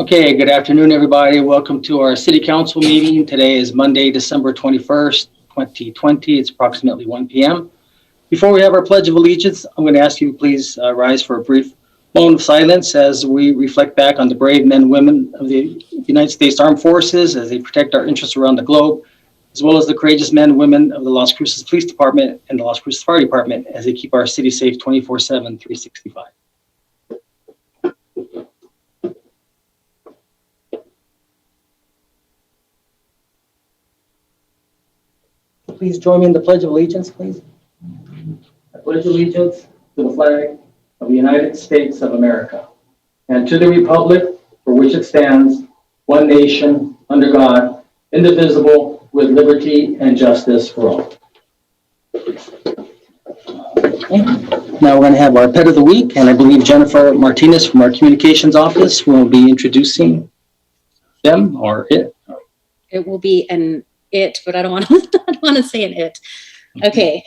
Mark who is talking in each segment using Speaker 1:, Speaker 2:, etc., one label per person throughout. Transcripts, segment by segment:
Speaker 1: Okay, good afternoon, everybody. Welcome to our City Council meeting. Today is Monday, December 21st, 2020. It's approximately 1 p.m. Before we have our Pledge of Allegiance, I'm going to ask you to please rise for a brief moment of silence as we reflect back on the brave men and women of the United States Armed Forces as they protect our interests around the globe, as well as the courageous men and women of the Las Cruces Police Department and the Las Cruces Fire Department as they keep our city safe 24/7, 365. Please join me in the Pledge of Allegiance, please. I pledge allegiance to the flag of the United States of America and to the republic for which it stands, one nation, under God, indivisible, with liberty and justice for all. Okay. Now we're going to have our pet of the week, and I believe Jennifer Martinez from our communications office will be introducing them or it.
Speaker 2: It will be an it, but I don't want to say an it. Okay.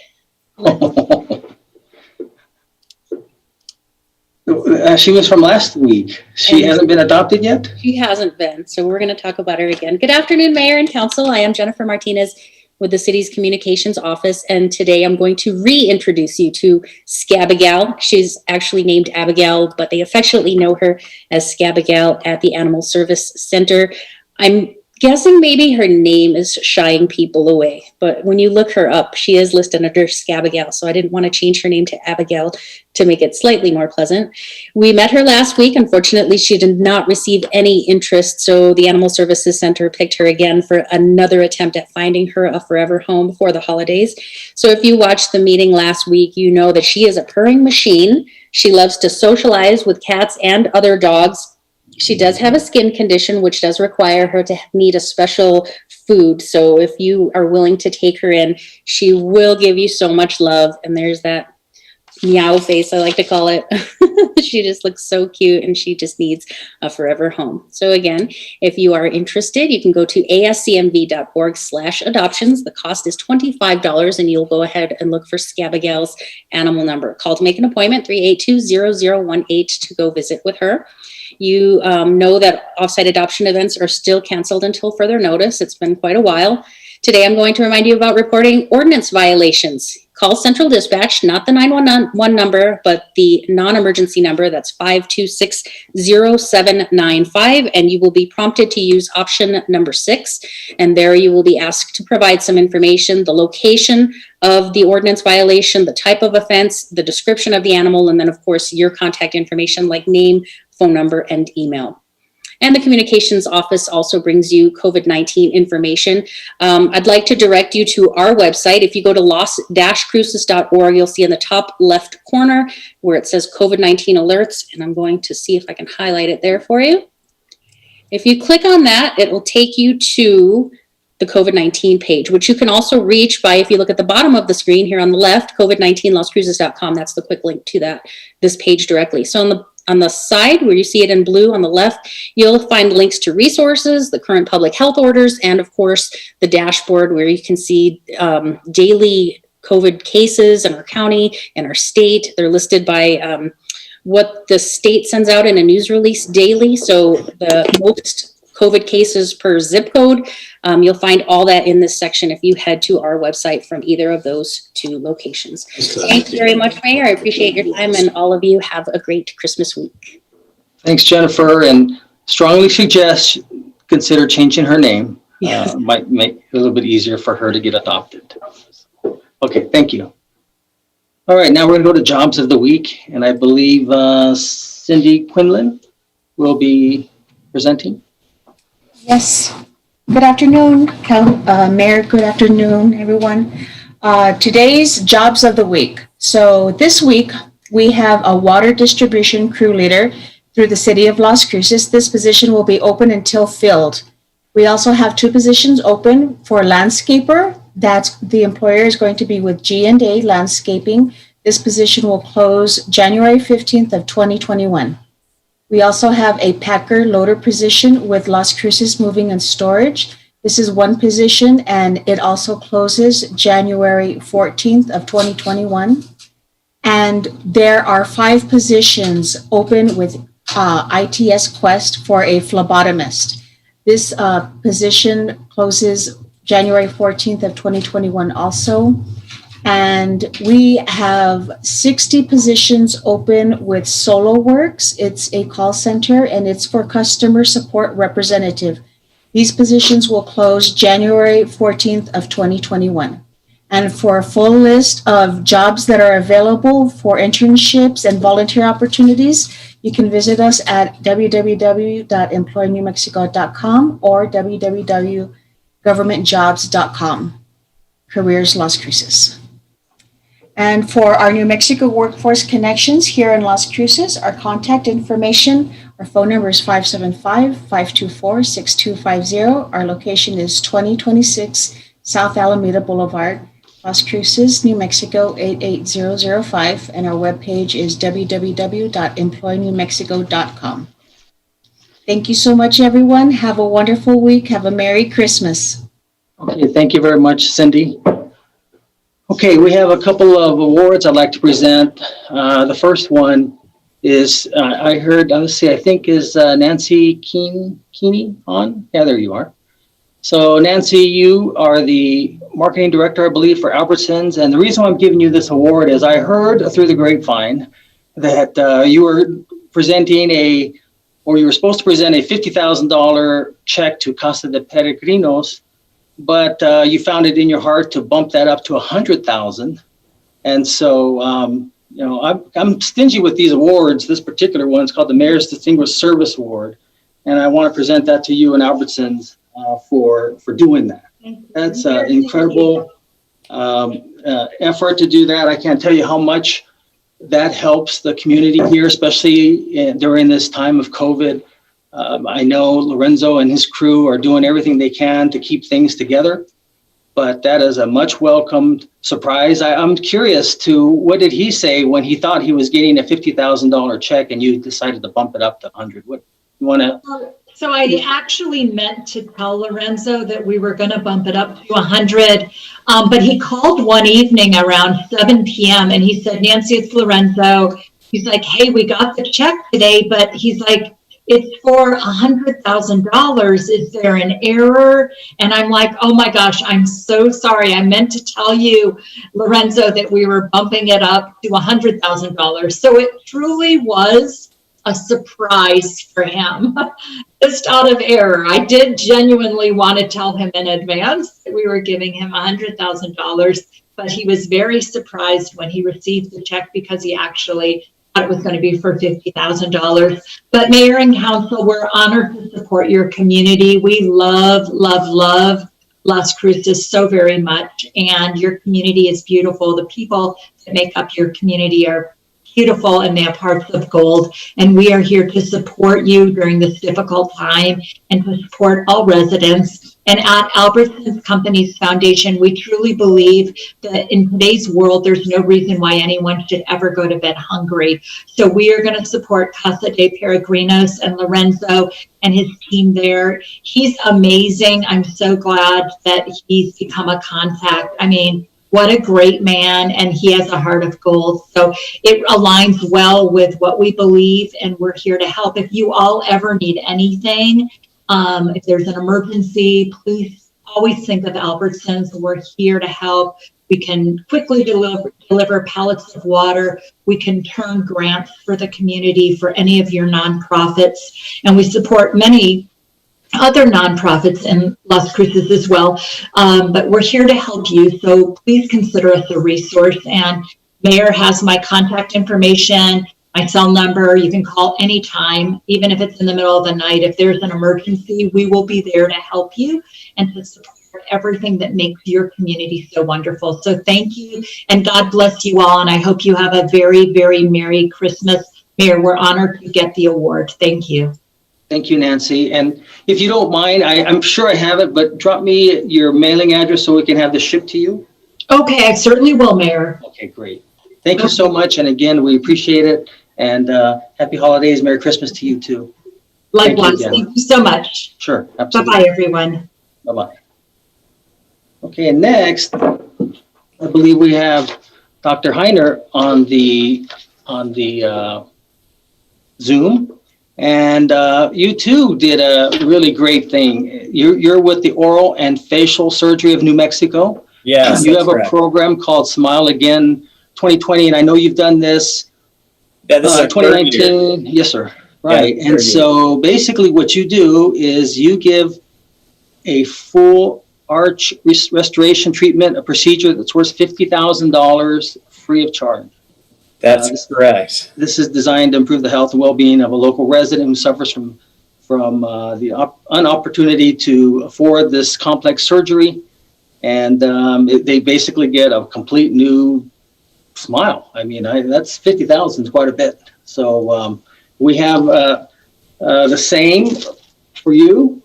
Speaker 1: She was from last week. She hasn't been adopted yet?
Speaker 2: She hasn't been, so we're going to talk about her again. Good afternoon, Mayor and Council. I am Jennifer Martinez with the city's communications office, and today I'm going to reintroduce you to Scabigal. She's actually named Abigail, but they affectionately know her as Scabigal at the Animal Service Center. I'm guessing maybe her name is shying people away, but when you look her up, she is listed under Scabigal, so I didn't want to change her name to Abigail to make it slightly more pleasant. We met her last week. Unfortunately, she did not receive any interest, so the Animal Services Center picked her again for another attempt at finding her a forever home before the holidays. So if you watched the meeting last week, you know that she is a purring machine. She loves to socialize with cats and other dogs. She does have a skin condition, which does require her to need a special food. So if you are willing to take her in, she will give you so much love. And there's that meow face, I like to call it. She just looks so cute and she just needs a forever home. So again, if you are interested, you can go to ascmv.org/adoptions. The cost is $25 and you'll go ahead and look for Scabigal's animal number. Call to make an appointment, 382-0018 to go visit with her. You know that offsite adoption events are still canceled until further notice. It's been quite a while. Today, I'm going to remind you about reporting ordinance violations. Call Central Dispatch, not the 911 number, but the non-emergency number. That's 526-0795, and you will be prompted to use option number 6. And there you will be asked to provide some information, the location of the ordinance violation, the type of offense, the description of the animal, and then, of course, your contact information like name, phone number, and email. And the communications office also brings you COVID-19 information. I'd like to direct you to our website. If you go to los-cruces.org, you'll see in the top left corner where it says COVID-19 alerts, and I'm going to see if I can highlight it there for you. If you click on that, it will take you to the COVID-19 page, which you can also reach by, if you look at the bottom of the screen here on the left, covid19loscruces.com. That's the quick link to this page directly. So on the side where you see it in blue on the left, you'll find links to resources, the current public health orders, and of course, the dashboard where you can see daily COVID cases in our county and our state. They're listed by what the state sends out in a news release daily. So the most COVID cases per zip code, you'll find all that in this section if you head to our website from either of those two locations. Thank you very much, Mayor. I appreciate your time, and all of you have a great Christmas week.
Speaker 1: Thanks, Jennifer, and strongly suggest consider changing her name.
Speaker 2: Yeah.
Speaker 1: Might make it a little bit easier for her to get adopted. Okay, thank you. All right, now we're going to go to Jobs of the Week, and I believe Cindy Quinlan will be presenting.
Speaker 3: Yes. Good afternoon, Mayor. Good afternoon, everyone. Today's Jobs of the Week. So this week, we have a water distribution crew leader through the city of Las Cruces. This position will be open until filled. We also have 2 positions open for landscaper. That's the employer is going to be with G&A Landscaping. This position will close January 15th of 2021. We also have a packer loader position with Las Cruces Moving and Storage. This is 1 position and it also closes January 14th of 2021. And there are 5 positions open with ITS Quest for a phlebotomist. This position closes January 14th of 2021 also. And we have 60 positions open with SoloWorks. It's a call center and it's for customer support representative. These positions will close January 14th of 2021. And for a full list of jobs that are available for internships and volunteer opportunities, you can visit us at www.employnewmexico.com or www.governmentjobs.com. Careers Las Cruces. And for our New Mexico Workforce Connections here in Las Cruces, our contact information, our phone number is 575-524-6250. Our location is 2026 South Alameda Boulevard, Las Cruces, New Mexico 88005. And our webpage is www.employnewmexico.com. Thank you so much, everyone. Have a wonderful week. Have a Merry Christmas.
Speaker 1: Okay, thank you very much, Cindy. Okay, we have a couple of awards I'd like to present. The first one is, I heard, let's see, I think is Nancy Keeney on? Yeah, there you are. So Nancy, you are the marketing director, I believe, for Albertsons. And the reason why I'm giving you this award is I heard through the grapevine that you were presenting you were supposed to present a $50,000 check to Casa de Peregrinos, but you found it in your heart to bump that up to $100,000. And so, I'm stingy with these awards. This particular one is called the Mayor's Distinguished Service Award. And I want to present that to you and Albertsons for doing that. That's an incredible effort to do that. I can't tell you how much that helps the community here, especially during this time of COVID. I know Lorenzo and his crew are doing everything they can to keep things together, but that is a much welcomed surprise. I'm curious what did he say when he thought he was getting a $50,000 check and you decided to bump it up to 100? What you want to?
Speaker 4: So I actually meant to tell Lorenzo that we were going to bump it up to 100, but he called one evening around 7 p.m. and he said, Nancy, it's Lorenzo. He's like, hey, we got the check today, but he's like, it's for $100,000. Is there an error? And I'm like, oh my gosh, I'm so sorry. I meant to tell you, Lorenzo, that we were bumping it up to $100,000. So it truly was a surprise for him, just out of error. I did genuinely want to tell him in advance that we were giving him $100,000, but he was very surprised when he received the check because he actually thought it was going to be for $50,000. But Mayor and Council, we're honored to support your community. We love, love, love Las Cruces so very much, and your community is beautiful. The people that make up your community are beautiful and they have hearts of gold, and we are here to support you during this difficult time and to support all residents. And at Albertsons Companies Foundation, we truly believe that in today's world, there's no reason why anyone should ever go to bed hungry. So we are going to support Casa de Peregrinos and Lorenzo and his team there. He's amazing. I'm so glad that he's become a contact. I mean, what a great man, and he has a heart of gold. So it aligns well with what we believe, and we're here to help. If you all ever need anything, if there's an emergency, please always think of Albertsons. We're here to help. We can quickly deliver pallets of water. We can turn grants for the community for any of your nonprofits, and we support many other nonprofits in Las Cruces as well, but we're here to help you, so please consider us a resource. And Mayor has my contact information, my cell number. You can call anytime, even if it's in the middle of the night. If there's an emergency, we will be there to help you and to support everything that makes your community so wonderful. So thank you, and God bless you all, and I hope you have a very, very Merry Christmas. Mayor, we're honored to get the award. Thank you.
Speaker 1: Thank you, Nancy. And if you don't mind, I'm sure I have it, but drop me your mailing address so we can have this shipped to you.
Speaker 4: Okay, I certainly will, Mayor.
Speaker 1: Okay, great. Thank you so much. And again, we appreciate it. And happy holidays. Merry Christmas to you too.
Speaker 4: Likewise. Thank you so much.
Speaker 1: Sure. Absolutely.
Speaker 4: Bye-bye, everyone.
Speaker 1: Bye-bye. Okay, and next, I believe we have Dr. Heiner on the Zoom. And you too did a really great thing. You're with the Oral and Facial Surgery of New Mexico.
Speaker 5: Yes,
Speaker 1: You
Speaker 5: that's
Speaker 1: have a
Speaker 5: correct.
Speaker 1: program called Smile Again 2020, and I know you've done this
Speaker 5: Yeah, this is our third year.
Speaker 1: 2019. Yes, sir. Right.
Speaker 5: Yeah,
Speaker 1: And
Speaker 5: third
Speaker 1: so basically what you do is you give a full arch restoration treatment, a procedure that's worth $50,000 free of charge.
Speaker 5: That's correct.
Speaker 1: This is designed to improve the health and well-being of a local resident who suffers from the unopportunity to afford this complex surgery. And they basically get a complete new smile. I mean, that's 50,000 is quite a bit. So we have the same for you.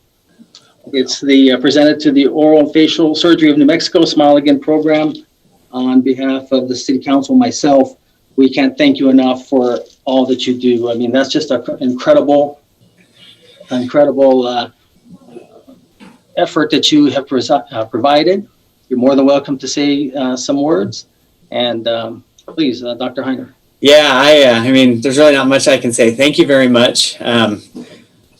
Speaker 1: It's the presented to the Oral and Facial Surgery of New Mexico Smile Again program. On behalf of the City Council, myself, we can't thank you enough for all that you do. I mean, that's just an incredible effort that you have provided. You're more than welcome to say some words. And please, Dr. Heiner.
Speaker 5: Yeah, I mean, there's really not much I can say. Thank you very much.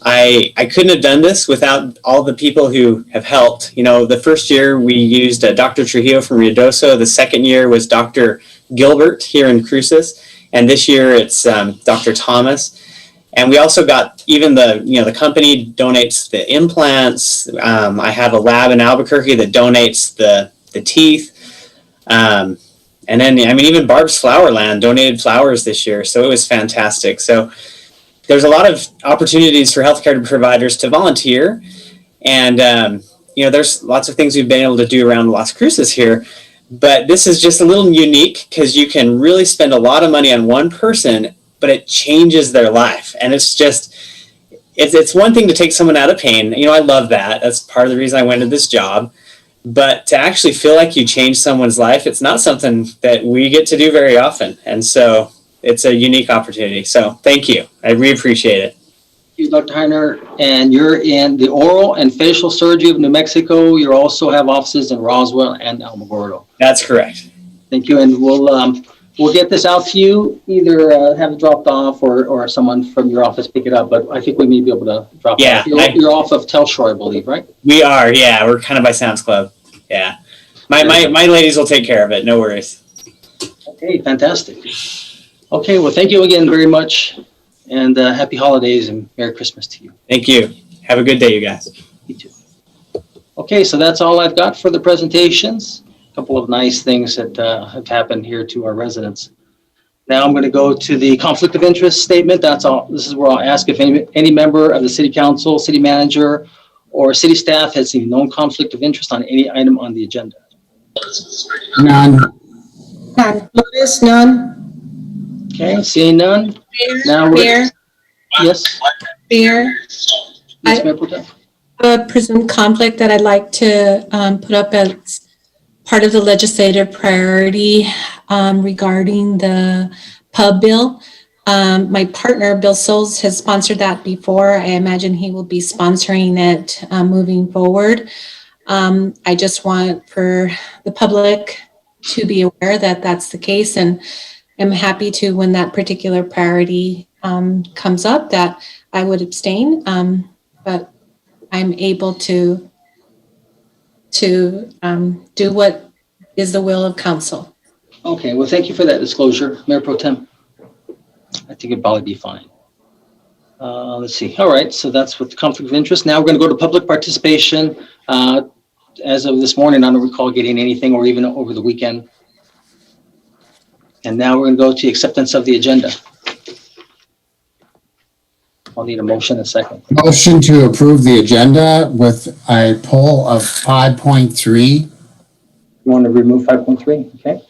Speaker 5: I couldn't have done this without all the people who have helped. You know, the first year we used Dr. Trujillo from Ruidoso. The second year was Dr. Gilbert here in Cruces. And this year it's Dr. Thomas. And we also got even the company donates the implants. I have a lab in Albuquerque that donates the teeth. And then, I mean, even Barb's Flowerland donated flowers this year. So it was fantastic. So there's a lot of opportunities for healthcare providers to volunteer. And, there's lots of things we've been able to do around Las Cruces here. But this is just a little unique because you can really spend a lot of money on one person, but it changes their life. And it's one thing to take someone out of pain. You know, I love that. That's part of the reason I went into this job. But to actually feel like you changed someone's life, it's not something that we get to do very often. And so it's a unique opportunity. So thank you. I really appreciate it.
Speaker 1: Thank you, Dr. Heiner. And you're in the Oral and Facial Surgery of New Mexico. You also have offices in Roswell and Alamogordo.
Speaker 5: That's correct.
Speaker 1: Thank you. And we'll get this out to you, either have it dropped off or someone from your office pick it up. But I think we may be able to drop it off. You're off of Telshore, I believe, right?
Speaker 5: We are, yeah. We're kind of by Sam's Club. Yeah. My ladies will take care of it. No worries.
Speaker 1: Okay, fantastic. Okay, well, thank you again very much. And happy holidays and Merry Christmas to you.
Speaker 5: Thank you. Have a good day, you guys.
Speaker 1: You too. Okay, so that's all I've got for the presentations. A couple of nice things that have happened here to our residents. Now I'm going to go to the conflict of interest statement. That's all. This is where I'll ask if any member of the City Council, City Manager, or City staff has any known conflict of interest on any item on the agenda.
Speaker 6: None.
Speaker 3: None.
Speaker 6: Lotus, none.
Speaker 1: Okay, seeing none. Now
Speaker 7: Mayor,
Speaker 1: yes.
Speaker 7: Mayor,
Speaker 1: Yes, Mayor Pro Tem.
Speaker 7: a presumed conflict that I'd like to put up as part of the legislative priority regarding the pub bill. My partner, Bill Souls, has sponsored that before. I imagine he will be sponsoring it moving forward. I just want for the public to be aware that that's the case, and I'm happy to, when that particular priority comes up, that I would abstain, but I'm able to do what is the will of council.
Speaker 1: Okay, well, thank you for that disclosure, Mayor Pro Tem. I think it'd probably be fine. Let's see. All right, so that's with the conflict of interest. Now we're going to go to public participation. As of this morning, I don't recall getting anything, or even over the weekend. And now we're going to go to acceptance of the agenda. I'll need a motion in a second.
Speaker 6: Motion to approve the agenda with a poll of 5.3.
Speaker 1: You want to remove 5.3? Okay.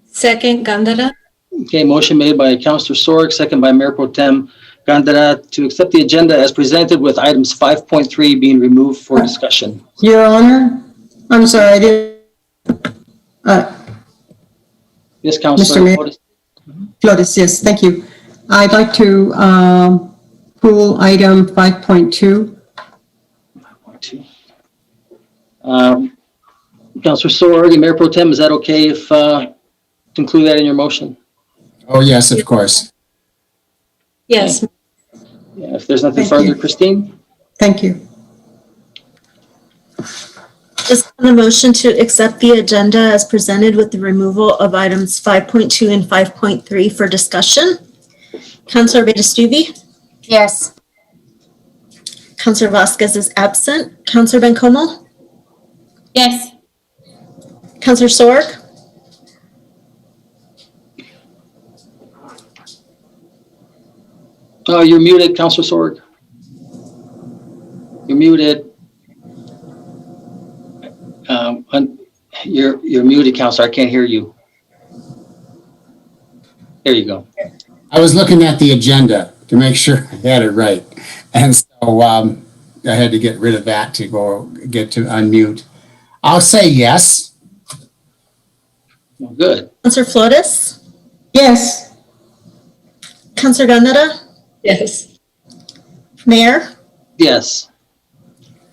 Speaker 7: Second, Gandara.
Speaker 1: Okay, motion made by Councilor Sorg, second by Mayor Pro Tem Gandara to accept the agenda as presented with items 5.3 being removed for discussion.
Speaker 8: Your Honor, I'm sorry, I didn't.
Speaker 1: Yes, Councilor.
Speaker 8: Mr. Mayor. Flores, yes, thank you. I'd like to pull item 5.2.
Speaker 1: 5.2. Councilor Sorg and Mayor Pro Tem, is that okay if to include that in your motion?
Speaker 6: Oh, yes, of course.
Speaker 7: Yes.
Speaker 1: Yeah, if there's nothing
Speaker 8: Thank you.
Speaker 1: further, Christine?
Speaker 8: Thank you.
Speaker 9: Just on the motion to accept the agenda as presented with the removal of items 5.2 and 5.3 for discussion. Councilor Betestubi?
Speaker 3: Yes.
Speaker 9: Councilor Vasquez is absent. Councilor Bencomo?
Speaker 2: Yes.
Speaker 9: Councilor Sorg?
Speaker 1: You're muted, Councilor Sorg. You're muted. You're muted, Councilor. I can't hear you. There you go.
Speaker 6: I was looking at the agenda to make sure I had it right. And so I had to get rid of that to get to unmute. I'll say yes.
Speaker 1: Well, good.
Speaker 9: Councilor Flores?
Speaker 8: Yes.
Speaker 9: Councilor Gondeta?
Speaker 7: Yes.
Speaker 9: Mayor?
Speaker 1: Yes.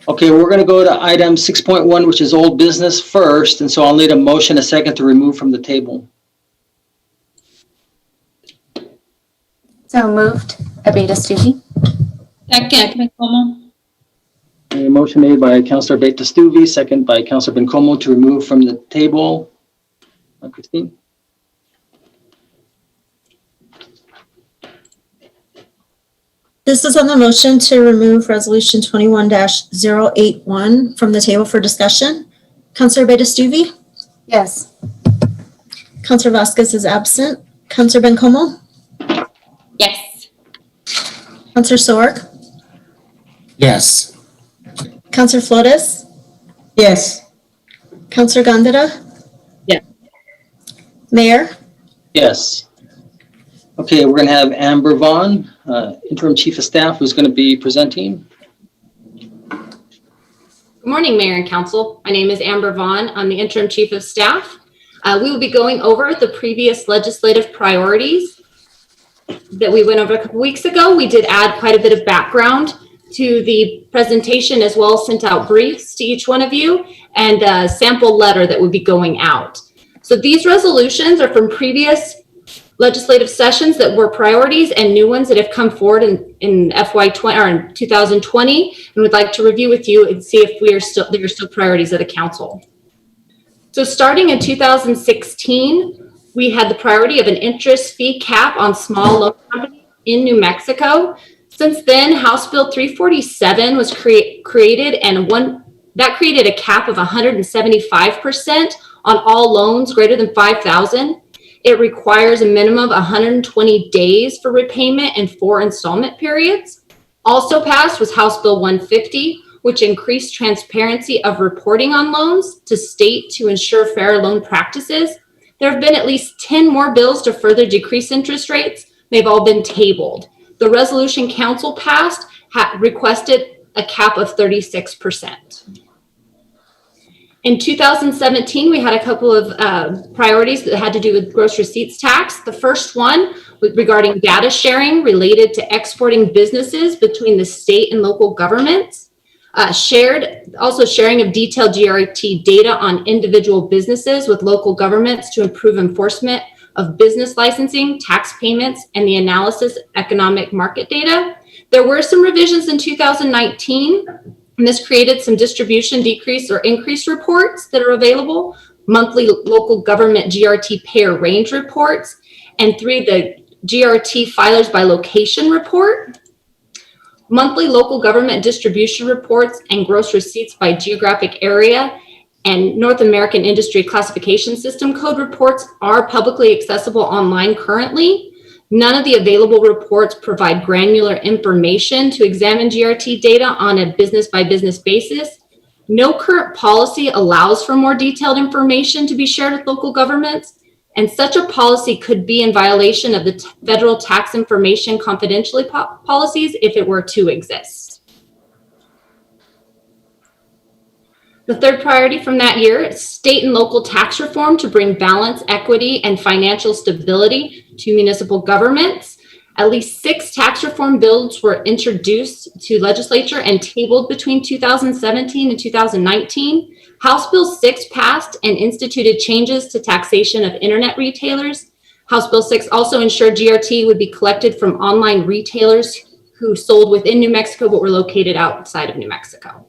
Speaker 1: Okay, we're going to go to item 6.1, which is old business first. And so I'll need a motion, a second to remove from the table.
Speaker 3: So moved. Betestubi.
Speaker 2: Second, Bencomo.
Speaker 1: A motion made by Councilor Betestubi, second by Councilor Bencomo to remove from the table. Christine?
Speaker 9: This is on the motion to remove Resolution 21-081 from the table for discussion. Councilor Betestubi?
Speaker 3: Yes.
Speaker 9: Councilor Vasquez is absent. Councilor Bencomo?
Speaker 2: Yes.
Speaker 9: Councilor Sorg?
Speaker 6: Yes.
Speaker 9: Councilor Flores?
Speaker 8: Yes.
Speaker 9: Councilor Gondeta?
Speaker 7: Yes.
Speaker 9: Mayor?
Speaker 1: Yes. Okay, we're going to have Amber Vaughn, Interim Chief of Staff, who's going to be presenting.
Speaker 10: Good morning, Mayor and Council. My name is Amber Vaughn. I'm the Interim Chief of Staff. We will be going over the previous legislative priorities that we went over a couple weeks ago. We did add quite a bit of background to the presentation, as well as sent out briefs to each one of you and a sample letter that would be going out. So these resolutions are from previous legislative sessions that were priorities and new ones that have come forward in FY20 or in 2020, and would like to review with you and see if they're still priorities of the council. So starting in 2016, we had the priority of an interest fee cap on small loan companies in New Mexico. Since then, House Bill 347 was created, and that created a cap of 175% on all loans greater than $5,000. It requires a minimum of 120 days for repayment in 4 installment periods. Also passed was House Bill 150, which increased transparency of reporting on loans to state to ensure fair loan practices. There have been at least 10 more bills to further decrease interest rates. They've all been tabled. The resolution council passed requested a cap of 36%. In 2017, we had a couple of priorities that had to do with gross receipts tax. The first one regarding data sharing related to exporting businesses between the state and local governments. Also sharing of detailed GRT data on individual businesses with local governments to improve enforcement of business licensing, tax payments, and the analysis of economic market data. There were some revisions in 2019. And this created some distribution decrease or increase reports that are available, monthly local government GRT payer range reports, and 3, the GRT filers by location report, monthly local government distribution reports and gross receipts by geographic area, and North American Industry Classification System code reports are publicly accessible online currently. None of the available reports provide granular information to examine GRT data on a business-by-business basis. No current policy allows for more detailed information to be shared with local governments, and such a policy could be in violation of the federal tax information confidentiality policies if it were to exist. The third priority from that year is state and local tax reform to bring balance, equity, and financial stability to municipal governments. At least 6 tax reform bills were introduced to legislature and tabled between 2017 and 2019. House Bill 6 passed and instituted changes to taxation of internet retailers. House Bill 6 also ensured GRT would be collected from online retailers who sold within New Mexico but were located outside of New Mexico.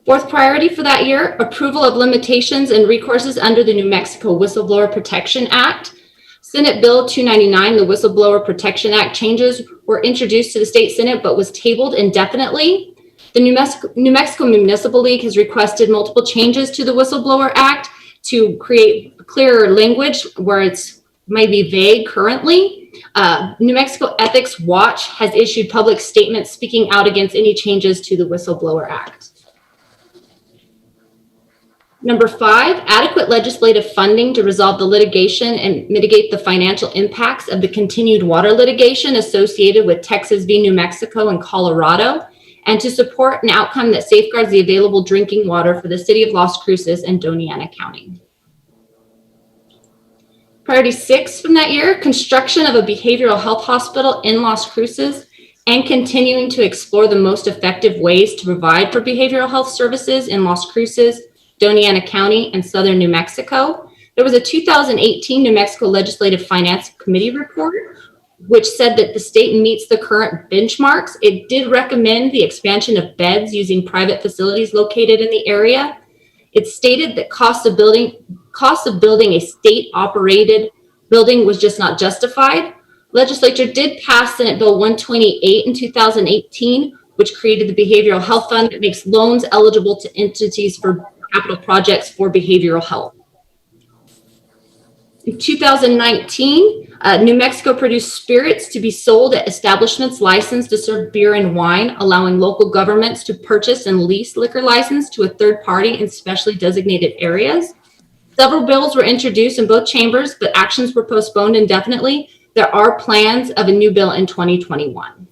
Speaker 10: Fourth priority for that year, approval of limitations and recourses under the New Mexico Whistleblower Protection Act. Senate Bill 299, the Whistleblower Protection Act changes were introduced to the State Senate but was tabled indefinitely. The New Mexico Municipal League has requested multiple changes to the Whistleblower Act to create clearer language where it's maybe vague currently. New Mexico Ethics Watch has issued public statements speaking out against any changes to the Whistleblower Act. Number 5, adequate legislative funding to resolve the litigation and mitigate the financial impacts of the continued water litigation associated with Texas v. New Mexico and Colorado, and to support an outcome that safeguards the available drinking water for the city of Las Cruces and Doña Ana County. Priority 6 from that year, construction of a behavioral health hospital in Las Cruces and continuing to explore the most effective ways to provide for behavioral health services in Las Cruces, Doña Ana County, and southern New Mexico. There was a 2018 New Mexico Legislative Finance Committee report, which said that the state meets the current benchmarks. It did recommend the expansion of beds using private facilities located in the area. It stated that cost of building a state-operated building was just not justified. Legislature did pass Senate Bill 128 in 2018, which created the Behavioral Health Fund that makes loans eligible to entities for capital projects for behavioral health. In 2019, New Mexico produced spirits to be sold at establishments licensed to serve beer and wine, allowing local governments to purchase and lease liquor license to a third party in specially designated areas. Several bills were introduced in both chambers, but actions were postponed indefinitely. There are plans of a new bill in 2021.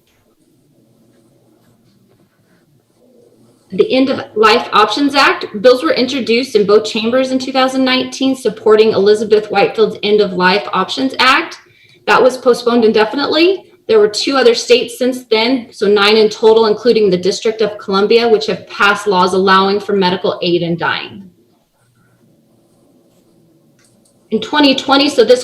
Speaker 10: The End of Life Options Act, bills were introduced in both chambers in 2019 supporting Elizabeth Whitefield's End of Life Options Act. That was postponed indefinitely. There were 2 other states since then, so 9 in total, including the District of Columbia, which have passed laws allowing for medical aid in dying. In 2020, for the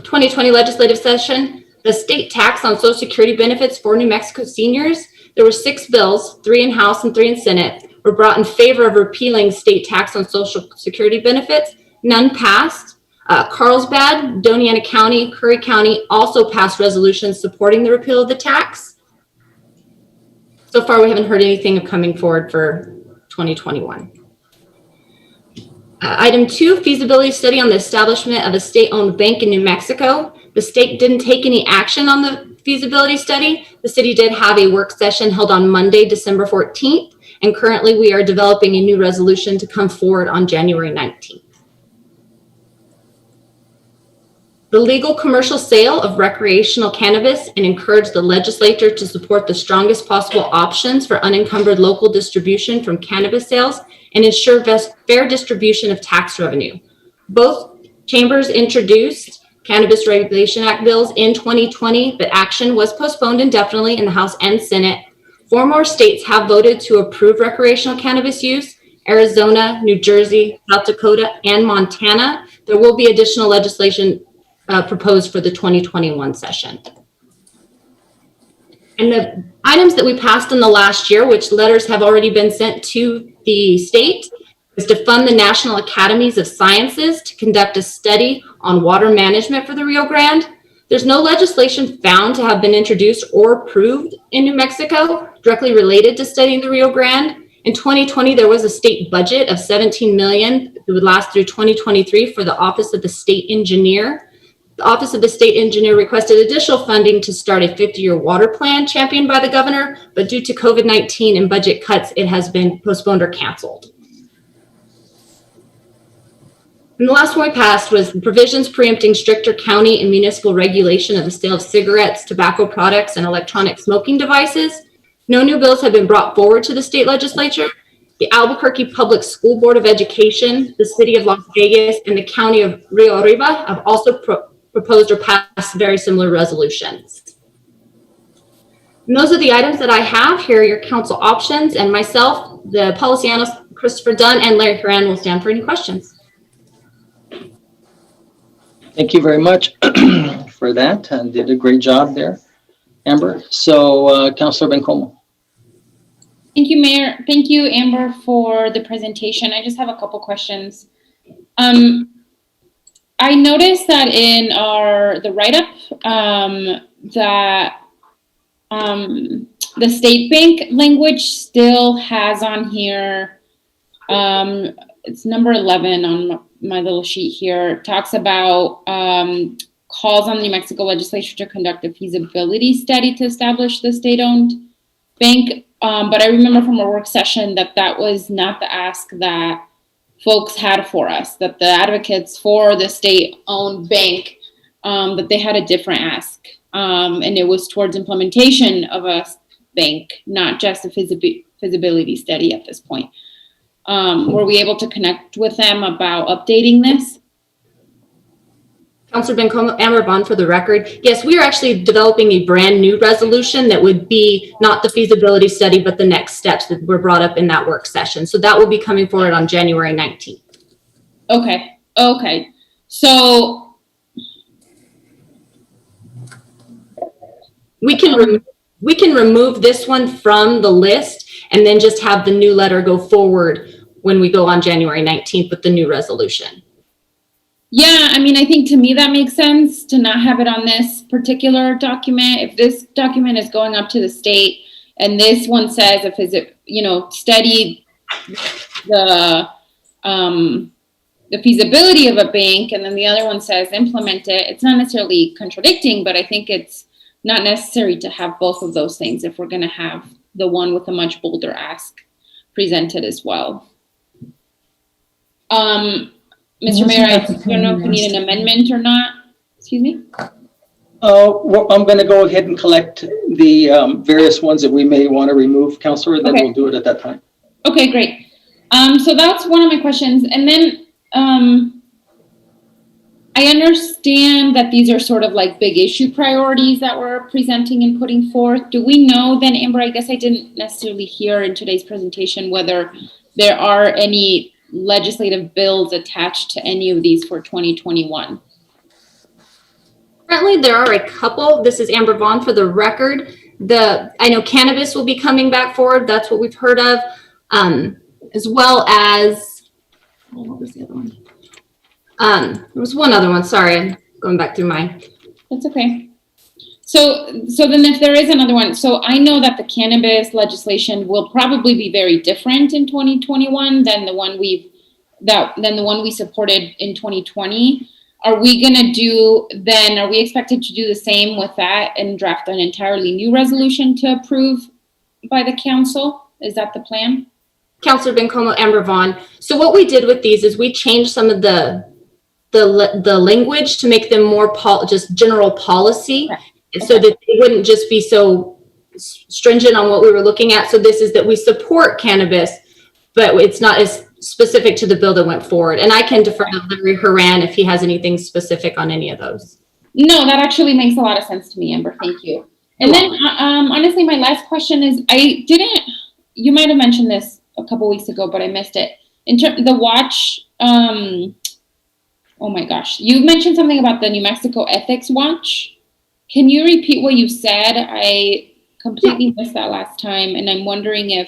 Speaker 10: 2020 legislative session, the state tax on Social Security benefits for New Mexico seniors, there were 6 bills, 3 in House and 3 in Senate, were brought in favor of repealing state tax on Social Security benefits. None passed. Carlsbad, Doña Ana County, Curry County also passed resolutions supporting the repeal of the tax. So far, we haven't heard anything coming forward for 2021. Item 2, feasibility study on the establishment of a state-owned bank in New Mexico. The state didn't take any action on the feasibility study. The city did have a work session held on Monday, December 14th, and currently we are developing a new resolution to come forward on January 19th. The legal commercial sale of recreational cannabis and encourage the legislature to support the strongest possible options for unencumbered local distribution from cannabis sales and ensure fair distribution of tax revenue. Both chambers introduced Cannabis Regulation Act bills in 2020, but action was postponed indefinitely in the House and Senate. 4 more states have voted to approve recreational cannabis use: Arizona, New Jersey, South Dakota, and Montana. There will be additional legislation proposed for the 2021 session. And the items that we passed in the last year, which letters have already been sent to the state, is to fund the National Academies of Sciences to conduct a study on water management for the Rio Grande. There's no legislation found to have been introduced or approved in New Mexico directly related to studying the Rio Grande. In 2020, there was a state budget of $17 million that would last through 2023 for the Office of the State Engineer. The Office of the State Engineer requested additional funding to start a 50-year water plan championed by the governor, but due to COVID-19 and budget cuts, it has been postponed or canceled. And the last one we passed was the provisions preempting stricter county and municipal regulation of the sale of cigarettes, tobacco products, and electronic smoking devices. No new bills have been brought forward to the state legislature. The Albuquerque Public School Board of Education, the City of Las Vegas, and the County of Rio Arriba have also proposed or passed very similar resolutions. And those are the items that I have. Here are your council options, and myself, the policy analyst, Christopher Dunn, and Larry Horan will stand for any questions.
Speaker 1: Thank you very much. for that and did a great job there, Amber. So Councilor Bencomo.
Speaker 11: Thank you, Mayor. Thank you, Amber, for the presentation. I just have a couple questions. I noticed that in the write-up that the state bank language still has on here, it's number 11 on my little sheet here, talks about calls on the New Mexico legislature to conduct a feasibility study to establish the state-owned bank. But I remember from a work session that was not the ask that folks had for us, that the advocates for the state-owned bank, that they had a different ask. And it was towards implementation of a bank, not just a feasibility study at this point. Were we able to connect with them about updating this?
Speaker 10: Councilor Bencomo, Amber Vaughn for the record. Yes, we are actually developing a brand new resolution that would be not the feasibility study, but the next steps that were brought up in that work session. So that will be coming forward on January 19th.
Speaker 11: Okay. Okay. So
Speaker 10: we can remove this one from the list and then just have the new letter go forward when we go on January 19th with the new resolution.
Speaker 11: yeah, I mean, I think to me that makes sense to not have it on this particular document. If this document is going up to the state and this one says study the feasibility of a bank, and then the other one says implement it, it's not necessarily contradicting, but I think it's not necessary to have both of those things if we're going to have the one with a much bolder ask presented as well. Mr. Mayor, I don't know if we need an amendment or not. Excuse me?
Speaker 1: Well, I'm going to go ahead and collect the various ones that we may want to remove, Councilor, then we'll do it at that time.
Speaker 11: Okay, great. So that's one of my questions. And then I understand that these are sort of like big issue priorities that we're presenting and putting forth. Do we know then, Amber, I guess I didn't necessarily hear in today's presentation whether there are any legislative bills attached to any of these for 2021?
Speaker 10: Currently, there are a couple. This is Amber Vaughn for the record. I know cannabis will be coming back forward. That's what we've heard of, as well as, what was the other one? There was one other one. Sorry, I'm going back through my.
Speaker 11: That's okay. So then if there is another one, so I know that the cannabis legislation will probably be very different in 2021 than the one we supported in 2020. Are we expected to do the same with that and draft an entirely new resolution to approve by the council? Is that the plan?
Speaker 10: Councilor Bencomo, Amber Vaughn. So what we did with these is we changed some of the language to make them more just general policy. Okay. So that they wouldn't just be so stringent on what we were looking at. So this is that we support cannabis, but it's not as specific to the bill that went forward. And I can defer to Larry Horan if he has anything specific on any of those.
Speaker 11: No, that actually makes a lot of sense to me, Amber. Thank you. And then honestly, my last question is, you might have mentioned this a couple weeks ago, but I missed it. In terms the watch, oh my gosh, you mentioned something about the New Mexico Ethics Watch. Can you repeat what you said? I completely missed that last time. And I'm wondering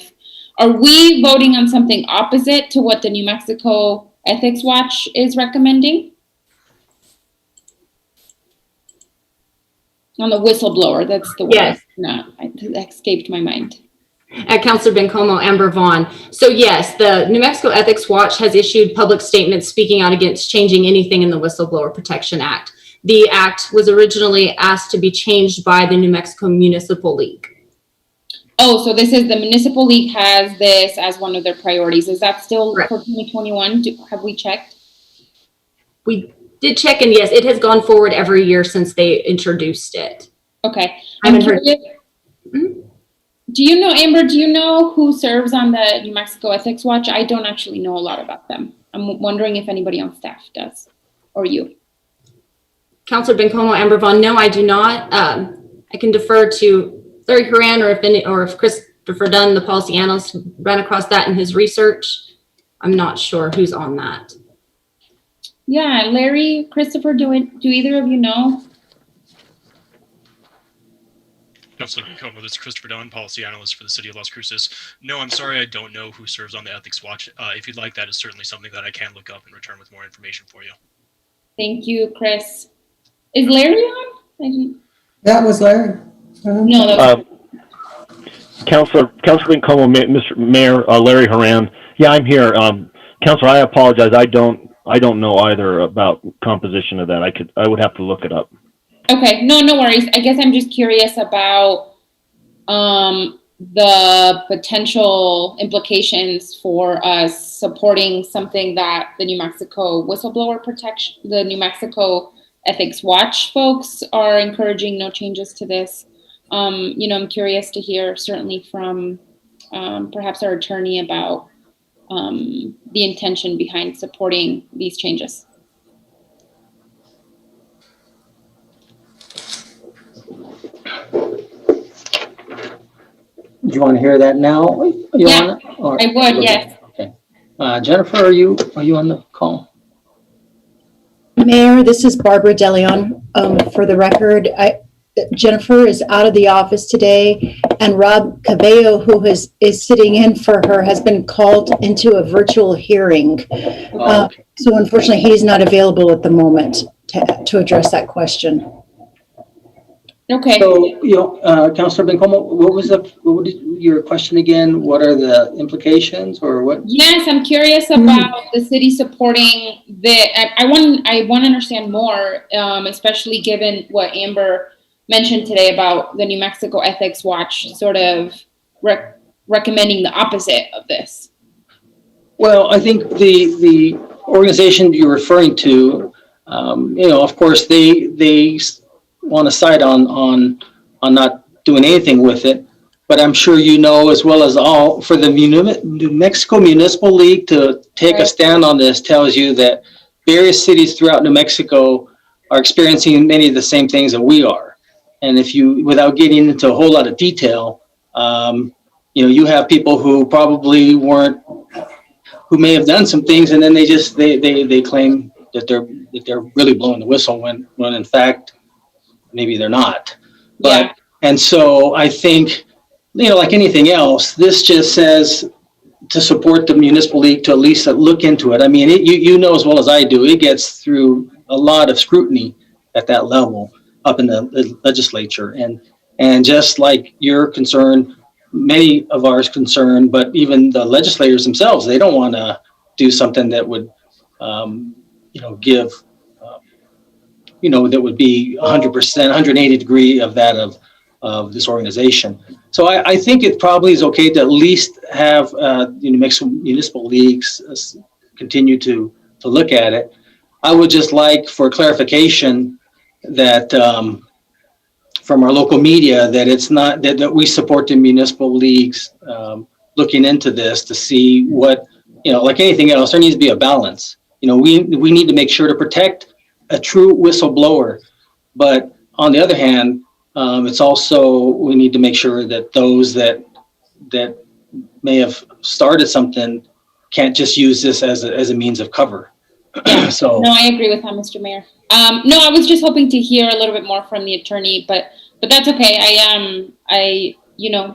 Speaker 11: are we voting on something opposite to what the New Mexico Ethics Watch is recommending? On the whistleblower, that's the word.
Speaker 10: Yes.
Speaker 11: No, that escaped my mind.
Speaker 10: Councilor Bencomo, Amber Vaughn. So yes, the New Mexico Ethics Watch has issued public statements speaking out against changing anything in the Whistleblower Protection Act. The act was originally asked to be changed by the New Mexico Municipal League.
Speaker 11: Oh, so this is the Municipal League has this as one of their priorities. Is that still correct for 2021? Have we checked? We
Speaker 10: did check, and yes, it has gone forward every year since they introduced it.
Speaker 11: Okay. Do you know, Amber, do you know who serves on the New Mexico Ethics Watch? I don't actually know a lot about them. I'm wondering if anybody on staff does, or you.
Speaker 10: Councilor Bencomo, Amber Vaughn, no, I do not. I can defer to Larry Horan, or if Christopher Dunn, the policy analyst, ran across that in his research. I'm not sure who's on that.
Speaker 11: Yeah, Larry, Christopher, do either of you know?
Speaker 12: Councilor Como, this is Christopher Dunn, policy analyst for the city of Las Cruces. No, I'm sorry, I don't know who serves on the Ethics Watch. If you'd like, that is certainly something that I can look up and return with more information for you.
Speaker 11: Thank you, Chris. Is Larry on? I didn't...
Speaker 8: That was Larry.
Speaker 11: No, that was...
Speaker 13: Councilor Como, Mr. Mayor, Larry Haran. Yeah, I'm here. Councilor, I apologize. I don't know either about composition of that. I would have to look it up.
Speaker 11: Okay, no worries. I guess I'm just curious about the potential implications for us supporting something that the New Mexico whistleblower protection, the New Mexico Ethics Watch folks are encouraging no changes to this. I'm curious to hear certainly from perhaps our attorney about the intention behind supporting these changes.
Speaker 1: Do you want to hear that now, Ilana?
Speaker 11: Yeah,
Speaker 1: Or-
Speaker 11: I would, yes.
Speaker 1: Okay. Jennifer, are you on the call?
Speaker 14: Mayor, this is Barbara DeLeon. For the record, Jennifer is out of the office today, and Rob Cabello, who is sitting in for her, has been called into a virtual hearing.
Speaker 1: Okay.
Speaker 14: So unfortunately, he's not available at the moment to address that question.
Speaker 11: Okay.
Speaker 1: So, Councilor Bencomo, what was your question again? What are the implications or what?
Speaker 11: Yes, I'm curious about the city supporting I want to understand more, especially given what Amber mentioned today about the New Mexico Ethics Watch sort of recommending the opposite of this.
Speaker 1: Well, I think the organization you're referring to, of course, they want to side on not doing anything with it. But I'm sure you know as well as all, for the New Mexico Municipal League to take a stand on this tells you that various cities throughout New Mexico are experiencing many of the same things that we are. And if you, without getting into a whole lot of detail, you have people who probably who may have done some things, and then they claim that they're really blowing the whistle when in fact maybe they're not. But
Speaker 11: Yeah.
Speaker 1: And so I think, like anything else, this just says to support the municipal league to at least look into it. I mean, you know as well as I do, it gets through a lot of scrutiny at that level up in the legislature, and just like your concern, many of ours concern, but even the legislators themselves, they don't want to do something that would, give, that would be 100%, 180 degree of that of this organization. So I think it probably is okay to at least have New Mexico municipal leagues continue to look at it. I would just like for clarification that from our local media that it's not that we support the municipal leagues looking into this to see what, like anything else, there needs to be a balance. We need to make sure to protect a true whistleblower, but on the other hand, it's also, we need to make sure that those that may have started something can't just use this as a means of cover.
Speaker 11: Yeah.
Speaker 1: So
Speaker 11: No, I agree with that, Mr. Mayor. No, I was just hoping to hear a little bit more from the attorney, but that's okay. I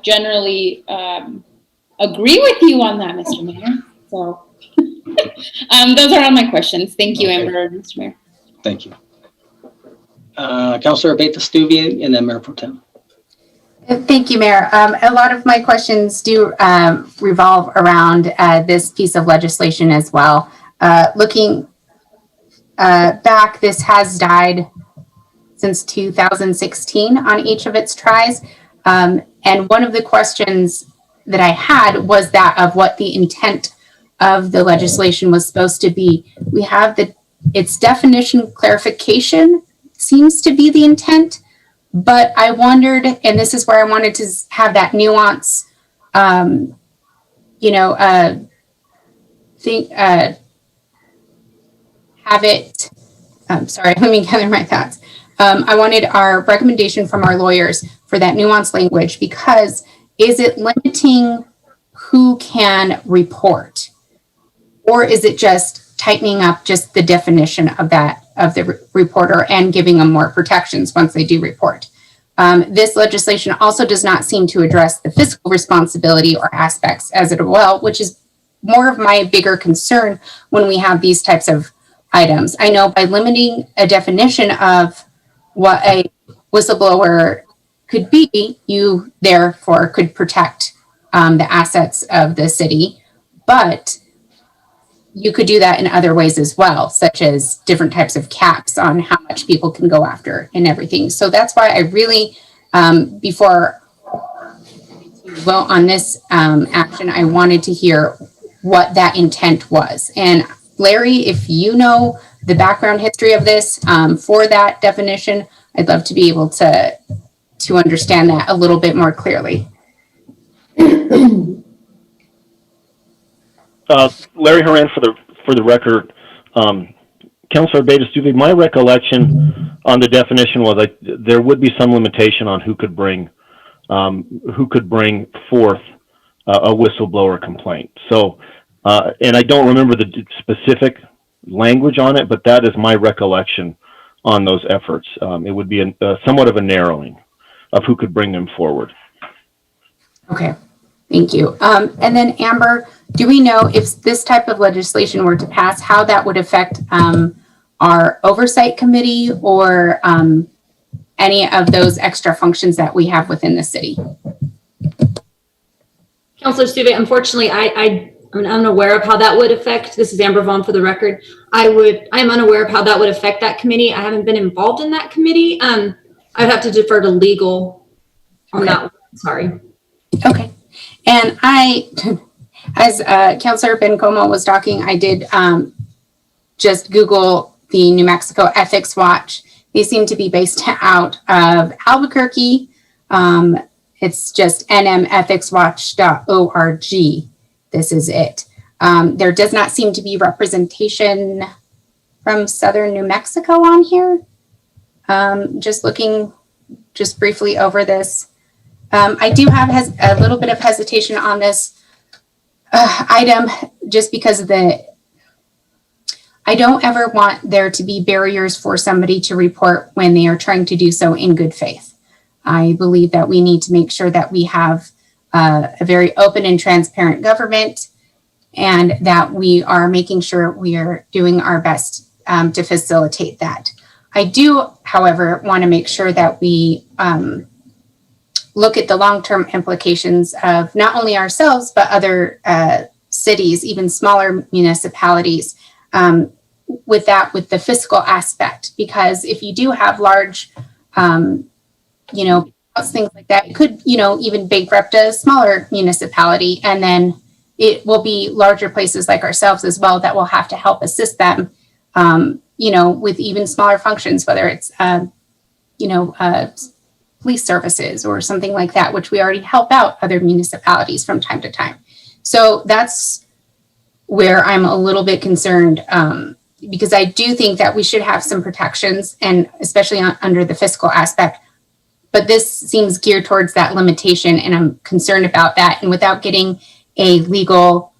Speaker 11: generally agree with you on that, Mr. Mayor. So those are all my questions. Thank you,
Speaker 1: Okay.
Speaker 11: Amber, Mr. Mayor.
Speaker 1: thank you. Councilor Beta-Stuvia and then Mayor Pro Tem.
Speaker 15: Thank you, Mayor. A lot of my questions do revolve around this piece of legislation as well. Looking back, this has died since 2016 on each of its tries. And one of the questions that I had was that of what the intent of the legislation was supposed to be. We have its definition clarification seems to be the intent, but I wondered, and this is where I wanted to have that nuance, have it, sorry, let me gather my thoughts. I wanted our recommendation from our lawyers for that nuanced language, because is it limiting who can report? Or is it just tightening up just the definition of the reporter and giving them more protections once they do report? This legislation also does not seem to address the fiscal responsibility or aspects as well, which is more of my bigger concern when we have these types of items. I know by limiting a definition of what a whistleblower could be, you therefore could protect the assets of the city, but you could do that in other ways as well, such as different types of caps on how much people can go after and everything. So that's why I really, before we vote on this action, I wanted to hear what that intent was. And Larry, if you know the background history of this for that definition, I'd love to be able to understand that a little bit more clearly.
Speaker 13: Larry Horan for the record. Councilor Betas-Duvey, my recollection on the definition was that there would be some limitation on who could bring forth a whistleblower complaint. So, and I don't remember the specific language on it, but that is my recollection on those efforts. It would be somewhat of a narrowing of who could bring them forward.
Speaker 15: Okay, thank you. And then Amber, do we know if this type of legislation were to pass, how that would affect our oversight committee or any of those extra functions that we have within the city?
Speaker 10: Councilor Stuve, unfortunately, I'm unaware of how that would affect. This is Amber Vaughn for the record. I'm unaware of how that would affect that committee. I haven't been involved in that committee. I'd have to defer to legal on that one. Sorry.
Speaker 15: Okay. And as Councilor Bencomo was talking, I did just Google the New Mexico Ethics Watch. They seem to be based out of Albuquerque. It's just nmethicswatch.org. This is it. There does not seem to be representation from Southern New Mexico on here. Just looking just briefly over this. I do have a little bit of hesitation on this item just because of I don't ever want there to be barriers for somebody to report when they are trying to do so in good faith. I believe that we need to make sure that we have a very open and transparent government and that we are making sure we are doing our best to facilitate that. I do, however, want to make sure that we look at the long-term implications of not only ourselves, but other cities, even smaller municipalities, with the fiscal aspect. Because if you do have large, things like that, it could, even bankrupt a smaller municipality. And then it will be larger places like ourselves as well that will have to help assist them, with even smaller functions, whether it's, police services or something like that, which we already help out other municipalities from time to time. So that's where I'm a little bit concerned, because I do think that we should have some protections, and especially under the fiscal aspect. But this seems geared towards that limitation, and I'm concerned about that. And without getting a legal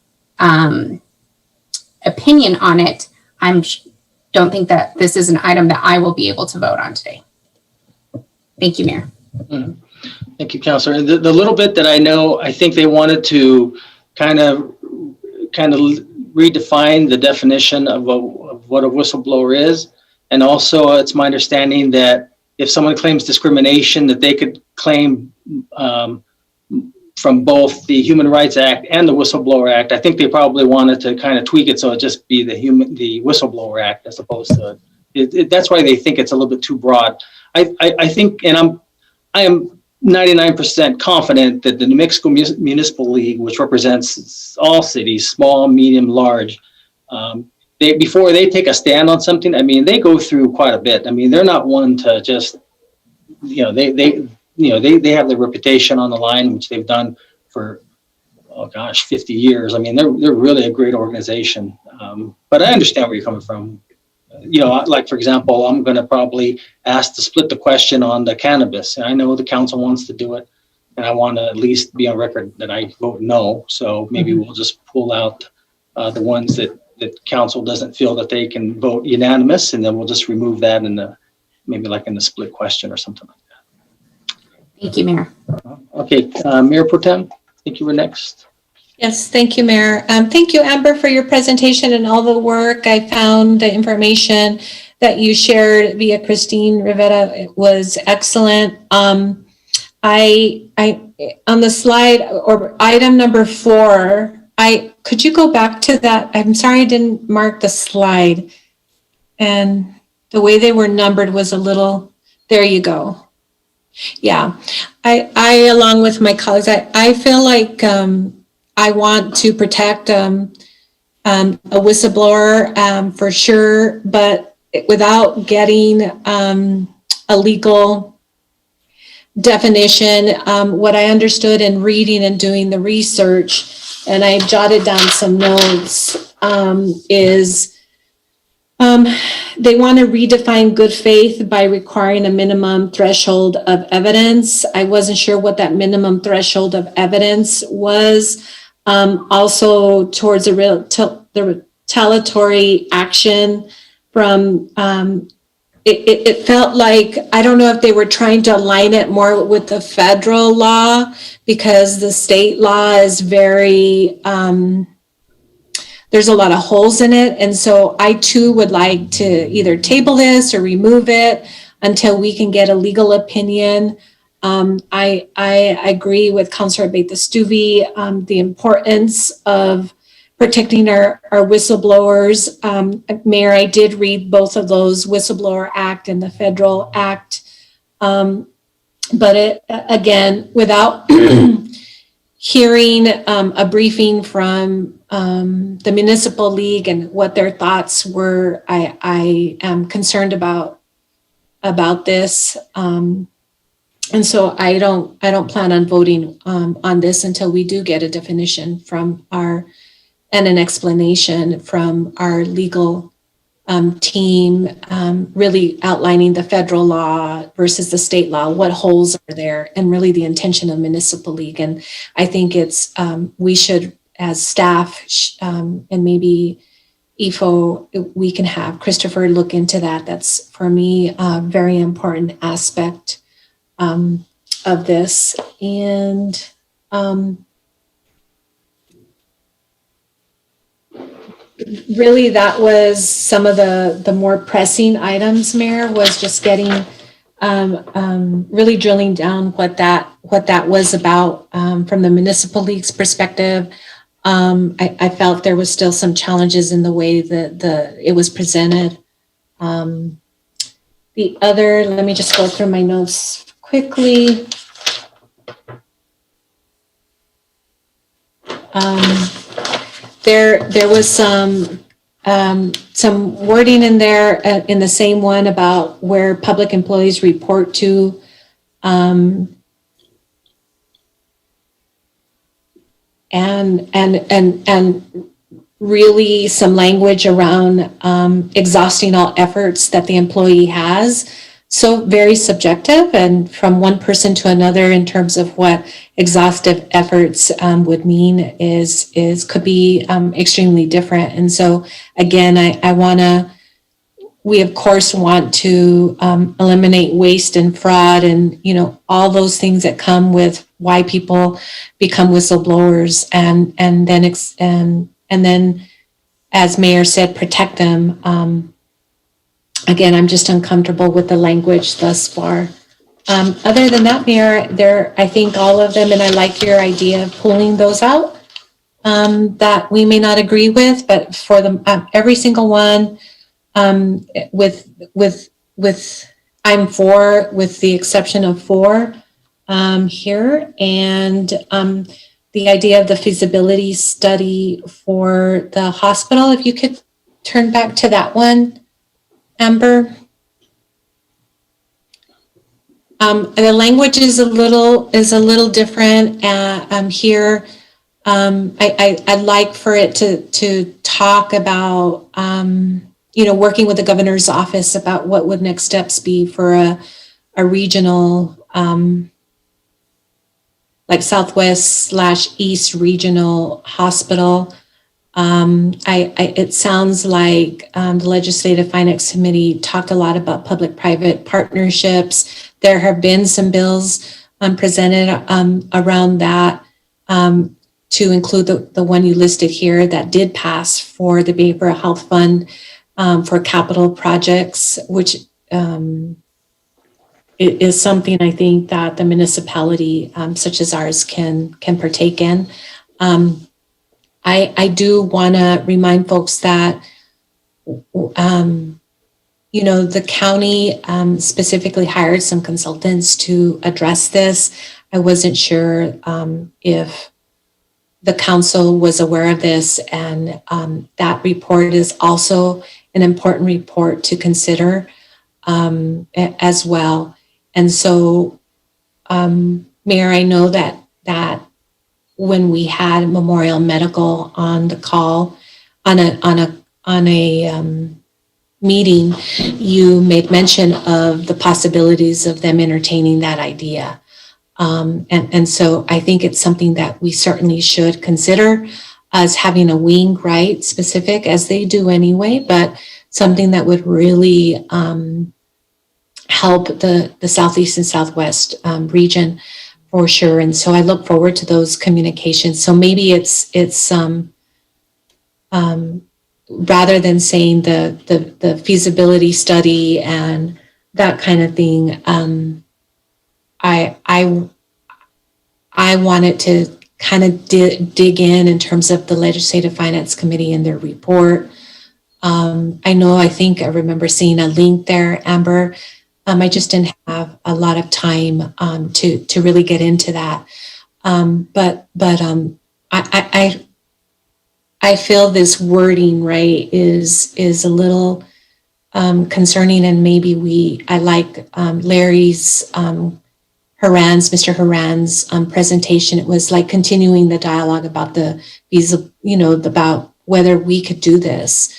Speaker 15: opinion on it, don't think that this is an item that I will be able to vote on today. Thank you, Mayor.
Speaker 1: Mm-hmm. Thank you, Councilor. The little bit that I know, I think they wanted to kind of redefine the definition of what a whistleblower is. And also, it's my understanding that if someone claims discrimination, that they could claim from both the Human Rights Act and the Whistleblower Act. I think they probably wanted to kind of tweak it so it just be the Whistleblower Act as opposed to that's why they think it's a little bit too broad. I think, and I am 99% confident that the New Mexico Municipal League, which represents all cities, small, medium, large, before they take a stand on something, they go through quite a bit. They're not one to just, they have their reputation on the line, which they've done for, 50 years. They're really a great organization. But I understand where you're coming from. Like, for example, I'm going to probably ask to split the question on the cannabis. And I know the council wants to do it, and I want to at least be on record that I vote no. So maybe we'll just pull out the ones that council doesn't feel that they can vote unanimous, and then we'll just remove that in the split question or something like that.
Speaker 15: Thank you, Mayor.
Speaker 1: Okay, Mayor Pro Tem, I think you were next.
Speaker 7: Yes, thank you, Mayor. Thank you, Amber, for your presentation and all the work. I found the information that you shared via Christine Rivera. It was excellent. I on the slide or item number 4, could you go back to that? I'm sorry I didn't mark the slide, and the way they were numbered was a little. There you go. Yeah, I along with my colleagues, I feel like I want to protect a whistleblower for sure, but without getting a legal definition. What I understood in reading and doing the research, and I jotted down some notes, is they want to redefine good faith by requiring a minimum threshold of evidence. I wasn't sure what that minimum threshold of evidence was. Also towards the retaliatory action from, it felt like, I don't know if they were trying to align it more with the federal law, because the state law is very, there's a lot of holes in it. And so I too would like to either table this or remove it until we can get a legal opinion. I agree with Councilor Abeyta-Stuvey, the importance of protecting our whistleblowers. Mayor, I did read both of those, Whistleblower Act and the Federal Act. But it, again, without hearing a briefing from the Municipal League and what their thoughts were, I am concerned about this. And so I don't plan on voting on this until we do get a definition from and an explanation from our legal team, really outlining the federal law versus the state law, what holes are there, and really the intention of Municipal League. And I think it's, we should, as staff, and maybe EFO, we can have Christopher look into that. That's, for me, a very important aspect of this. And really that was some of the more pressing items, Mayor, was just getting really drilling down what that was about from the Municipal League's perspective. I felt there was still some challenges in the way that it was presented. The other, let me just go through my notes quickly. There was some wording in there in the same one about where public employees report to. And really some language around exhausting all efforts that the employee has. So very subjective, and from one person to another in terms of what exhaustive efforts would mean could be extremely different. And so again, we of course want to eliminate waste and fraud and, all those things that come with why people become whistleblowers, and then as Mayor said, protect them. Again, I'm just uncomfortable with the language thus far. Other than that, Mayor, I think all of them, and I like your idea of pulling those out that we may not agree with, but for them, every single one, with I'm for, with the exception of 4 here, and the idea of the feasibility study for the hospital. If you could turn back to that one, Amber. The language is a little different here. I'd like for it to talk about working with the governor's office about what would next steps be for a regional like Southwest/East regional hospital. It sounds like the Legislative Finance Committee talked a lot about public-private partnerships. There have been some bills presented around that to include the one you listed here that did pass for the Behavioral Health Fund for capital projects, which it is something I think that the municipality such as ours can partake in. I do want to remind folks that the county specifically hired some consultants to address this. I wasn't sure if the council was aware of this, and that report is also an important report to consider as well. And so, Mayor, I know that when we had Memorial Medical on the call on a meeting, you made mention of the possibilities of them entertaining that idea. And so I think it's something that we certainly should consider as having a wing, right, specific as they do anyway, but something that would really help the Southeast and Southwest region for sure. And so I look forward to those communications. So maybe it's rather than saying the feasibility study and that kind of thing, I wanted to kind of dig in terms of the Legislative Finance Committee and their report. I think I remember seeing a link there, Amber. I just didn't have a lot of time to really get into that. But I feel this wording, right, is a little concerning, and maybe I like Larry's Mr. Haran's presentation. It was like continuing the dialogue about about whether we could do this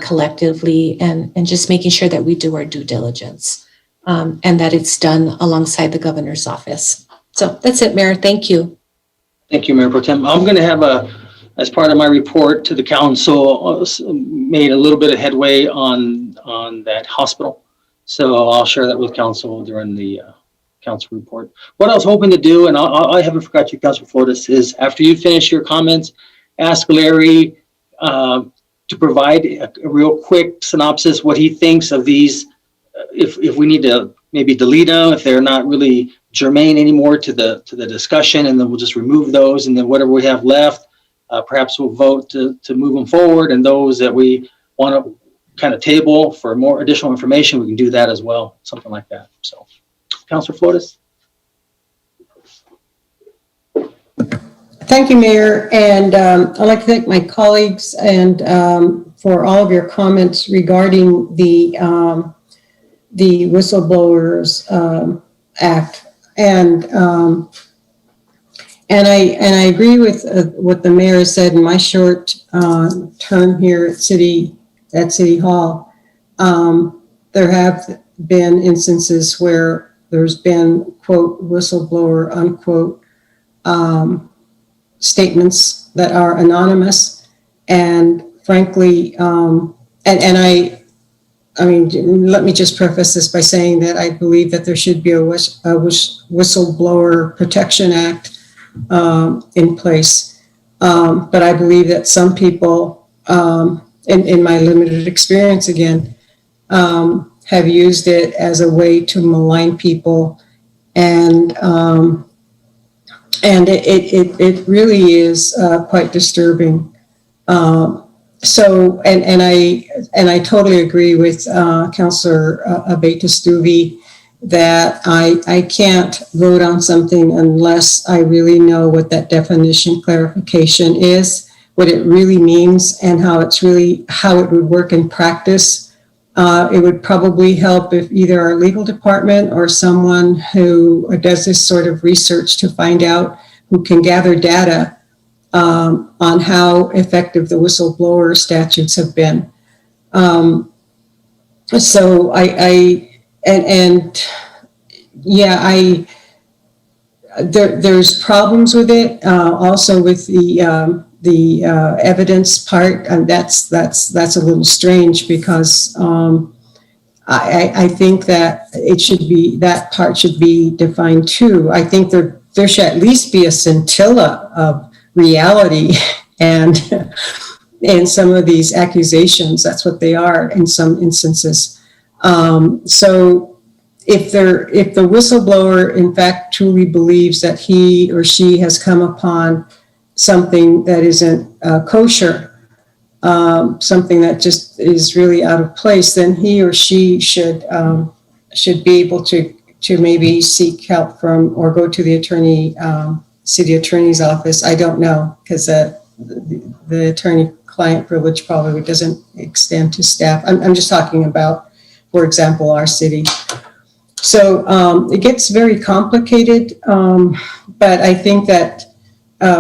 Speaker 7: collectively, and just making sure that we do our due diligence and that it's done alongside the governor's office. So that's it, Mayor. Thank you.
Speaker 1: Thank you, Mayor Pro Tem. I'm going to have as part of my report to the council, made a little bit of headway on that hospital. So I'll share that with council during the council report. What I was hoping to do, and I haven't forgot you, Councilor Flores, is after you finish your comments, ask Larry to provide a real quick synopsis, what he thinks of these, if we need to maybe delete them, if they're not really germane anymore to the discussion, and then we'll just remove those, and then whatever we have left, perhaps we'll vote to move them forward, and those that we want to kind of table for more additional information, we can do that as well, something like that. So, Councilor Flores.
Speaker 8: Thank you, Mayor, and I'd like to thank my colleagues and for all of your comments regarding the Whistleblowers Act, and I agree with what the mayor said in my short term here at City Hall. There have been instances where there's been, quote, whistleblower, unquote, statements that are anonymous, and frankly, I mean, let me just preface this by saying that I believe that there should be a Whistleblower Protection Act in place. But I believe that some people, in my limited experience again, have used it as a way to malign people, and it really is quite disturbing. So, and I totally agree with Councilor Abeyta-Stuvey that I can't vote on something unless I really know what that definition clarification is, what it really means, and how it would work in practice. It would probably help if either our legal department or someone who does this sort of research to find out, who can gather data on how effective the whistleblower statutes have been. So there's problems with it, also with the evidence part, and that's a little strange because I think that it should be, that part should be defined too. I think there should at least be a scintilla of reality and in some of these accusations. That's what they are in some instances. So if the whistleblower in fact truly believes that he or she has come upon something that isn't kosher, something that just is really out of place, then he or she should be able to maybe seek help from or go to the city attorney's office. I don't know, because the attorney-client privilege probably doesn't extend to staff. I'm just talking about, for example, our city. So it gets very complicated, but I think that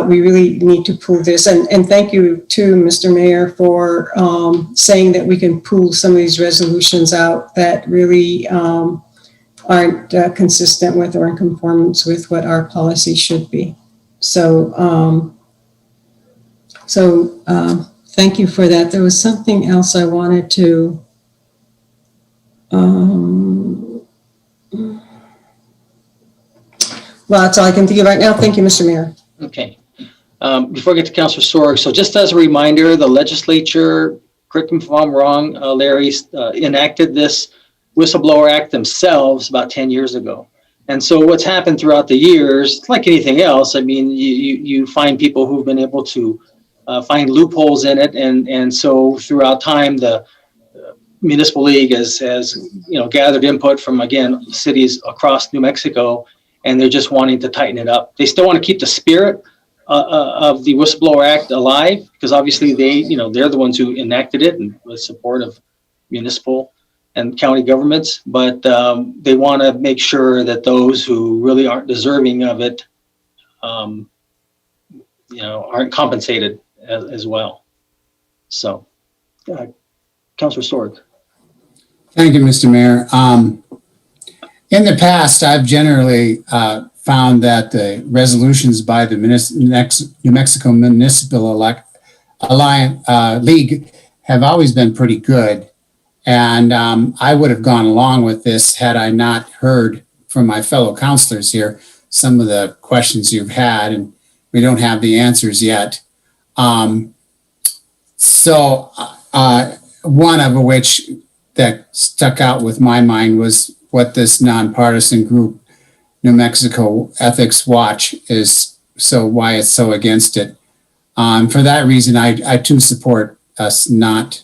Speaker 8: we really need to pool this. And thank you to Mr. Mayor for saying that we can pool some of these resolutions out that really aren't consistent with or in conformance with what our policy should be. So, thank you for that. There was something else I wanted to, well, that's all I can think of right now. Thank you, Mr. Mayor.
Speaker 1: Okay. Before I get to Councilor Sorg, so just as a reminder, the legislature, correct me if I'm wrong, Larry, enacted this Whistleblower Act themselves about 10 years ago. And so what's happened throughout the years, like anything else, I mean, you find people who've been able to find loopholes in it. And so throughout time, the Municipal League has gathered input from, again, cities across New Mexico, and they're just wanting to tighten it up. They still want to keep the spirit of the Whistleblower Act alive, because obviously they're the ones who enacted it and with support of municipal and county governments, but they want to make sure that those who really aren't deserving of it, aren't compensated as well. So, Councilor Sorg.
Speaker 6: Thank you, Mr. Mayor. In the past, I've generally found that the resolutions by the New Mexico Municipal League have always been pretty good. And I would have gone along with this had I not heard from my fellow councilors here some of the questions you've had, and we don't have the answers yet. So one of which that stuck out with my mind was what this nonpartisan group, New Mexico Ethics Watch, is, so why it's so against it. For that reason, I too support us not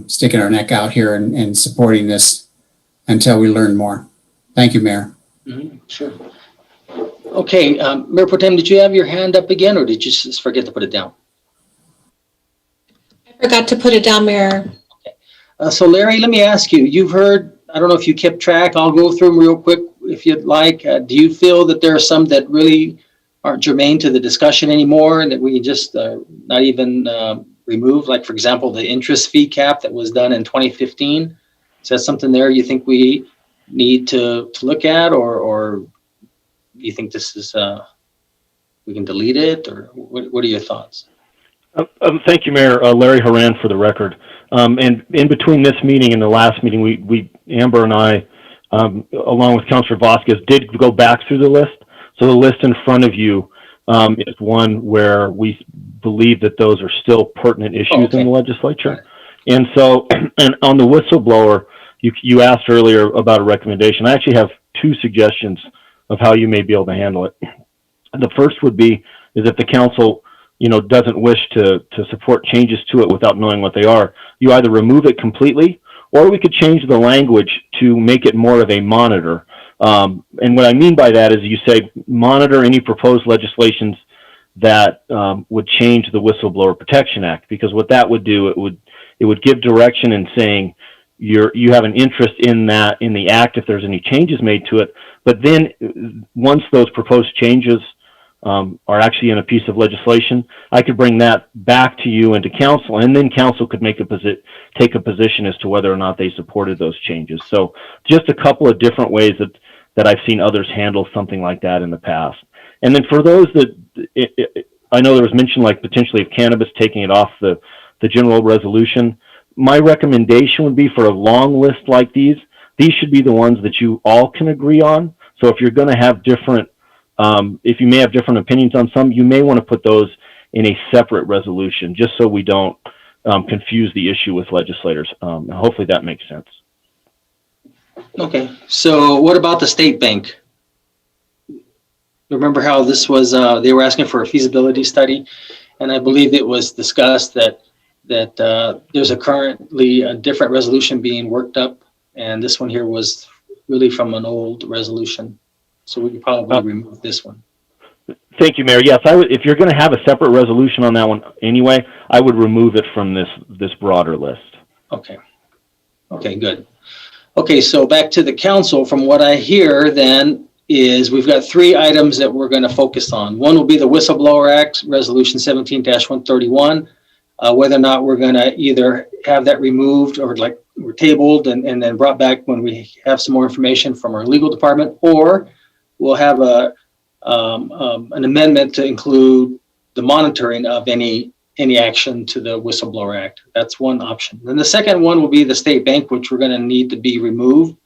Speaker 6: sticking our neck out here and supporting this until we learn more. Thank you, Mayor.
Speaker 1: Mm-hmm, sure. Okay, Mayor Pro Tem, did you have your hand up again, or did you just forget to put it down?
Speaker 7: I forgot to put it down, Mayor.
Speaker 1: Okay. So Larry, let me ask you, you've heard, I don't know if you kept track, I'll go through them real quick if you'd like. Do you feel that there are some that really aren't germane to the discussion anymore and that we can just not even remove, like for example, the interest fee cap that was done in 2015? Is that something there you think we need to look at, or do you think this is, we can delete it, or what are your thoughts?
Speaker 13: Thank you, Mayor. Larry Horan for the record. And in between this meeting and the last meeting, we Amber and I, along with Councilor Vasquez, did go back through the list. So the list in front of you is one where we believe that those are still pertinent issues in the legislature. And so, and on the whistleblower, you asked earlier about a recommendation. I actually have two suggestions of how you may be able to handle it. The first would be is if the council, doesn't wish to support changes to it without knowing what they are, you either remove it completely, or we could change the language to make it more of a monitor. And what I mean by that is you say monitor any proposed legislations that would change the Whistleblower Protection Act, because what that would do, it would give direction in saying you have an interest in that, in the act, if there's any changes made to it. But then once those proposed changes are actually in a piece of legislation, I could bring that back to you and to council, and then council could take a position as to whether or not they supported those changes. So just a couple of different ways that I've seen others handle something like that in the past. And then for those that, I know there was mention like potentially of cannabis taking it off the general resolution. my recommendation would be for a long list like these should be the ones that you all can agree on. So if you're going to have different, if you may have different opinions on some, you may want to put those in a separate resolution, just so we don't confuse the issue with legislators. Hopefully that makes sense.
Speaker 1: Okay, so what about the state bank? Remember how this was, they were asking for a feasibility study, and I believe it was discussed that there's currently a different resolution being worked up, and this one here was really from an old resolution. So we could probably remove this one.
Speaker 13: Thank you, Mayor. Yes, I would. If you're going to have a separate resolution on that one anyway, I would remove it from this broader list.
Speaker 1: Okay. Okay, good. Okay, so back to the council. From what I hear then is we've got 3 items that we're going to focus on. One will be the Whistleblower Act, Resolution 17-131, whether or not we're going to either have that removed or like we're tabled and then brought back when we have some more information from our legal department, or we'll have an amendment to include the monitoring of any action to the Whistleblower Act. That's one option. Then the second one will be the state bank, which we're going to need to be removed.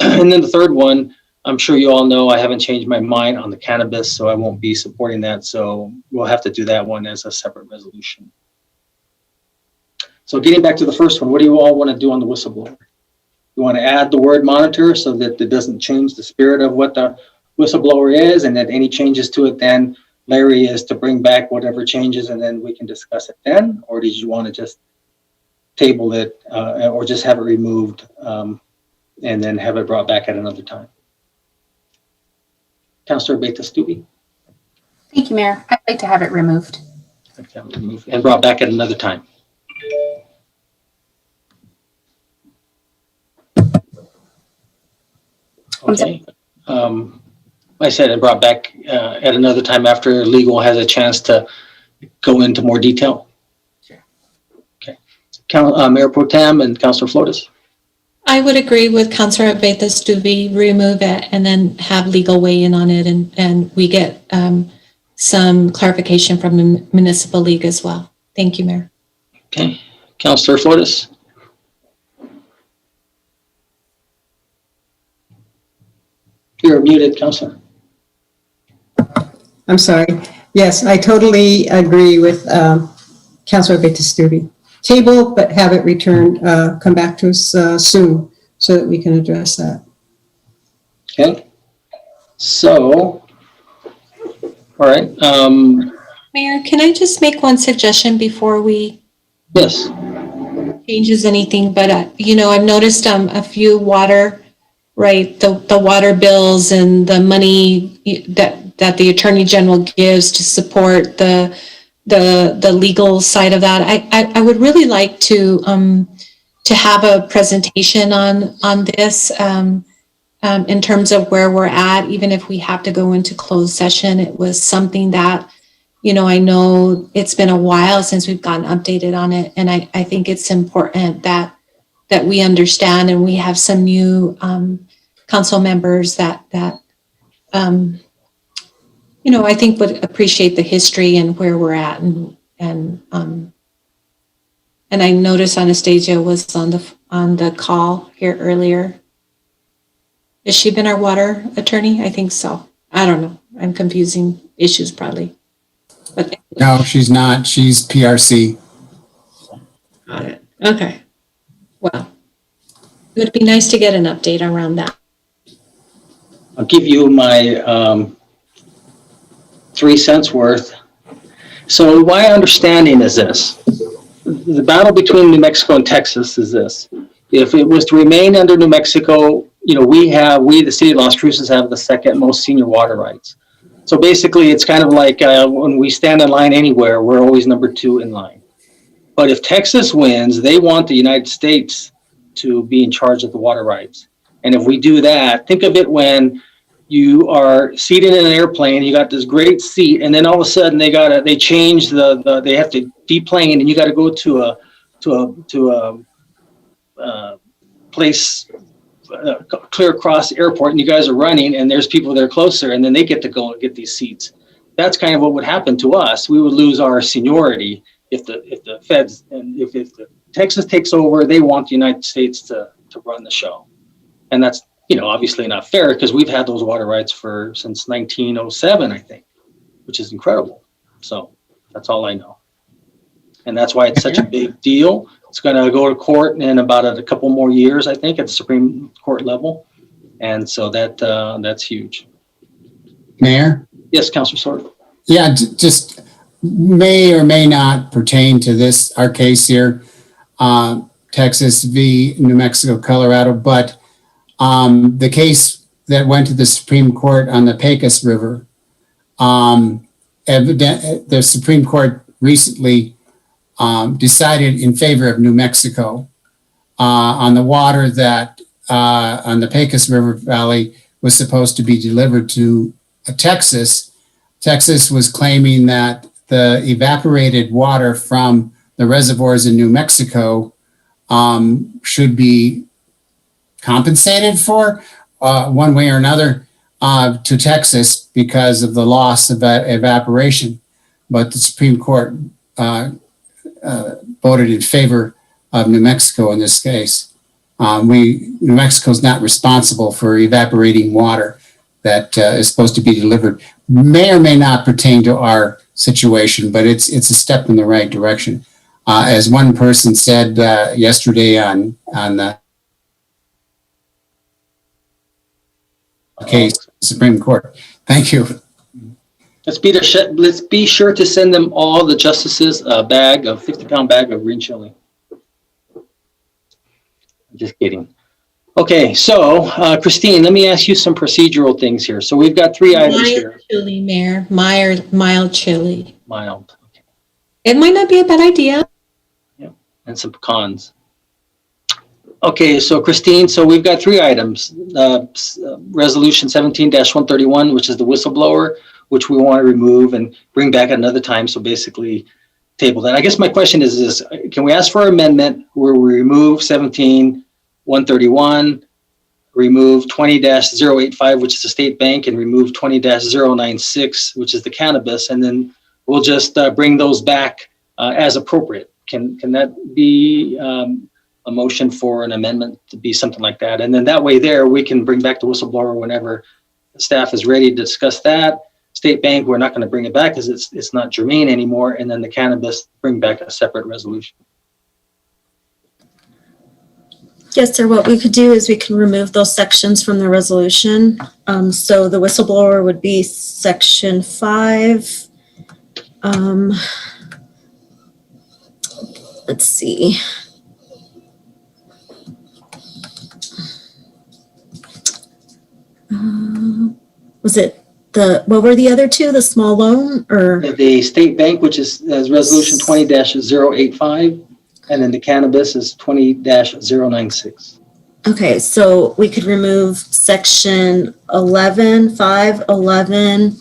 Speaker 1: And then the third one, I'm sure you all know I haven't changed my mind on the cannabis, so I won't be supporting that. So we'll have to do that one as a separate resolution. So getting back to the first one, what do you all want to do on the whistleblower? You want to add the word monitor so that it doesn't change the spirit of what the whistleblower is, and that any changes to it then Larry is to bring back whatever changes and then we can discuss it then? Or did you want to just table it or just have it removed and then have it brought back at another time? Councilor Beta-Stubbe?
Speaker 15: Thank you, Mayor. I'd like to have it removed.
Speaker 1: And brought back at another time. Okay. I said it brought back at another time after legal has a chance to go into more detail.
Speaker 15: Sure.
Speaker 1: Okay. Mayor Pro Tem and Councilor Flores.
Speaker 7: I would agree with Councilor Beta-Stubbe, remove it and then have legal weigh in on it, and we get some clarification from the Municipal League as well. Thank you, Mayor.
Speaker 1: Okay. Councilor Flores. You're muted, Councilor.
Speaker 8: I'm sorry. Yes, I totally agree with Councilor Beta-Stubbe. Table, but have it returned, come back to us soon so that we can address that.
Speaker 1: Okay. So, all right.
Speaker 7: Mayor, can I just make one suggestion before we
Speaker 1: Yes.
Speaker 7: changes anything? But, I've noticed a few water, right, the water bills and the money that the Attorney General gives to support the legal side of that. I would really like to have a presentation on this in terms of where we're at, even if we have to go into closed session. It was something that, I know it's been a while since we've gotten updated on it. And I think it's important that we understand, and we have some new council members that I think would appreciate the history and where we're at, and I noticed Anastasia was on the call here earlier. Has she been our water attorney? I think so. I don't know. I'm confusing issues probably. But
Speaker 6: No, she's not. She's PRC.
Speaker 7: got it. Okay. Well, it would be nice to get an update around that.
Speaker 1: I'll give you my 3 cents worth. So my understanding is this. The battle between New Mexico and Texas is this. If it was to remain under New Mexico, we, the city of Las Cruces, have the second most senior water rights. So basically, it's kind of like when we stand in line anywhere, we're always number 2 in line. But if Texas wins, they want the United States to be in charge of the water rights. And if we do that, think of it when you are seated in an airplane, you got this great seat, and then all of a sudden they change they have to deplane, and you got to go to a place clear across the airport, and you guys are running, and there's people there closer, and then they get to go and get these seats. That's kind of what would happen to us. We would lose our seniority if the feds and if the Texas takes over, they want the United States to run the show. And that's, obviously not fair because we've had those water rights since 1907, I think, which is incredible. So that's all I know. And that's why it's such a big deal. It's going to go to court in about a couple more years, I think, at the Supreme Court level. And so that's huge.
Speaker 6: Mayor?
Speaker 1: Yes, Councilor Sword.
Speaker 6: Yeah, just may or may not pertain to our case here, Texas v. New Mexico, Colorado, but the case that went to the Supreme Court on the Pecos River, the Supreme Court recently decided in favor of New Mexico on the water that on the Pecos River Valley was supposed to be delivered to Texas. Texas was claiming that the evaporated water from the reservoirs in New Mexico should be compensated for one way or another to Texas because of the loss of that evaporation. But the Supreme Court voted in favor of New Mexico in this case. New Mexico is not responsible for evaporating water that is supposed to be delivered. May or may not pertain to our situation, but it's a step in the right direction. As one person said yesterday on the case, Supreme Court. Thank you.
Speaker 1: Let's be sure to send them all, the justices, a 50-pound bag of green chili. Just kidding. Okay, so Christine, let me ask you some procedural things here. So we've got 3 items here.
Speaker 7: Mild chili, Mayor. Mild chili.
Speaker 1: Mild. Okay.
Speaker 7: It might not be a bad idea.
Speaker 1: Yeah, and some pecans. Okay, so Christine, so we've got 3 items. Resolution 17-131, which is the whistleblower, which we want to remove and bring back another time. So basically table that. I guess my question is this: can we ask for an amendment where we remove 17-131, remove 20-085, which is the state bank, and remove 20-096, which is the cannabis, and then we'll just bring those back as appropriate? Can that be a motion for an amendment to be something like that? And then that way there, we can bring back the whistleblower whenever the staff is ready to discuss that. State bank, we're not going to bring it back because it's not germane anymore. And then the cannabis, bring back a separate resolution.
Speaker 9: Yes, sir. What we could do is we can remove those sections from the resolution. So the whistleblower would be section 5. Let's see. Was it what were the other 2? The small loan or?
Speaker 1: The state bank, which is resolution 20-085. And then the cannabis is 20-096.
Speaker 9: Okay, so we could remove section 11, 5, 11.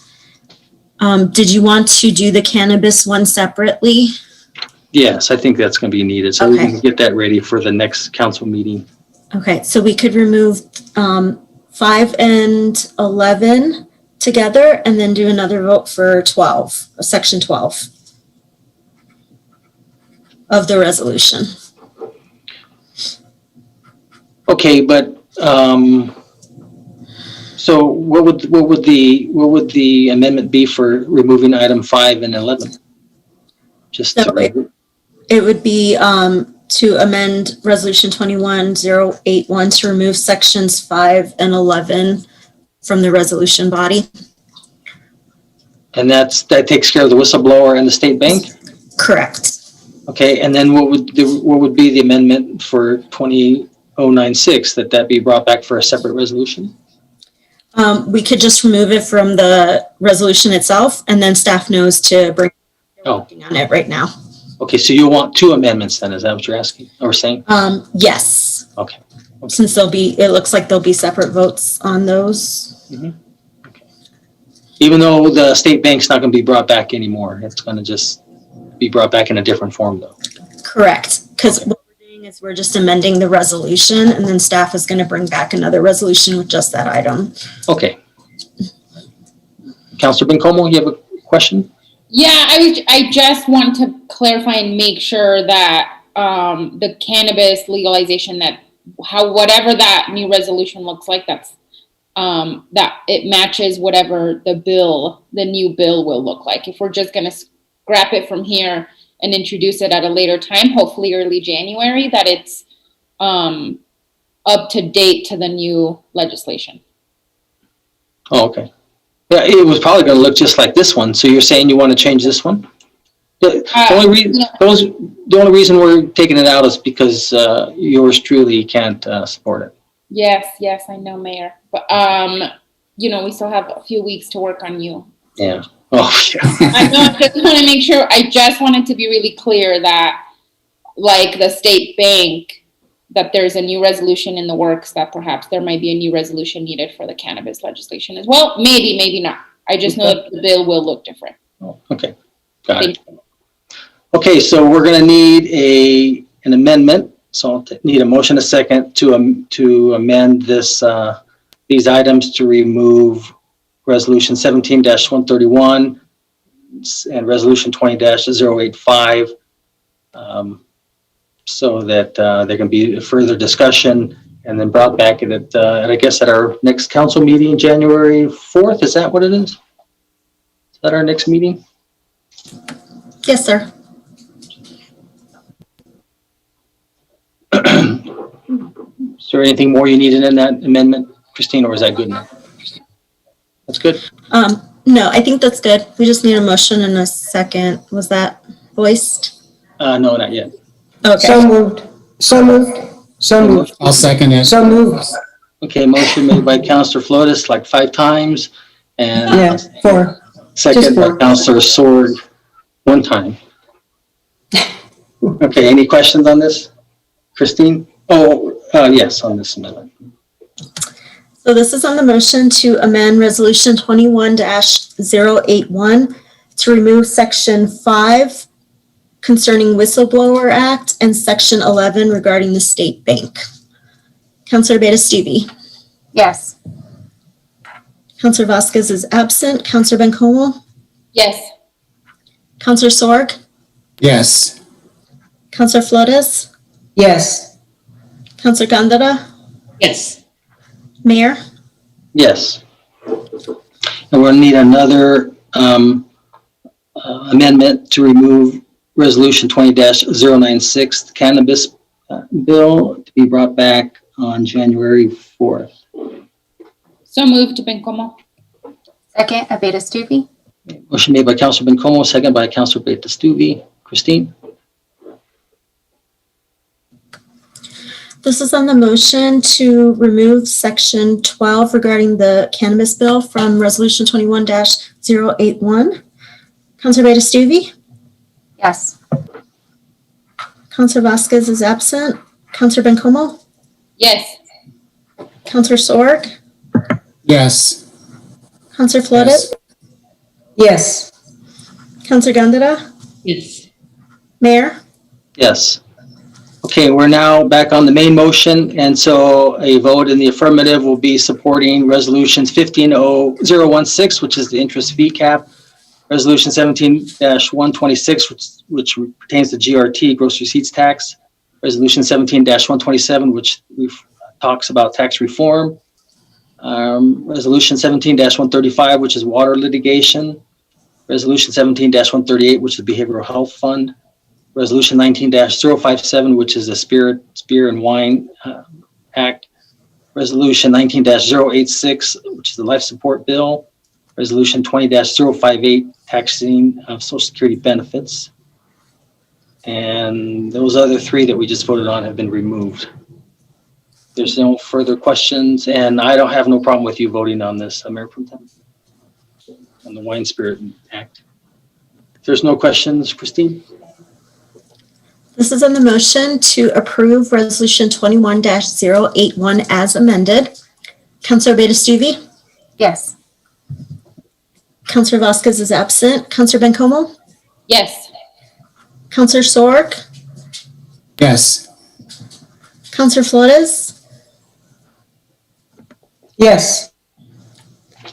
Speaker 9: Did you want to do the cannabis one separately?
Speaker 1: Yes, I think that's going to be needed. So we
Speaker 9: Okay.
Speaker 1: can get that ready for the next council meeting.
Speaker 9: Okay, so we could remove 5 and 11 together and then do another vote for 12, section 12 of the resolution.
Speaker 1: Okay, but so what would the amendment be for removing item 5 and 11? Just
Speaker 9: So it would be to amend resolution 21-081 to remove sections 5 and 11 from the resolution body.
Speaker 1: and that takes care of the whistleblower and the state bank?
Speaker 9: Correct.
Speaker 1: Okay, and then what would be the amendment for 20-096, that be brought back for a separate resolution?
Speaker 9: We could just remove it from the resolution itself, and then staff knows to bring working on it right now.
Speaker 1: Okay, so you want 2 amendments then, is that what you're asking or saying?
Speaker 9: Yes.
Speaker 1: Okay.
Speaker 9: Since it looks like there'll be separate votes on those.
Speaker 1: Mm-hmm. Okay. Even though the state bank's not going to be brought back anymore, it's going to just be brought back in a different form though.
Speaker 9: Correct, because what we're doing is we're just amending the resolution, and then staff is going to bring back another resolution with just that item.
Speaker 1: Okay. Councilor Bencomo, you have a question?
Speaker 11: Yeah, I just want to clarify and make sure that the cannabis legalization, that whatever that new resolution looks like, that's that it matches whatever the new bill will look like. If we're just going to scrap it from here and introduce it at a later time, hopefully early January, that it's up to date to the new legislation.
Speaker 1: Oh, okay. Yeah, it was probably going to look just like this one. So you're saying you want to change this one? The only reason we're taking it out is because yours truly can't support it.
Speaker 11: Yes, I know, Mayor. But we still have a few weeks to work on you.
Speaker 1: Yeah. Oh, yeah.
Speaker 11: I know. I just want to make sure. I just wanted to be really clear that, like the state bank, that there's a new resolution in the works, that perhaps there might be a new resolution needed for the cannabis legislation as well. Maybe not. I just know that the bill will look different.
Speaker 1: Oh, okay. Got it. Okay, so we're going to need an amendment. So I'll need a motion, a second, to amend these items to remove Resolution 17-131 and Resolution 20-085, so that there can be further discussion and then brought back at I guess at our next council meeting, January 4th. Is that what it is? Is that our next meeting?
Speaker 9: Yes, sir.
Speaker 1: Is there anything more you needed in that amendment, Christine, or is that good enough? That's good?
Speaker 9: No, I think that's good. We just need a motion and a second. Was that voiced?
Speaker 1: No, not yet.
Speaker 9: Okay.
Speaker 8: So moved.
Speaker 6: I'll second it.
Speaker 8: So moved.
Speaker 1: Okay, motion made by Councilor Flores like 5 times, and
Speaker 8: Yeah, 4.
Speaker 1: second
Speaker 8: Just
Speaker 1: by
Speaker 8: 4.
Speaker 1: Councilor Sword 1 time. Okay, any questions on this? Christine? Yes, on this amendment.
Speaker 9: So this is on the motion to amend Resolution 21-081 to remove Section 5 concerning Whistleblower Act and Section 11 regarding the state bank. Councilor Beta-Stevie.
Speaker 15: Yes.
Speaker 9: Councilor Vasquez is absent. Councilor Bencomo.
Speaker 11: Yes.
Speaker 9: Councilor Sorg.
Speaker 6: Yes.
Speaker 9: Councilor Flores.
Speaker 8: Yes.
Speaker 9: Councilor Gandara.
Speaker 2: Yes.
Speaker 9: Mayor.
Speaker 1: Yes. And we'll need another amendment to remove Resolution 20-096, the cannabis bill, to be brought back on January 4th.
Speaker 11: So moved, Bencomo.
Speaker 15: Second, Abeta-Stuvey.
Speaker 1: Motion made by Councilor Bencomo, second by Councilor Beta-Stuvey. Christine?
Speaker 9: This is on the motion to remove Section 12 regarding the cannabis bill from Resolution 21-081. Councilor Beta-Stuvey.
Speaker 15: Yes.
Speaker 9: Councilor Vasquez is absent. Councilor Bencomo.
Speaker 11: Yes.
Speaker 9: Councilor Sorg.
Speaker 6: Yes.
Speaker 9: Councilor Flores.
Speaker 8: Yes.
Speaker 9: Councilor Gandara.
Speaker 2: Yes.
Speaker 9: Mayor.
Speaker 1: Yes. Okay, we're now back on the main motion, and so a vote in the affirmative will be supporting resolutions 15-016, which is the interest fee cap, resolution 17-126, which pertains to GRT, gross receipts tax, resolution 17-127, which talks about tax reform, resolution 17-135, which is water litigation, resolution 17-138, which is behavioral health fund, Resolution 19-057, which is the Spirit, Beer, and Wine Act. Resolution 19-086, which is the Life Support Bill. Resolution 20-058, taxing of Social Security benefits. And those other 3 that we just voted on have been removed. There's no further questions, and I don't have no problem with you voting on this, Mayor Pro Tem, on the Wine Spirit Act. If there's no questions, Christine?
Speaker 9: This is on the motion to approve Resolution 21-081 as amended. Councilor Beta-Stuvey.
Speaker 15: Yes.
Speaker 9: Councilor Vasquez is absent. Councilor Bencomo.
Speaker 11: Yes.
Speaker 9: Councilor Sorg.
Speaker 6: Yes.
Speaker 9: Councilor Flores.
Speaker 8: Yes.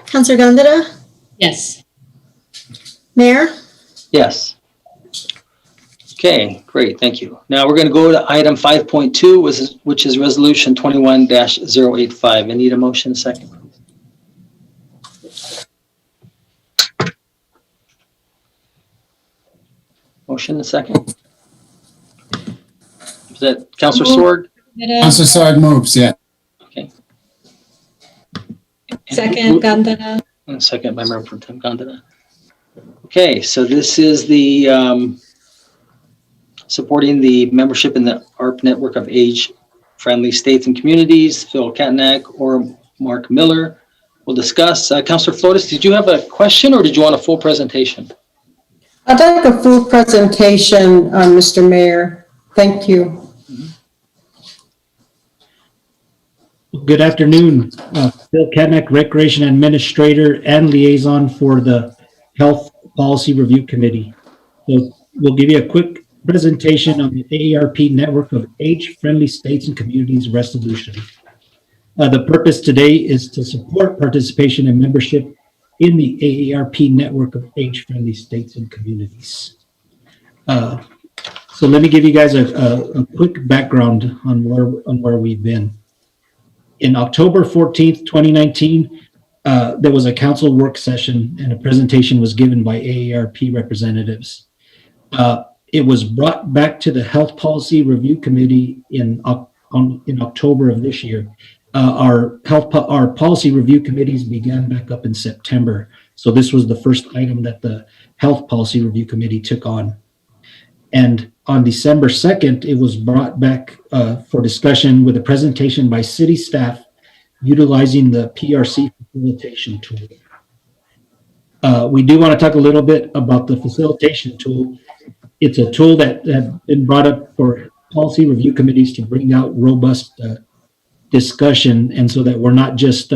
Speaker 9: Councilor Gandara.
Speaker 2: Yes.
Speaker 9: Mayor.
Speaker 1: Yes. Okay, great, thank you. Now we're going to go to item 5.2, which is resolution 21-085. I need a motion, second. Motion and second. Is that Councilor Sword?
Speaker 6: Councilor Sword moves, yeah.
Speaker 1: Okay.
Speaker 7: Second, Gandana.
Speaker 1: And second by Member Pro Tem Gandana. Okay, so this is the supporting the membership in the ARP network of age-friendly states and communities. Phil Katnack or Mark Miller will discuss. Councilor Flores, did you have a question or did you want a full presentation?
Speaker 8: I'd like a full presentation, Mr. Mayor. Thank you.
Speaker 16: Good afternoon. Phil Katnack, Recreation Administrator and Liaison for the Health Policy Review Committee. So we'll give you a quick presentation on the AARP Network of Age-Friendly States and Communities Resolution. The purpose today is to support participation and membership in the AARP Network of Age-Friendly States and Communities. So let me give you guys a quick background on where we've been. In October 14th, 2019, there was a council work session and a presentation was given by AARP representatives. It was brought back to the Health Policy Review Committee in October of this year. Our policy review committees began back up in September. So this was the first item that the Health Policy Review Committee took on. And on December 2nd, it was brought back for discussion with a presentation by city staff utilizing the PRC facilitation tool. We do want to talk a little bit about the facilitation tool. It's a tool that had been brought up for policy review committees to bring out robust discussion, and so that we're not just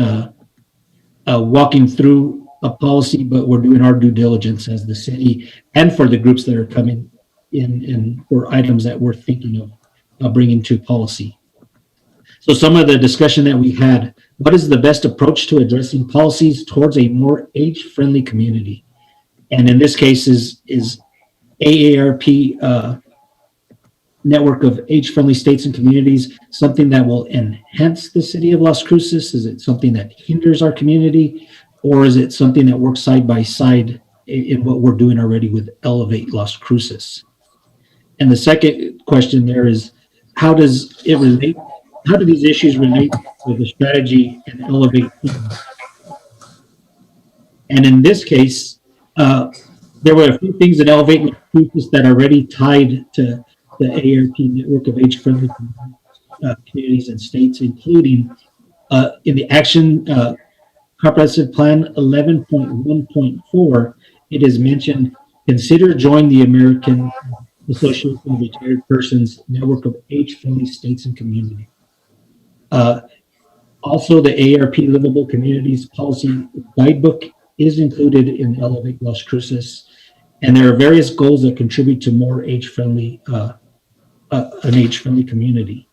Speaker 16: walking through a policy, but we're doing our due diligence as the city and for the groups that are coming in for items that we're thinking of bringing to policy. So some of the discussion that we had, what is the best approach to addressing policies towards a more age-friendly community? And in this case is AARP network of age-friendly states and communities something that will enhance the city of Las Cruces? Is it something that hinders our community? Or is it something that works side by side in what we're doing already with Elevate Las Cruces? And the second question there is, how does it relate? How do these issues relate to the strategy and Elevate? And in this case, there were a few things in Elevate Las Cruces that are already tied to the AARP network of age-friendly communities and states, including in the Action Comprehensive Plan 11.1.4, it is mentioned, consider join the American Association of Retired Persons network of age-friendly states and communities. Also, the AARP Livable Communities Policy Guidebook is included in Elevate Las Cruces, and there are various goals that contribute to more age-friendly, an age-friendly community.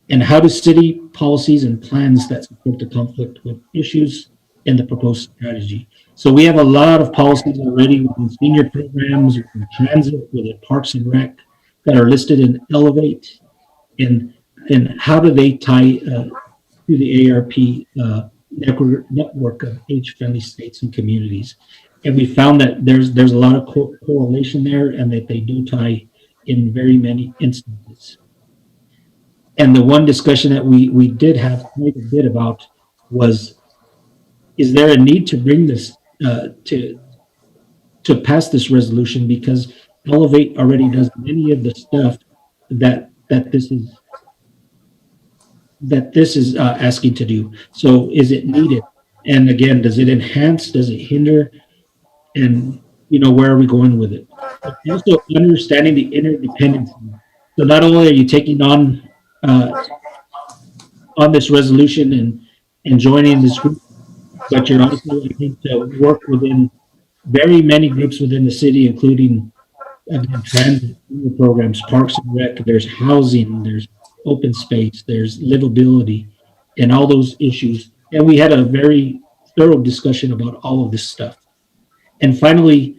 Speaker 16: And how do city policies and plans that support the conflict with issues in the proposed strategy? So we have a lot of policies already within senior programs, within transit, within Parks and Rec that are listed in Elevate. And how do they tie to the AARP network of age-friendly states and communities? And we found that there's a lot of correlation there, and that they do tie in very many instances. And the one discussion that we did have quite a bit about was, is there a need to bring this to pass this resolution? Because Elevate already does many of the stuff that this is asking to do. So is it needed? And again, does it enhance? Does it hinder? And where are we going with it? Also understanding the interdependency. So not only are you taking on this resolution and joining this group, but you're also looking to work within very many groups within the city, including transit programs, Parks and Rec, there's housing, there's open space, there's livability, and all those issues. And we had a very thorough discussion about all of this stuff. And finally,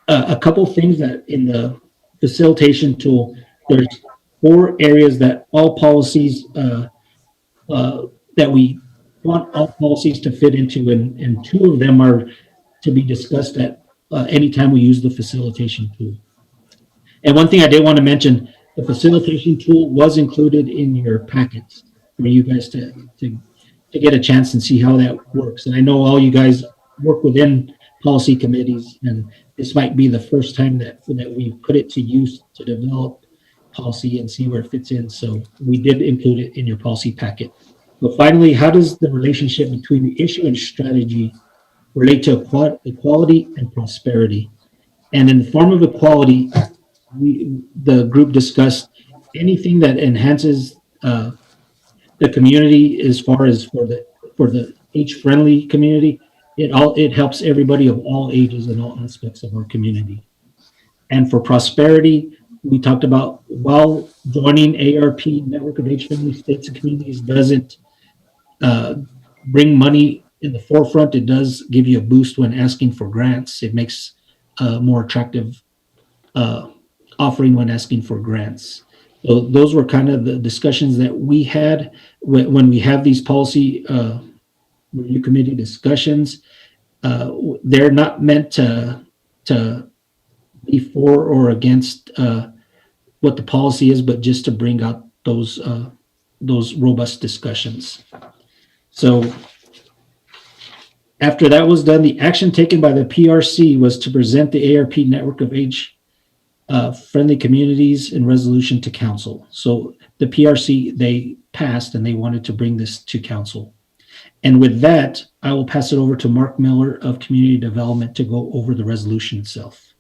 Speaker 16: a couple things that in the facilitation tool, there's 4 areas that all policies that we want all policies to fit into, and 2 of them are to be discussed at anytime we use the facilitation tool. And one thing I did want to mention, the facilitation tool was included in your packets for you guys to get a chance and see how that works. And I know all you guys work within policy committees, and this might be the first time that we put it to use to develop policy and see where it fits in. So we did include it in your policy packet. But finally, how does the relationship between the issue and strategy relate to equality and prosperity? And in the form of equality, the group discussed anything that enhances the community as far as for the age-friendly community. It helps everybody of all ages and all aspects of our community. And for prosperity, we talked about while joining ARP, Network of Age-Friendly States and Communities, doesn't bring money in the forefront, it does give you a boost when asking for grants. It makes a more attractive offering when asking for grants. So those were kind of the discussions that we had when we have these policy review committee discussions. They're not meant to be for or against what the policy is, but just to bring out those robust discussions. So after that was done, the action taken by the PRC was to present the ARP Network of Age-Friendly Communities and resolution to council. So the PRC, they passed and they wanted to bring this to council. And with that, I will pass it over to Mark Miller of Community Development to go over the resolution itself.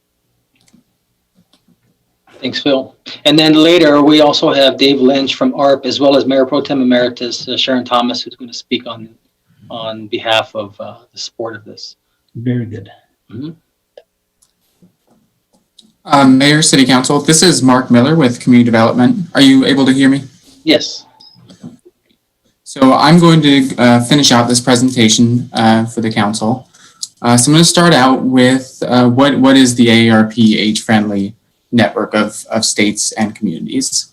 Speaker 1: Thanks, Phil. And then later, we also have Dave Lynch from ARP, as well as Mayor Pro Tem Emeritus Sharon Thomas, who's going to speak on behalf of the support of this.
Speaker 16: Very good.
Speaker 1: Mm-hmm.
Speaker 17: Mayor, City Council, this is Mark Miller with Community Development. Are you able to hear me?
Speaker 1: Yes.
Speaker 17: So I'm going to finish out this presentation for the council. So I'm going to start out with what is the AARP Age-Friendly Network of States and Communities.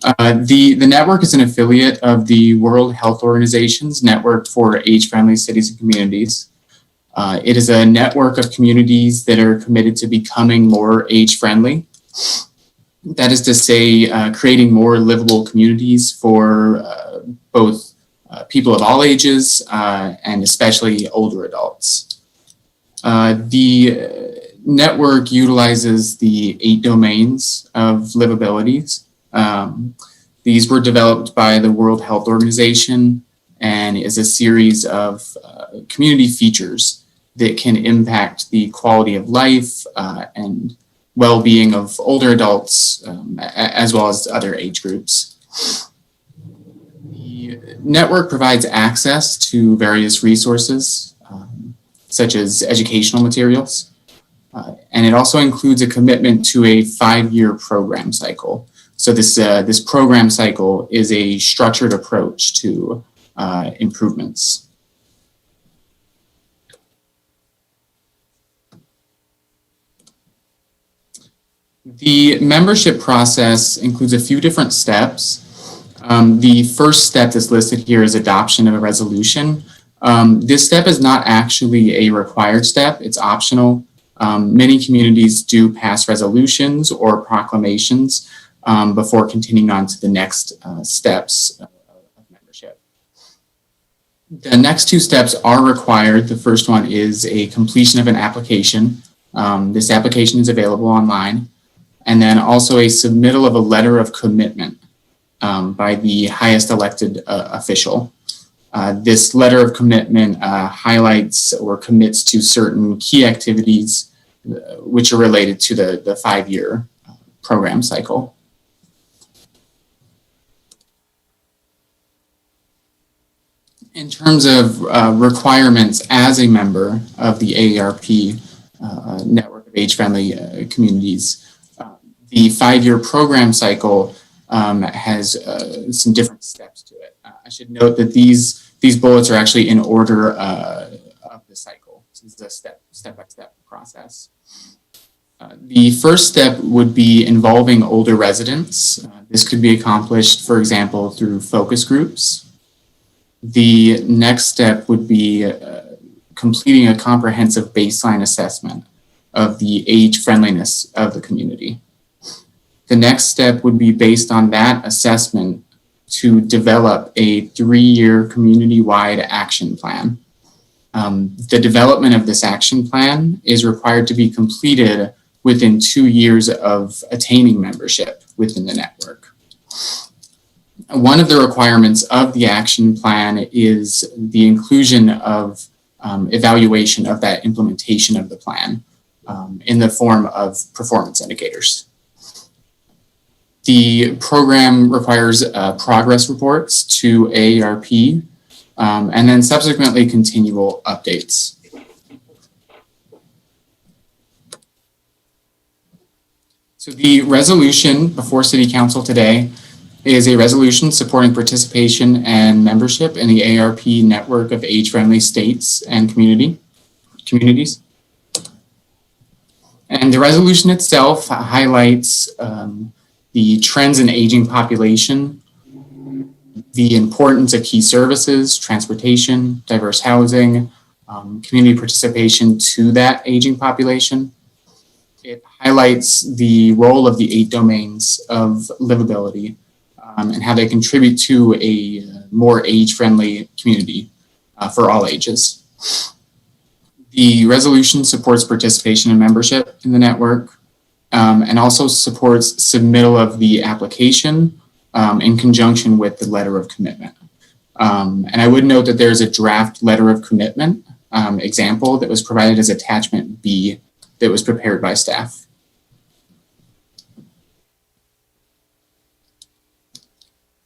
Speaker 17: The network is an affiliate of the World Health Organization's Network for Age-Friendly Cities and Communities. It is a network of communities that are committed to becoming more age-friendly. That is to say, creating more livable communities for both people of all ages and especially older adults. The network utilizes the 8 domains of livabilities. These were developed by the World Health Organization and is a series of community features that can impact the quality of life and well-being of older adults as well as other age groups. The network provides access to various resources such as educational materials, and it also includes a commitment to a 5-year program cycle. So this program cycle is a structured approach to improvements. The membership process includes a few different steps. The first step that's listed here is adoption of a resolution. This step is not actually a required step, it's optional. Many communities do pass resolutions or proclamations before continuing on to the next steps of membership. The next 2 steps are required. The first one is a completion of an application. This application is available online. And then also a submittal of a letter of commitment by the highest elected official. This letter of commitment highlights or commits to certain key activities which are related to the 5-year program cycle. In terms of requirements as a member of the AARP Network of Age-Friendly Communities, the 5-year program cycle has some different steps to it. I should note that these bullets are actually in order of the cycle. This is a step-by-step process. The first step would be involving older residents. This could be accomplished, for example, through focus groups. The next step would be completing a comprehensive baseline assessment of the age friendliness of the community. The next step would be based on that assessment to develop a 3-year community-wide action plan. The development of this action plan is required to be completed within 2 years of attaining membership within the network. One of the requirements of the action plan is the inclusion of evaluation of that implementation of the plan in the form of performance indicators. The program requires progress reports to AARP and then subsequently continual updates. So the resolution before City Council today is a resolution supporting participation and membership in the AARP network of age-friendly states and communities. And the resolution itself highlights the trends in aging population, the importance of key services, transportation, diverse housing, community participation to that aging population. It highlights the role of the 8 domains of livability and how they contribute to a more age-friendly community for all ages. The resolution supports participation and membership in the network and also supports submittal of the application in conjunction with the letter of commitment. And I would note that there's a draft letter of commitment example that was provided as attachment B that was prepared by staff.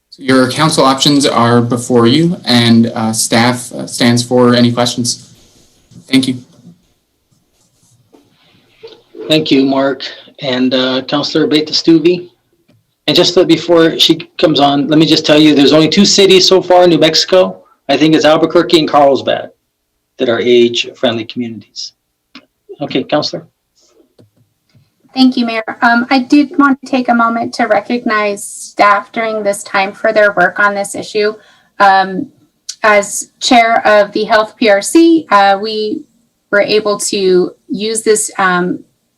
Speaker 17: So your council options are before you, and staff stands for any questions. Thank you.
Speaker 1: Thank you, Mark. And Councilor Abeyta-Stuvey. And just before she comes on, let me just tell you, there's only 2 cities so far in New Mexico. I think it's Albuquerque and Carlsbad that are age-friendly communities. Okay, Councilor.
Speaker 15: Thank you, Mayor. I did want to take a moment to recognize staff during this time for their work on this issue. As chair of the Health PRC, we were able to use this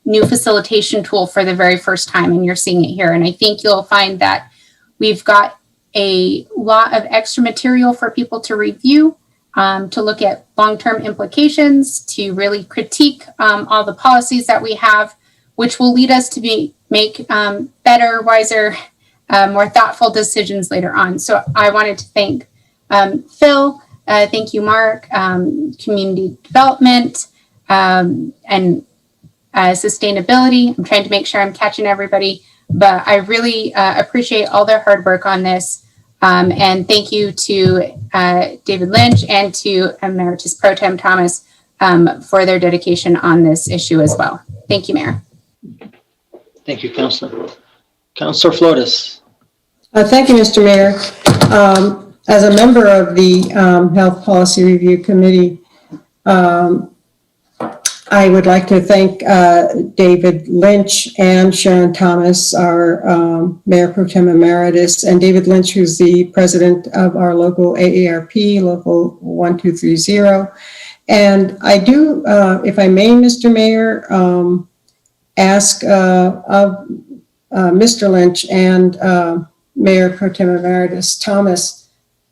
Speaker 15: new facilitation tool for the very first time, and you're seeing it here. And I think you'll find that we've got a lot of extra material for people to review, to look at long-term implications, to really critique all the policies that we have, which will lead us to make better, wiser, more thoughtful decisions later on. So I wanted to thank Phil, thank you, Mark, community development, and sustainability. I'm trying to make sure I'm catching everybody, but I really appreciate all their hard work on this. And thank you to David Lynch and to Emeritus Pro Tem Thomas for their dedication on this issue as well. Thank you, Mayor.
Speaker 1: Thank you, Councilor. Councilor Flores.
Speaker 8: Thank you, Mr. Mayor. As a member of the Health Policy Review Committee, I would like to thank David Lynch and Sharon Thomas, our Mayor Pro Tem Emeritus, and David Lynch, who's the president of our local AARP, Local 1230. And I do, if I may, Mr. Mayor, ask of Mr. Lynch and Mayor Pro Tem Emeritus Thomas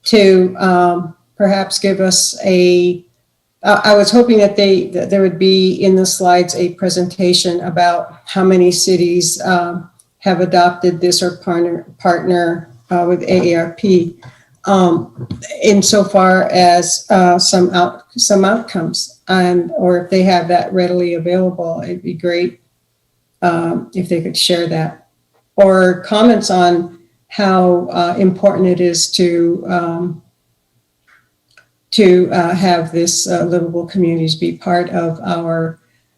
Speaker 8: to perhaps give us I was hoping that there would be in the slides a presentation about how many cities have adopted this or partner with AARP insofar as some outcomes, or if they have that readily available. It'd be great if they could share that, or comments on how important it is to have this livable communities be part of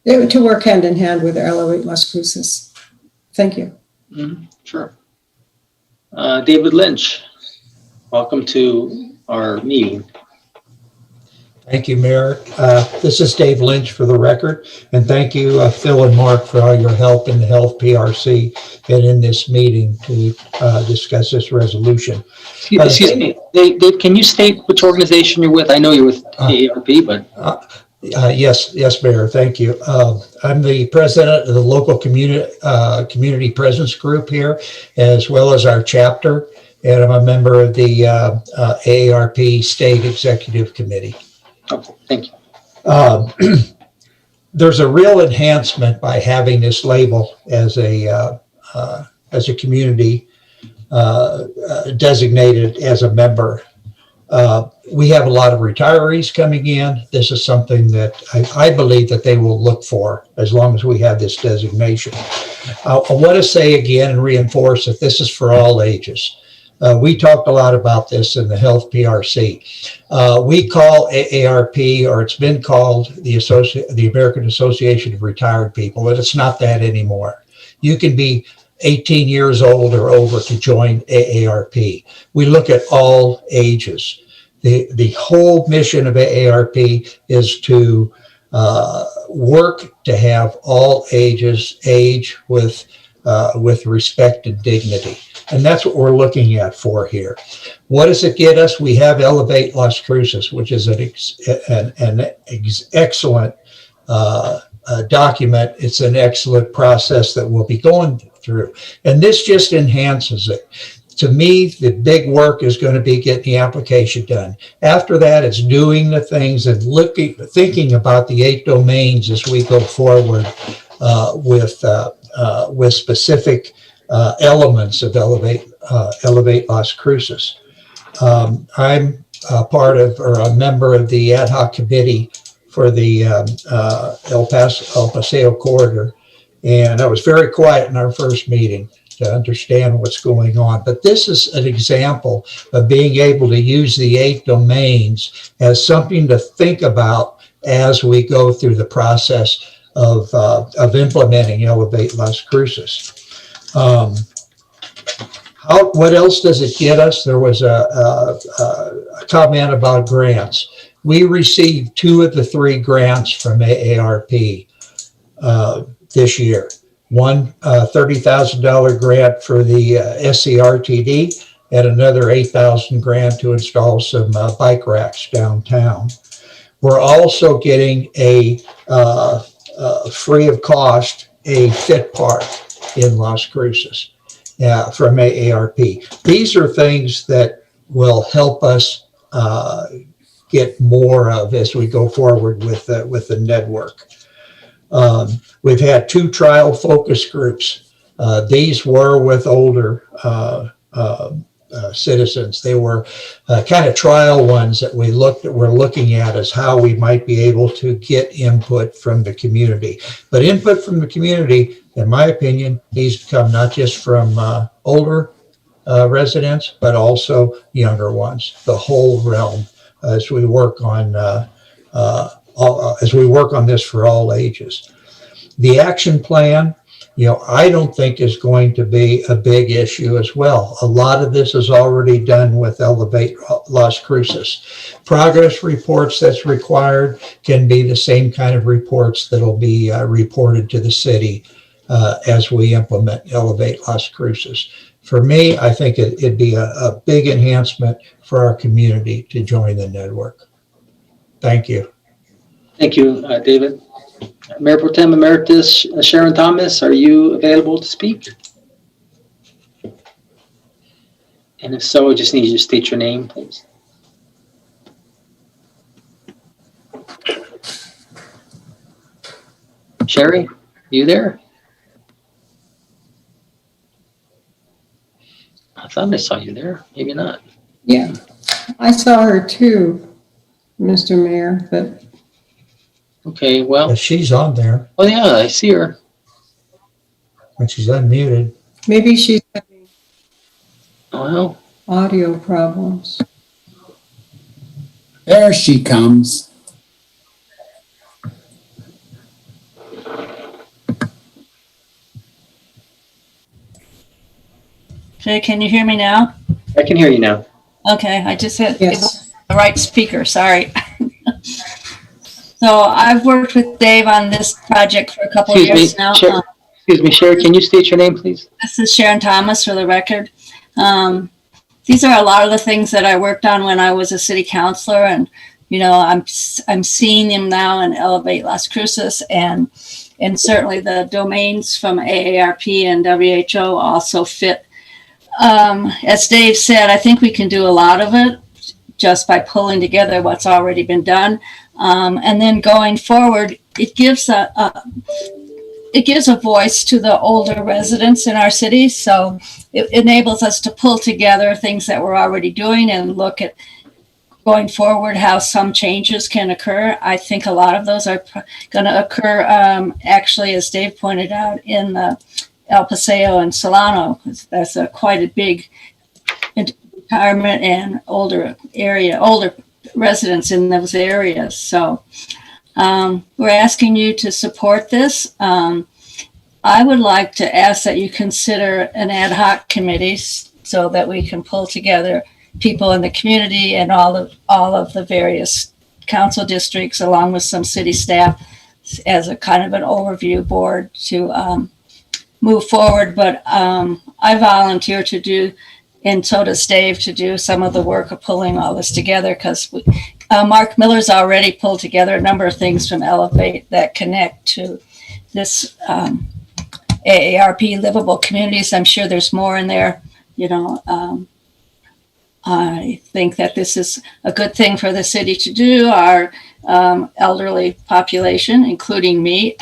Speaker 8: to work hand in hand with LO8 Las Cruces. Thank you.
Speaker 1: Sure. David Lynch, welcome to our meeting.
Speaker 18: Thank you, Mayor. This is Dave Lynch for the record, and thank you, Phil and Mark, for all your help in the Health PRC and in this meeting to discuss this resolution.
Speaker 1: Excuse me, Dave, can you state which organization you're with? I know you're with AARP, but.
Speaker 18: Yes, Mayor, thank you. I'm the president of the local community presence group here, as well as our chapter, and I'm a member of the AARP State Executive Committee.
Speaker 1: Okay, thank you.
Speaker 18: There's a real enhancement by having this label as a community designated as a member. We have a lot of retirees coming in. This is something that I believe that they will look for as long as we have this designation. I want to say again and reinforce that this is for all ages. We talked a lot about this in the Health PRC. We call AARP, or it's been called the American Association of Retired People, but it's not that anymore. You can be 18 years old or over to join AARP. We look at all ages. The whole mission of AARP is to work to have all ages age with respect and dignity. And that's what we're looking at for here. What does it get us? We have Elevate Las Cruces, which is an excellent document. It's an excellent process that we'll be going through. And this just enhances it. To me, the big work is going to be getting the application done. After that, it's doing the things and thinking about the 8 domains as we go forward with specific elements of Elevate Las Cruces. I'm a member of the ad hoc committee for the El Paseo corridor, and I was very quiet in our first meeting to understand what's going on. But this is an example of being able to use the 8 domains as something to think about as we go through the process of implementing Elevate Las Cruces. What else does it get us? There was a comment about grants. We received 2 of the 3 grants from AARP this year. One $30,000 grant for the SCRTD, and another $8,000 grant to install some bike racks downtown. We're also getting a free of cost a fit park in Las Cruces from AARP. These are things that will help us get more of as we go forward with the network. We've had 2 trial focus groups. These were with older citizens. They were kind of trial ones that we're looking at as how we might be able to get input from the community. But input from the community, in my opinion, needs to come not just from older residents, but also younger ones, the whole realm, as we work on this for all ages. The action plan, I don't think is going to be a big issue as well. A lot of this is already done with Elevate Las Cruces. Progress reports that's required can be the same kind of reports that'll be reported to the city as we implement Elevate Las Cruces. For me, I think it'd be a big enhancement for our community to join the network. Thank you.
Speaker 1: Thank you, David. Mayor Pro Tem Emeritus Sharon Thomas, are you available to speak? And if so, I just need you to state your name, please. Sherry, you there? I thought I saw you there. Maybe not.
Speaker 8: Yeah, I saw her too, Mr. Mayor, but.
Speaker 1: Okay, well.
Speaker 18: She's on there.
Speaker 1: Oh, yeah, I see her.
Speaker 18: When she's unmuted.
Speaker 8: Maybe she's having
Speaker 1: well,
Speaker 8: audio problems.
Speaker 6: There she comes.
Speaker 19: Okay, can you hear me now?
Speaker 1: I can hear you now.
Speaker 19: Okay, I just hit
Speaker 8: Yes.
Speaker 19: the right speaker, sorry. So I've worked with Dave on this project for a couple of years now.
Speaker 1: Excuse me, Sherry, can you state your name, please?
Speaker 19: This is Sharon Thomas for the record. These are a lot of the things that I worked on when I was a city councilor, and you know, I'm seeing them now in Elevate Las Cruces, and certainly the domains from AARP and WHO also fit. As Dave said, I think we can do a lot of it just by pulling together what's already been done, and then going forward, it gives a voice to the older residents in our city. So it enables us to pull together things that we're already doing and look at going forward how some changes can occur. I think a lot of those are going to occur, actually, as Dave pointed out, in the El Paseo and Solano. That's quite a big retirement and older residents in those areas. So we're asking you to support this. I would like to ask that you consider an ad hoc committee so that we can pull together people in the community and all of the various council districts, along with some city staff, as a kind of an overview board to move forward. But I volunteer to do, and so does Dave, to do some of the work of pulling all this together, because Mark Miller's already pulled together a number of things from Elevate that connect to this AARP livable communities. I'm sure there's more in there. You know, I think that this is a good thing for the city to do. Our elderly population, including me,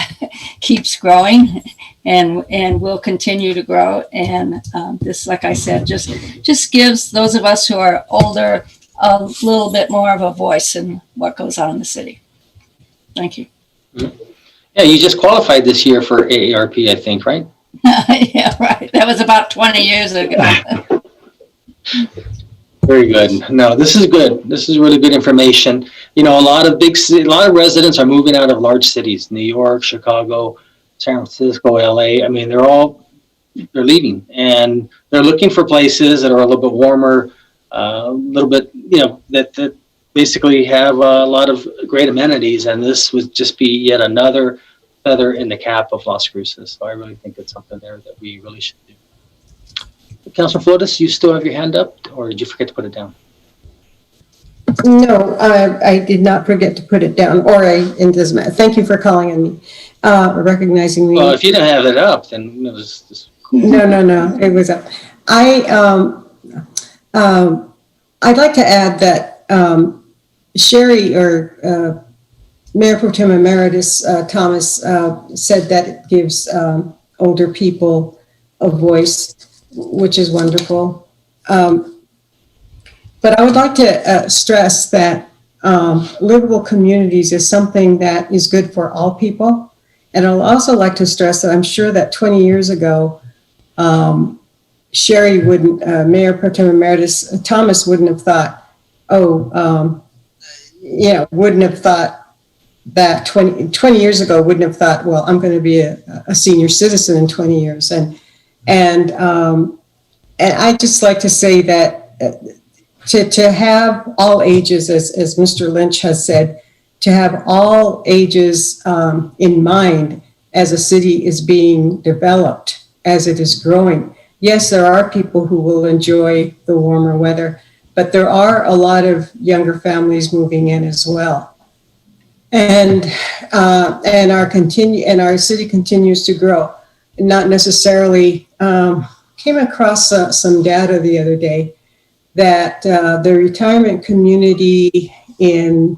Speaker 19: keeps growing and will continue to grow. And this, like I said, just gives those of us who are older a little bit more of a voice in what goes on in the city. Thank you.
Speaker 1: Yeah, you just qualified this year for AARP, I think, right?
Speaker 19: Yeah, right. That was about 20 years ago.
Speaker 1: Very good. No, this is good. This is really good information. You know, a lot of residents are moving out of large cities, New York, Chicago, San Francisco, LA. I mean, they're leaving, and they're looking for places that are a little bit warmer, a little bit, you know, that basically have a lot of great amenities. And this would just be yet another feather in the cap of Las Cruces. So I really think it's something there that we really should do. Councilor Flores, you still have your hand up, or did you forget to put it down?
Speaker 8: No, I did not forget to put it down, it doesn't matter. Thank you for calling on me, recognizing me.
Speaker 1: Well, if you didn't have it up, then it was just cool.
Speaker 8: No, it was up. I'd like to add that Sherry, or Mayor Pro Tem Emeritus Thomas, said that it gives older people a voice, which is wonderful. But I would like to stress that livable communities is something that is good for all people. And I'll also like to stress that I'm sure that 20 years ago, Sherry wouldn't, Mayor Pro Tem Emeritus Thomas wouldn't have thought, wouldn't have thought that 20 years ago, wouldn't have thought, well, I'm going to be a senior citizen in 20 years. And I just like to say that to have all ages, as Mr. Lynch has said, to have all ages in mind as a city is being developed, as it is growing. Yes, there are people who will enjoy the warmer weather, but there are a lot of younger families moving in as well. And our city continues to grow. Not necessarily, came across some data the other day that the retirement community in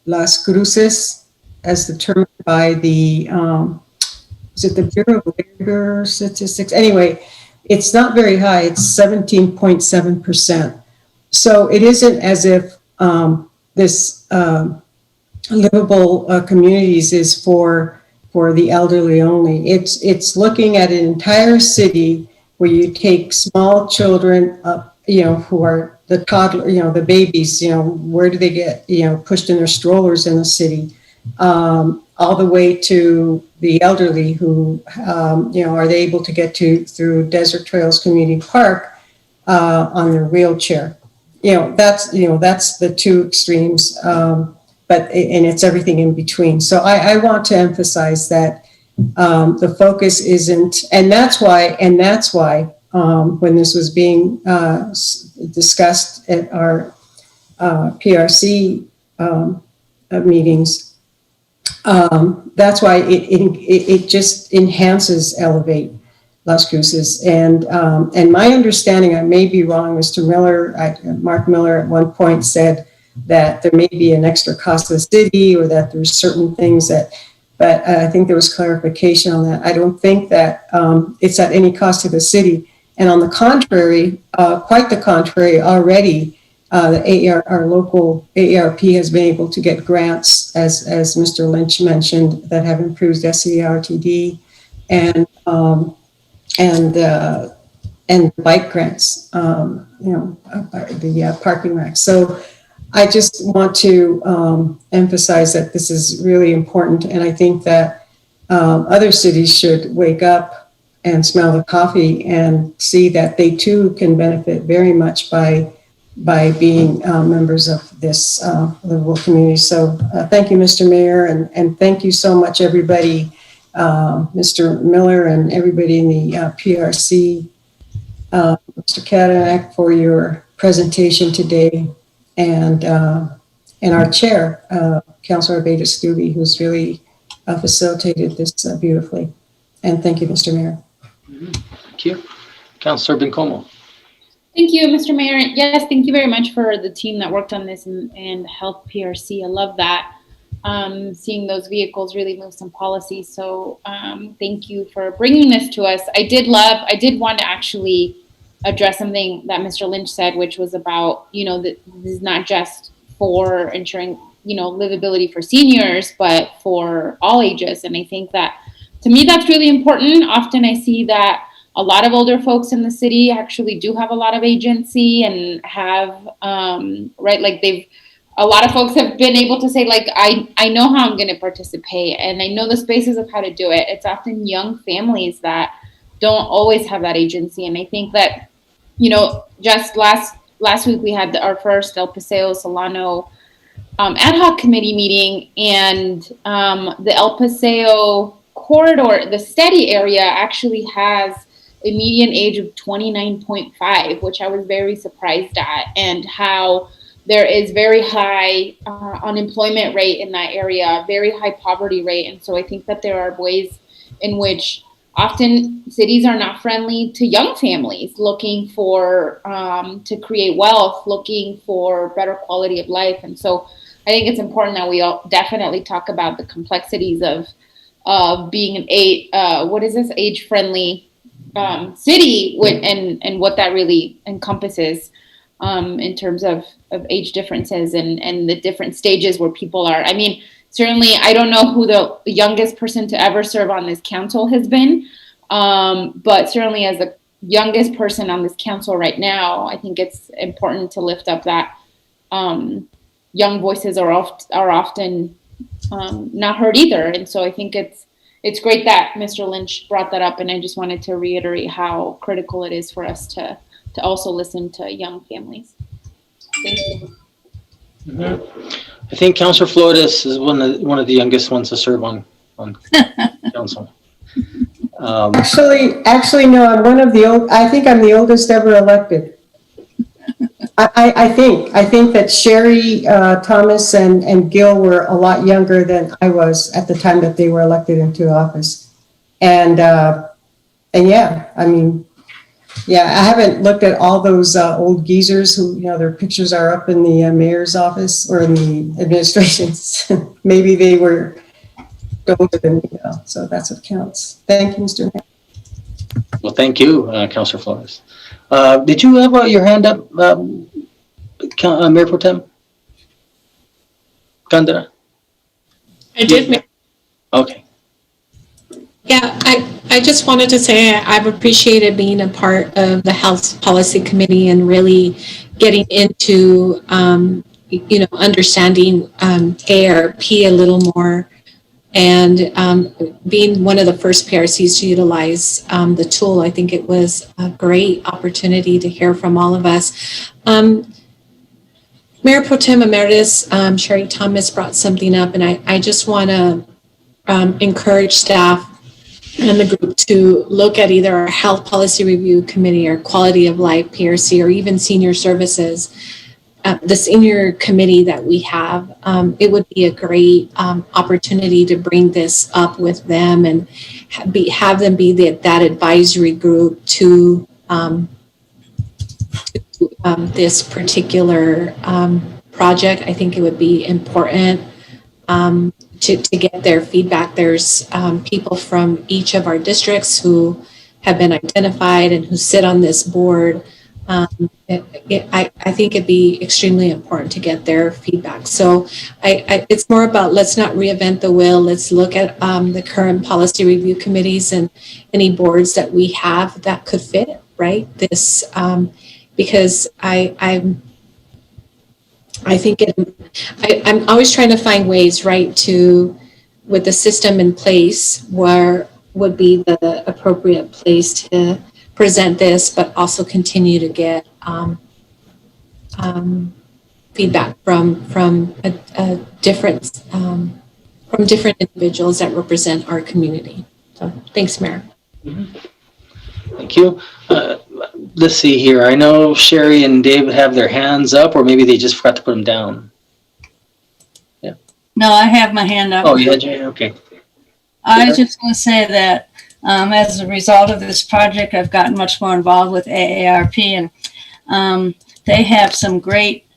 Speaker 8: Las Cruces, as determined by the, is it the Bureau of Labor Statistics? Anyway, it's not very high. It's 17.7%. So it isn't as if this livable communities is for the elderly only. It's looking at an entire city where you take small children, who are the toddler, the babies, where do they get, pushed in their strollers in the city, all the way to the elderly who, are they able to get to through Desert Trails Community Park on their wheelchair. That's the two extremes. and it's everything in between. So I want to emphasize that the focus isn't, and that's why when this was being discussed at our PRC meetings, that's why it just enhances Elevate Las Cruces. And my understanding, I may be wrong, Mr. Miller, Mark Miller at one point said that there may be an extra cost to the city, or that there's certain things that, but I think there was clarification on that. I don't think that it's at any cost to the city. And on the contrary, quite the contrary, already our local AARP has been able to get grants, as Mr. Lynch mentioned, that have improved SERTD and bike grants, the parking racks. So I just want to emphasize that this is really important, and I think that other cities should wake up and smell the coffee and see that they too can benefit very much by being members of this livable community. So thank you, Mr. Mayor, and thank you so much, everybody, Mr. Miller and everybody in the PRC, Mr. Kadanak, for your presentation today, and our chair, Councilor Abeyta-Stube, who's really facilitated this beautifully. And thank you, Mr. Mayor.
Speaker 1: Thank you. Councilor Bencomo.
Speaker 11: Thank you, Mr. Mayor. Yes, thank you very much for the team that worked on this and helped PRC. I love that. Seeing those vehicles really move some policy. So thank you for bringing this to us. I did want to actually address something that Mr. Lynch said, which was about, that this is not just for ensuring, livability for seniors, but for all ages. And I think that, to me, that's really important. Often I see that a lot of older folks in the city actually do have a lot of agency and have, a lot of folks have been able to say, I know how I'm going to participate, and I know the spaces of how to do it. It's often young families that don't always have that agency. And I think that, just last week we had our first El Paseo Solano ad hoc committee meeting, and the El Paseo corridor, the study area, actually has a median age of 29.5, which I was very surprised at, and how there is very high unemployment rate in that area, very high poverty rate. And so I think that there are ways in which often cities are not friendly to young families looking for, to create wealth, looking for better quality of life. And so I think it's important that we all definitely talk about the complexities of being an age-friendly city, and what that really encompasses in terms of age differences and the different stages where people are. I mean, certainly, I don't know who the youngest person to ever serve on this council has been, but certainly as the youngest person on this council right now, I think it's important to lift up that young voices are often not heard either. And so I think it's great that Mr. Lynch brought that up, and I just wanted to reiterate how critical it is for us to also listen to young families. Thank you.
Speaker 1: Mm-hmm. I think Councilor Flores is one of the youngest ones to serve on council.
Speaker 8: Actually, no, I'm one of the old. I think I'm the oldest ever elected. I think that Sherry Thomas and Gil were a lot younger than I was at the time that they were elected into office, and yeah, I mean, yeah, I haven't looked at all those old geezers who, their pictures are up in the mayor's office or in the administrations. Maybe they were older than me, so that's what counts. Thank you, Mr. Mayor.
Speaker 1: Well, thank you, Councilor Flores. Did you have your hand up, Mayor Pro Tem Candela?
Speaker 7: I did, Mayor.
Speaker 1: Okay.
Speaker 7: Yeah, I just wanted to say I've appreciated being a part of the Health Policy Committee and really getting into, understanding ARP a little more, and being one of the first PRCs to utilize the tool. I think it was a great opportunity to hear from all of us. Mayor Pro Tem Emeritus Sherry Thomas brought something up, and I just want to encourage staff and the group to look at either our Health Policy Review Committee or Quality of Life PRC or even Senior Services, the senior committee that we have. It would be a great opportunity to bring this up with them and have them be that advisory group to this particular project. I think it would be important to get their feedback. There's people from each of our districts who have been identified and who sit on this board. I think it'd be extremely important to get their feedback. So it's more about, let's not reinvent the wheel. Let's look at the current policy review committees and any boards that we have that could fit, right? This, because I'm always trying to find ways, right, with the system in place, where would be the appropriate place to present this, but also continue to get feedback from different individuals that represent our community. So thanks, Mayor.
Speaker 1: Thank you. Let's see here. I know Sherry and David have their hands up, or maybe they just forgot to put them down. Yeah.
Speaker 19: No, I have my hand up.
Speaker 1: Oh, yeah, Jay. Okay.
Speaker 19: I just want to say that as a result of this project, I've gotten much more involved with AARP, and they have some great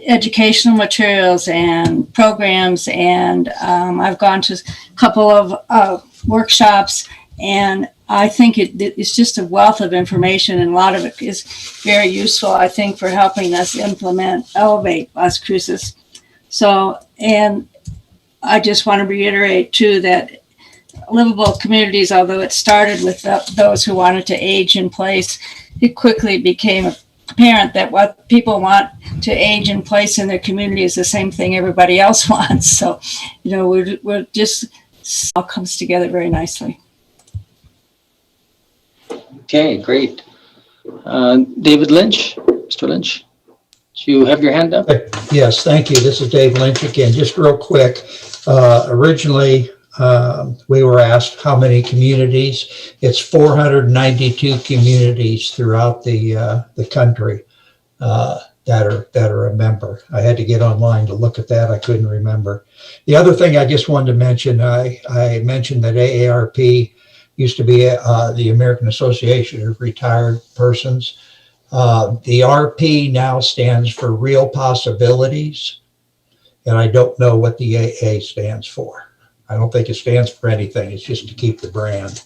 Speaker 19: educational materials and programs, and I've gone to a couple of workshops, and I think it's just a wealth of information, and a lot of it is very useful, I think, for helping us elevate Las Cruces. So, and I just want to reiterate too that livable communities, although it started with those who wanted to age in place, it quickly became apparent that what people want to age in place in their community is the same thing everybody else wants. So, you know, we're just, it all comes together very nicely.
Speaker 1: Okay, great. David Lynch, Mr. Lynch, do you have your hand up?
Speaker 18: Yes, thank you. This is Dave Lynch again. Just real quick. Originally, we were asked how many communities. It's 492 communities throughout the country that are a member. I had to get online to look at that. I couldn't remember. The other thing I just wanted to mention, I mentioned that AARP used to be the American Association of Retired Persons. The RP now stands for Real Possibilities, and I don't know what the AA stands for. I don't think it stands for anything. It's just to keep the brand.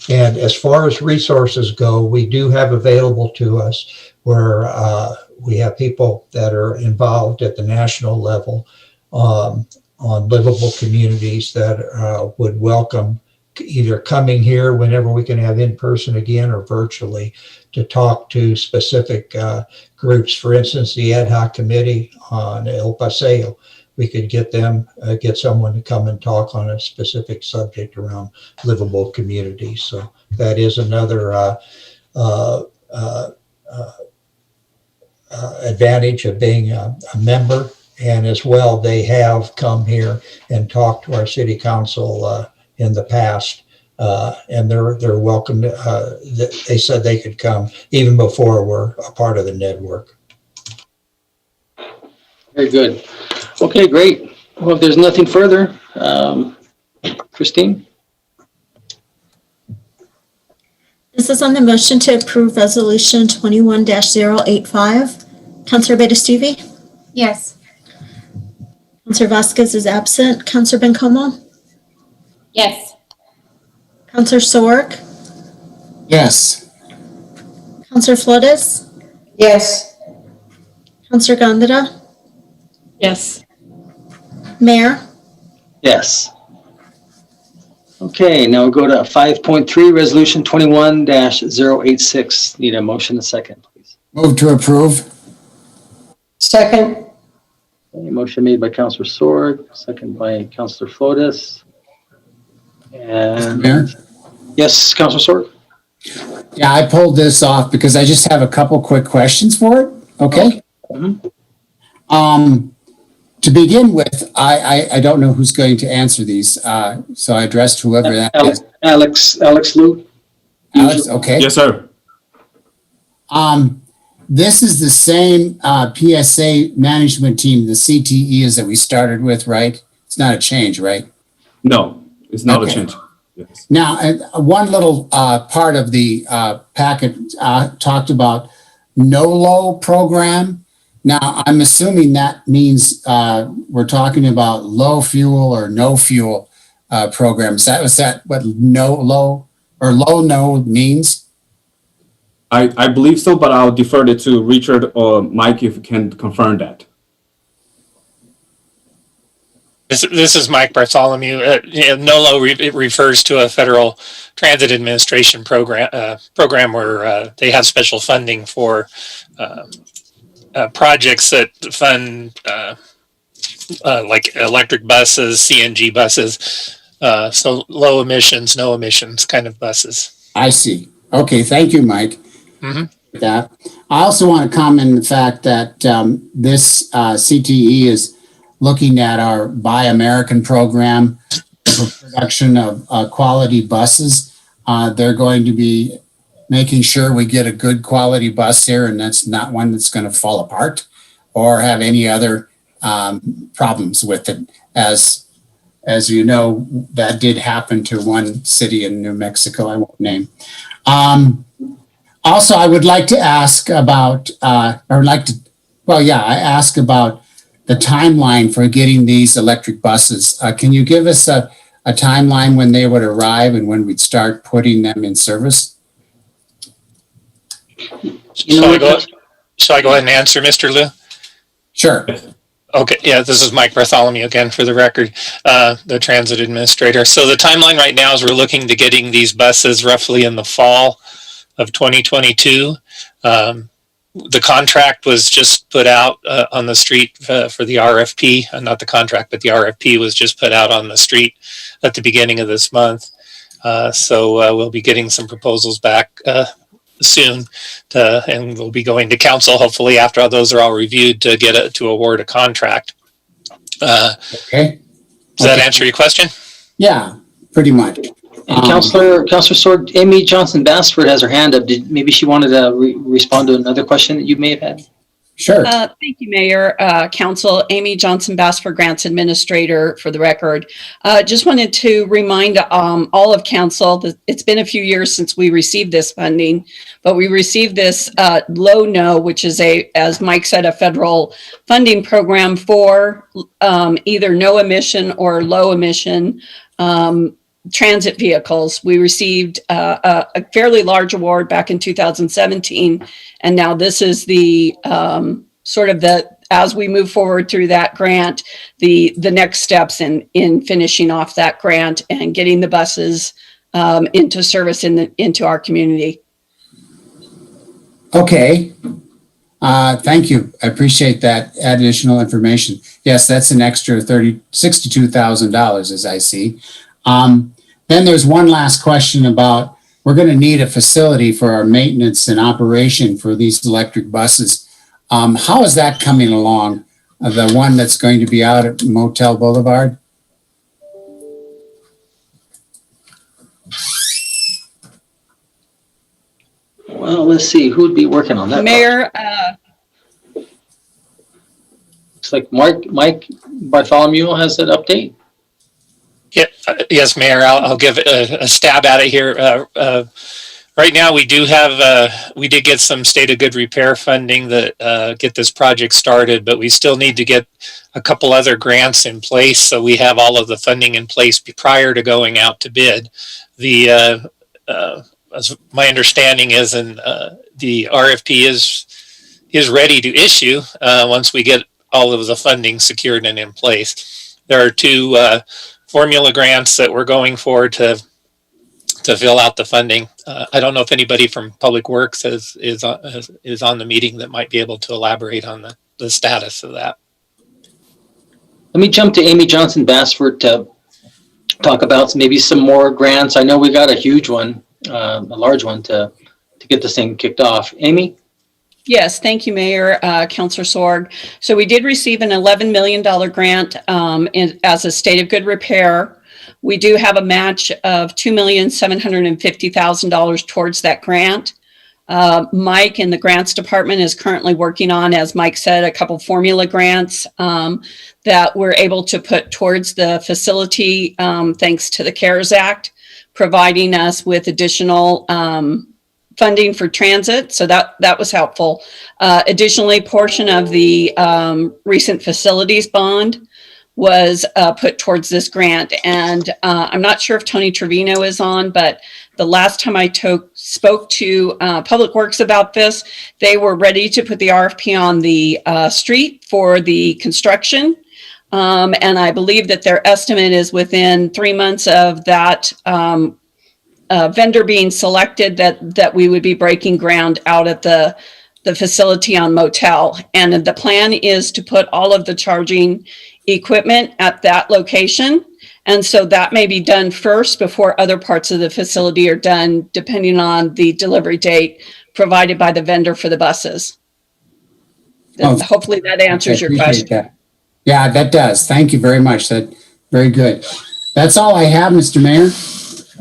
Speaker 18: And as far as resources go, we do have available to us where we have people that are involved at the national level on livable communities that would welcome either coming here whenever we can have in person again or virtually to talk to specific groups. For instance, the ad hoc committee on El Paseo, we could get someone to come and talk on a specific subject around livable communities. So that is another advantage of being a member. And as well, they have come here and talked to our city council in the past, and they're welcome. They said they could come even before we're a part of the network.
Speaker 1: Very good. Okay, great. Well, if there's nothing further, Christine?
Speaker 9: This is on the motion to approve resolution 21-085. Councilor Betastuvi?
Speaker 15: Yes.
Speaker 9: Councilor Vasquez is absent. Councilor Bencomo?
Speaker 11: Yes.
Speaker 9: Councilor Sorg?
Speaker 6: Yes.
Speaker 9: Councilor Flores?
Speaker 8: Yes.
Speaker 9: Councilor Gondara?
Speaker 7: Yes.
Speaker 9: Mayor?
Speaker 1: Yes. Okay, now we'll go to 5.3, resolution 21-086. Need a motion and a second, please.
Speaker 6: Move to approve.
Speaker 8: Second.
Speaker 1: Okay, motion made by Councilor Sorg, second by Councilor Flores. And
Speaker 6: Mayor?
Speaker 1: yes, Councilor Sorg.
Speaker 6: Yeah, I pulled this off because I just have a couple quick questions for it. Okay. To begin with, I don't know who's going to answer these, so I addressed whoever that is.
Speaker 1: Alex Liu.
Speaker 6: Alex, okay.
Speaker 20: Yes, sir.
Speaker 6: This is the same PSA management team, the CTE is that we started with, right? It's not a change, right?
Speaker 20: No, it's not
Speaker 6: Okay.
Speaker 20: a change. Yes.
Speaker 6: Now, one little part of the packet talked about NOLO program. Now, I'm assuming that means we're talking about low fuel or no fuel programs. Was that what NOLO or low no means?
Speaker 20: I believe so, but I'll defer it to Richard or Mike if you can confirm that.
Speaker 21: This is Mike Bartholomew. NOLO refers to a Federal Transit Administration program where they have special funding for projects that fund like electric buses, CNG buses, so low emissions, no emissions kind of buses.
Speaker 6: I see. Okay, thank you, Mike.
Speaker 21: Mm-hmm.
Speaker 6: That. I also want to comment on the fact that this CTE is looking at our Buy American program for production of quality buses. They're going to be making sure we get a good quality bus here, and that's not one that's going to fall apart or have any other problems with it. As you know, that did happen to one city in New Mexico, I won't name. Also, I would like to ask about, I ask about the timeline for getting these electric buses. Can you give us a timeline when they would arrive and when we'd start putting them in service?
Speaker 21: Shall I go ahead and answer, Mr. Liu?
Speaker 6: Sure.
Speaker 21: Okay, yeah, this is Mike Bartholomew again for the record, the transit administrator. So the timeline right now is we're looking to getting these buses roughly in the fall of 2022. The contract was just put out on the street for the RFP, not the contract, but the RFP was just put out on the street at the beginning of this month. So we'll be getting some proposals back soon, and we'll be going to council hopefully after those are all reviewed to award a contract.
Speaker 6: Okay.
Speaker 21: Does that answer your question?
Speaker 6: Yeah, pretty much.
Speaker 1: And Councilor Sword, Amy Johnson Bassford has her hand up. Maybe she wanted to respond to another question that you may have had?
Speaker 6: Sure.
Speaker 22: Thank you, Mayor, Council. Amy Johnson Bassford, Grants Administrator, for the record. Just wanted to remind all of Council that it's been a few years since we received this funding, but we received this low no, which is as Mike said, a federal funding program for either no emission or low emission transit vehicles. We received a fairly large award back in 2017, and now this is the as we move forward through that grant, the next steps in finishing off that grant and getting the buses into service into our community.
Speaker 6: Okay. Thank you. I appreciate that additional information. Yes, that's an extra $62,000 as I see. Then there's one last question about, we're going to need a facility for our maintenance and operation for these electric buses. How is that coming along? The one that's going to be out at Motel Boulevard?
Speaker 1: Well, let's see, who'd be working on that?
Speaker 22: Mayor,
Speaker 1: Looks like Mike Bartholomew has that update.
Speaker 21: Yeah, yes, Mayor, I'll give a stab at it here. Right now, we did get some state of good repair funding that get this project started, but we still need to get a couple other grants in place. So we have all of the funding in place prior to going out to bid. As my understanding is, and the RFP is ready to issue once we get all of the funding secured and in place. There are two formula grants that we're going for to fill out the funding. I don't know if anybody from Public Works is on the meeting that might be able to elaborate on the status of that.
Speaker 1: Let me jump to Amy Johnson Bassford to talk about maybe some more grants. I know we got a huge one, a large one to get this thing kicked off. Amy?
Speaker 22: Yes, thank you, Mayor, Councilor Sorg. So we did receive an $11 million grant as a state of good repair. We do have a match of $2,750,000 towards that grant. Mike in the grants department is currently working on, as Mike said, a couple formula grants that we're able to put towards the facility thanks to the CARES Act, providing us with additional funding for transit. So that was helpful. Additionally, portion of the recent facilities bond was put towards this grant. And I'm not sure if Tony Trevino is on, but the last time I spoke to Public Works about this, they were ready to put the RFP on the street for the construction. And I believe that their estimate is within 3 months of that vendor being selected that we would be breaking ground out at the facility on Motel. And the plan is to put all of the charging equipment at that location. And so that may be done first before other parts of the facility are done, depending on the delivery date provided by the vendor for the buses. Hopefully that answers your question.
Speaker 6: That. Yeah, that does. Thank you very much. That very good. That's all I have, Mr. Mayor.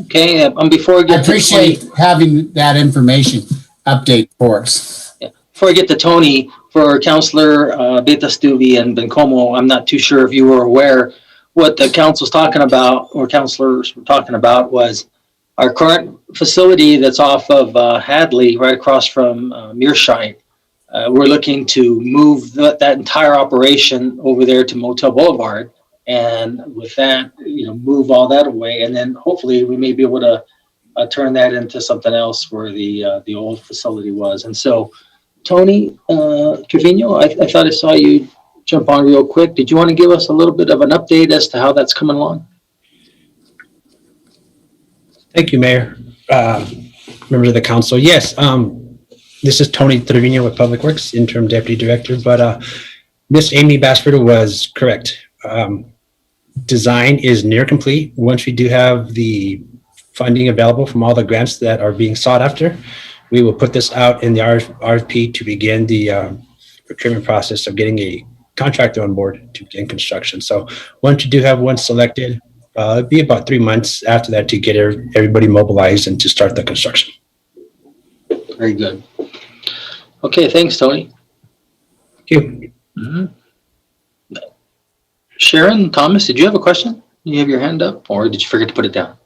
Speaker 1: Okay, before I get
Speaker 6: I appreciate having that information update for us.
Speaker 1: Yeah. Before I get to Tony, for Councilor Betastuvi and Bencomo, I'm not too sure if you were aware what the council's talking about, or councilors were talking about, was our current facility that's off of Hadley, right across from Mearshine. We're looking to move that entire operation over there to Motel Boulevard. And with that, move all that away, and then hopefully we may be able to turn that into something else where the old facility was. And so, Tony Trevino, I thought I saw you jump on real quick. Did you want to give us a little bit of an update as to how that's coming along?
Speaker 4: Thank you, Mayor. Members of the council. Yes, this is Tony Trevino with Public Works, Interim Deputy Director. But Miss Amy Basford was correct. Design is near complete. Once we do have the funding available from all the grants that are being sought after, we will put this out in the RFP to begin the procurement process of getting a contractor on board to begin construction. So once you do have one selected, it'll be about 3 months after that to get everybody mobilized and to start the construction.
Speaker 1: Very good. Okay, thanks, Tony.
Speaker 4: Thank you.
Speaker 1: Mm-hmm. Sharon, Thomas, did you have a question? You have your hand up, or did you forget to put it down?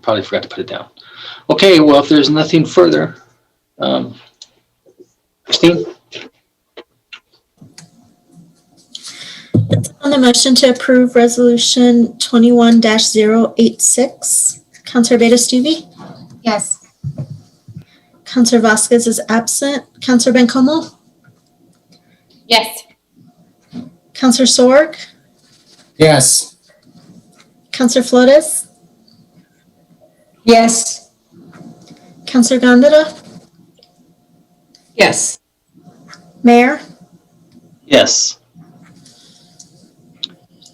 Speaker 1: Probably forgot to put it down. Okay, well, if there's nothing further, Christine?
Speaker 9: On the motion to approve resolution 21-086, Councilor Betastuvi?
Speaker 15: Yes.
Speaker 9: Councilor Vasquez is absent. Councilor Bencomo?
Speaker 11: Yes.
Speaker 9: Councilor Sorg?
Speaker 6: Yes.
Speaker 9: Councilor Flores?
Speaker 8: Yes.
Speaker 9: Councilor Gondara?
Speaker 8: Yes.
Speaker 9: Mayor?
Speaker 1: Yes.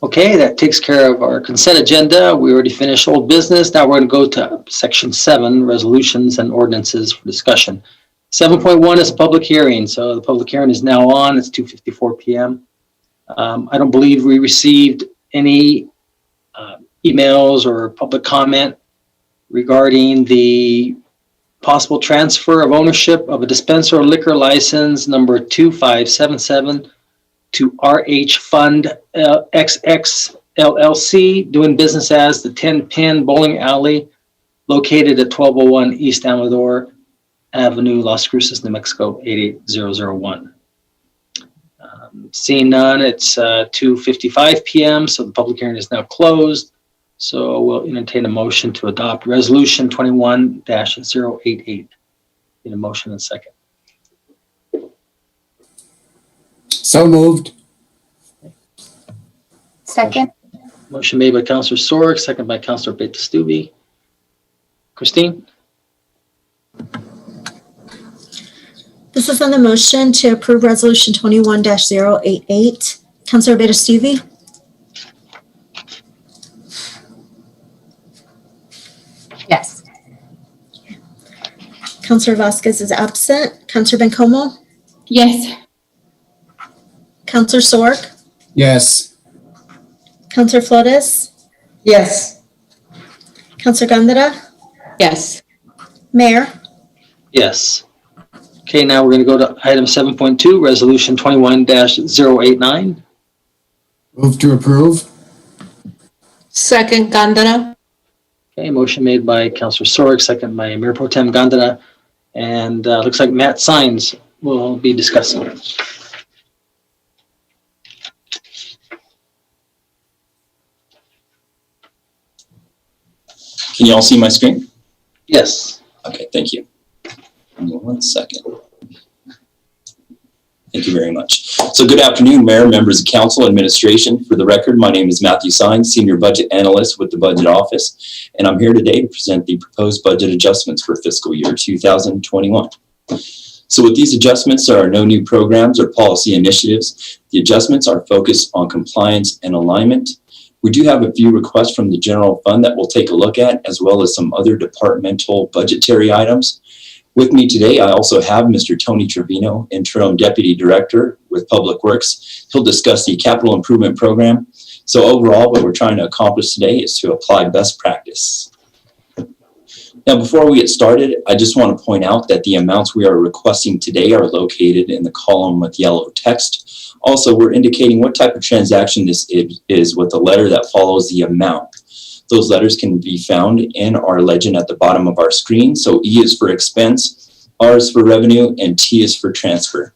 Speaker 1: Okay, that takes care of our consent agenda. We already finished old business. Now we're going to go to section 7, resolutions and ordinances for discussion. 7.1 is a public hearing. So the public hearing is now on. It's 2:54 p.m. I don't believe we received any emails or public comment regarding the possible transfer of ownership of a dispenser liquor license number 2577 to RH Fund XX LLC, doing business as the 10 Pin Bowling Alley, located at 1201 East Amador Avenue, Las Cruces, New Mexico, 88001. Seeing none, it's 2:55 p.m., so the public hearing is now closed. So we'll entertain a motion to adopt resolution 21-088. Need a motion and second.
Speaker 6: So moved.
Speaker 15: Second.
Speaker 1: Motion made by Councilor Sorg, second by Councilor Betastuvi. Christine?
Speaker 9: This is on the motion to approve resolution 21-088. Councilor Betastuvi?
Speaker 15: Yes.
Speaker 9: Counselor Vasquez is absent. Counselor Bencomo,
Speaker 11: Yes.
Speaker 9: Counselor Sork,
Speaker 6: Yes.
Speaker 9: Counselor Flores,
Speaker 8: Yes.
Speaker 9: Counselor Gandara,
Speaker 2: Yes.
Speaker 9: Mayor.
Speaker 1: Yes. Okay, now we're going to go to item 7.2, Resolution 21-089.
Speaker 6: Move to approve.
Speaker 7: Second, Gandara.
Speaker 1: Okay, motion made by Councilor Sorg, second by Mayor Pro Tem Gandara. And looks like Matt Sines will be discussing.
Speaker 3: Can you all see my screen?
Speaker 1: Yes.
Speaker 3: Okay, thank you. Give me 1 second. Thank you very much. So good afternoon, Mayor, members of Council, administration. For the record, my name is Matthew Sines, Senior Budget Analyst with the Budget Office, and I'm here today to present the proposed budget adjustments for fiscal year 2021. So with these adjustments, there are no new programs or policy initiatives. The adjustments are focused on compliance and alignment. We do have a few requests from the general fund that we'll take a look at, as well as some other departmental budgetary items. With me today, I also have Mr. Tony Trevino, Interim Deputy Director with Public Works. He'll discuss the capital improvement program. So overall, what we're trying to accomplish today is to apply best practice. Now, before we get started, I just want to point out that the amounts we are requesting today are located in the column with yellow text. Also, we're indicating what type of transaction this is with the letter that follows the amount. Those letters can be found in our legend at the bottom of our screen. So E is for expense, R is for revenue, and T is for transfer.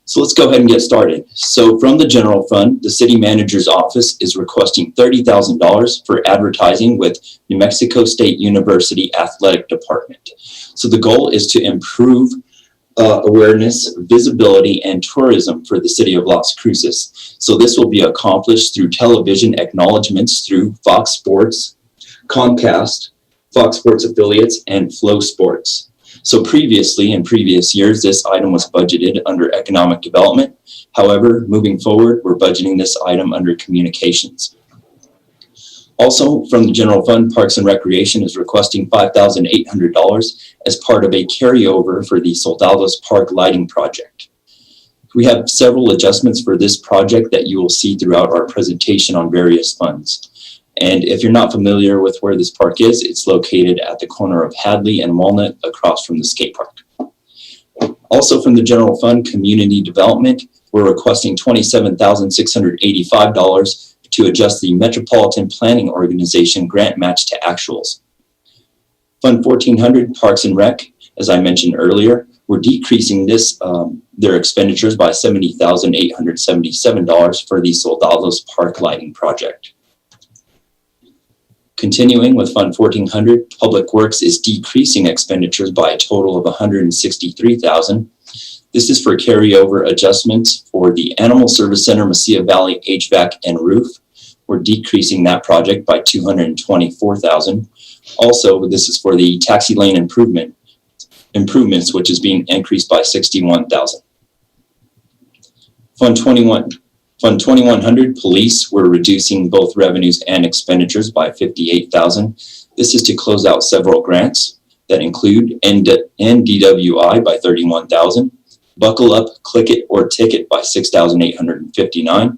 Speaker 3: So let's go ahead and get started. So from the general fund, the city manager's office is requesting $30,000 for advertising with New Mexico State University Athletic Department. So the goal is to improve awareness, visibility, and tourism for the city of Las Cruces. So this will be accomplished through television acknowledgements through Fox Sports, Comcast, Fox Sports affiliates, and Flow Sports. So previously, in previous years, this item was budgeted under economic development. However, moving forward, we're budgeting this item under communications. Also, from the general fund, Parks and Recreation is requesting $5,800 as part of a carryover for the Soldados Park lighting project. We have several adjustments for this project that you will see throughout our presentation on various funds. And if you're not familiar with where this park is, it's located at the corner of Hadley and Walnut across from the skate park. Also from the general fund, Community Development, we're requesting $27,685 to adjust the Metropolitan Planning Organization grant match to actuals. Fund 1400, Parks and Rec, as I mentioned earlier, we're decreasing this their expenditures by $70,877 for the Soldados Park lighting project. Continuing with Fund 1400, Public Works is decreasing expenditures by a total of $163,000. This is for carryover adjustments for the Animal Service Center, Mesilla Valley HVAC and roof. We're decreasing that project by $224,000. Also, this is for the taxi lane improvements, which is being increased by $61,000. Fund 2100, Police, we're reducing both revenues and expenditures by $58,000. This is to close out several grants that include NDWI by $31,000. Buckle Up, Click It, or Ticket by $6,859,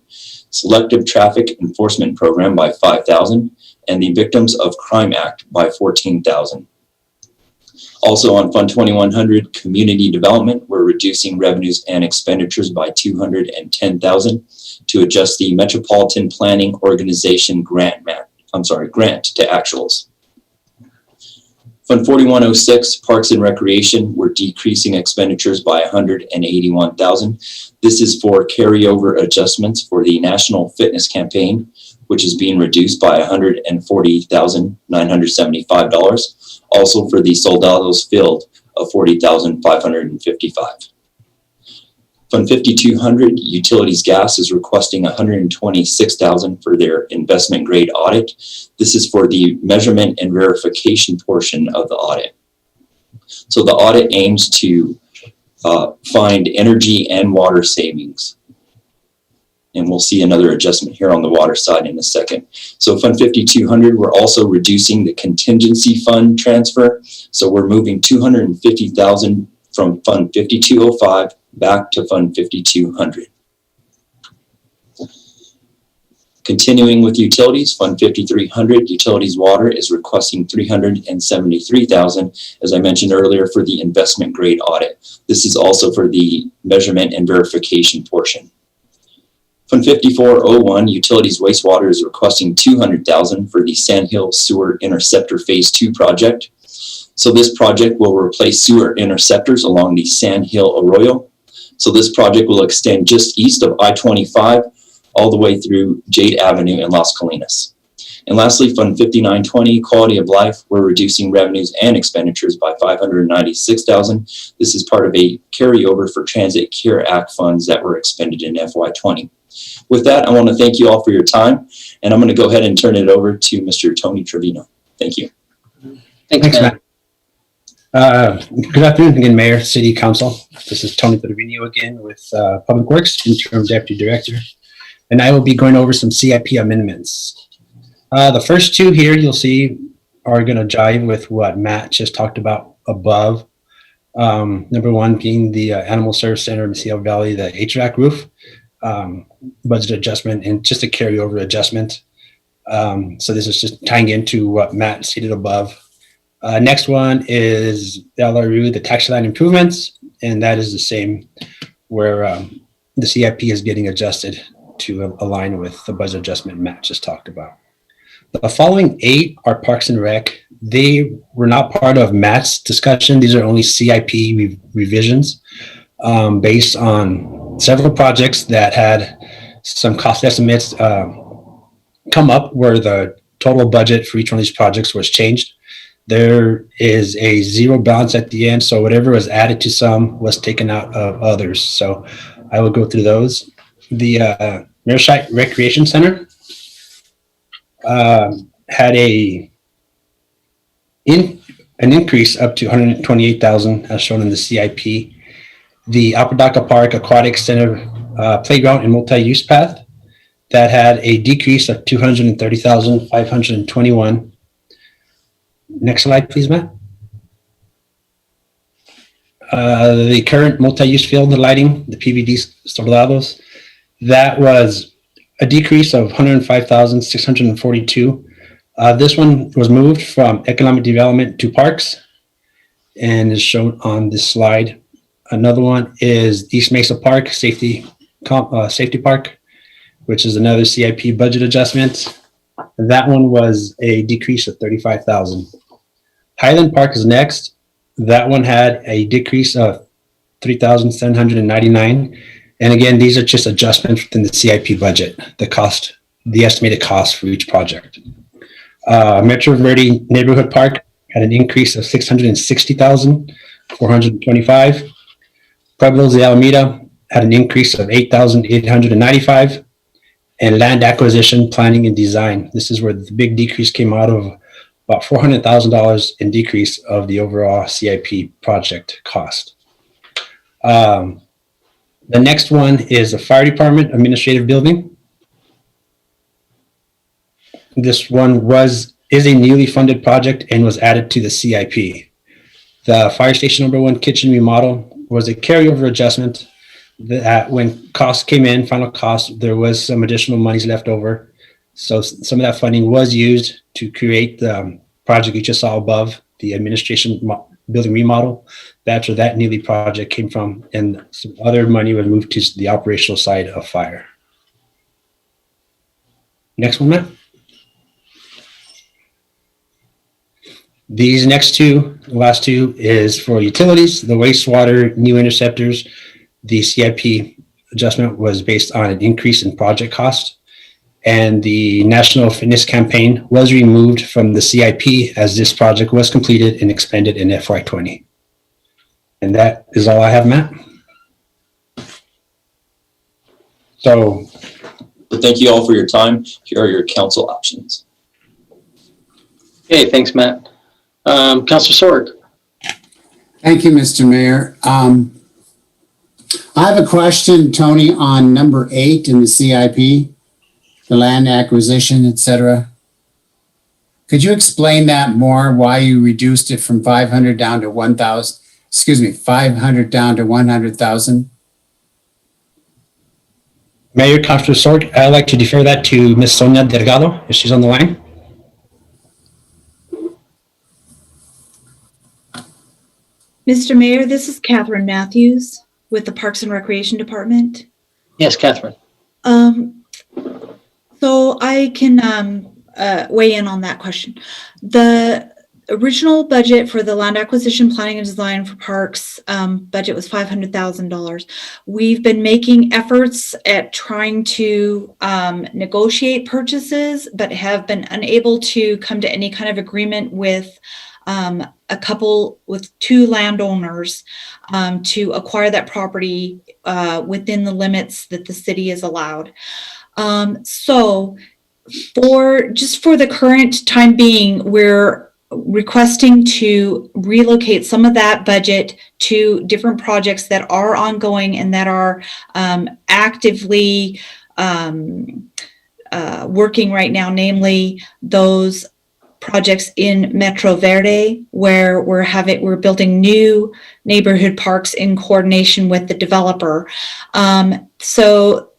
Speaker 3: Selective Traffic Enforcement Program by $5,000, and the Victims of Crime Act by $14,000. Also on Fund 2100, Community Development, we're reducing revenues and expenditures by $210,000 to adjust the Metropolitan Planning Organization grant to actuals. Fund 4106, Parks and Recreation, we're decreasing expenditures by $181,000. This is for carryover adjustments for the National Fitness Campaign, which is being reduced by $140,975. Also for the Soldados Field of $40,555. Fund 5200, Utilities Gas, is requesting $126,000 for their investment grade audit. This is for the measurement and verification portion of the audit. So the audit aims to find energy and water savings. And we'll see another adjustment here on the water side in a second. So Fund 5200, we're also reducing the contingency fund transfer. So we're moving 250,000 from Fund 5205 back to Fund 5200. Continuing with utilities, Fund 5300, utilities water is requesting 373,000, as I mentioned earlier, for the investment grade audit. This is also for the measurement and verification portion. Fund 5401, utilities wastewater is requesting 200,000 for the Sandhill Sewer Interceptor Phase 2 project. So this project will replace sewer interceptors along the Sandhill Arroyo. So this project will extend just east of I-25 all the way through Jade Avenue in Las Colinas. And lastly, Fund 5920, quality of life, we're reducing revenues and expenditures by 596,000. This is part of a carryover for Transit Care Act funds that were expended in FY20. With that, I want to thank you all for your time, and I'm going to go ahead and turn it over to Mr. Tony Trevino. Thank you.
Speaker 1: Thanks, Matt.
Speaker 4: Good afternoon again, Mayor, City Council. This is Tony Trevino again with Public Works, Interim Deputy Director, and I will be going over some CIP amendments. The first two here you'll see are going to jive with what Matt just talked about above. Number one being the Animal Service Center in Seal Valley, the HVAC roof. Budget adjustment and just a carryover adjustment. So this is just tying into what Matt stated above. Next one is the LRU, the tax line improvements, and that is the same where the CIP is getting adjusted to align with the budget adjustment Matt just talked about. The following 8 are Parks and Rec. They were not part of Matt's discussion. These are only CIP revisions based on several projects that had some cost estimates come up where the total budget for each one of these projects was changed. There is a zero balance at the end, so whatever was added to some was taken out of others. So I will go through those. The Marishite Recreation Center had an increase up to 128,000 as shown in the CIP. The Apodaca Park Aquatic Center Playground and Multi-Use Path that had a decrease of 230,521. Next slide, please, Matt. The current multi-use field lighting, the PVD soldados, that was a decrease of 105,642. This one was moved from economic development to parks and is shown on this slide. Another one is East Mesa Park Safety Park, which is another CIP budget adjustment. That one was a decrease of 35,000. Highland Park is next. That one had a decrease of 3,799. And again, these are just adjustments within the CIP budget, the estimated cost for each project. Metro Verde Neighborhood Park had an increase of 660,425. Pueblos de Alameda had an increase of 8,895. And land acquisition, planning, and design. This is where the big decrease came out of about $400,000 in decrease of the overall CIP project cost. The next one is the Fire Department Administrative Building. This one is a newly funded project and was added to the CIP. The Fire Station number 1 kitchen remodel was a carryover adjustment that when costs came in, final cost, there was some additional monies left over. So some of that funding was used to create the project you just saw above, the administration building remodel. That's where that Neely project came from, and some other money was moved to the operational side of fire. Next one, Matt. These next two, the last two, is for utilities, the wastewater, new interceptors. The CIP adjustment was based on an increase in project cost, and the National Fitness Campaign was removed from the CIP as this project was completed and expended in FY20. And that is all I have, Matt. So
Speaker 3: thank you all for your time. Here are your council options.
Speaker 1: Okay, thanks, Matt. Councilor Sorg.
Speaker 6: Thank you, Mr. Mayor. I have a question, Tony, on number 8 in the CIP, the land acquisition, et cetera. Could you explain that more, why you reduced it from 500 down to 1,000, 500 down to 100,000?
Speaker 4: Mayor, Councilor Sorg, I'd like to defer that to Ms. Sonia Delgado, if she's on the line.
Speaker 5: Mr. Mayor, this is Catherine Matthews with the Parks and Recreation Department.
Speaker 1: Yes, Catherine.
Speaker 5: So I can weigh in on that question. The original budget for the land acquisition, planning and design for parks budget was $500,000. We've been making efforts at trying to negotiate purchases, but have been unable to come to any kind of agreement with two landowners to acquire that property within the limits that the city is allowed. So for the current time being, we're requesting to relocate some of that budget to different projects that are ongoing and that are actively working right now, namely those projects in Metro Verde, where we're building new neighborhood parks in coordination with the developer, so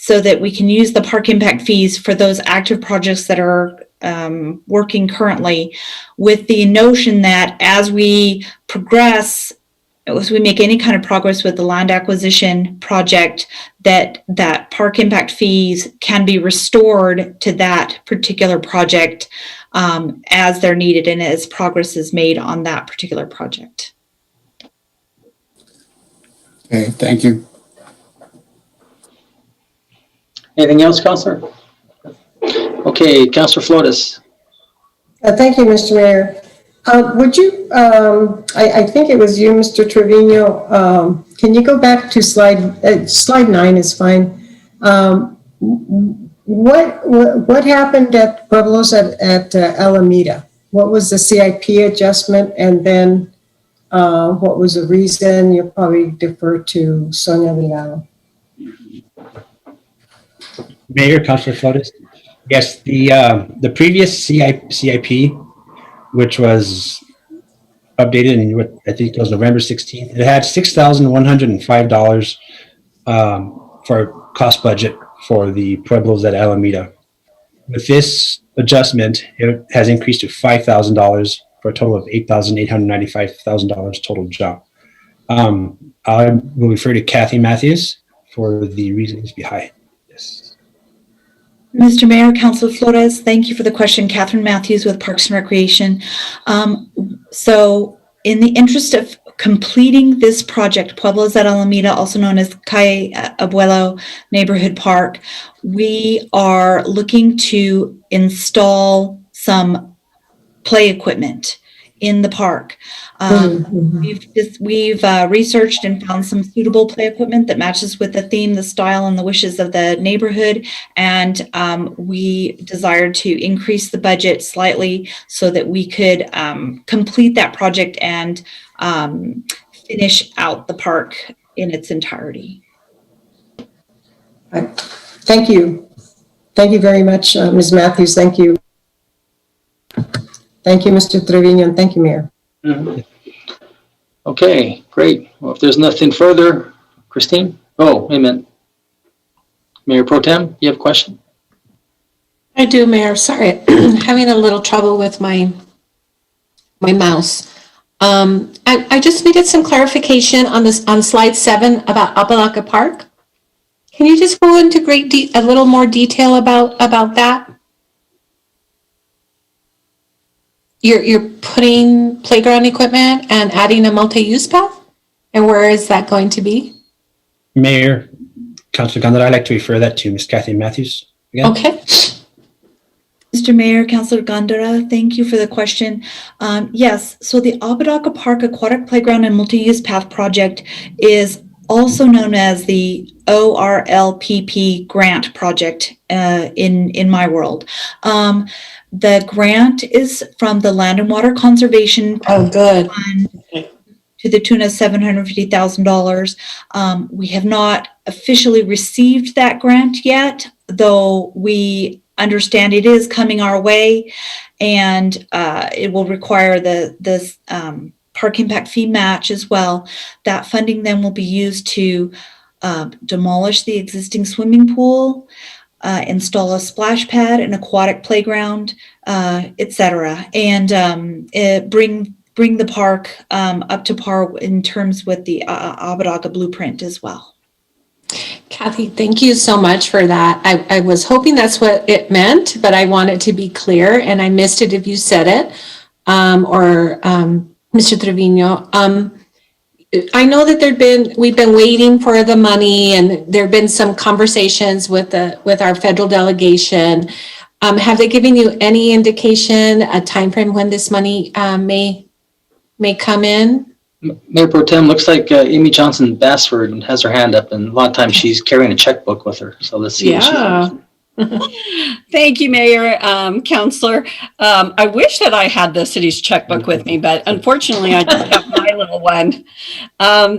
Speaker 5: that we can use the park impact fees for those active projects that are working currently, with the notion that as we progress, as we make any kind of progress with the land acquisition project, that park impact fees can be restored to that particular project as they're needed and as progress is made on that particular project.
Speaker 6: Okay, thank you.
Speaker 1: Anything else, Councilor? Okay, Councilor Flores.
Speaker 8: Thank you, Mr. Mayor. Would you, I think it was you, Mr. Trevino, can you go back to slide 9 is fine. What happened at Pueblos at Alameda? What was the CIP adjustment? And then what was the reason? You'll probably defer to Sonia Delgado.
Speaker 4: Mayor, Councilor Flores. Yes, the previous CIP, which was updated in what I think it was November 16th, it had $6,105 for cost budget for the Pueblos at Alameda. With this adjustment, it has increased to $5,000 for a total of $8,895,000 total jump. I will refer to Kathy Matthews for the reasons behind this.
Speaker 5: Mr. Mayor, Councilor Flores, thank you for the question. Catherine Matthews with Parks and Recreation. So in the interest of completing this project, Pueblos at Alameda, also known as Calle Abuelo Neighborhood Park, we are looking to install some play equipment in the park. We've researched and found some suitable play equipment that matches with the theme, the style, and the wishes of the neighborhood. And we desired to increase the budget slightly so that we could complete that project and finish out the park in its entirety.
Speaker 8: Thank you. Thank you very much, Ms. Matthews. Thank you. Thank you, Mr. Trevino, and thank you, Mayor.
Speaker 1: Mm-hmm. Okay, great. Well, if there's nothing further, Christine? Oh, wait a minute. Mayor Pro Tem, you have a question?
Speaker 7: I do, Mayor. Sorry, having a little trouble with my mouse. I just needed some clarification on slide 7 about Apalaca Park. Can you just go into a little more detail about that? You're putting playground equipment and adding a multi-use path? And where is that going to be?
Speaker 4: Mayor, Councilor Gondar, I'd like to refer that to Ms. Kathy Matthews again.
Speaker 7: Okay.
Speaker 5: Mr. Mayor, Councilor Gondara, thank you for the question. Yes, so the Apodaca Park Aquatic Playground and Multi-Use Path Project is also known as the ORLPP grant project in my world. The grant is from the Land and Water Conservation
Speaker 7: Fund.
Speaker 5: to the tune of $750,000. We have not officially received that grant yet, though we understand it is coming our way, and it will require the park impact fee match as well. That funding then will be used to demolish the existing swimming pool, install a splash pad, an aquatic playground, etc., and bring the park up to par in terms with the Abbadaga blueprint as well.
Speaker 7: Kathy, thank you so much for that. I was hoping that's what it meant, but I want it to be clear, and I missed it if you said it, or Mr. Trevino. I know that we've been waiting for the money, and there have been some conversations with our federal delegation. Have they given you any indication, a timeframe when this money may come in?
Speaker 1: Mayor Pro Tem, looks like Amy Johnson Bassford has her hand up, and a lot of times she's carrying a checkbook with her. So let's see.
Speaker 22: Yeah. Thank you, Mayor, Councilor. I wish that I had the city's checkbook with me, but unfortunately I just have my little one.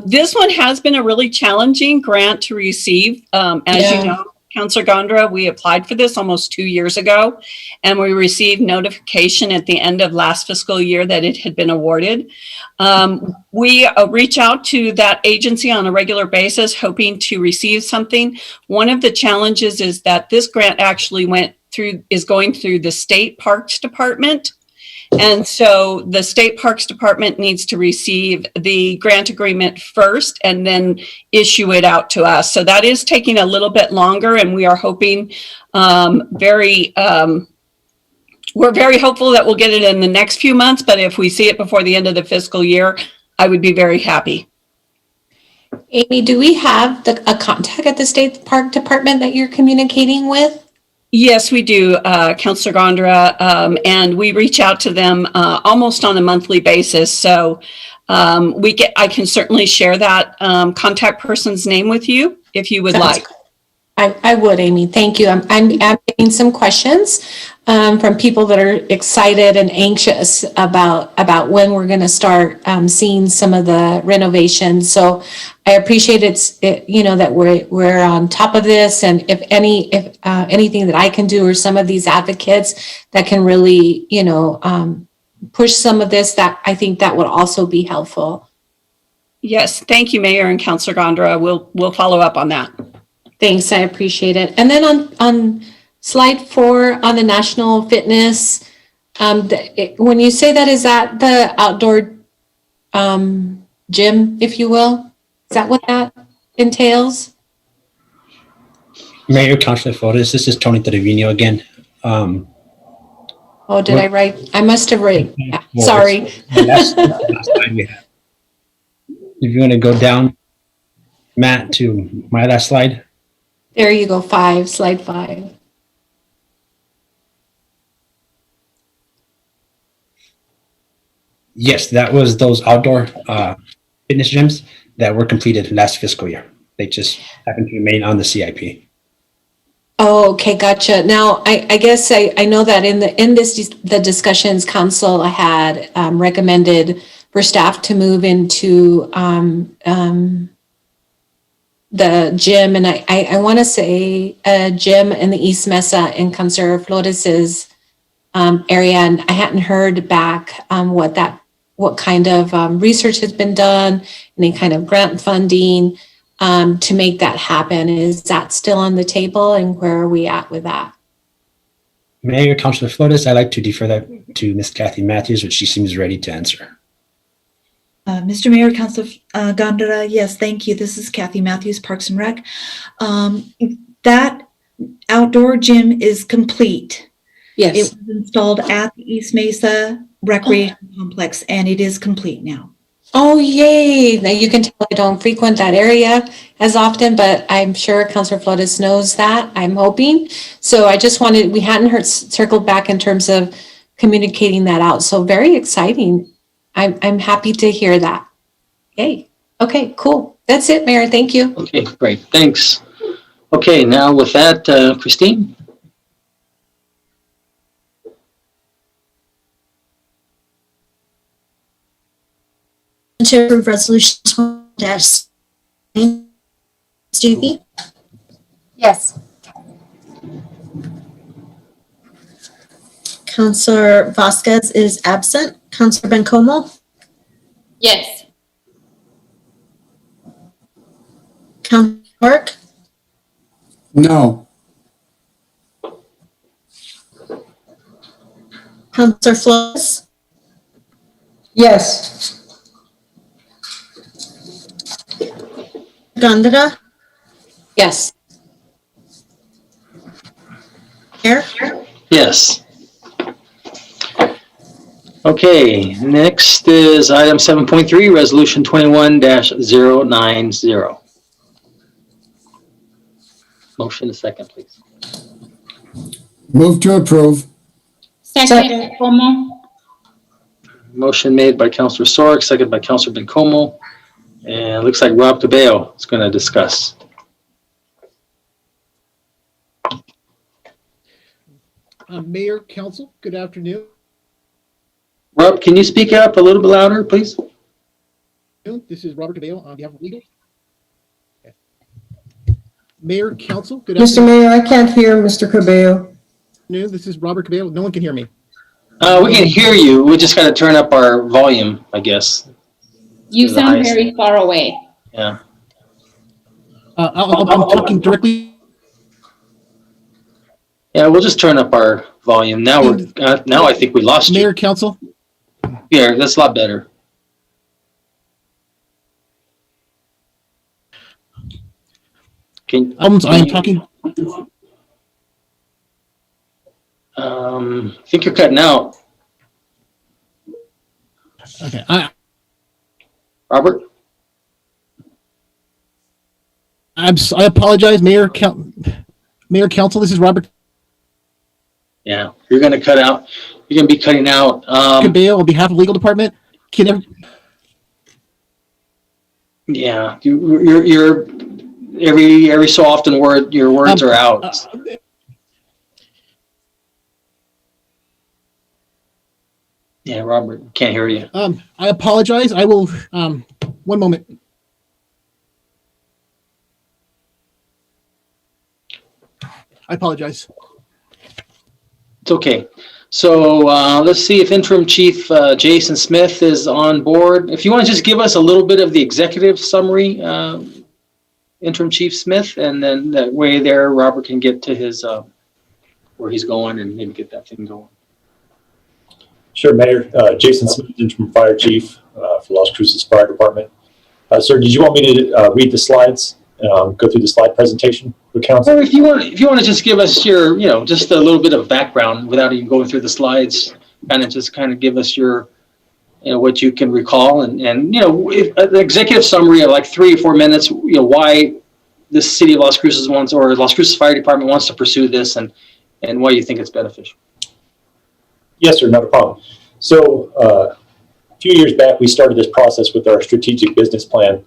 Speaker 22: This one has been a really challenging grant to receive. As you know, Councilor Gondra, we applied for this almost 2 years ago, and we received notification at the end of last fiscal year that it had been awarded. We reach out to that agency on a regular basis, hoping to receive something. One of the challenges is that this grant actually is going through the State Parks Department. And so the State Parks Department needs to receive the grant agreement first and then issue it out to us. So that is taking a little bit longer, and we are hoping we're very hopeful that we'll get it in the next few months, but if we see it before the end of the fiscal year, I would be very happy.
Speaker 7: Amy, do we have a contact at the State Park Department that you're communicating with?
Speaker 22: Yes, we do, Councilor Gondra, and we reach out to them almost on a monthly basis. So I can certainly share that contact person's name with you if you would like.
Speaker 7: I would, Amy. Thank you. I'm getting some questions from people that are excited and anxious about when we're going to start seeing some of the renovations. So I appreciate that we're on top of this, and if anything that I can do, or some of these advocates that can really push some of this, that I think that would also be helpful.
Speaker 22: Yes, thank you, Mayor and Councilor Gondra. We'll follow up on that.
Speaker 7: Thanks, I appreciate it. And then on slide 4 on the national fitness, when you say that, is that the outdoor gym, if you will? Is that what that entails?
Speaker 4: Mayor, Councilor Flores, this is Tony Trevino again.
Speaker 7: Did I write? I must have written. Sorry.
Speaker 4: Last time we had. If you want to go down, Matt, to my last slide.
Speaker 7: There you go, slide 5.
Speaker 4: Yes, that was those outdoor fitness gyms that were completed last fiscal year. They just happened to remain on the CIP.
Speaker 7: Oh, okay, gotcha. Now, I guess I know that in the discussions, council had recommended for staff to move into the gym, and I want to say a gym in the East Mesa in Councilor Flores's area, and I hadn't heard back what kind of research has been done, any kind of grant funding to make that happen. Is that still on the table, and where are we at with that?
Speaker 4: Mayor, Councilor Flores, I'd like to defer that to Ms. Kathy Matthews, which she seems ready to answer.
Speaker 5: Mr. Mayor, Councilor Gondra, yes, thank you. This is Kathy Matthews, Parks and Rec. That outdoor gym is complete.
Speaker 7: Yes.
Speaker 5: It was installed at the East Mesa Recreation Complex, and it is complete now.
Speaker 7: Oh, yay. Now you can tell I don't frequent that area as often, but I'm sure Councilor Flores knows that, I'm hoping. So I just we hadn't circled back in terms of communicating that out. So very exciting. I'm happy to hear that. Yay. Okay, cool. That's it, Mayor. Thank you.
Speaker 1: Okay, great. Thanks. Okay, now with that, Christine.
Speaker 9: to approve resolution 20-. Stuckey,
Speaker 15: Yes.
Speaker 9: Councilor Vasquez is absent. Councilor Bencomo,
Speaker 11: Yes.
Speaker 9: Councilor York,
Speaker 6: No.
Speaker 9: Councilor Flores,
Speaker 8: Yes.
Speaker 9: Gondeta,
Speaker 2: Yes.
Speaker 9: Mayor,
Speaker 1: Yes. Okay, next is item 7.3, resolution 21-090. Motion a second, please.
Speaker 6: Move to approve.
Speaker 11: Second, Como.
Speaker 1: Motion made by Councilor Sorek, second by Councilor Bencomo. And it looks like Rob Cabello is going to discuss.
Speaker 12: Mayor, Council, good afternoon.
Speaker 1: Rob, can you speak up a little bit louder, please?
Speaker 12: This is Robert Cabello on behalf of legal. Okay. Mayor, Council, good
Speaker 8: Mr.
Speaker 12: afternoon.
Speaker 8: Mayor, I can't hear Mr. Cabello.
Speaker 12: This is Robert Cabello. No one can hear me.
Speaker 1: We can hear you. We just got to turn up our volume, I guess.
Speaker 11: You
Speaker 1: The
Speaker 11: sound
Speaker 1: highest.
Speaker 11: very far away.
Speaker 1: Yeah.
Speaker 12: I'm talking directly.
Speaker 1: Yeah, we'll just turn up our volume. Now now I think we lost you.
Speaker 12: Mayor, Council.
Speaker 1: Yeah, that's a lot better.
Speaker 12: I'm talking.
Speaker 1: I think you're cutting out.
Speaker 12: Okay.
Speaker 1: Robert?
Speaker 12: I apologize, Mayor, Council. This is Robert
Speaker 1: Yeah, you're going to cut out. You're going to be cutting out.
Speaker 12: Cabello on behalf of legal department.
Speaker 1: Yeah, you're every so often your words are out. Yeah, Robert, can't hear you.
Speaker 12: I apologize. I will. One moment. I apologize.
Speaker 1: It's okay. So let's see if Interim Chief Jason Smith is on board. If you want to just give us a little bit of the executive summary, Interim Chief Smith, and then that way there, Robert can get to his where he's going and maybe get that thing going.
Speaker 14: Sure, Mayor. Jason Smith, Interim Fire Chief for Las Cruces Fire Department. Sir, did you want me to read the slides, go through the slide presentation for council?
Speaker 1: Or if you want to just give us your, just a little bit of background without even going through the slides, kind of give us your, what you can recall and if, the executive summary of like 3 or 4 minutes, why the city of Las Cruces wants, or Las Cruces Fire Department wants to pursue this and why you think it's beneficial.
Speaker 14: Yes, sir, not a problem. So a few years back, we started this process with our strategic business plan,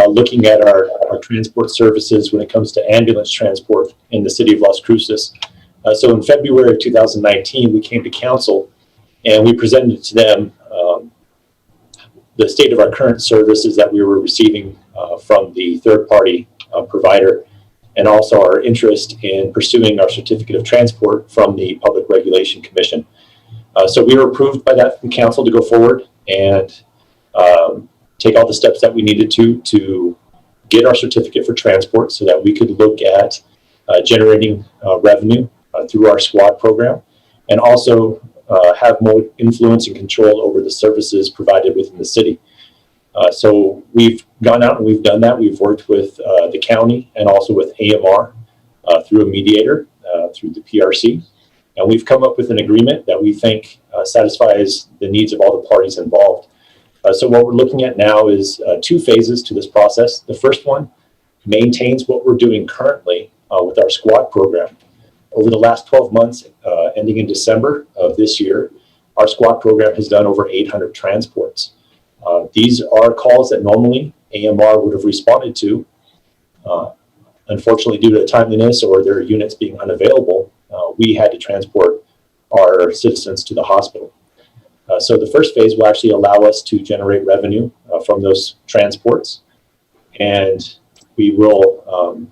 Speaker 14: looking at our transport services when it comes to ambulance transport in the city of Las Cruces. So in February of 2019, we came to council and we presented to them the state of our current services that we were receiving from the third-party provider, and also our interest in pursuing our certificate of transport from the Public Regulation Commission. So we were approved by that from council to go forward and take all the steps that we needed to get our certificate for transport so that we could look at generating revenue through our squad program, and also have more influence and control over the services provided within the city. So we've gone out and we've done that. We've worked with the county and also with AMR through a mediator through the PRC. And we've come up with an agreement that we think satisfies the needs of all the parties involved. So what we're looking at now is 2 phases to this process. The first one maintains what we're doing currently with our squad program. Over the last 12 months, ending in December of this year, our squad program has done over 800 transports. These are calls that normally AMR would have responded to. Unfortunately, due to the timeliness or their units being unavailable, we had to transport our citizens to the hospital. So the first phase will actually allow us to generate revenue from those transports. And we will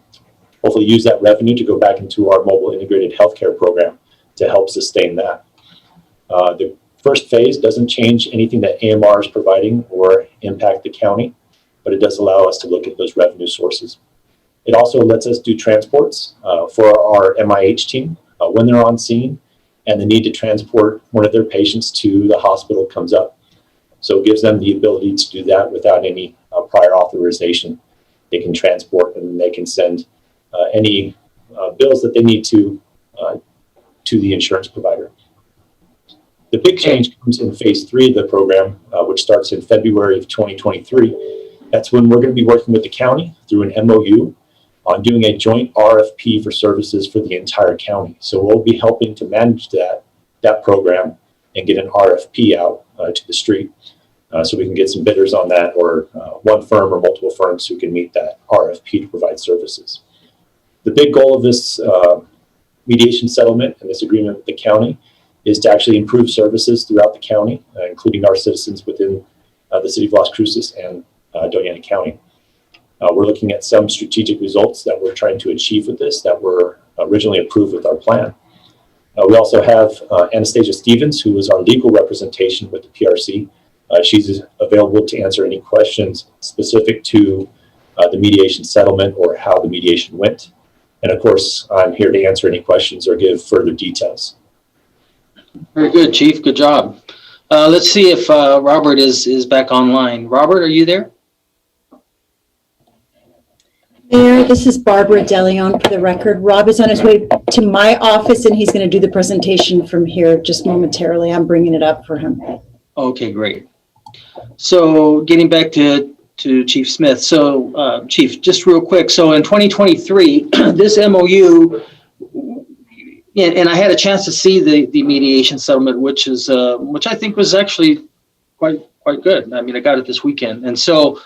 Speaker 14: hopefully use that revenue to go back into our mobile integrated healthcare program to help sustain that. The first phase doesn't change anything that AMR is providing or impact the county, but it does allow us to look at those revenue sources. It also lets us do transports for our MIH team when they're on scene and the need to transport one of their patients to the hospital comes up. So it gives them the ability to do that without any prior authorization. They can transport and they can send any bills that they need to the insurance provider. The big change comes in phase 3 of the program, which starts in February of 2023. That's when we're going to be working with the county through an MOU on doing a joint RFP for services for the entire county. So we'll be helping to manage that program and get an RFP out to the street so we can get some bidders on that, or one firm or multiple firms who can meet that RFP to provide services. The big goal of this mediation settlement and this agreement with the county is to actually improve services throughout the county, including our citizens within the city of Las Cruces and Doña Ana County. We're looking at some strategic results that we're trying to achieve with this that were originally approved with our plan. We also have Anastasia Stevens, who is our legal representation with the PRC. She's available to answer any questions specific to the mediation settlement or how the mediation went. And of course, I'm here to answer any questions or give further details.
Speaker 1: Very good, Chief. Good job. Let's see if Robert is back online. Robert, are you there?
Speaker 10: Mayor, this is Barbara DeLeon for the record. Rob is on his way to my office and he's going to do the presentation from here just momentarily. I'm bringing it up for him.
Speaker 1: Okay, great. So getting back to Chief Smith. So Chief, just real quick. So in 2023, this MOU, and I had a chance to see the mediation settlement, which I think was actually quite good. I mean, I got it this weekend. And so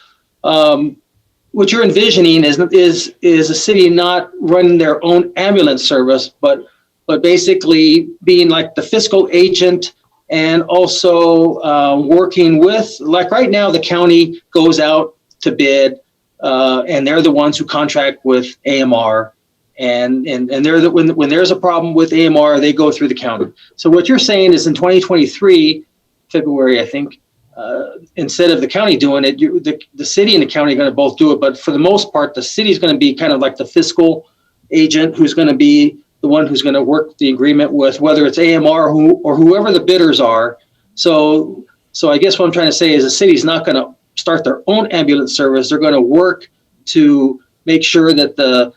Speaker 1: what you're envisioning is a city not running their own ambulance service, but basically being like the fiscal agent and also working with, like right now, the county goes out to bid and they're the ones who contract with AMR. And they're when there's a problem with AMR, they go through the county. So what you're saying is in 2023, February, I think, instead of the county doing it, the city and the county are going to both do it. But for the most part, the city is going to be kind of like the fiscal agent who's going to be the one who's going to work the agreement with whether it's AMR or whoever the bidders are. So I guess what I'm trying to say is the city's not going to start their own ambulance service. They're going to work to make sure that the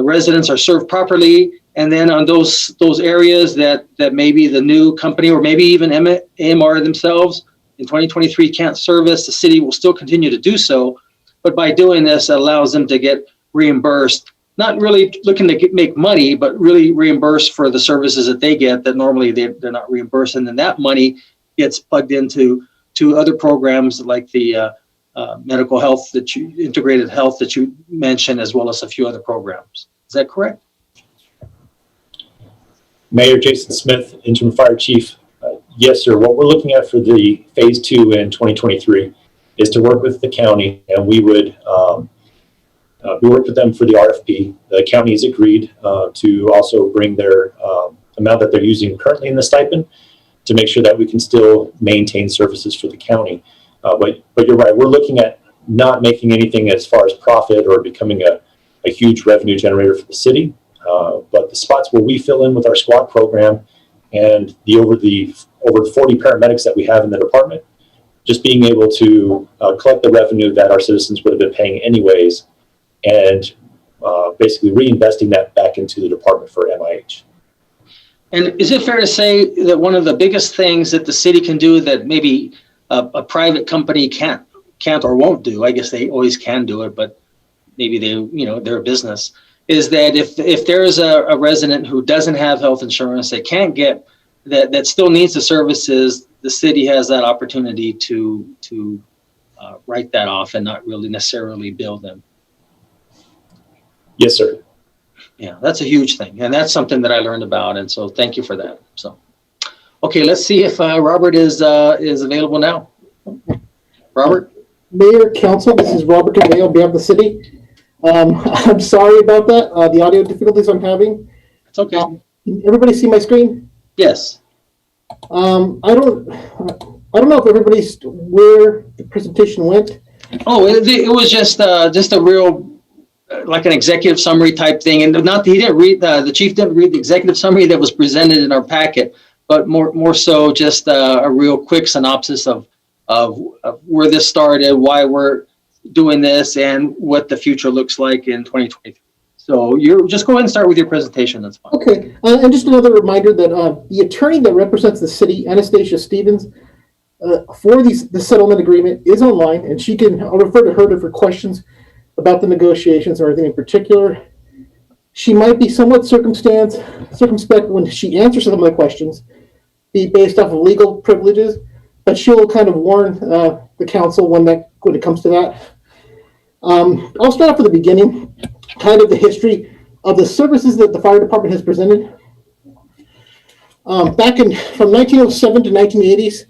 Speaker 1: residents are served properly. And then on those areas that maybe the new company or maybe even AMR themselves in 2023 can't service, the city will still continue to do so. But by doing this, it allows them to get reimbursed, not really looking to make money, but really reimbursed for the services that they get that normally they're not reimbursed. And then that money gets plugged into other programs like the medical health integrated health that you mentioned, as well as a few other programs. Is that correct?
Speaker 14: Mayor Jason Smith, Interim Fire Chief. Yes, sir. What we're looking at for the phase 2 in 2023 is to work with the county, and we would we worked with them for the RFP. The county has agreed to also bring their amount that they're using currently in the stipend to make sure that we can still maintain services for the county. But you're right, we're looking at not making anything as far as profit or becoming a huge revenue generator for the city. But the spots where we fill in with our squad program and over the 40 paramedics that we have in the department, just being able to collect the revenue that our citizens would have been paying anyways, and basically reinvesting that back into the department for MIH.
Speaker 1: And is it fair to say that one of the biggest things that the city can do that maybe a private company can't or won't do, I guess they always can do it, but maybe they're a business, is that if there is a resident who doesn't have health insurance, they can't get that still needs the services, the city has that opportunity to write that off and not really necessarily bill them.
Speaker 14: Yes, sir.
Speaker 1: Yeah, that's a huge thing. And that's something that I learned about. And so thank you for that. So, okay, let's see if Robert is available now. Robert?
Speaker 12: Mayor, Council, this is Robert Cadeo on behalf of the city. I'm sorry about that, the audio difficulties I'm having.
Speaker 1: It's okay.
Speaker 12: Can everybody see my screen?
Speaker 1: Yes.
Speaker 12: I don't know if everybody's where the presentation went.
Speaker 1: Oh, it was just a real, like an executive summary type thing. And he didn't read, the chief didn't read the executive summary that was presented in our packet, but more so just a real quick synopsis of where this started, why we're doing this, and what the future looks like in 2023. So you're just go ahead and start with your presentation. That's fine.
Speaker 12: Okay, and just another reminder that the attorney that represents the city, Anastasia Stevens, for the settlement agreement is online, and I'll refer to her for questions about the negotiations or anything in particular. She might be somewhat circumspect when she answers some of the questions, be based off of legal privileges, but she'll kind of warn the council when it comes to that. I'll start off at the beginning, kind of the history of the services that the fire department has presented. From 1907 to 1980s,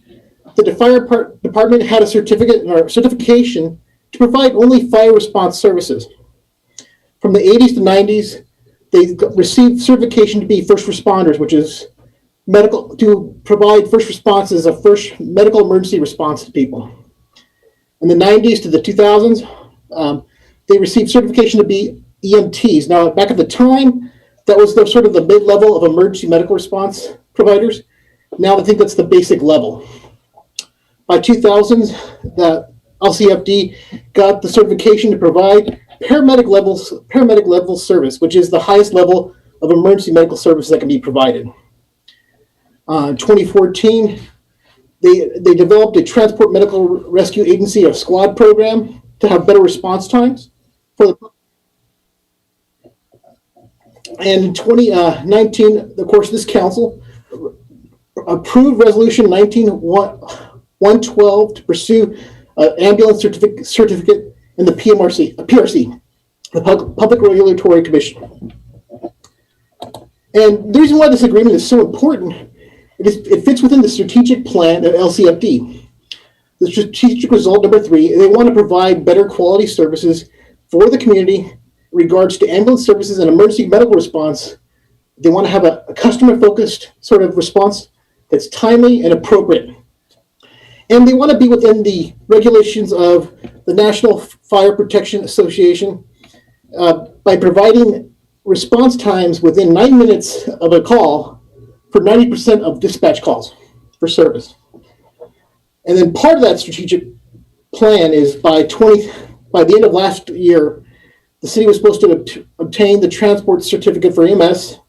Speaker 12: the fire department had a certification to provide only fire response services. From the 80s to 90s, they received certification to be first responders, which is to provide first responses of first medical emergency response to people. In the 90s to the 2000s, they received certification to be EMTs. Now, back at the time, that was sort of the mid-level of emergency medical response providers. Now I think that's the basic level. By 2000s, the LCFD got the certification to provide paramedic level service, which is the highest level of emergency medical service that can be provided. In 2014, they developed a Transport Medical Rescue Agency, or SQUAD program, to have better response times for the. And in 2019, of course, this council approved Resolution 112 to pursue ambulance certificate in the PRC, the Public Regulatory Commission. And the reason why this agreement is so important, it fits within the strategic plan of LCFD. The strategic result number 3, they want to provide better quality services for the community in regards to ambulance services and emergency medical response. They want to have a customer-focused sort of response that's timely and appropriate. And they want to be within the regulations of the National Fire Protection Association by providing response times within 9 minutes of a call for 90% of dispatch calls for service. And then part of that strategic plan is by the end of last year, the city was supposed to obtain the transport certificate for EMS.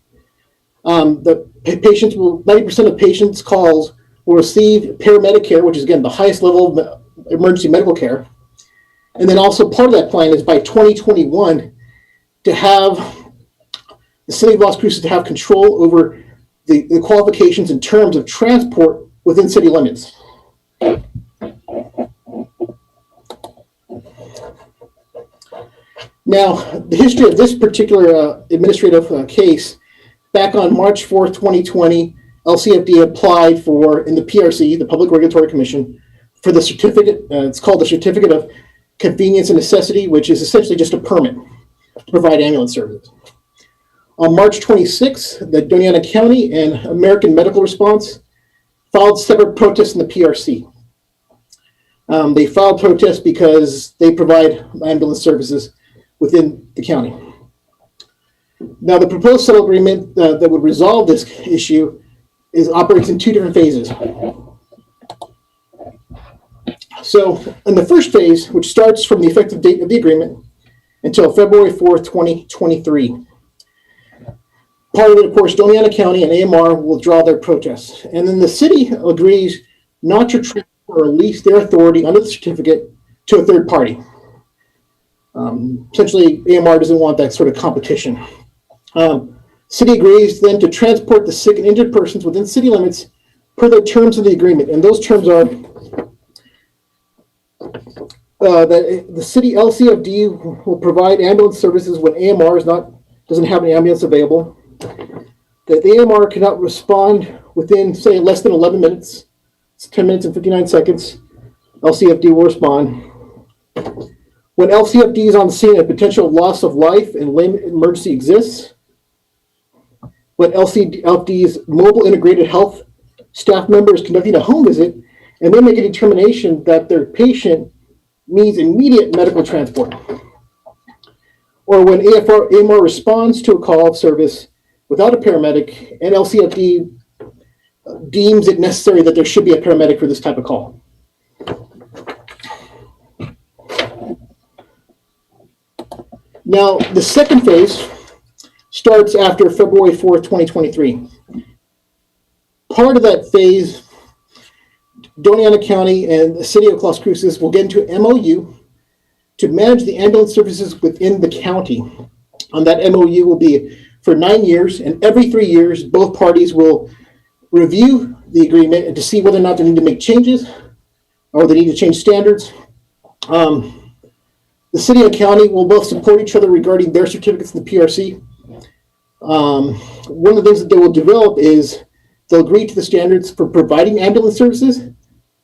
Speaker 12: The patients 90% of patients' calls will receive paramedic care, which is again the highest level of emergency medical care. And then also part of that plan is by 2021 to have the city of Las Cruces to have control over the qualifications in terms of transport within city limits. Now, the history of this particular administrative case, back on March 4th, 2020, LCFD applied in the PRC, the Public Regulatory Commission, for the certificate. It's called the Certificate of Convenience and Necessity, which is essentially just a permit to provide ambulance services. On March 26th, the Doña County and American Medical Response filed separate protests in the PRC. They filed protests because they provide ambulance services within the county. Now, the proposed settlement agreement that would resolve this issue operates in 2 different phases. So, in the first phase, which starts from the effective date of the agreement until February 4th, 2023, part of it, of course, Doña County and AMR will withdraw their protests. And then the city agrees not to transfer or release their authority under the certificate to a third party. Essentially, AMR doesn't want that sort of competition. City agrees then to transport the sick and injured persons within city limits per the terms of the agreement. And those terms are that the city LCFD will provide ambulance services when AMR doesn't have an ambulance available. That the AMR cannot respond within, say, less than 11 minutes. It's 10 minutes and 59 seconds. LCFD will respond. When LCFD is on the scene, a potential loss of life and limb emergency exists. When LCFD's mobile integrated health staff member is conducting a home visit and they make a determination that their patient needs immediate medical transport. Or when AMR responds to a call of service without a paramedic and LCFD deems it necessary that there should be a paramedic for this type of call. Now, the second phase starts after February 4th, 2023. Part of that phase, Doñana County and the city of Las Cruces will get into an MOU to manage the ambulance services within the county. And that MOU will be for 9 years, and every 3 years, both parties will review the agreement and to see whether or not they need to make changes or they need to change standards. The city and county will both support each other regarding their certificates in the PRC. One of the things that they will develop is they'll agree to the standards for providing ambulance services.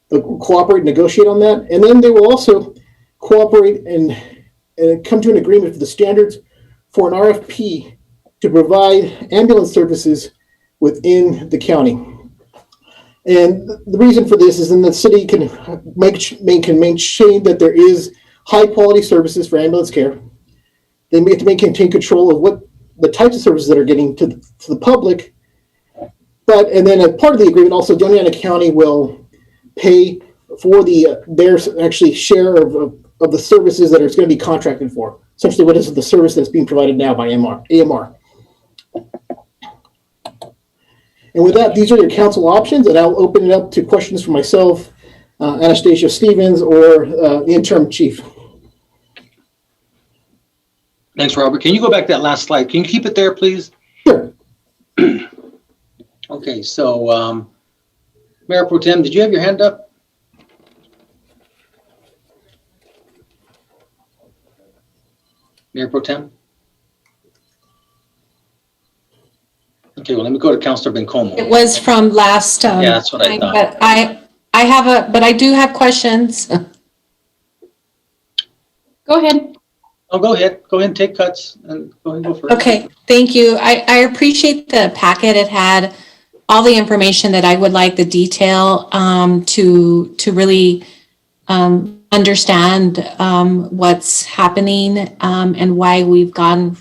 Speaker 12: They'll cooperate and negotiate on that. And then they will also cooperate and come to an agreement for the standards for an RFP to provide ambulance services within the county. And the reason for this is then the city can maintain that there is high quality services for ambulance care. They have to maintain control of what the types of services that are getting to the public. And then as part of the agreement, also Doñana County will pay for their actually share of the services that are going to be contracted for. Essentially, what is the service that's being provided now by AMR. And with that, these are your council options, and I'll open it up to questions for myself, Anastasia Stevens, or the interim chief.
Speaker 1: Thanks, Robert. Can you go back to that last slide? Can you keep it there, please?
Speaker 12: Sure.
Speaker 1: Okay, so Mayor Pro Tem, did you have your hand up? Mayor Pro Tem? Okay, well, let me go to Councilor Bencomo.
Speaker 22: It was from last
Speaker 1: Yeah, that's what I
Speaker 22: time,
Speaker 1: thought.
Speaker 22: but I do have questions.
Speaker 11: Go ahead.
Speaker 1: Oh, go ahead. Go ahead and take cuts and go ahead and go first.
Speaker 22: Okay, thank you. I appreciate the packet. It had all the information that I would like, the detail to really understand what's happening and why we've gone,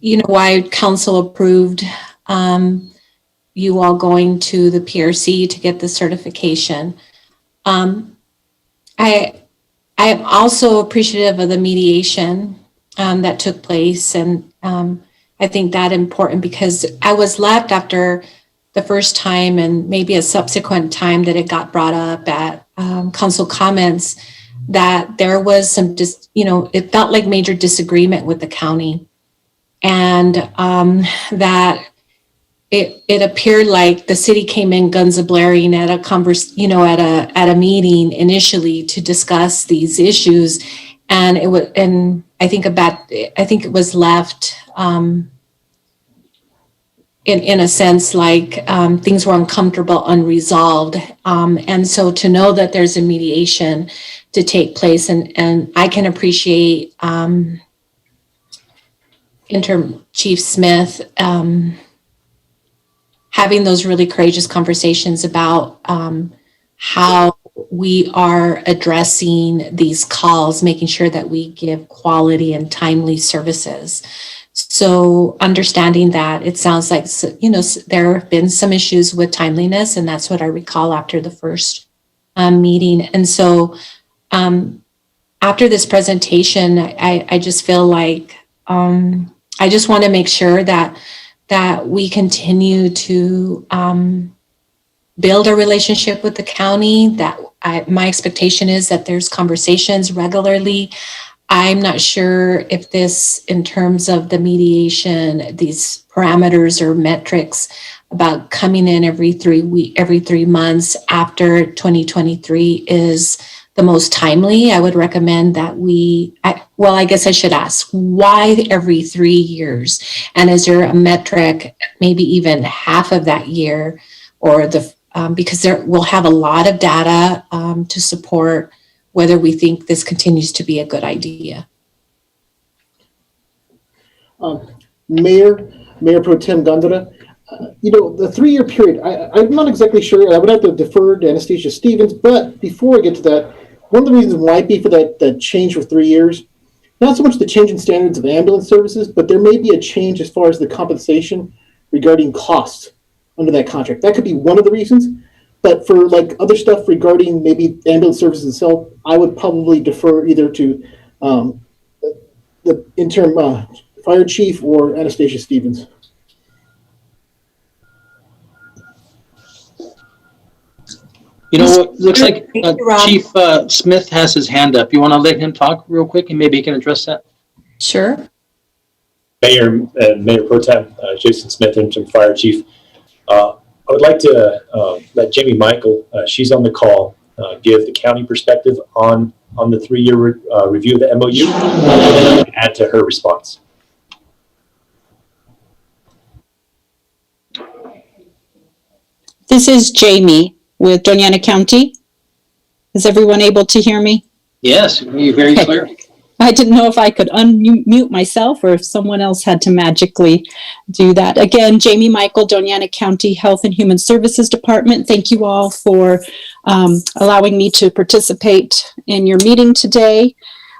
Speaker 22: why council approved you all going to the PRC to get the certification. I am also appreciative of the mediation that took place, and I think that important because I was left after the first time and maybe a subsequent time that it got brought up at council comments that there was some, it felt like major disagreement with the county, and that it appeared like the city came in guns a-blaring at a meeting initially to discuss these issues, and I think it was left in a sense like things were uncomfortable, unresolved, and so to know that there's a mediation to take place, and I can appreciate Interim Chief Smith having those really courageous conversations about how we are addressing these calls, making sure that we give quality and timely services. So understanding that, it sounds like, there have been some issues with timeliness, and that's what I recall after the first meeting. And so after this presentation, I just feel like I just want to make sure that we continue to build a relationship with the county, that my expectation is that there's conversations regularly. I'm not sure if this, in terms of the mediation, these parameters or metrics about coming in every 3 months after 2023 is the most timely. I would recommend that I guess I should ask, why every 3 years? And is there a metric, maybe even half of that year, or because we'll have a lot of data to support
Speaker 13: whether we think this continues to be a good idea.
Speaker 12: Mayor Pro Tem Gondara, the 3-year period, I'm not exactly sure. I would have to defer to Anastasia Stevens, but before I get to that, one of the reasons might be for that change for 3 years, not so much the change in standards of ambulance services, but there may be a change as far as the compensation regarding costs under that contract. That could be one of the reasons, but for like other stuff regarding maybe ambulance services itself, I would probably defer either to the interim fire chief or Anastasia Stevens.
Speaker 1: You know what, looks like Chief Smith has his hand up. You want to let him talk real quick and maybe he can address that?
Speaker 13: Sure.
Speaker 14: Mayor Pro Tem Jason Smith, interim fire chief. I would like to let Jamie Michael, she's on the call, give the county perspective on the 3-year review of the MOU, and then I can add to her response.
Speaker 2: This is Jamie with Doñana County. Is everyone able to hear me?
Speaker 1: Yes, you're very clear.
Speaker 2: I didn't know if I could unmute myself or if someone else had to magically do that. Again, Jamie Michael, Doñana County Health and Human Services Department. Thank you all for allowing me to participate in your meeting today.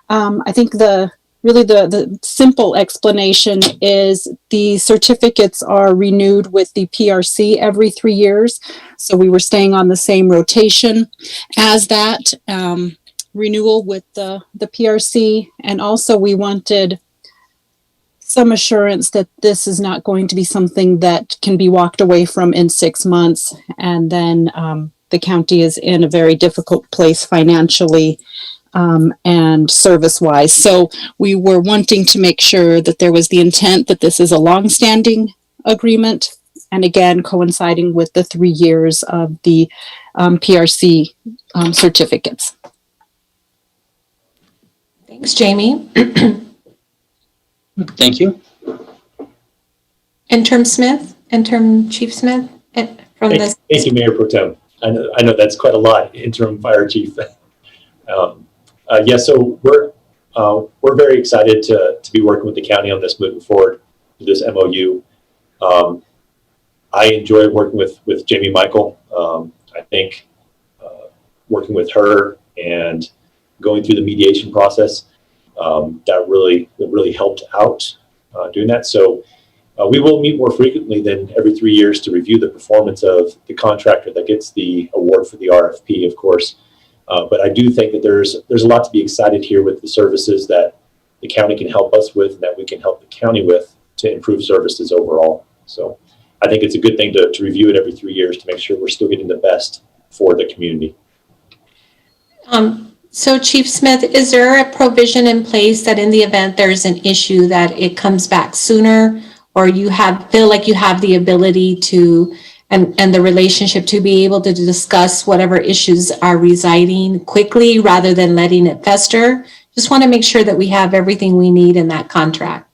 Speaker 2: I think the simple explanation is the certificates are renewed with the PRC every 3 years. So we were staying on the same rotation as that renewal with the PRC. And also we wanted some assurance that this is not going to be something that can be walked away from in 6 months. And then the county is in a very difficult place financially and service-wise. So we were wanting to make sure that there was the intent that this is a long-standing agreement, and again, coinciding with the 3 years of the PRC certificates.
Speaker 13: Thanks, Jamie.
Speaker 1: Thank you.
Speaker 13: Interim Chief Smith from this.
Speaker 14: Thank you, Mayor Pro Tem. I know that's quite a lot, interim fire chief. So we're very excited to be working with the county on this moving forward, this MOU. I enjoy working with Jamie Michael. I think working with her and going through the mediation process, that really helped out doing that. So we will meet more frequently than every 3 years to review the performance of the contractor that gets the award for the RFP, of course. But I do think that there's a lot to be excited here with the services that the county can help us with and that we can help the county with to improve services overall. So I think it's a good thing to review it every 3 years to make sure we're still getting the best for the community.
Speaker 13: So Chief Smith, is there a provision in place that in the event there's an issue that it comes back sooner, or you feel like you have the ability to and the relationship to be able to discuss whatever issues are residing quickly rather than letting it fester? Just want to make sure that we have everything we need in that contract.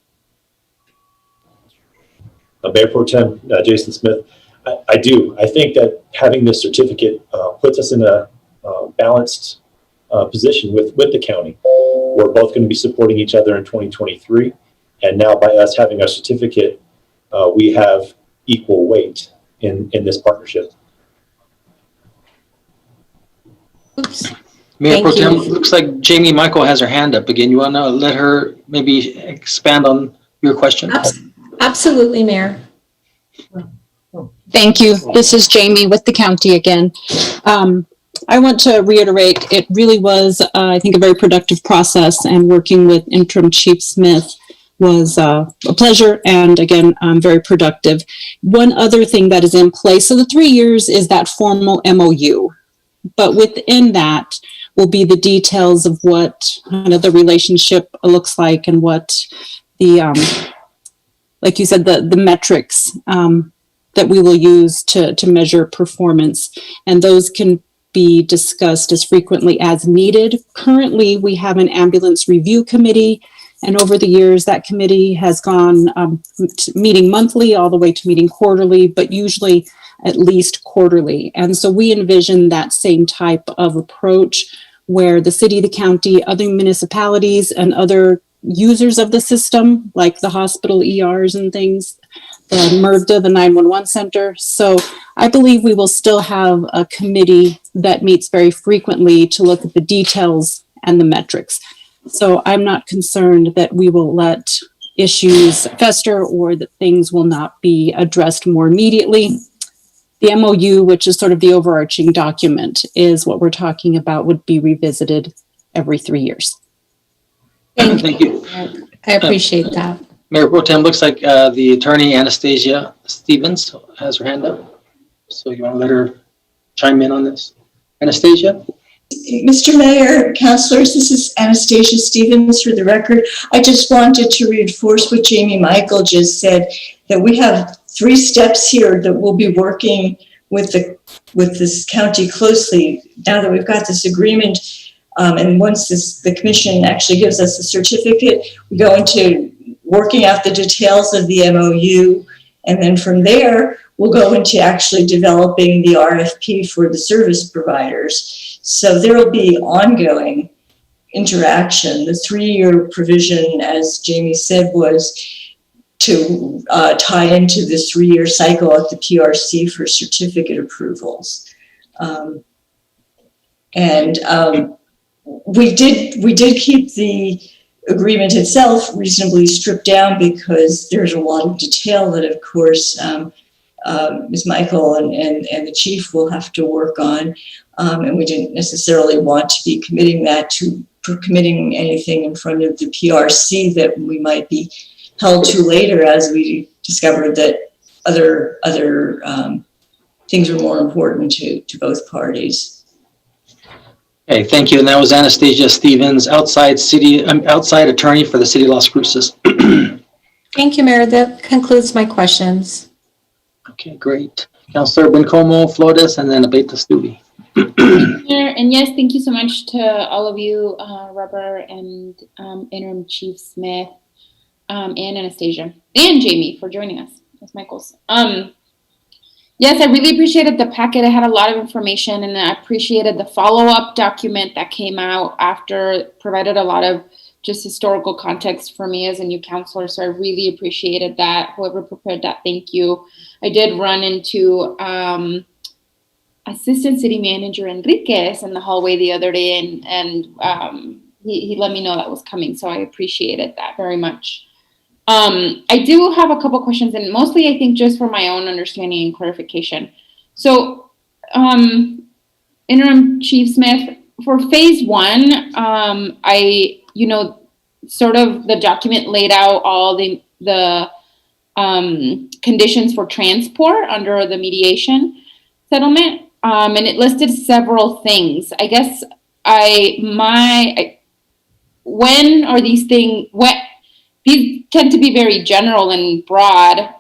Speaker 14: Mayor Pro Tem Jason Smith, I do. I think that having this certificate puts us in a balanced position with the county. We're both going to be supporting each other in 2023. And now by us having our certificate, we have equal weight in this partnership.
Speaker 13: Oops.
Speaker 1: Mayor Pro Tem, looks like Jamie Michael has her hand up again. You want to let her maybe expand on your question?
Speaker 13: Absolutely, Mayor.
Speaker 2: Thank you. This is Jamie with the county again. I want to reiterate, it really was, I think, a very productive process, and working with Interim Chief Smith was a pleasure, and again, very productive. One other thing that is in place, so the 3 years is that formal MOU, but within that will be the details of what kind of the relationship looks like and what the, like you said, the metrics that we will use to measure performance, and those can be discussed as frequently as needed. Currently, we have an ambulance review committee, and over the years, that committee has gone meeting monthly all the way to meeting quarterly, but usually at least quarterly. And so we envision that same type of approach
Speaker 16: where the city, the county, other municipalities, and other users of the system, like the hospital ERs and things, the MRVDA, the 911 center. So I believe we will still have a committee that meets very frequently to look at the details and the metrics. So I'm not concerned that we will let issues fester or that things will not be addressed more immediately. The MOU, which is sort of the overarching document, is what we're talking about, would be revisited every 3 years.
Speaker 1: Thank you.
Speaker 13: I appreciate that.
Speaker 1: Mayor Pro Tem, looks like the attorney Anastasia Stevens has her hand up. So you want to let her chime in on this? Anastasia?
Speaker 17: Mr. Mayor, councilors, this is Anastasia Stevens for the record. I just wanted to reinforce what Jamie Michael just said, that we have 3 steps here that we'll be working with this county closely now that we've got this agreement. And once the commission actually gives us the certificate, we go into working out the details of the MOU. And then from there, we'll go into actually developing the RFP for the service providers. So there will be ongoing interaction. The 3-year provision, as Jamie said, was to tie into this 3-year cycle at the PRC for certificate approvals. We did keep the agreement itself reasonably stripped down because there's a lot of detail that, of course, Ms. Michael and the chief will have to work on. And we didn't necessarily want to be committing anything in front of the PRC that we might be held to later, as we discovered that other things were more important to both parties.
Speaker 1: Okay, thank you. And that was Anastasia Stevens, outside attorney for the city of Las Cruces.
Speaker 13: Thank you, Mayor. That concludes my questions.
Speaker 1: Okay, great. Councilor Bencomo Flores, and then Abeta Stubbe.
Speaker 11: And yes, thank you so much to all of you, Robert and Interim Chief Smith, and Anastasia and Jamie for joining us as Michaels. Yes, I really appreciated the packet. It had a lot of information, and I appreciated the follow-up document that came out after. It provided a lot of just historical context for me as a new counselor, so I really appreciated that. Whoever prepared that, thank you. I did run into Assistant City Manager Enriquez in the hallway the other day, and he let me know that was coming, so I appreciated that very much. I do have a couple questions, and mostly I think just for my own understanding and clarification. So, Interim Chief Smith, for phase 1, sort of the document laid out all the conditions for transport under the mediation settlement, and it listed several things. I guess when are these things? These tend to be very general and broad.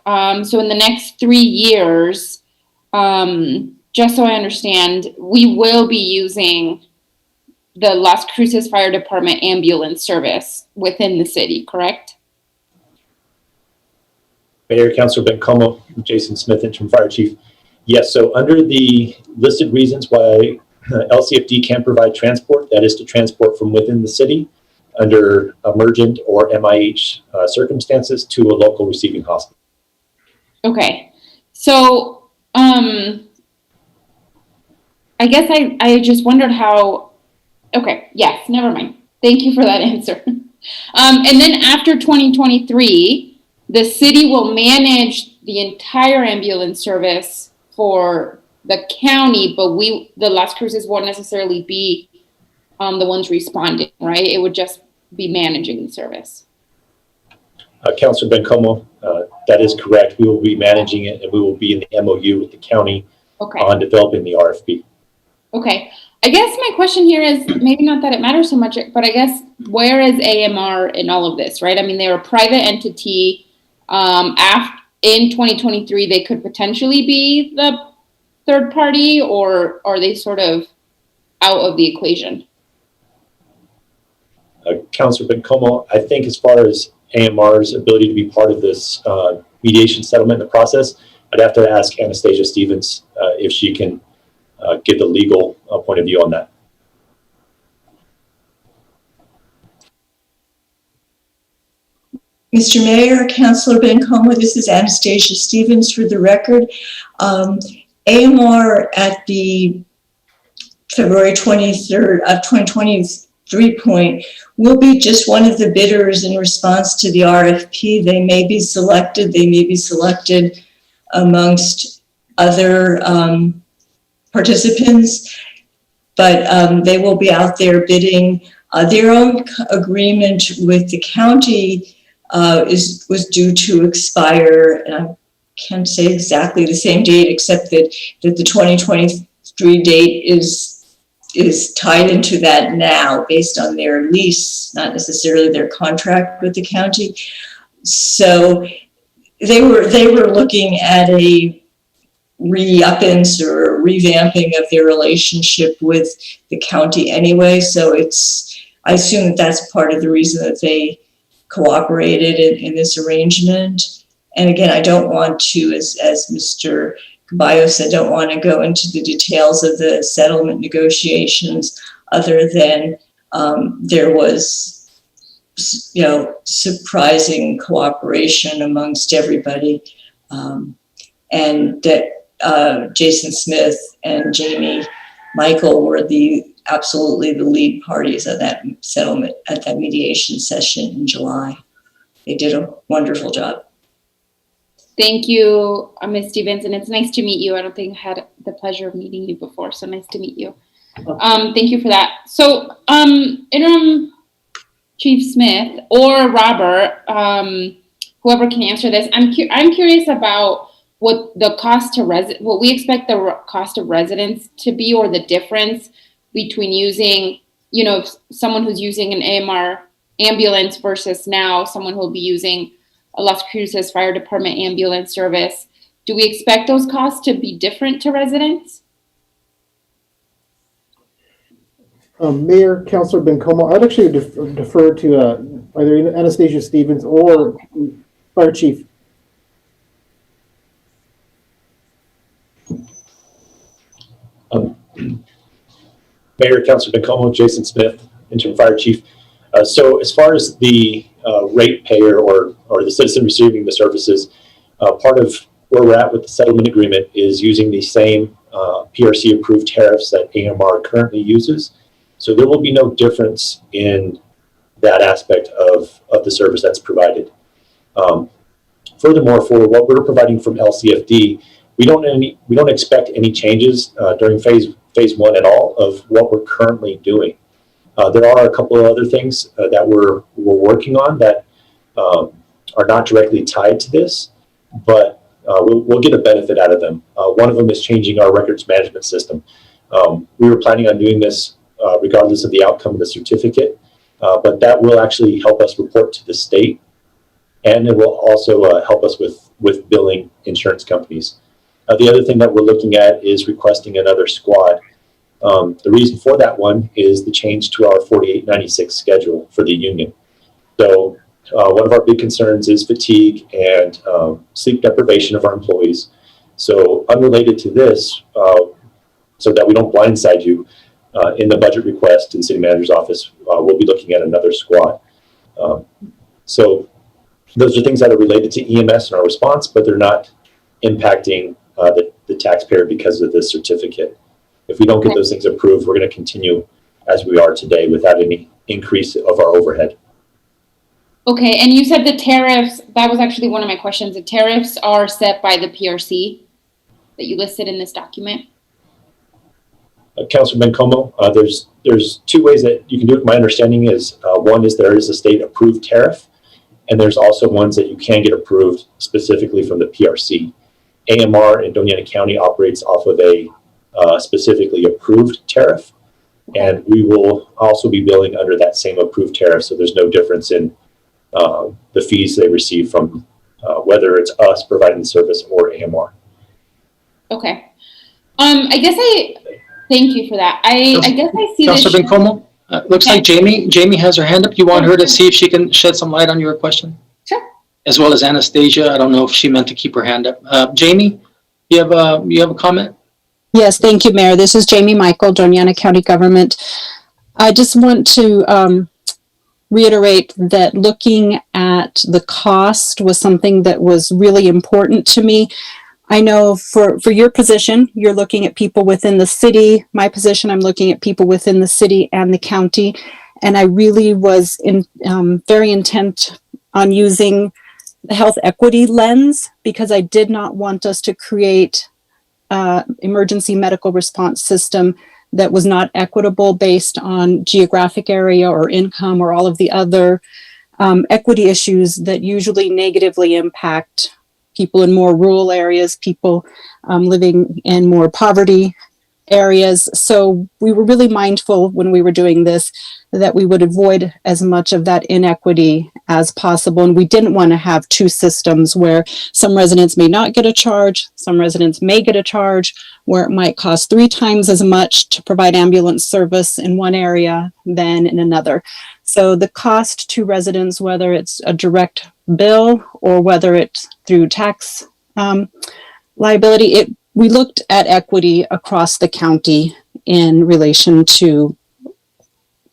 Speaker 11: So in the next 3 years, just so I understand, we will be using the Las Cruces Fire Department ambulance service within the city, correct?
Speaker 14: Mayor, Councilor Bencomo, Jason Smith, Interim Fire Chief. Yes, so under the listed reasons why LCFD can provide transport, that is to transport from within the city under emergent or MIH circumstances to a local receiving hospital.
Speaker 11: Okay, so I guess I just wondered how, okay, yes, never mind. Thank you for that answer. And then after 2023, the city will manage the entire ambulance service for the county, but the Las Cruces won't necessarily be the ones responding, right? It would just be managing the service.
Speaker 14: Councilor Bencomo, that is correct. We will be managing it, and we will be in the MOU with the county on developing the RFP.
Speaker 11: Okay. I guess my question here is maybe not that it matters so much, but I guess where is AMR in all of this, right? I mean, they're a private entity. In 2023, they could potentially be the third party, or are they sort of out of the equation?
Speaker 14: Councilor Bencomo, I think as far as AMR's ability to be part of this mediation settlement in the process, I'd have to ask Anastasia Stevens if she can give the legal point of view on that.
Speaker 17: Mr. Mayor, Councilor Bencomo, this is Anastasia Stevens for the record. AMR at the February 23rd of 2023 point will be just one of the bidders in response to the RFP. They may be selected amongst other participants, but they will be out there bidding. Their own agreement with the county was due to expire, and I can't say exactly the same date, except that the 2023 date is tied into that now based on their lease, not necessarily their contract with the county. So they were looking at a re-uppance or revamping of their relationship with the county anyway. So I assume that that's part of the reason that they cooperated in this arrangement. And again, I don't want to, as Mr. Caballo said, don't want to go into the details of the settlement negotiations other than there was, surprising cooperation amongst everybody. And that Jason Smith and Jamie Michael were absolutely the lead parties of that settlement at that mediation session in July. They did a wonderful job.
Speaker 11: Thank you, Ms. Stevens, and it's nice to meet you. I don't think I had the pleasure of meeting you before, so nice to meet you. Thank you for that. So, Interim Chief Smith or Robert, whoever can answer this, I'm curious about what the cost to what we expect the cost of residents to be, or the difference between using, someone who's using an AMR ambulance versus now someone who will be using a Las Cruces Fire Department ambulance service. Do we expect those costs to be different to residents?
Speaker 12: Mayor, Councilor Bencomo, I'd actually defer to either Anastasia Stevens or Fire Chief.
Speaker 14: Mayor, Councilor Bencomo, Jason Smith, Interim Fire Chief. So as far as the ratepayer or the citizen receiving the services, part of where we're at with the settlement agreement is using the same PRC approved tariffs that AMR currently uses. So there will be no difference in that aspect of the service that's provided. Furthermore, for what we're providing from LCFD, we don't expect any changes during phase one at all of what we're currently doing. There are a couple of other things that we're working on that are not directly tied to this, but we'll get a benefit out of them. One of them is changing our records management system. We were planning on doing this regardless of the outcome of the certificate, but that will actually help us report to the state, and it will also help us with billing insurance companies. The other thing that we're looking at is requesting another squad. The reason for that one is the change to our 4896 schedule for the union. So one of our big concerns is fatigue and sleep deprivation of our employees. So unrelated to this, so that we don't blindside you, in the budget request to the city manager's office, we'll be looking at another squad. So those are things that are related to EMS and our response, but they're not impacting the taxpayer because of this certificate. If we don't get those things approved, we're going to continue as we are today without any increase of our overhead.
Speaker 11: Okay, and you said the tariffs, that was actually one of my questions. The tariffs are set by the PRC that you listed in this document?
Speaker 14: Councilor Bencomo, there's two ways that you can do it. My understanding is one is there is a state approved tariff, and there's also ones that you can get approved specifically from the PRC. AMR in Doña Ana County operates off of a specifically approved tariff, and we will also be billing under that same approved tariff, so there's no difference in the fees they receive from whether it's us providing the service or AMR.
Speaker 11: Okay. Thank you for that. I guess I see
Speaker 1: Councilor
Speaker 11: this.
Speaker 1: Bencomo, looks like Jamie has her hand up. You want her to see if she can shed some light on your question?
Speaker 11: Sure.
Speaker 1: As well as Anastasia. I don't know if she meant to keep her hand up. Jamie, you have a comment?
Speaker 16: Yes, thank you, Mayor. This is Jamie Michael, Doña Ana County Government. I just want to reiterate that looking at the cost was something that was really important to me. I know for your position, you're looking at people within the city. My position, I'm looking at people within the city and the county. And I really was very intent on using the health equity lens because I did not want us to create emergency medical response system that was not equitable based on geographic area or income or all of the other equity issues that usually negatively impact people in more rural areas, people living in more poverty areas. So we were really mindful when we were doing this that we would avoid as much of that inequity as possible. And we didn't want to have two systems where some residents may not get a charge, some residents may get a charge, where it might cost 3 times as much to provide ambulance service in one area than in another. So the cost to residents, whether it's a direct bill or whether it's through tax liability, we looked at equity across the county in relation to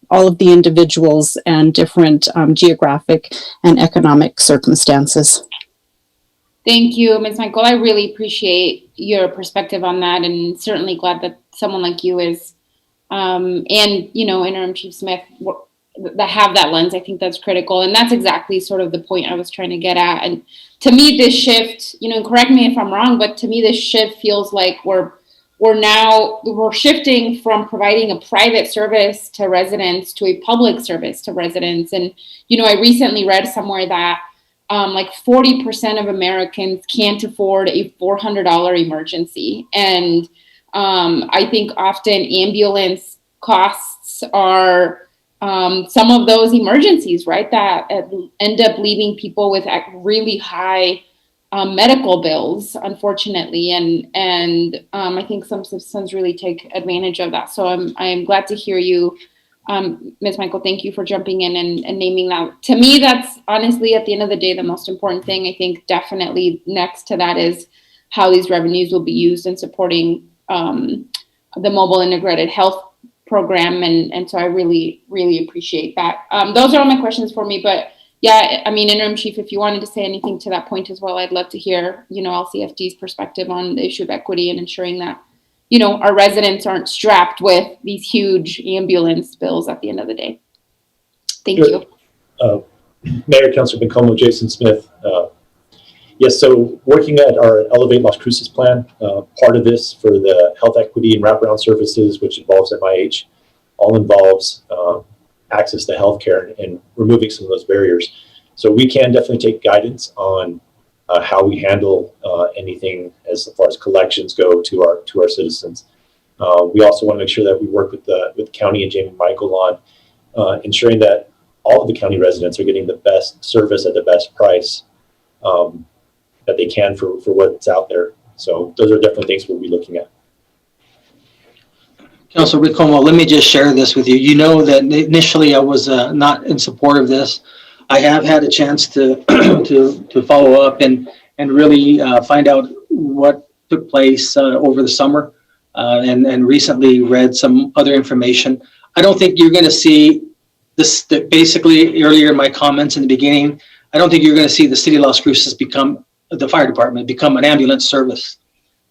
Speaker 16: all of the individuals and different geographic and economic circumstances.
Speaker 11: Thank you, Ms. Michael. I really appreciate your perspective on that, and certainly glad that someone like you is, and, you know, Interim Chief Smith, that have that lens. I think that's critical. And that's exactly sort of the point I was trying to get at. And to me, this shift, you know, correct me if I'm wrong, but to me, this shift feels like we're shifting from providing a private service to residents to a public service to residents. And, you know, I recently read somewhere that like 40% of Americans can't afford a $400 emergency. And I think often ambulance costs are some of those emergencies, right, that end up leaving people with really high medical bills, unfortunately, and I think some systems really take advantage of that. So I'm glad to hear you, Ms. Michael. Thank you for jumping in and naming that. To me, that's honestly at the end of the day the most important thing. I think definitely next to that is how these revenues will be used in supporting the mobile integrated health program, and so I really appreciate that. Those are all my questions for me, but yeah, I mean, Interim Chief, if you wanted to say anything to that point as well, I'd love to hear, you know, LCFD's perspective on the issue of equity and ensuring that, you know, our residents aren't strapped with these huge ambulance bills at the end of the day. Thank you.
Speaker 14: Mayor, Councilor Bencomo, Jason Smith. Yes, so working at our Elevate Las Cruces plan, part of this for the health equity and wraparound services, which involves MIH, all involves access to healthcare and removing some of those barriers. So we can definitely take guidance on how we handle anything as far as collections go to our citizens. We also want to make sure that we work with the county and Jamie Michael on ensuring that all of the county residents are getting the best service at the best price that they can for what's out there. So those are definitely things we'll be looking at.
Speaker 1: Councilor Bencomo, let me just share this with you. You know that initially I was not in support of this. I have had a chance to to follow up and really find out what took place over the summer and recently read some other information. I don't think you're going to see this, basically earlier in my comments in the beginning, I don't think you're going to see the city of Las Cruces become, the fire department become an ambulance service.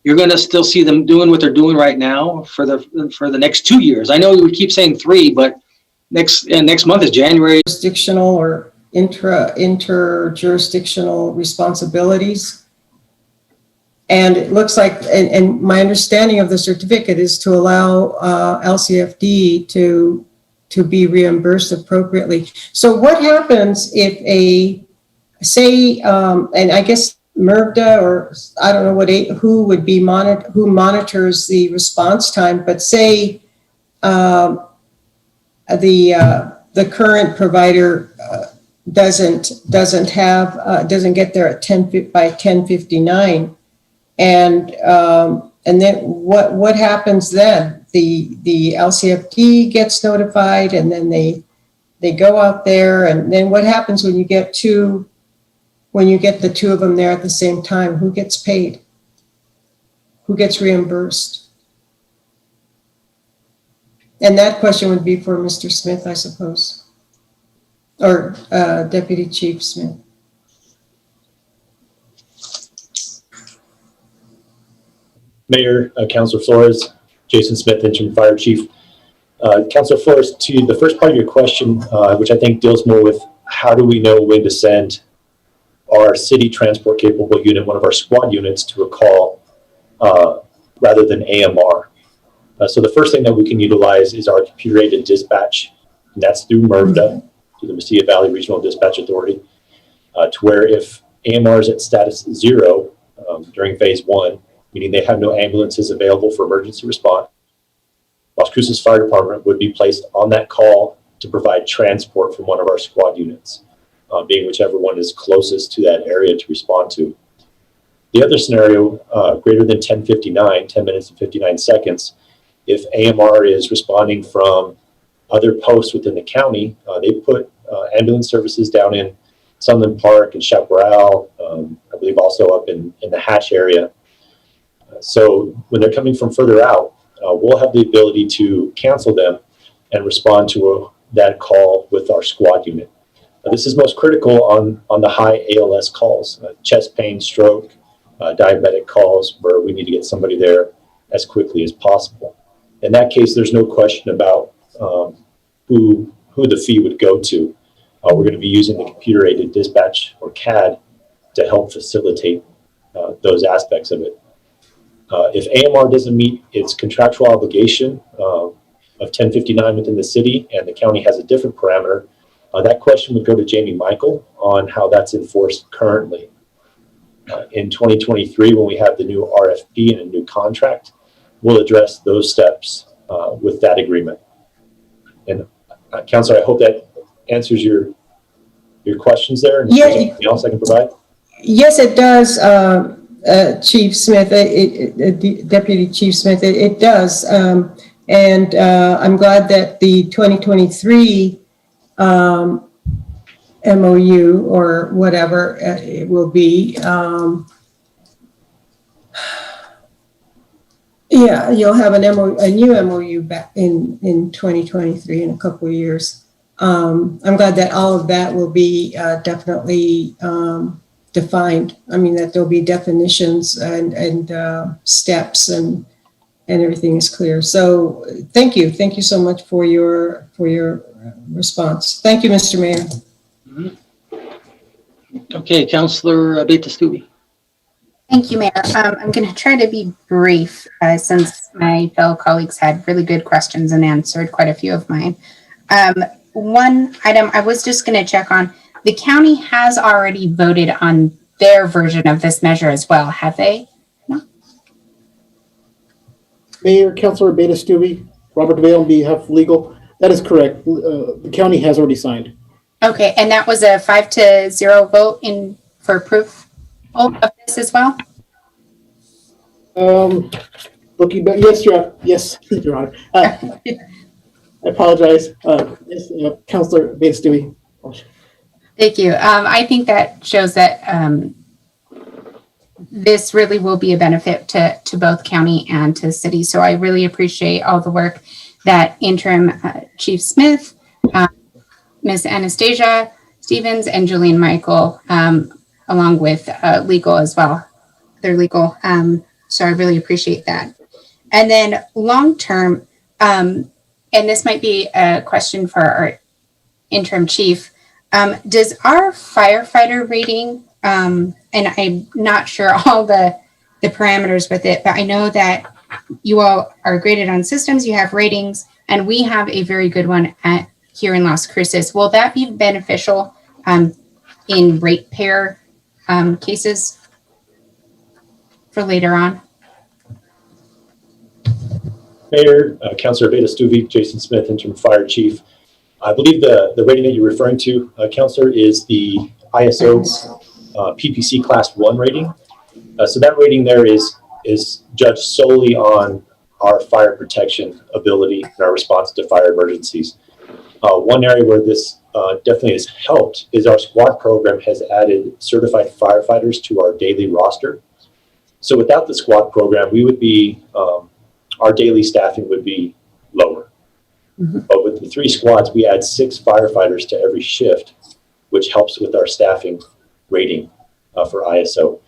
Speaker 1: You're going to still see them doing what they're doing right now for the next 2 years. I know we keep saying 3, but next month is January.
Speaker 8: Jurisdictional or inter-jurisdictional responsibilities. And it looks like, and my understanding of the certificate is to allow LCFD to be reimbursed appropriately. So what happens if and I guess MRVDA, or I don't know who would be who monitors the response time, but say the current provider doesn't get there at by 10:59, and then what happens then? The LCFD gets notified, and then they go out there, and then what happens when you get the 2 of them there at the same time? Who gets paid? Who gets reimbursed? And that question would be for Mr. Smith, I suppose. or Deputy Chief Smith.
Speaker 14: Mayor, Councilor Flores, Jason Smith, Interim Fire Chief. Councilor Flores, to the first part of your question, which I think deals more with how do we know when to send our city transport capable unit, one of our squad units, to a call rather than AMR. So the first thing that we can utilize is our computer-aided dispatch, and that's through MRVDA, through the Mesilla Valley Regional Dispatch Authority, to where if AMR is at status 0 during phase 1, meaning they have no ambulances available for emergency response, Las Cruces Fire Department would be placed on that call to provide transport from one of our squad units, being whichever one is closest to that area to respond to. The other scenario, greater than 10 minutes and 59 seconds, if AMR is responding from other posts within the county, they put ambulance services down in Sunland Park and Chaparral, I believe also up in the Hatch area. So when they're coming from further out, we'll have the ability to cancel them and respond to that call with our squad unit. This is most critical on the high ALS calls, chest pain, stroke, diabetic calls, where we need to get somebody there as quickly as possible. In that case, there's no question about who the fee would go to. We're going to be using the computer-aided dispatch, or CAD, to help facilitate those aspects of it. If AMR doesn't meet its contractual obligation of 1059 within the city, and the county has a different parameter, that question would go to Jamie Michael on how that's enforced currently. In 2023, when we have the new RFP and a new contract, we'll address those steps with that agreement. And Councilor, I hope that answers your questions there. And
Speaker 8: Yeah.
Speaker 14: Anything else I can provide?
Speaker 8: Yes, it does, Chief Smith, Deputy Chief Smith, it does. And I'm glad that the 2023 MOU or whatever it will be. Yeah, you'll have a new MOU back in 2023 in a couple of years. I'm glad that all of that will be definitely defined. I mean, that there'll be definitions and steps and everything is clear. So thank you so much for your response. Thank you, Mr. Mayor.
Speaker 1: Okay, Councilor Beta-Stubbe.
Speaker 15: Thank you, Mayor. I'm going to try to be brief since my fellow colleagues had really good questions and answered quite a few of mine. One item I was just going to check on, the county has already voted on their version of this measure as well, have they? No?
Speaker 12: Mayor, Councilor Beta-Stubbe, Robert DeVale on behalf of legal. That is correct. The county has already signed.
Speaker 15: Okay, and that was a 5-0 vote for proof of this as well?
Speaker 12: Looking back, yes, Your Honor. I apologize. Yes, Councilor Beta-Stubbe.
Speaker 15: Thank you. I think that shows that this really will be a benefit to both county and to the city. So I really appreciate all the work that Interim Chief Smith, Ms. Anastasia Stevens, and Julian Michael, along with legal as well, their legal. So I really appreciate that. And then long term, and this might be a question for our interim chief, does our firefighter rating, and I'm not sure all the parameters with it, but I know that you all are graded on systems, you have ratings, and we have a very good one here in Las Cruces. Will that be beneficial in ratepayer cases for later on?
Speaker 14: Mayor, Councilor Beta-Stubbe, Jason Smith, Interim Fire Chief. I believe the rating that you're referring to, Councilor, is the ISO PPC Class 1 rating. So that rating there is judged solely on our fire protection ability and our response to fire emergencies. One area where this definitely has helped is our squad program has added certified firefighters to our daily roster. So without the squad program, we would be, our daily staffing would be lower. But with the 3 squads, we add 6 firefighters to every shift, which helps with our staffing rating for ISO.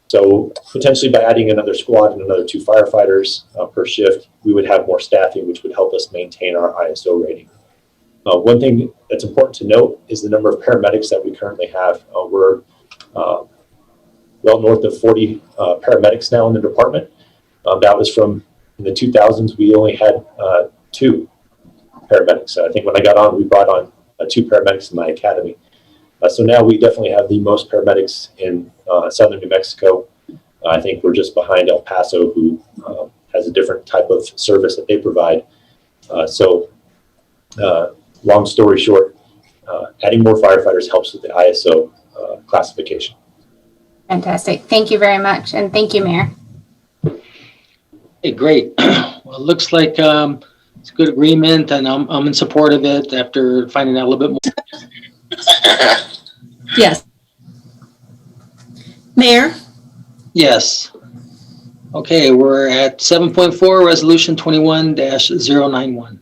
Speaker 14: So potentially by adding another squad and another 2 firefighters per shift, we would have more staffing, which would help us maintain our ISO rating. One thing that's important to note is the number of paramedics that we currently have. We're well north of 40 paramedics now in the department. That was from in the 2000s, we only had 2 paramedics. I think when I got on, we brought on 2 paramedics in my academy. So now we definitely have the most paramedics in southern New Mexico. I think we're just behind El Paso, who has a different type of service that they provide. Long story short, adding more firefighters helps with the ISO classification.
Speaker 15: Fantastic. Thank you very much. And thank you, Mayor.
Speaker 1: Hey, great. Well, it looks like it's a good agreement, and I'm in support of it after finding out a little bit more.
Speaker 13: Yes.
Speaker 9: Mayor?
Speaker 1: Yes. Okay, we're at 7.4, Resolution 21-091.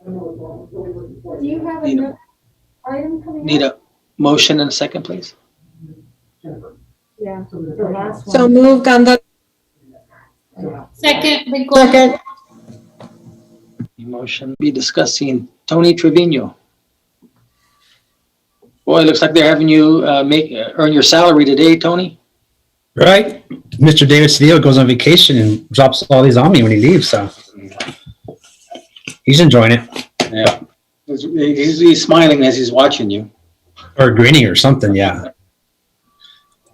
Speaker 18: Do you have another item coming
Speaker 1: Need
Speaker 18: up?
Speaker 1: a motion and a second, please?
Speaker 18: Yeah, the last one.
Speaker 13: So moved on the.
Speaker 11: Second.
Speaker 9: Second.
Speaker 1: Motion be discussing Tony Trevino. Boy, it looks like they're having you earn your salary today, Tony.
Speaker 4: Right? Mr. David Cedillo goes on vacation and drops all these on me when he leaves, so he's enjoying it.
Speaker 1: Yeah. He's smiling as he's watching you.
Speaker 4: Or grinning or something, yeah.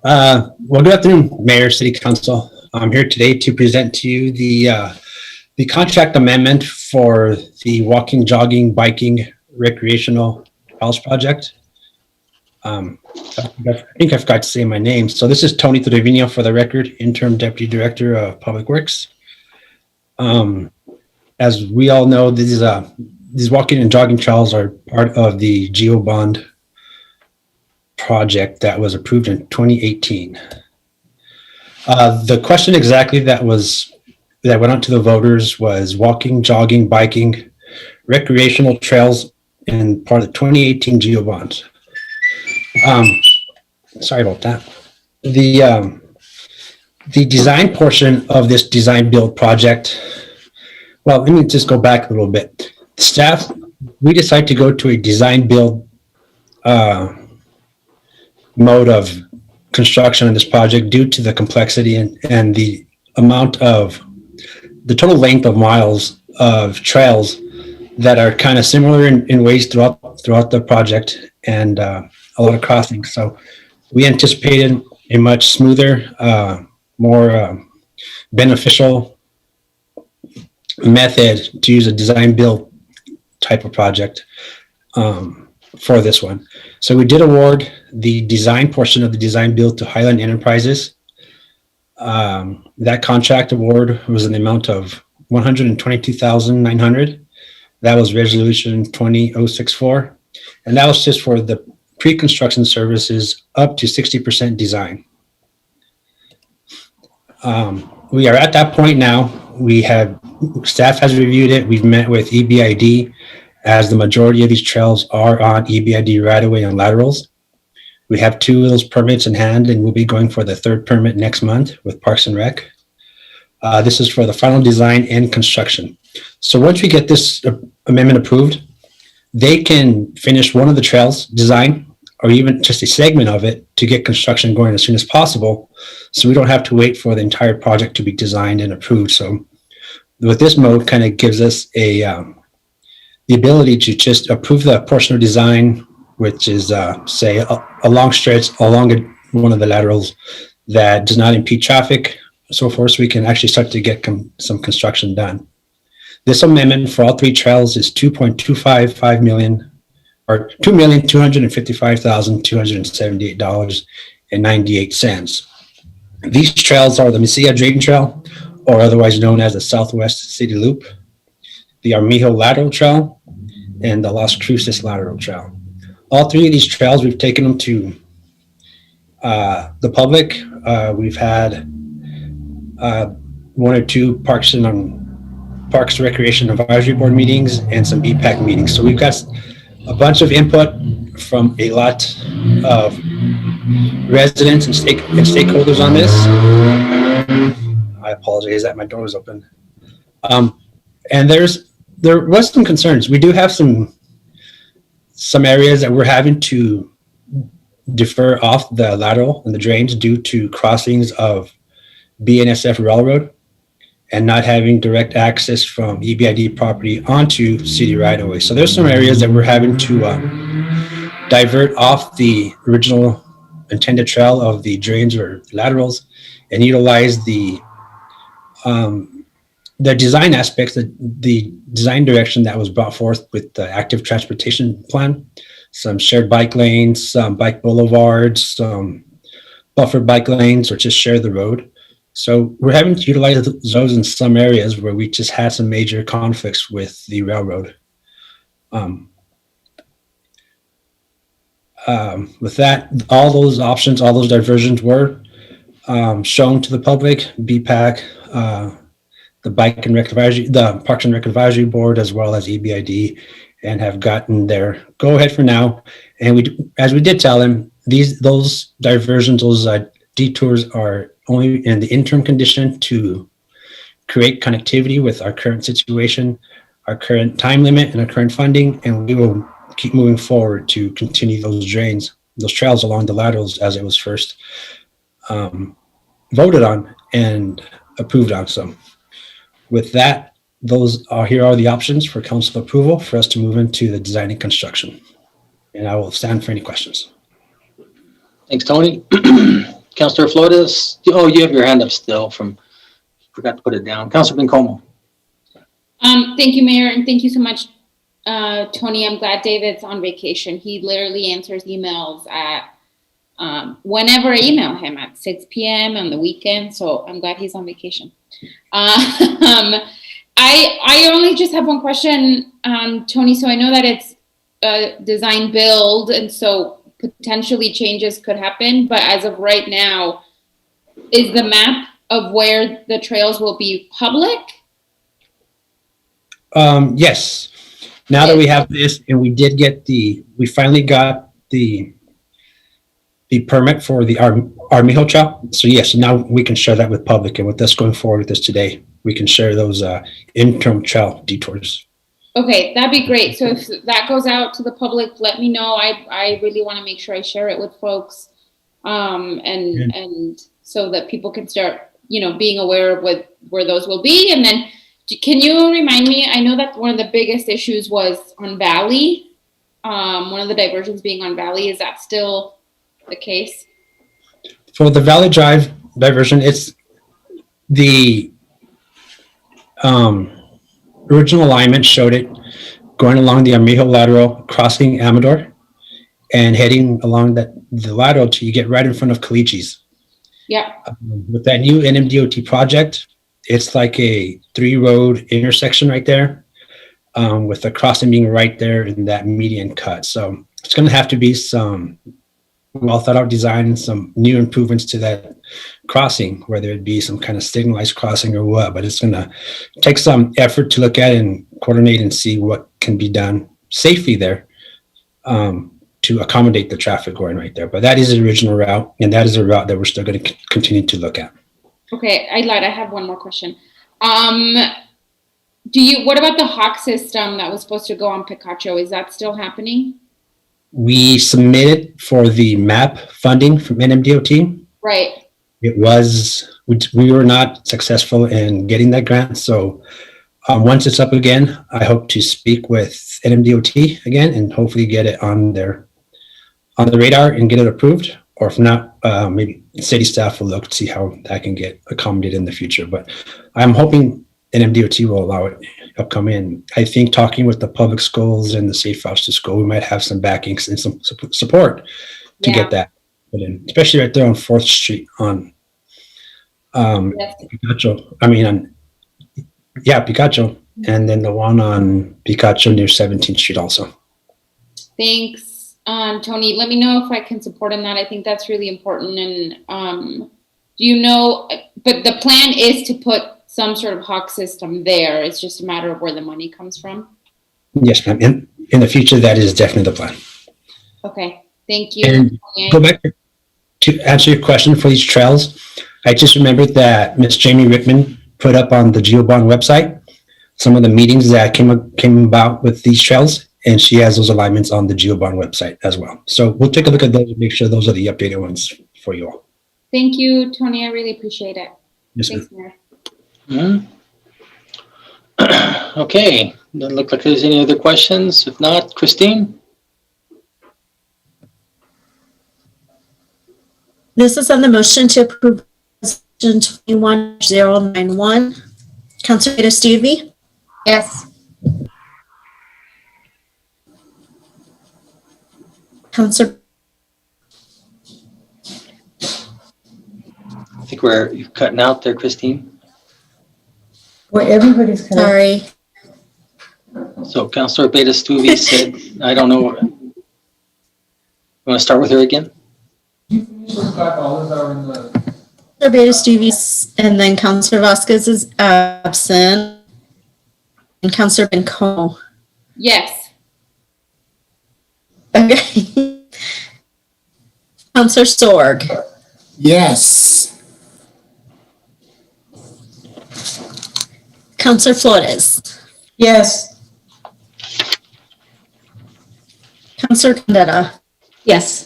Speaker 4: Well, good afternoon, Mayor, City Council. I'm here today to present to you the contract amendment for the walking, jogging, biking, recreational house project. I think I forgot to say my name. So this is Tony Trevino, for the record, Interim Deputy Director of Public Works. As we all know, these walking and jogging trails are part of the GEO bond project that was approved in 2018. The question exactly that went out to the voters was walking, jogging, biking, recreational trails, and part of the 2018 GEO bonds. Sorry about that. The design portion of this design build project, well, let me just go back a little bit. Staff, we decided to go to a design build mode of construction on this project due to the complexity and the amount of the total length of miles of trails that are kind of similar in ways throughout the project, and a lot of crossings. So we anticipated a much smoother, more beneficial method to use a design build type of project for this one. So we did award the design portion of the design build to Highland Enterprises. That contract award was in the amount of $122,900. That was resolution 20064. And that was just for the pre-construction services up to 60% design. We are at that point now. Staff has reviewed it. We've met with EBID, as the majority of these trails are on EBID right-of-way and laterals. We have 2 of those permits in hand, and we'll be going for the 3rd permit next month with Parks and Rec. This is for the final design and construction. So once we get this amendment approved, they can finish one of the trails design, or even just a segment of it, to get construction going as soon as possible. So we don't have to wait for the entire project to be designed and approved. So with this mode, kind of gives us the ability to just approve the portion of design, which is say a long stretch along one of the laterals that does not impede traffic, so forth, so we can actually start to get some construction done. This amendment for all 3 trails is $2.255 million, or $2,255,278.98. These trails are the Mesilla Drain Trail, or otherwise known as the Southwest City Loop, the Armijo Lateral Trail, and the Las Cruces Lateral Trail. All 3 of these trails, we've taken them to the public. We've had 1 or 2 Parks and Parks Recreation Advisory Board meetings and some BPAC meetings. So we've got a bunch of input from a lot of residents and stakeholders on this. I apologize that my door was open. And there was some concerns. We do have some areas that we're having to defer off the lateral and the drains due to crossings of BNSF Railroad and not having direct access from EBID property onto city right of way. So there's some areas that we're having to divert off the original intended trail of the drains or laterals and utilize the design aspects, the design direction that was brought forth with the active transportation plan. Some shared bike lanes, some bike boulevards, some buffered bike lanes, or just share the road. So we're having to utilize those in some areas where we just had some major conflicts with the railroad. With that, all those options, all those diversions were shown to the public, BPAC, the Bike and Rec Advisory, the Parks and Rec Advisory Board, as well as EBID, and have gotten their go ahead for now. And as we did tell them, those diversions, those detours are only in the interim condition to create connectivity with our current situation, our current time limit, and our current funding, and we will keep moving forward to continue those drains, those trails along the laterals as it was first voted on and approved on. So with that, here are the options for council approval for us to move into the design and construction. And I will stand for any questions.
Speaker 1: Thanks, Tony. Councilor Flores. Oh, you have your hand up still forgot to put it down. Councilor Bencomo.
Speaker 11: Thank you, Mayor, and thank you so much, Tony. I'm glad David's on vacation. He literally answers emails at whenever I email him at 6 p.m. on the weekend. So I'm glad he's on vacation. I only just have one question, Tony. So I know that it's design build, and so potentially changes could happen. But as of right now, is the map of where the trails will be public?
Speaker 4: Yes. Now that we have this, and we finally got the permit for the Armijo Trail. So yes, now we can share that with public, and with us going forward with this today, we can share those interim trail detours.
Speaker 11: Okay, that'd be great. So if that goes out to the public, let me know. I really want to make sure I share it with folks, and so that people can start, being aware of where those will be. And then, can you remind me? I know that one of the biggest issues was on Valley. One of the diversions being on Valley. Is that still the case?
Speaker 4: For the Valley Drive diversion, it's the original alignment showed it going along the Armijo lateral, crossing Amador, and heading along the lateral till you get right in front of Calichi's.
Speaker 11: Yeah.
Speaker 4: With that new NMDOT project, it's like a 3-road intersection right there, with the crossing being right there in that median cut. So it's going to have to be some well thought out design and some new improvements to that crossing, whether it be some kind of signalized crossing or what, but it's going to take some effort to look at and coordinate and see what can be done safely there to accommodate the traffic going right there. But that is the original route, and that is a route that we're still going to continue to look at.
Speaker 11: Okay, I lied. I have one more question. What about the Hawk system that was supposed to go on Picacho? Is that still happening?
Speaker 4: We submitted for the MAP funding from NMDOT.
Speaker 11: Right.
Speaker 4: We were not successful in getting that grant. So once it's up again, I hope to speak with NMDOT again and hopefully get it on the radar and get it approved. Or if not, maybe city staff will look to see how that can get accommodated in the future. But I'm hoping NMDOT will allow it upcoming. I think talking with the public schools and the Safe Routes to School, we might have some backings and some support to get that put in, especially right there on 4th Street on Picacho. Picacho, and then the one on Picacho near 17th Street also.
Speaker 11: Thanks, Tony. Let me know if I can support on that. I think that's really important. And but the plan is to put some sort of hawk system there. It's just a matter of where the money comes from.
Speaker 4: Yes, ma'am. In the future, that is definitely the plan.
Speaker 11: Okay, thank you.
Speaker 4: And go back to answer your question for these trails. I just remembered that Miss Jamie Rickman put up on the GeoBond website some of the meetings that came about with these trails, and she has those alignments on the GeoBond website as well. So we'll take a look at those and make sure those are the updated ones for you all.
Speaker 11: Thank you, Tony. I really appreciate it.
Speaker 4: Yes,
Speaker 11: Thanks, Mayor.
Speaker 1: Okay, doesn't look like there's any other questions. If not, Christine?
Speaker 9: This is on the motion to approve Resolution 21091. Councilor Stevie?
Speaker 15: Yes.
Speaker 9: Councilor,
Speaker 1: I think you're cutting out there, Christine.
Speaker 9: where everybody's sorry.
Speaker 1: So Councilor Beta Stuvi said, I don't know. You want to start with her again?
Speaker 9: Councilor Beta Stevie, and then Councilor Vasquez is absent, and Councilor Benco.
Speaker 11: Yes.
Speaker 9: Okay. Councilor Sorg.
Speaker 6: Yes.
Speaker 9: Councilor Flores.
Speaker 8: Yes.
Speaker 9: Councilor Condetta.
Speaker 13: Yes.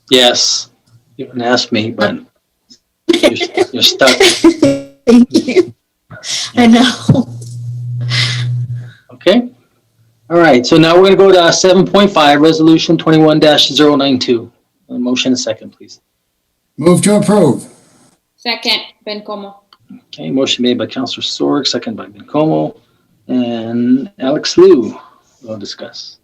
Speaker 1: Yes. You didn't ask me, but you're stuck.
Speaker 9: Thank you. I know.
Speaker 1: Okay. All right. So now we're going to go to 7.5, Resolution 21-092. A motion and second, please.
Speaker 6: Move to approve.
Speaker 11: Second, Bencomo.
Speaker 1: Okay. Motion made by Councilor Sorg, second by Bencomo. And Alex Liu will discuss.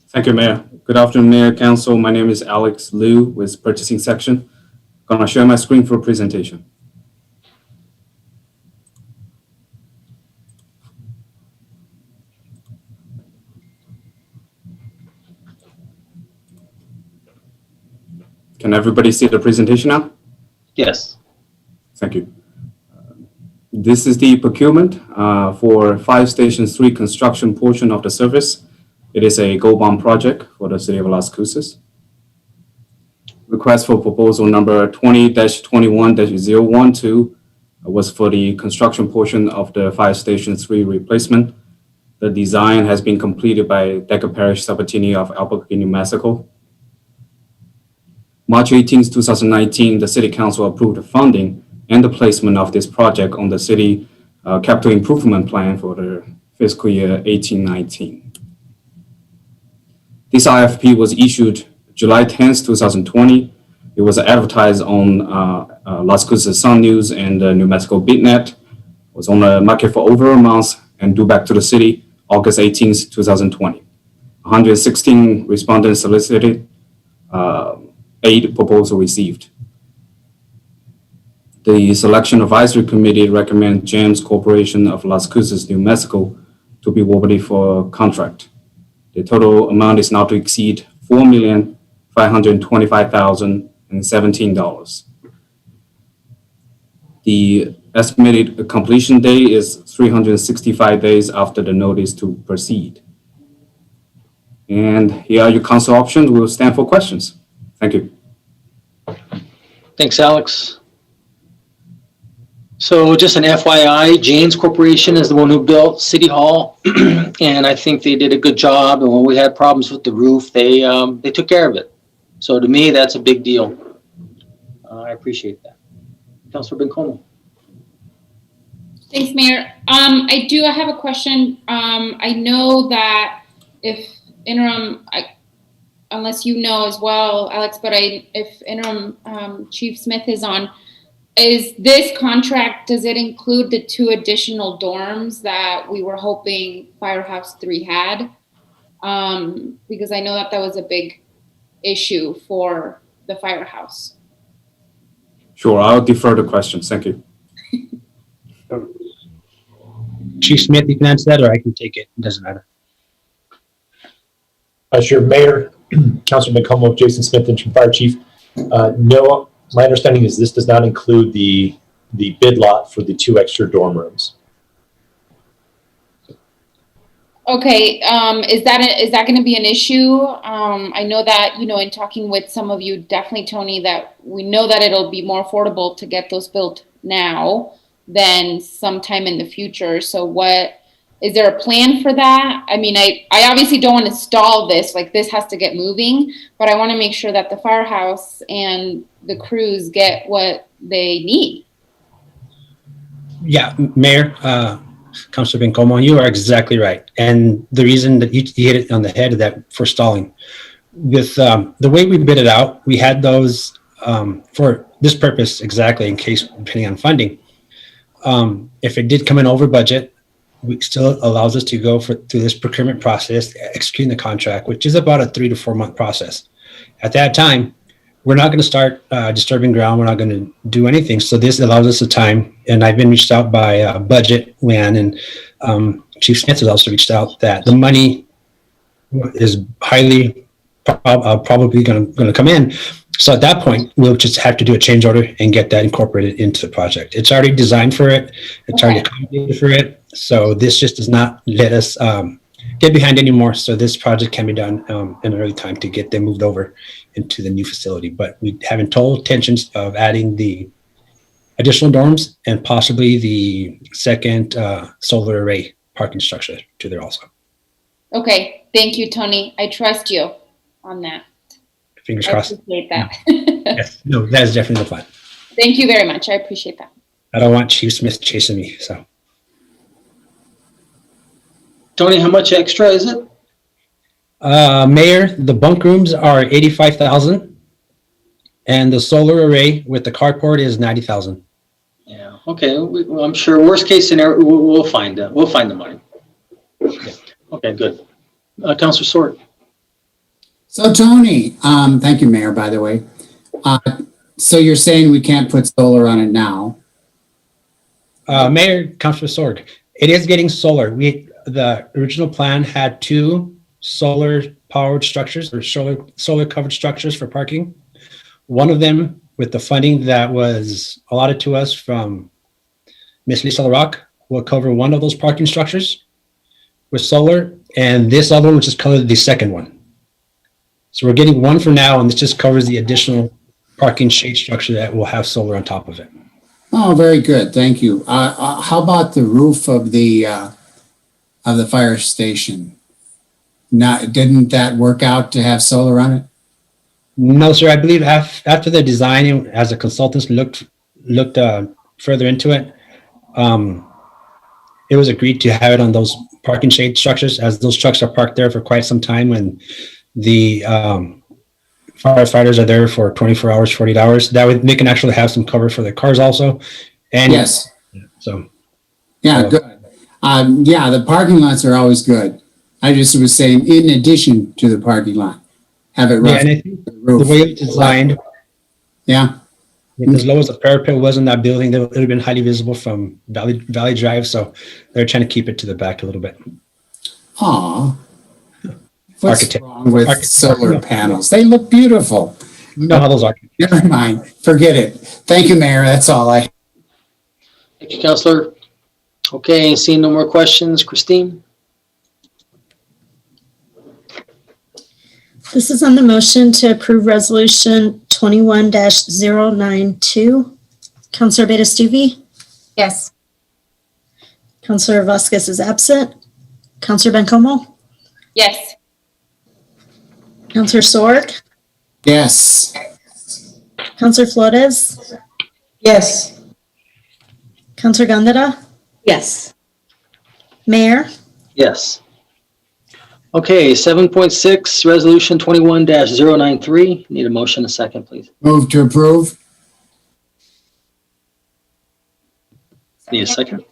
Speaker 19: Thank you, Mayor. Good afternoon, Mayor, Council. My name is Alex Liu with Purchasing Section. Gonna share my screen for presentation. Can everybody see the presentation now?
Speaker 1: Yes.
Speaker 19: Thank you. This is the procurement for 5 Stations 3 construction portion of the service. It is a gold bond project for the city of Las Cruces. Request for proposal number 20-21-012 was for the construction portion of the 5 Station 3 replacement. The design has been completed by Decker Parish Sabatini of Albuquerque, New Mexico. March 18, 2019, the City Council approved the funding and the placement of this project on the city capital improvement plan for the fiscal year 18-19. This RFP was issued July 10th, 2020. It was advertised on Las Cruces Sun News and New Mexico BitNet. It was on the market for over a month and due back to the city August 18th, 2020. 116 respondents solicited, 8 proposals received. The Selection Advisory Committee recommends James Corporation of Las Cruces, New Mexico to be awarded for contract. The total amount is not to exceed $4,525,017. The estimated completion date is 365 days after the notice to proceed. And here are your council options. We'll stand for questions. Thank you.
Speaker 1: Thanks, Alex. So just an FYI, James Corporation is the one who built City Hall, and I think they did a good job. And when we had problems with the roof, they took care of it. So to me, that's a big deal. I appreciate that. Councilor Bencomo.
Speaker 11: Thanks, Mayor. I have a question. I know that if interim, unless you know as well, Alex, but if interim Chief Smith is on, is this contract, does it include the 2 additional dorms that we were hoping Firehouse 3 had? Because I know that was a big issue for the firehouse.
Speaker 19: Sure, I'll defer the questions. Thank you.
Speaker 4: Chief Smith, you can answer that, or I can take it. It doesn't matter.
Speaker 14: Sure, Mayor, Councilor McComo, Jason Smith, Interim Fire Chief. No, my understanding is this does not include the bid lot for the 2 extra dorm rooms.
Speaker 11: Okay, is that going to be an issue? I know that, you know, in talking with some of you, definitely Tony, that we know that it'll be more affordable to get those built now than sometime in the future. So is there a plan for that? I mean, I obviously don't want to stall this, like this has to get moving, but I want to make sure that the firehouse and the crews get what they need.
Speaker 4: Yeah, Mayor, Councilor Bencomo, you are exactly right. And the reason that you hit it on the head of that for stalling, with the way we bid it out, we had those for this purpose exactly, in case depending on funding. If it did come in over budget, it still allows us to go through this procurement process, executing the contract, which is about a 3 to 4 month process. At that time, we're not going to start disturbing ground. We're not going to do anything. So this allows us the time. And I've been reached out by Budget, Luann, and Chief Smith has also reached out that the money is highly probably going to come in. So at that point, we'll just have to do a change order and get that incorporated into the project. It's already designed for it. It's already accommodated for it. So this just does not let us get behind anymore. So this project can be done in an early time to get them moved over into the new facility. But we have in total intentions of adding the additional dorms and possibly the second solar array parking structure to there also.
Speaker 11: Okay, thank you, Tony. I trust you on that.
Speaker 4: Fingers crossed.
Speaker 11: I appreciate that.
Speaker 4: Yes, no, that is definitely the plan.
Speaker 11: Thank you very much. I appreciate that.
Speaker 4: I don't want Chief Smith chasing me, so.
Speaker 1: Tony, how much extra is it?
Speaker 4: Mayor, the bunk rooms are 85,000 and the solar array with the carport is 90,000.
Speaker 1: Yeah, okay, I'm sure worst case scenario, we'll find the money. Okay, good. Councilor Sword.
Speaker 6: So Tony, thank you, Mayor, by the way. So you're saying we can't put solar on it now?
Speaker 4: Mayor, Councilor Sorg, it is getting solar. The original plan had 2 solar powered structures or solar covered structures for parking. One of them with the funding that was allotted to us from Miss Lisa LaRock will cover one of those parking structures with solar, and this other one will just cover the second one. So we're getting one for now, and this just covers the additional parking shade structure that will have solar on top of it.
Speaker 6: Oh, very good. Thank you. How about the roof of the fire station? Didn't that work out to have solar on it?
Speaker 4: No, sir. I believe after the design, as the consultants looked further into it, it was agreed to have it on those parking shade structures, as those trucks are parked there for quite some time when the firefighters are there for 24 hours, 48 hours. That way they can actually have some cover for their cars also. And
Speaker 6: yes.
Speaker 4: So.
Speaker 6: Yeah, good. Yeah, the parking lots are always good. I just was saying, in addition to the parking lot, have it rough.
Speaker 4: Yeah, and I think the way it's designed.
Speaker 6: Yeah.
Speaker 4: As low as the parapet was in that building, it would have been highly visible from Valley Drive. So they're trying to keep it to the back a little bit.
Speaker 6: Aw. What's wrong with solar panels? They look beautiful.
Speaker 4: You know how those are.
Speaker 6: Never mind. Forget it. Thank you, Mayor. That's all I.
Speaker 1: Thank you, Councilor. Okay, seeing no more questions, Christine?
Speaker 9: This is on the motion to approve resolution 21-092. Councilor Beta-Stuvi?
Speaker 15: Yes.
Speaker 9: Councilor Vasquez is absent. Councilor Bencomo?
Speaker 11: Yes.
Speaker 9: Councilor Sorg?
Speaker 6: Yes.
Speaker 9: Councilor Flores?
Speaker 8: Yes.
Speaker 9: Councilor Gandara?
Speaker 10: Yes.
Speaker 9: Mayor?
Speaker 1: Yes. Okay, 7.6, resolution 21-093. Need a motion, a second, please.
Speaker 6: Move to approve.
Speaker 1: Need a second.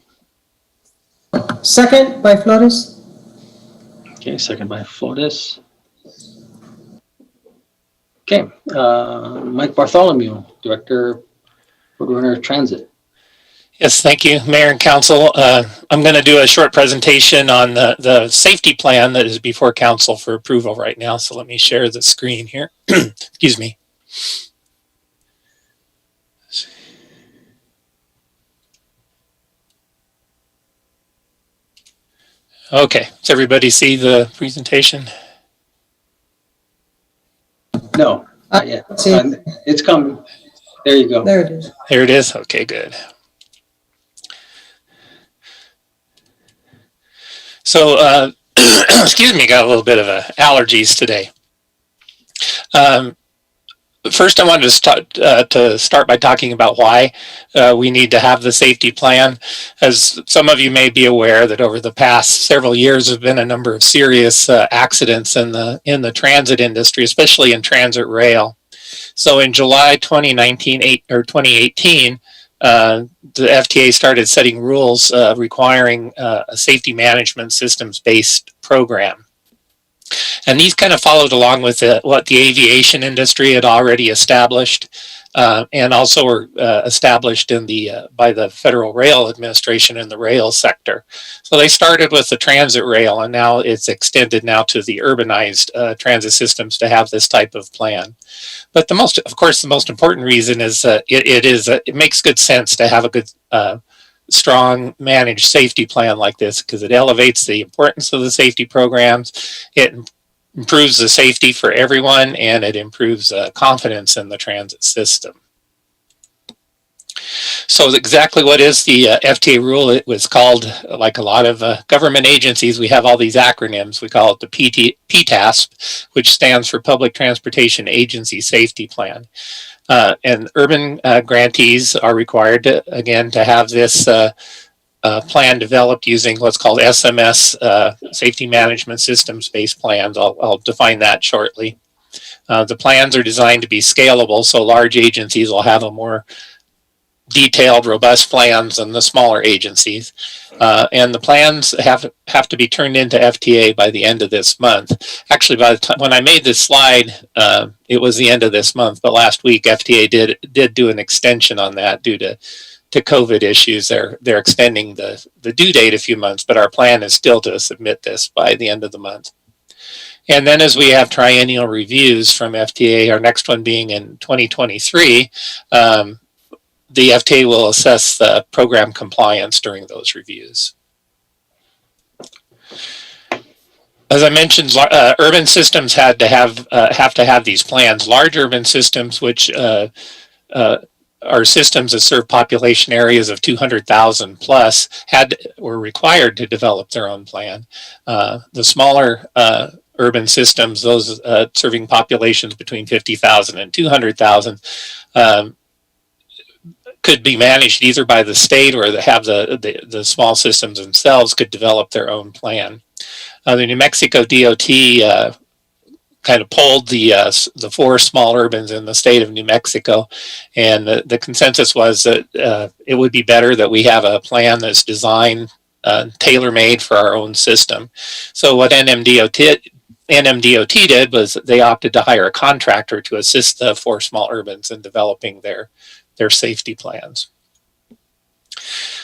Speaker 8: Second by Flores.
Speaker 1: Okay, second by Flores. Okay, Mike Bartholomew, Director, Roadrunner Transit.
Speaker 20: Yes, thank you, Mayor and Council. I'm going to do a short presentation on the safety plan that is before Council for approval right now. So let me share the screen here. Excuse me. Okay, does everybody see the presentation?
Speaker 1: No, not yet. It's coming. There you go.
Speaker 8: There it is.
Speaker 20: There it is. Okay, good. So, excuse me, got a little bit of allergies today. First, I wanted to start by talking about why we need to have the safety plan. As some of you may be aware, that over the past several years have been a number of serious accidents in the transit industry, especially in transit rail. So in July 2018, the FTA started setting rules requiring a safety management systems-based program. And these kind of followed along with what the aviation industry had already established, and also were established by the Federal Rail Administration in the rail sector. So they started with the transit rail, and now it's extended now to the urbanized transit systems to have this type of plan. But the most important reason is it makes good sense to have a good strong managed safety plan like this, because it elevates the importance of the safety programs, it improves the safety for everyone, and it improves confidence in the transit system. So exactly what is the FTA rule? It was called, like a lot of government agencies, we have all these acronyms. We call it the PTASP, which stands for Public Transportation Agency Safety Plan. And urban grantees are required to have this plan developed using what's called SMS, Safety Management Systems-based plans. I'll define that shortly. The plans are designed to be scalable, so large agencies will have a more detailed, robust plans than the smaller agencies. And the plans have to be turned into FTA by the end of this month. Actually, by the time when I made this slide, it was the end of this month, but last week FTA did do an extension on that due to COVID issues. They're extending the due date a few months, but our plan is still to submit this by the end of the month. And then as we have triennial reviews from FTA, our next one being in 2023, the FTA will assess the program compliance during those reviews. As I mentioned, urban systems have to have these plans. Large urban systems, which are systems that serve population areas of 200,000 plus, were required to develop their own plan. The smaller urban systems, those serving populations between 50,000 and 200,000, could be managed either by the state, or the small systems themselves could develop their own plan. The New Mexico DOT kind of polled the 4 small urbans in the state of New Mexico, and the consensus was that it would be better that we have a plan that's designed tailor-made for our own system. So what NMDOT did was they opted to hire a contractor to assist the 4 small urbans in developing their safety plans.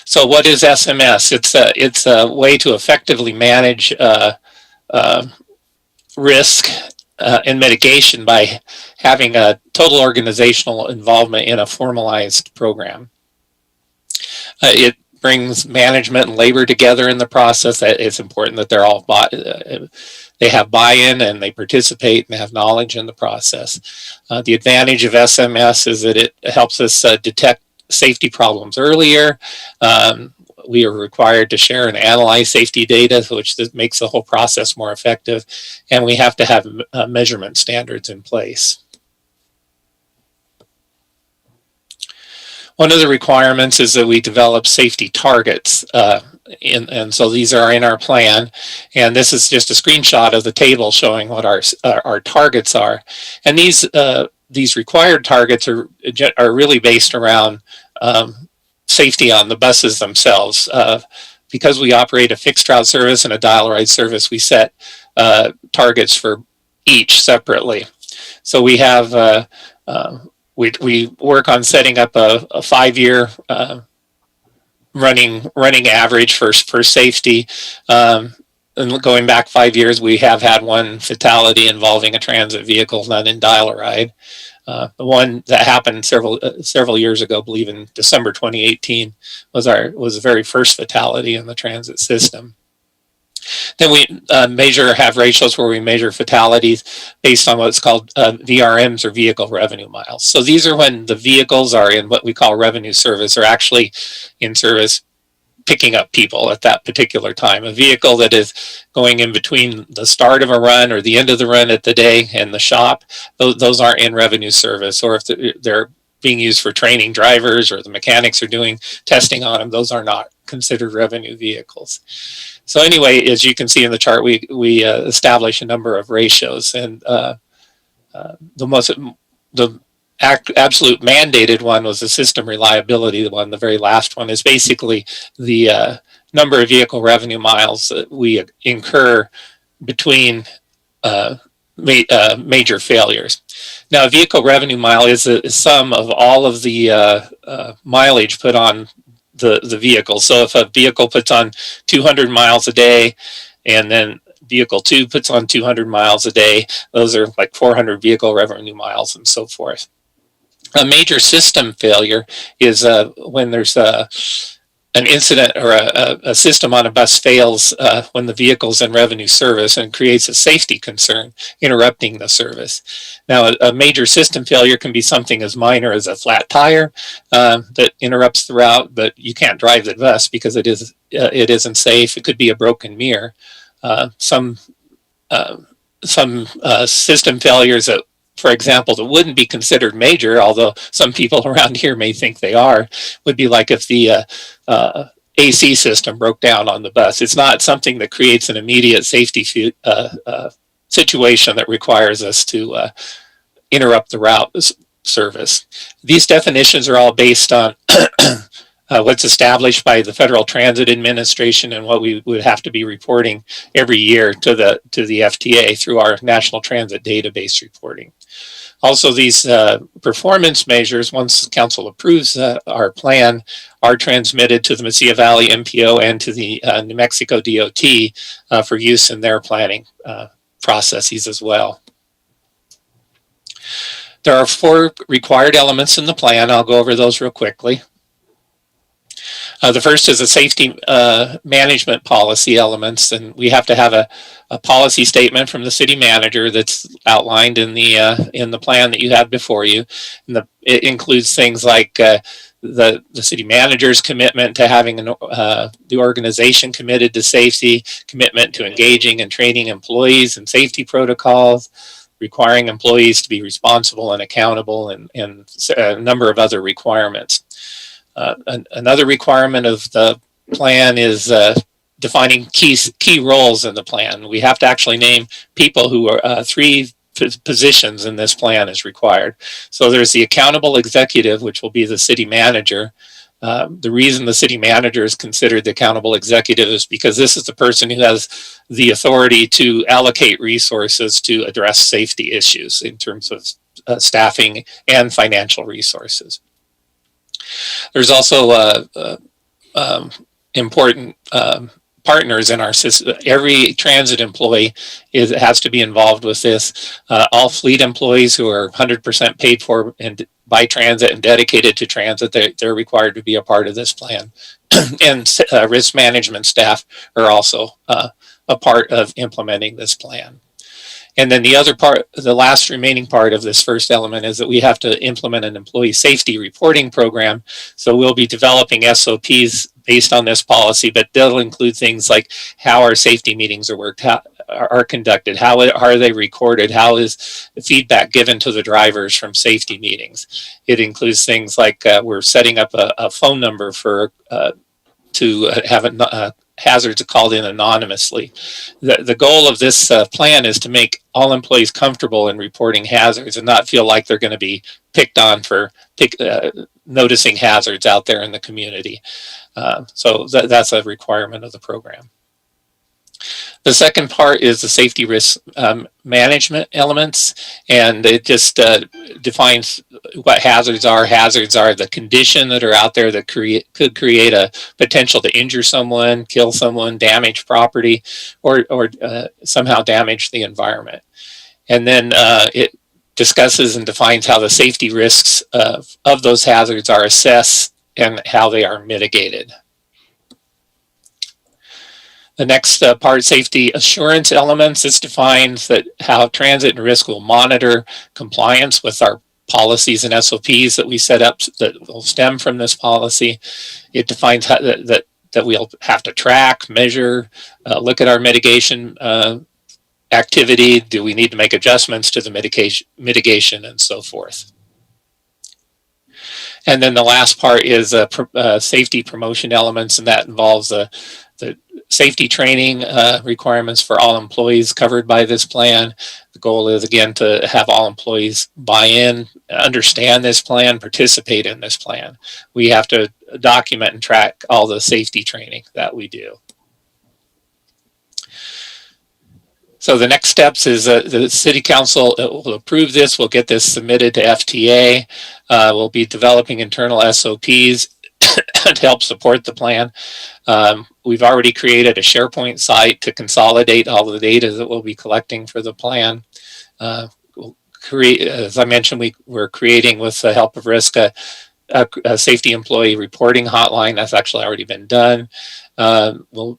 Speaker 20: So what is SMS? It's a way to effectively manage risk and mitigation by having a total organizational involvement in a formalized program. It brings management and labor together in the process. It's important that they're all they have buy-in and they participate and have knowledge in the process. The advantage of SMS is that it helps us detect safety problems earlier. We are required to share and analyze safety data, which makes the whole process more effective. And we have to have measurement standards in place. One of the requirements is that we develop safety targets. And so these are in our plan. And this is just a screenshot of the table showing what our targets are. And these required targets are really based around safety on the buses themselves. Because we operate a fixed route service and a dial ride service, we set targets for each separately. So we have we work on setting up a 5-year running average for safety. And going back 5 years, we have had one fatality involving a transit vehicle not in dial-a-ride. The one that happened several years ago, I believe in December 2018, was the very first fatality in the transit system. Then we have ratios where we measure fatalities based on what's called VRMs, or vehicle revenue miles. So these are when the vehicles are in what we call revenue service, or actually in service picking up people at that particular time. A vehicle that is going in between the start of a run or the end of the run at the day and the shop, those aren't in revenue service. Or if they're being used for training drivers, or the mechanics are doing testing on them, those are not considered revenue vehicles. So anyway, as you can see in the chart, we establish a number of ratios, and the absolute mandated one was the system reliability. The one, the very last one, is basically the number of vehicle revenue miles that we incur between major failures. Now, a vehicle revenue mile is a sum of all of the mileage put on the vehicle. So if a vehicle puts on 200 miles a day, and then vehicle 2 puts on 200 miles a day, those are like 400 vehicle revenue miles, and so forth. A major system failure is when there's an incident or a system on a bus fails when the vehicle's in revenue service and creates a safety concern, interrupting the service. Now, a major system failure can be something as minor as a flat tire that interrupts the route, but you can't drive the bus because it isn't safe. It could be a broken mirror. Some system failures that, for example, that wouldn't be considered major, although some people around here may think they are, would be like if the AC system broke down on the bus. It's not something that creates an immediate safety situation that requires us to interrupt the route service. These definitions are all based on what's established by the Federal Transit Administration and what we would have to be reporting every year to the FTA through our National Transit Database reporting. Also, these performance measures, once Council approves our plan, are transmitted to the Mesilla Valley MPO and to the New Mexico DOT for use in their planning processes as well. There are 4 required elements in the plan. I'll go over those real quickly. The first is a safety management policy elements, and we have to have a policy statement from the city manager that's outlined in the plan that you have before you. And it includes things like the city manager's commitment to having the organization committed to safety, commitment to engaging and training employees in safety protocols, requiring employees to be responsible and accountable, and a number of other requirements. Another requirement of the plan is defining key roles in the plan. We have to actually name people who are 3 positions in this plan is required. So there's the accountable executive, which will be the city manager. The reason the city manager is considered the accountable executive is because this is the person who has the authority to allocate resources to address safety issues in terms of staffing and financial resources. There's also important partners in our system. Every transit employee has to be involved with this. All fleet employees who are 100% paid for by transit and dedicated to transit, they're required to be a part of this plan. And risk management staff are also a part of implementing this plan. And then the other part, the last remaining part of this first element, is that we have to implement an employee safety reporting program. So we'll be developing SOPs based on this policy, but they'll include things like how our safety meetings are conducted, how are they recorded, how is feedback given to the drivers from safety meetings. It includes things like we're setting up a phone number for to have hazards called in anonymously. The goal of this plan is to make all employees comfortable in reporting hazards and not feel like they're going to be picked on for noticing hazards out there in the community. So that's a requirement of the program. The second part is the safety risk management elements, and it just defines what hazards are. Hazards are the condition that are out there that could create a potential to injure someone, kill someone, damage property, or somehow damage the environment. And then it discusses and defines how the safety risks of those hazards are assessed and how they are mitigated. The next part, safety assurance elements, this defines that how transit and risk will monitor compliance with our policies and SOPs that we set up that will stem from this policy. It defines how, that we'll have to track, measure, look at our mitigation activity. Do we need to make adjustments to the mitigation and so forth? And then the last part is safety promotion elements, and that involves the safety training requirements for all employees covered by this plan. The goal is, again, to have all employees buy in, understand this plan, participate in this plan. We have to document and track all the safety training that we do. So the next steps is the City Council will approve this. We'll get this submitted to FTA. We'll be developing internal SOPs to help support the plan. We've already created a SharePoint site to consolidate all the data that we'll be collecting for the plan. We'll create, as I mentioned, we're creating, with the help of risk, a safety employee reporting hotline. That's actually already been done. We'll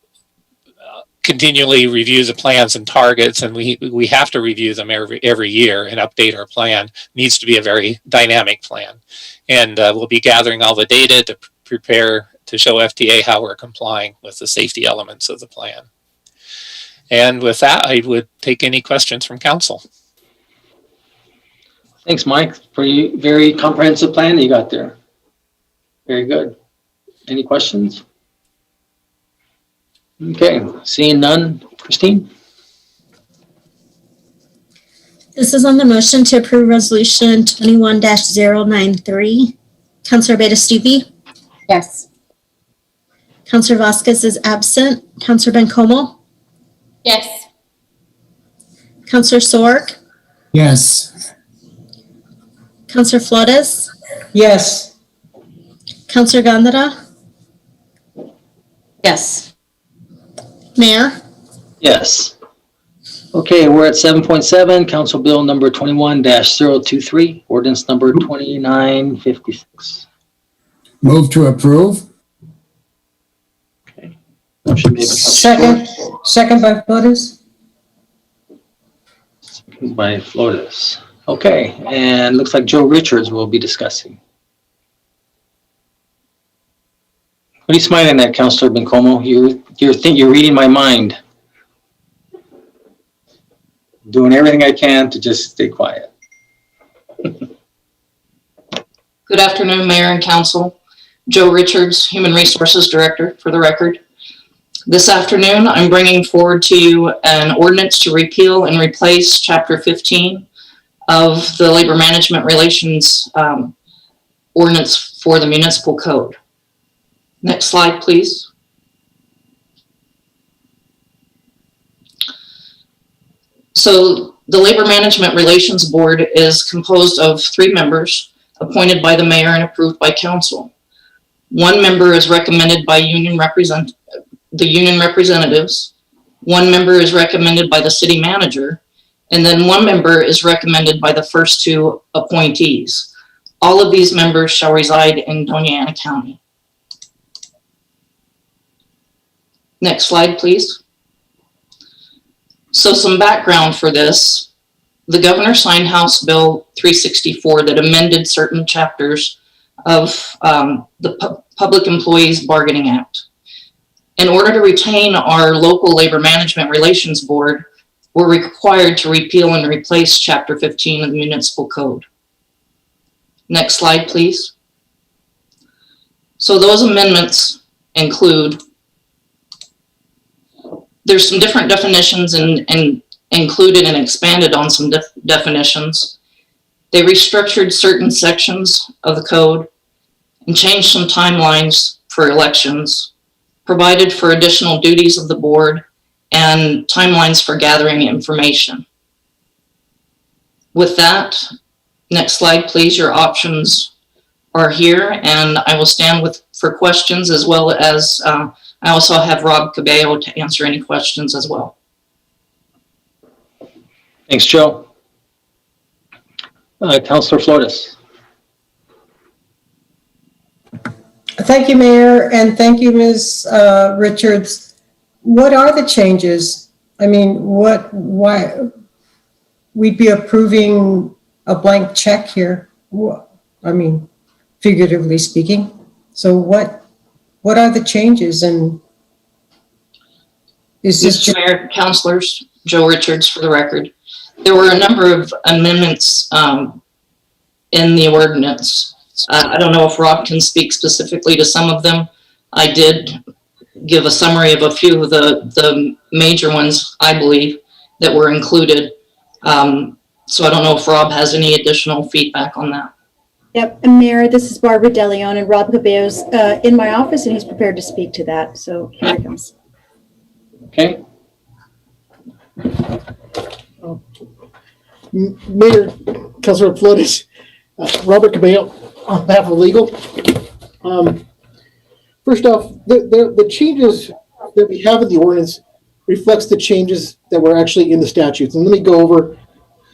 Speaker 20: continually review the plans and targets, and we have to review them every year and update our plan. It needs to be a very dynamic plan. And we'll be gathering all the data to prepare to show FTA how we're complying with the safety elements of the plan. And with that, I would take any questions from council.
Speaker 1: Thanks, Mike, for your very comprehensive plan that you got there. Very good. Any questions? Okay, seeing none. Christine?
Speaker 9: This is on the motion to approve resolution 21-093. Councilor Beta-Stevie?
Speaker 15: Yes.
Speaker 9: Councilor Vasquez is absent. Councilor Bencomo?
Speaker 11: Yes.
Speaker 9: Councilor Sorg?
Speaker 6: Yes.
Speaker 9: Councilor Flores?
Speaker 8: Yes.
Speaker 9: Councilor Gondara?
Speaker 22: Yes.
Speaker 9: Mayor?
Speaker 1: Yes. Okay, we're at 7.7, Council Bill number 21-023, ordinance number 2956.
Speaker 6: Move to approve.
Speaker 1: Okay. Motion made by Councilor
Speaker 8: Second by Flores.
Speaker 1: Second by Flores. Okay, and looks like Joe Richards will be discussing. What are you smiling at, Councilor Bencomo? You're reading my mind. Doing everything I can to just stay quiet.
Speaker 3: Good afternoon, Mayor and Council. Joe Richards, Human Resources Director, for the record. This afternoon, I'm bringing forward to you an ordinance to repeal and replace Chapter 15 of the Labor Management Relations ordinance for the Municipal Code. Next slide, please. So the Labor Management Relations Board is composed of 3 members appointed by the mayor and approved by council. 1 member is recommended by the union representatives. 1 member is recommended by the city manager, and then 1 member is recommended by the first 2 appointees. All of these members shall reside in Doña Ana County. Next slide, please. So some background for this. The governor signed House Bill 364 that amended certain chapters of the Public Employees Bargaining Act. In order to retain our local labor management relations board, we're required to repeal and replace Chapter 15 of the Municipal Code. Next slide, please. So those amendments include, there's some different definitions and included and expanded on some definitions. They restructured certain sections of the code and changed some timelines for elections, provided for additional duties of the board, and timelines for gathering information. With that, next slide, please. Your options are here, and I will stand for questions, as well as I also have Rob Cabello to answer any questions as well.
Speaker 1: Thanks, Joe. Councilor Flores.
Speaker 8: Thank you, Mayor, and thank you, Ms. Richards. What are the changes? I mean, why we'd be approving a blank check here? I mean, figuratively speaking. So what are the changes, and is this
Speaker 3: Mr. Mayor, councilors, Joe Richards for the record. There were a number of amendments in the ordinance. I don't know if Rob can speak specifically to some of them. I did give a summary of a few of the major ones, I believe, that were included. So I don't know if Rob has any additional feedback on that.
Speaker 10: Yep, and Mayor, this is Barbara DeLeon, and Rob Cabello's in my office, and he's prepared to speak to that. So here it comes.
Speaker 1: Okay.
Speaker 12: Mayor, Councilor Flores, Robert Cabello on behalf of legal. First off, the changes that we have in the ordinance reflects the changes that were actually in the statutes. And let me go over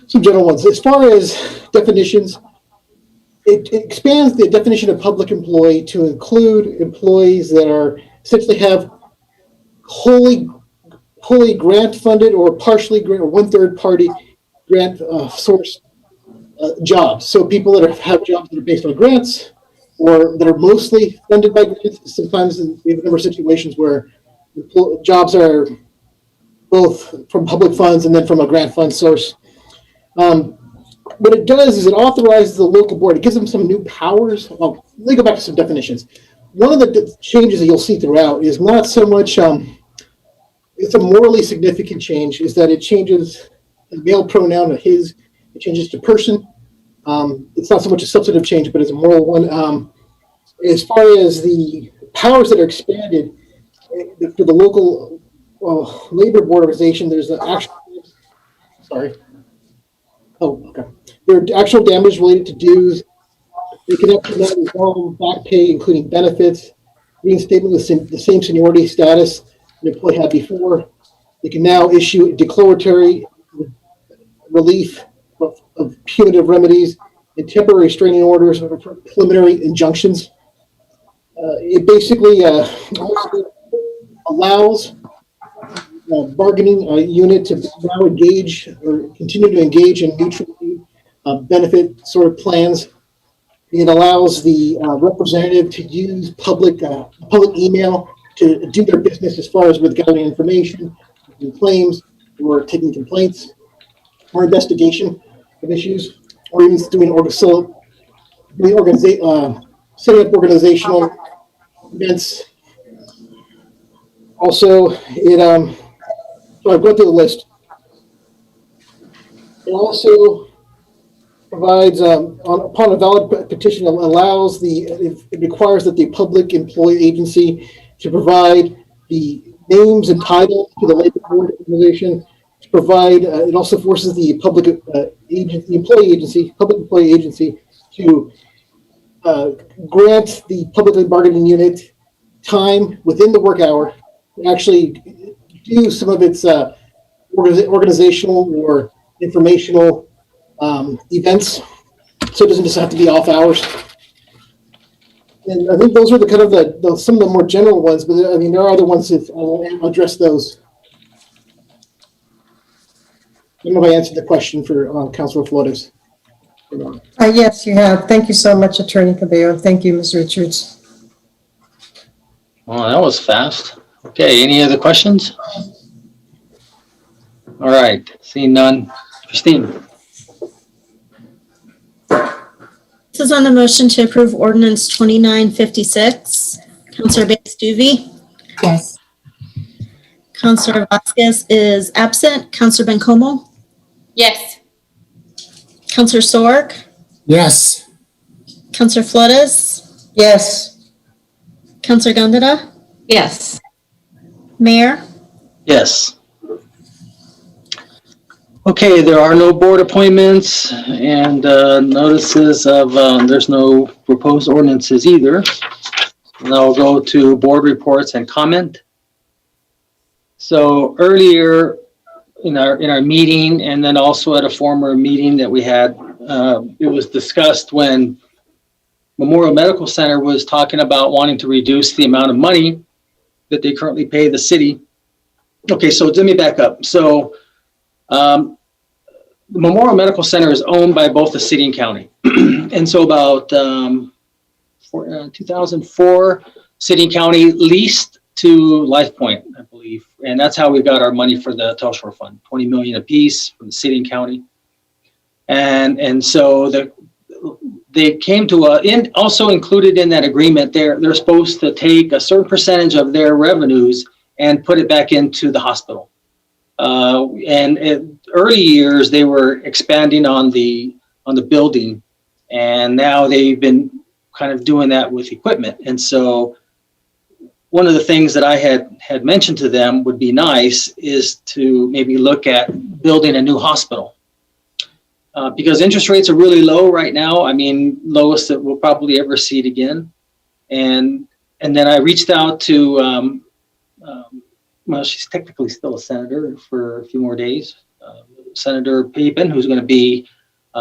Speaker 12: some general ones. As far as definitions, it expands the definition of public employee to include employees that are essentially have wholly grant funded or partially grant or 1/3 party grant source jobs. So people that have jobs that are based on grants or that are mostly funded by grants. Sometimes we have a number of situations where jobs are both from public funds and then from a grant fund source. What it does is it authorizes the local board. It gives them some new powers. Well, let me go back to some definitions. One of the changes that you'll see throughout is not so much, it's a morally significant change, is that it changes the male pronoun of his, it changes to person. It's not so much a substantive change, but it's a moral one. As far as the powers that are expanded for the local labor board organization, there's an actual, there are actual damage related to dues. They can actually now resolve back pay, including benefits, reinstatement with the same seniority status an employee had before. They can now issue declaratory relief of punitive remedies and temporary restraining orders or preliminary injunctions. It basically also allows bargaining unit to now engage or continue to engage in mutually benefit sort of plans. It allows the representative to use public email to do their business as far as with gathering information, claims, or taking complaints, or investigation of issues, or even doing setting up organizational events. Also, so I've gone through the list. It also provides, upon a valid petition, allows it requires that the public employee agency to provide the names and titles to the labor board organization. To provide, it also forces the public employee agency to grant the public bargaining unit time within the work hour to actually do some of its organizational or informational events, so it doesn't just have to be off hours. And I think those are the kind of some of the more general ones, but I mean there are other ones that I will address those. I don't know if I answered the question for Councilor Flores.
Speaker 8: Yes, you have. Thank you so much, Attorney Cabello. Thank you, Ms. Richards.
Speaker 1: Well, that was fast. Okay, any other questions? All right, seeing none. Christine.
Speaker 9: This is on the motion to approve ordinance 2956. Councilor Bates-Duvey?
Speaker 15: Yes.
Speaker 9: Councilor Vasquez is absent. Councilor Bencomo?
Speaker 11: Yes.
Speaker 9: Councilor Sorg?
Speaker 6: Yes.
Speaker 9: Councilor Flores?
Speaker 8: Yes.
Speaker 9: Councilor Gondeta?
Speaker 22: Yes.
Speaker 9: Mayor?
Speaker 1: Yes. Okay, there are no board appointments and notices of, there's no proposed ordinances either. Now we'll go to board reports and comment. So earlier in our meeting, and then also at a former meeting that we had, it was discussed when Memorial Medical Center was talking about wanting to reduce the amount of money that they currently pay the city. Okay, so let me back up. So the Memorial Medical Center is owned by both the city and county. And so about 2004, city and county leased to Life Point, I believe. And that's how we got our money for the Telshore Fund, 20 million apiece from the city and county. And so they came to also included in that agreement, they're supposed to take a certain percentage of their revenues and put it back into the hospital. And in early years, they were expanding on the building, and now they've been kind of doing that with equipment. And so one of the things that I had mentioned to them would be nice is to maybe look at building a new hospital. Because interest rates are really low right now. I mean, lowest that we'll probably ever see it again. And then I reached out to, well, she's technically still a senator for a few more days, Senator Pepin, who's going to be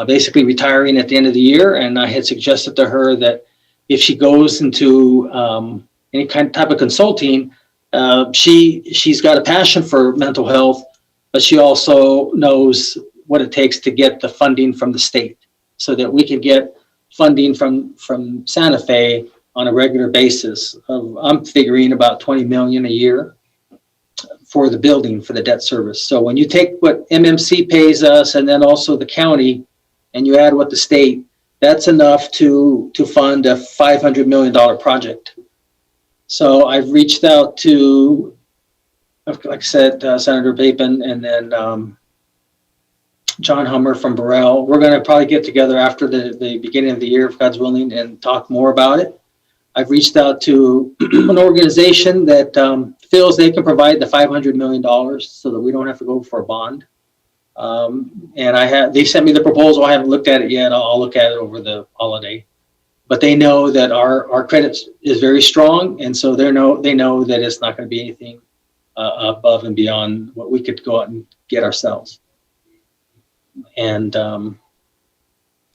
Speaker 1: basically retiring at the end of the year. And I had suggested to her that if she goes into any type of consulting, she's got a passion for mental health, but she also knows what it takes to get the funding from the state so that we can get funding from Santa Fe on a regular basis. I'm figuring about 20 million a year for the building, for the debt service. So when you take what MMC pays us and then also the county and you add what the state, that's enough to fund a $500 million project. So I've reached out to, like I said, Senator Pepin and then John Hummer from Burrell. We're going to probably get together after the beginning of the year, if God's willing, and talk more about it. I've reached out to an organization that feels they can provide the $500 million so that we don't have to go for a bond. And they sent me the proposal. I haven't looked at it yet. I'll look at it over the holiday. But they know that our credit is very strong, and so they know that it's not going to be anything above and beyond what we could go out and get ourselves. And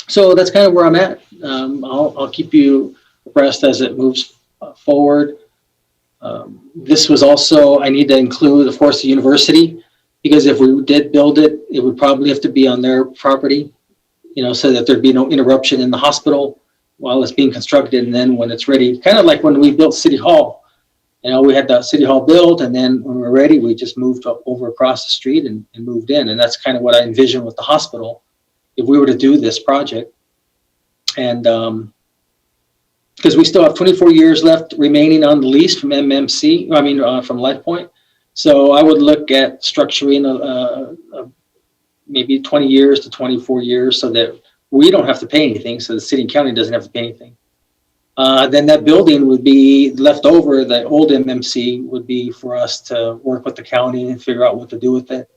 Speaker 1: so that's kind of where I'm at. I'll keep you abreast as it moves forward. This was also, I need to include, of course, the university, because if we did build it, it would probably have to be on their property, so that there'd be no interruption in the hospital while it's being constructed. And then when it's ready, kind of like when we built City Hall, we had the City Hall built, and then when we're ready, we just moved over across the street and moved in. And that's kind of what I envisioned with the hospital if we were to do this project. And because we still have 24 years left remaining on the lease from MMC, from Life Point. So I would look at structuring maybe 20 years to 24 years so that we don't have to pay anything, so the city and county doesn't have to pay anything. Then that building would be left over, the old MMC would be for us to work with the county and figure out what to do with it.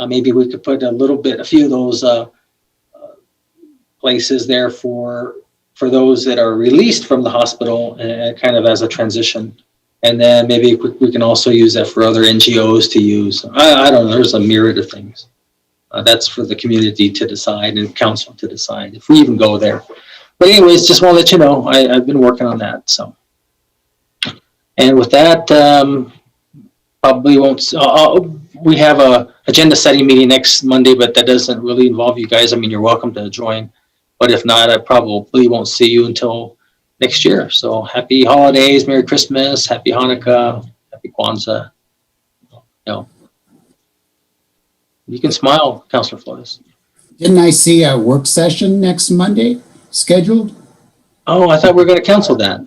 Speaker 1: Maybe we could put a few of those places there for those that are released from the hospital, kind of as a transition. And then maybe we can also use that for other NGOs to use. I don't know, there's a myriad of things. That's for the community to decide and council to decide if we even go there. But anyways, just want to let you know, I've been working on that. So, and with that, probably won't, we have a agenda setting meeting next Monday, but that doesn't really involve you guys. I mean, you're welcome to join, but if not, I probably won't see you until next year. So happy holidays, Merry Christmas, Happy Hanukkah, Happy Kwanzaa. You can smile, Councilor Flores.
Speaker 6: Didn't I see a work session next Monday scheduled?
Speaker 1: Oh, I thought we were going to cancel that.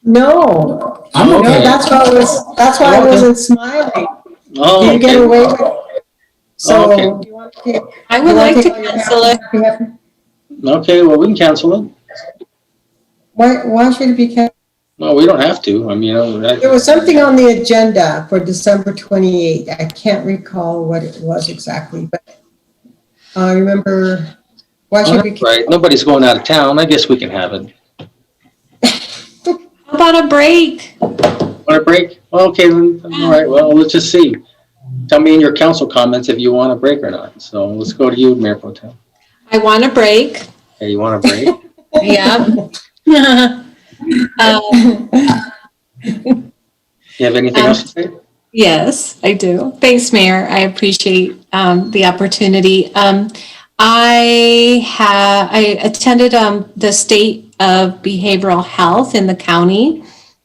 Speaker 8: No,
Speaker 6: I'm okay.
Speaker 8: no, that's why I wasn't smiling.
Speaker 1: Oh,
Speaker 8: You
Speaker 1: okay.
Speaker 8: get away with it. So
Speaker 1: okay.
Speaker 8: do you want to take?
Speaker 13: I would like to cancel it.
Speaker 1: Okay, well, we can cancel it.
Speaker 8: Why should it be canceled?
Speaker 1: No, we don't have to. I mean,
Speaker 8: There was something on the agenda for December 28th. I can't recall what it was exactly, but Remember, why should we?
Speaker 1: Right, nobody's going out of town. I guess we can have it.
Speaker 13: How about a break?
Speaker 1: Want a break? Okay, then, all right, well, let's just see. Tell me in your council comments if you want a break or not. So let's go to you, Mayor Pro Tem.
Speaker 13: I want a break.
Speaker 1: Hey, you want a break?
Speaker 13: Yeah.
Speaker 1: You have anything else to say?
Speaker 13: Yes, I do. Thanks, Mayor. I appreciate the opportunity. I attended the State of Behavioral Health in the county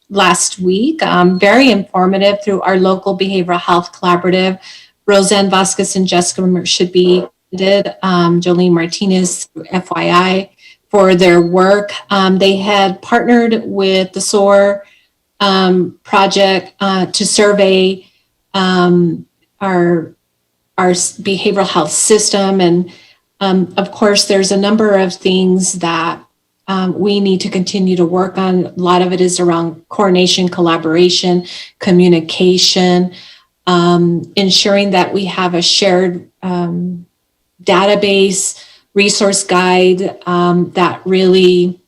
Speaker 13: last week. Very informative through our local behavioral health collaborative. Roseanne Vasquez and Jessica should be did. Jolene Martinez, FYI, for their work. They had partnered with the SOAR project to survey our behavioral health system. And of course, there's a number of things that we need to continue to work on. A lot of it is around coordination, collaboration, communication, ensuring that we have a shared database, resource guide that really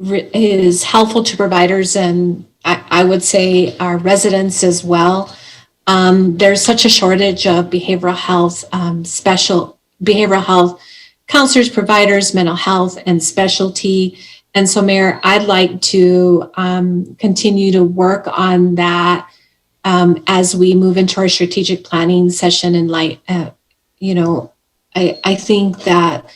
Speaker 13: is helpful to providers and I would say our residents as well. There's such a shortage of behavioral health, behavioral health counselors, providers, mental health, and specialty. And so, Mayor, I'd like to continue to work on that as we move into our strategic planning session. And I think that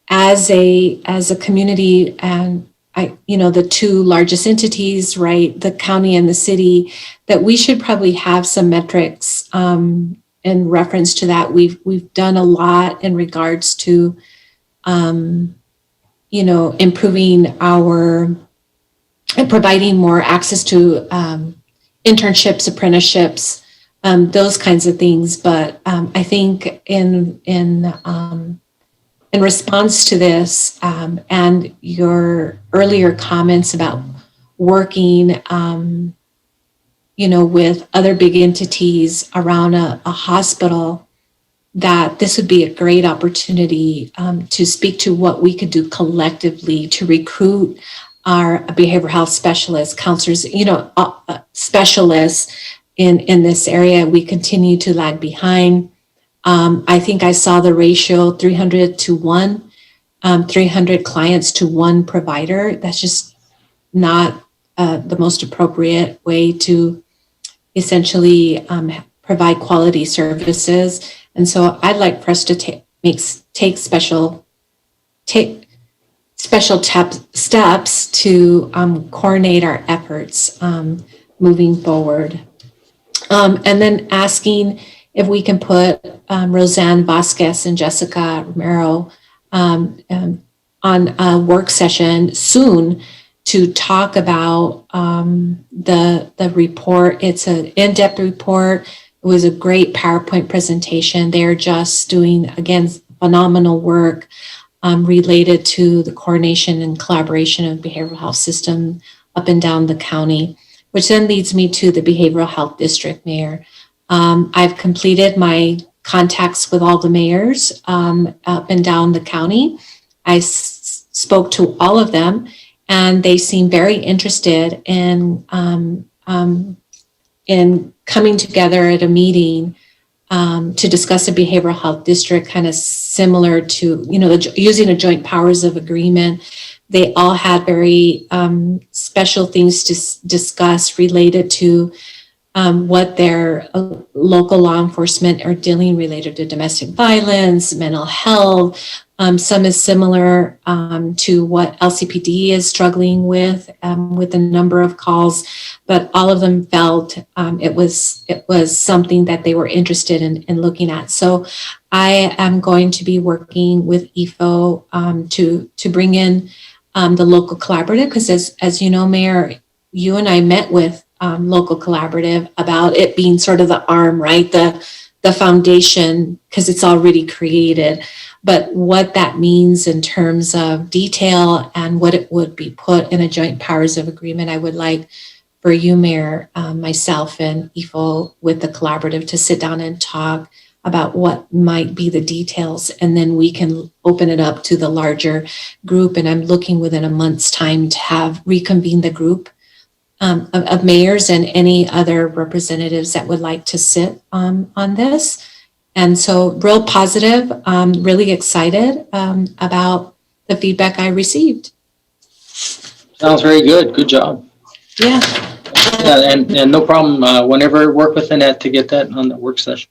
Speaker 13: as a community, and the two largest entities, right, the county and the city, that we should probably have some metrics in reference to that. We've done a lot in regards to, improving providing more access to internships, apprenticeships, those kinds of things. But I think in response to this and your earlier comments about working, with other big entities around a hospital, that this would be a great opportunity to speak to what we could do collectively to recruit our behavioral health specialists, counselors, specialists in this area. We continue to lag behind. I think I saw the ratio 300 to 1, 300 clients to 1 provider. That's just not the most appropriate way to essentially provide quality services. And so I'd like for us to take special steps to coordinate our efforts moving forward. And then asking if we can put Roseanne Vasquez and Jessica Romero on a work session soon to talk about the report. It's an in-depth report. It was a great PowerPoint presentation. They're just doing, again, phenomenal work related to the coordination and collaboration of behavioral health system up and down the county, which then leads me to the behavioral health district, Mayor. I've completed my contacts with all the mayors up and down the county. I spoke to all of them, and they seem very interested in coming together at a meeting to discuss a behavioral health district, kind of similar to, using a joint powers of agreement. They all had very special things to discuss related to what their local law enforcement are dealing related to domestic violence, mental health. Some is similar to what LCPD is struggling with a number of calls, but all of them felt it was something that they were interested in looking at. So I am going to be working with EFO to bring in the local collaborative, because as you know, Mayor, you and I met with local collaborative about it being sort of the arm, right? The foundation, because it's already created, but what that means in terms of detail and what it would be put in a joint powers of agreement, I would like for you, Mayor, myself and IFO with the collaborative to sit down and talk about what might be the details, and then we can open it up to the larger group. And I'm looking within a month's time to have reconvene the group of mayors and any other representatives that would like to sit on this. And so real positive, really excited about the feedback I received.
Speaker 1: Sounds very good. Good job.
Speaker 13: Yeah.
Speaker 1: Yeah, and no problem. Whenever work with Annette to get that on the work session.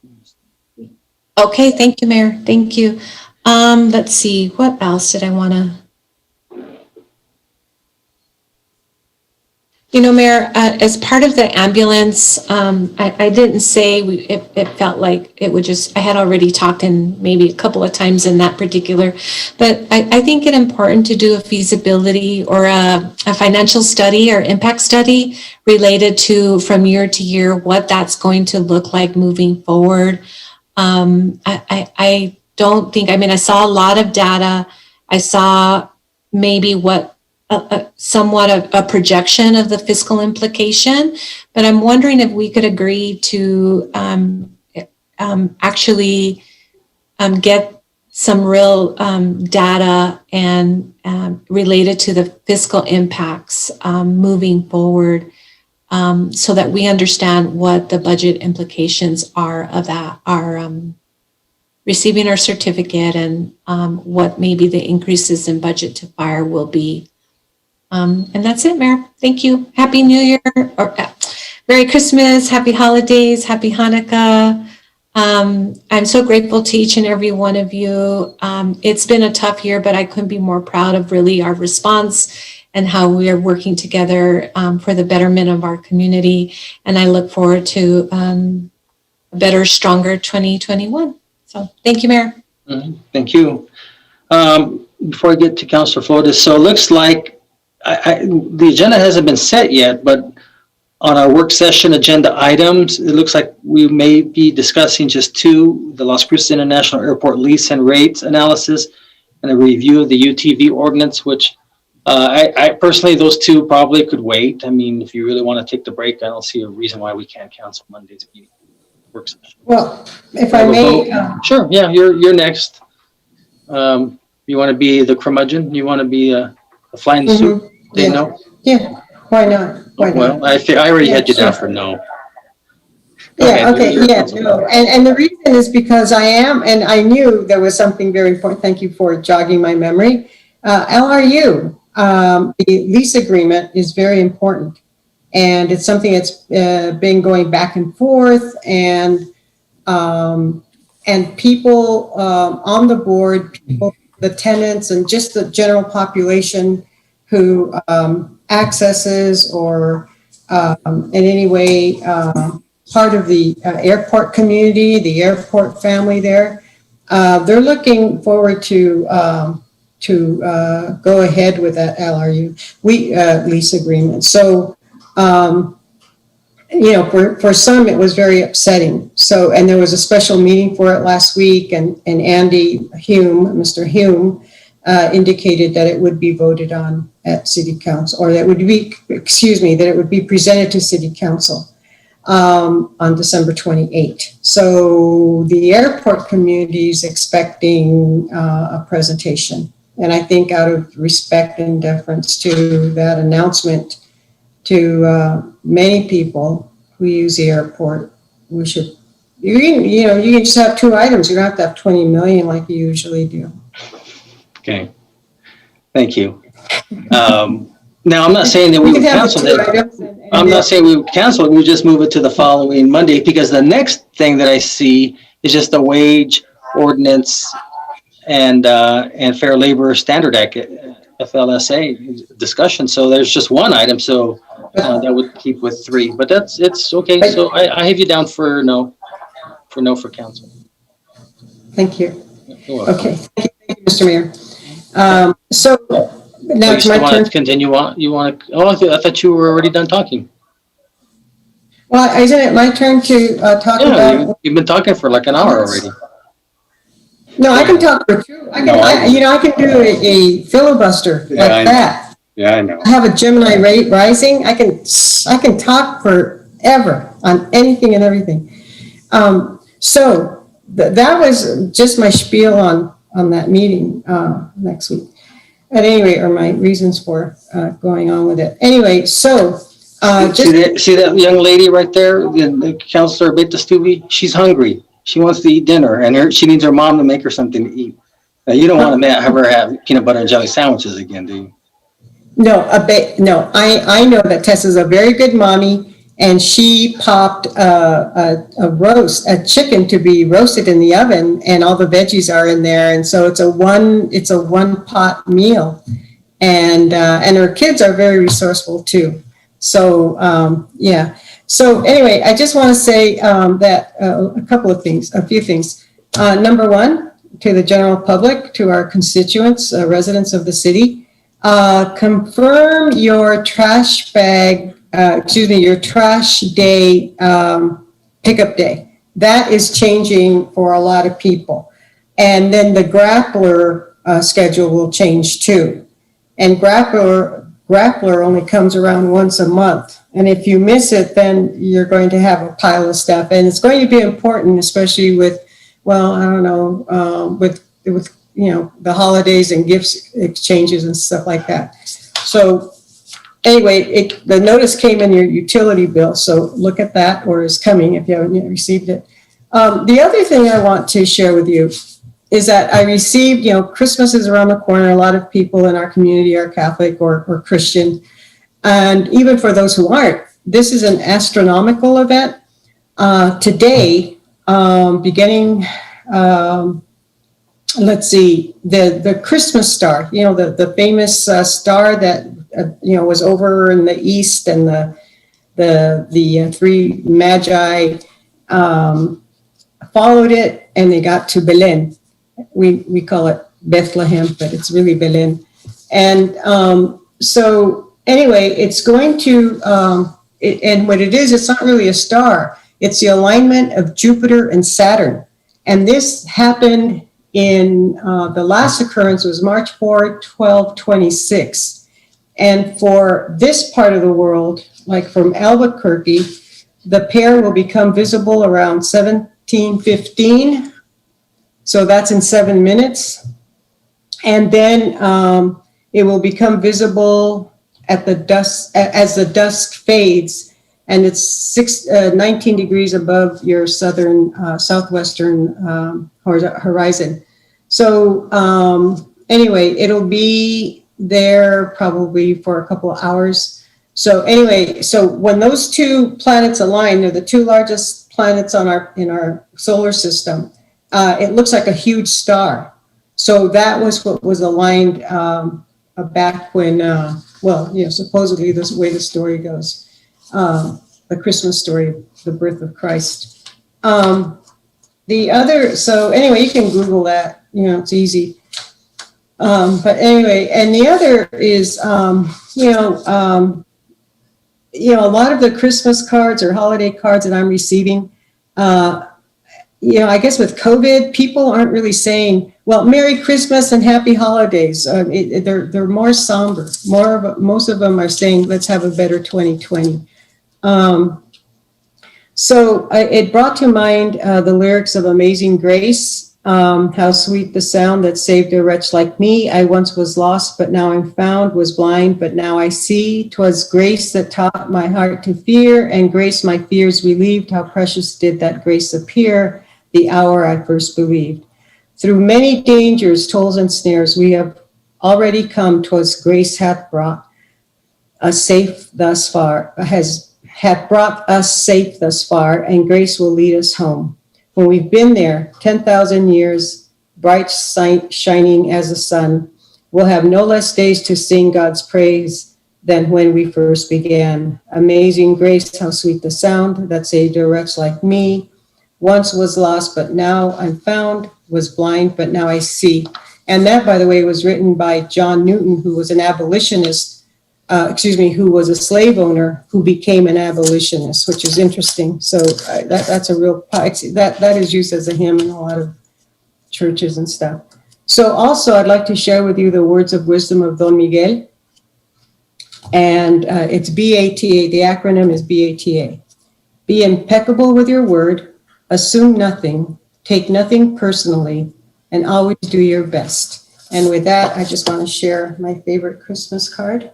Speaker 13: Okay, thank you, Mayor. Thank you. Let's see, what else did I want to? You know, Mayor, as part of the ambulance, I didn't say, it felt like it would just, I had already talked in maybe a couple of times in that particular, but I think it's important to do a feasibility or a financial study or impact study related to from year to year, what that's going to look like moving forward. I don't think, I mean, I saw a lot of data. I saw maybe what somewhat of a projection of the fiscal implication, but I'm wondering if we could agree to actually get some real data and related to the fiscal impacts moving forward, so that we understand what the budget implications are of that, our receiving our certificate, and what maybe the increases in budget to fire will be. And that's it, Mayor. Thank you. Happy New Year, or Merry Christmas, Happy Holidays, Happy Hanukkah. I'm so grateful to each and every one of you. It's been a tough year, but I couldn't be more proud of really our response and how we are working together for the betterment of our community. And I look forward to a better, stronger 2021. So thank you, Mayor.
Speaker 1: Thank you. Before I get to Councilor Flores, so it looks like the agenda hasn't been set yet, but on our work session agenda items, it looks like we may be discussing just two, the Las Cruces International Airport lease and rates analysis and a review of the UTV ordinance, which I personally, those two probably could wait. I mean, if you really want to take the break, I don't see a reason why we can't cancel Monday's meeting. Work session.
Speaker 8: Well, if I may.
Speaker 1: Sure, yeah, you're next. You want to be the curmudgeon? You want to be a flying suit? Say no?
Speaker 8: Yeah, why not? Why not?
Speaker 1: Well, I already had you down for no.
Speaker 8: Yeah, okay, yeah, no. And the reason is because I am, and I knew there was something very important. Thank you for jogging my memory. LRU, the lease agreement is very important. And it's something that's been going back and forth, and people on the board, people, the tenants, and just the general population who accesses or in any way part of the airport community, the airport family there. They're looking forward to go ahead with that LRU lease agreement. So, you know, for some it was very upsetting. So, and there was a special meeting for it last week, and Andy Hume, Mr. Hume, indicated that it would be voted on at City Council, or that would be, that it would be presented to City Council on December 28. So the airport community is expecting a presentation. And I think out of respect and deference to that announcement to many people who use the airport, we should, you can just have two items. You don't have to have 20 million like you usually do.
Speaker 1: Okay, thank you. Now, I'm not saying that we would cancel it. I'm not saying we would cancel it. We would just move it to the following Monday, because the next thing that I see is just the wage ordinance and Fair Labor Standard Act, FLSA discussion. So there's just one item. So that would keep with three. But it's okay. So I have you down for no for council.
Speaker 8: Thank you. Okay, thank you, Mr. Mayor. So now it's my turn
Speaker 1: to continue on. You want to? Oh, I thought you were already done talking.
Speaker 8: Well, isn't it my turn to talk about?
Speaker 1: You've been talking for like an hour already.
Speaker 8: No, I can talk for two. I can do a filibuster like that.
Speaker 1: Yeah, I know.
Speaker 8: I have a Gemini rising. I can talk forever on anything and everything. So that was just my spiel on that meeting next week. At any rate, or my reasons for going on with it. Anyway, so
Speaker 1: see that young lady right there, the Councilor Betastuvi? She's hungry. She wants to eat dinner, and she needs her mom to make her something to eat. Now, you don't want to have her have peanut butter and jelly sandwiches again, do you?
Speaker 8: No, I know that Tessa's a very good mommy, and she popped a chicken to be roasted in the oven, and all the veggies are in there, and so it's a one pot meal, and her kids are very resourceful too. So yeah. So anyway, I just want to say that a few things. Number one, to the general public, to our constituents, residents of the city. Confirm your trash your trash day pickup day. That is changing for a lot of people. And then the grappler schedule will change too. And grappler only comes around once a month. And if you miss it, then you're going to have a pile of stuff. And it's going to be important, especially with, well, I don't know, with the holidays and gifts exchanges and stuff like that. So anyway, the notice came in your utility bill, so look at that, or is coming if you haven't yet received it. The other thing I want to share with you is that I received, Christmas is around the corner. A lot of people in our community are Catholic or Christian. And even for those who aren't, this is an astronomical event. Today, beginning, let's see, the Christmas star, the famous star that, was over in the east, and the three magi followed it, and they got to Belen. We call it Bethlehem, but it's really Belen. And so anyway, it's going to, and what it is, it's not really a star. It's the alignment of Jupiter and Saturn. And this happened in, the last occurrence was March 4, 1226. And for this part of the world, like from Albuquerque, the pair will become visible around 1715. So that's in 7 minutes. And then it will become visible at the dusk, as the dusk fades, and it's 19 degrees above your southwestern horizon. So anyway, it'll be there probably for a couple of hours. So anyway, so when those two planets align, they're the two largest planets in our solar system. It looks like a huge star. So that was what was aligned back when, supposedly this way the story goes, the Christmas story, the birth of Christ. The other, so anyway, you can Google that, it's easy. But anyway, and the other is, a lot of the Christmas cards or holiday cards that I'm receiving, I guess with COVID, people aren't really saying, well, Merry Christmas and Happy Holidays. They're more somber. Most of them are saying, let's have a better 2020. So it brought to mind the lyrics of Amazing Grace. How sweet the sound that saved a wretch like me. I once was lost, but now I'm found, was blind, but now I see. 'Twas grace that taught my heart to fear, and grace my fears relieved. How precious did that grace appear the hour I first believed. Through many dangers, tolls, and snares, we have already come. 'Twas grace hath brought us safe thus far, hath brought us safe thus far, and grace will lead us home. When we've been there 10,000 years, bright shining as the sun, we'll have no less days to sing God's praise than when we first began. Amazing grace, how sweet the sound that saved a wretch like me. Once was lost, but now I'm found, was blind, but now I see. And that, by the way, was written by John Newton, who was an abolitionist, who was a slave owner who became an abolitionist, which is interesting. So that's a real, that is used as a hymn in a lot of churches and stuff. So also I'd like to share with you the words of wisdom of Don Miguel. And it's BATA. The acronym is BATA. Be impeccable with your word, assume nothing, take nothing personally, and always do your best. And with that, I just want to share my favorite Christmas card.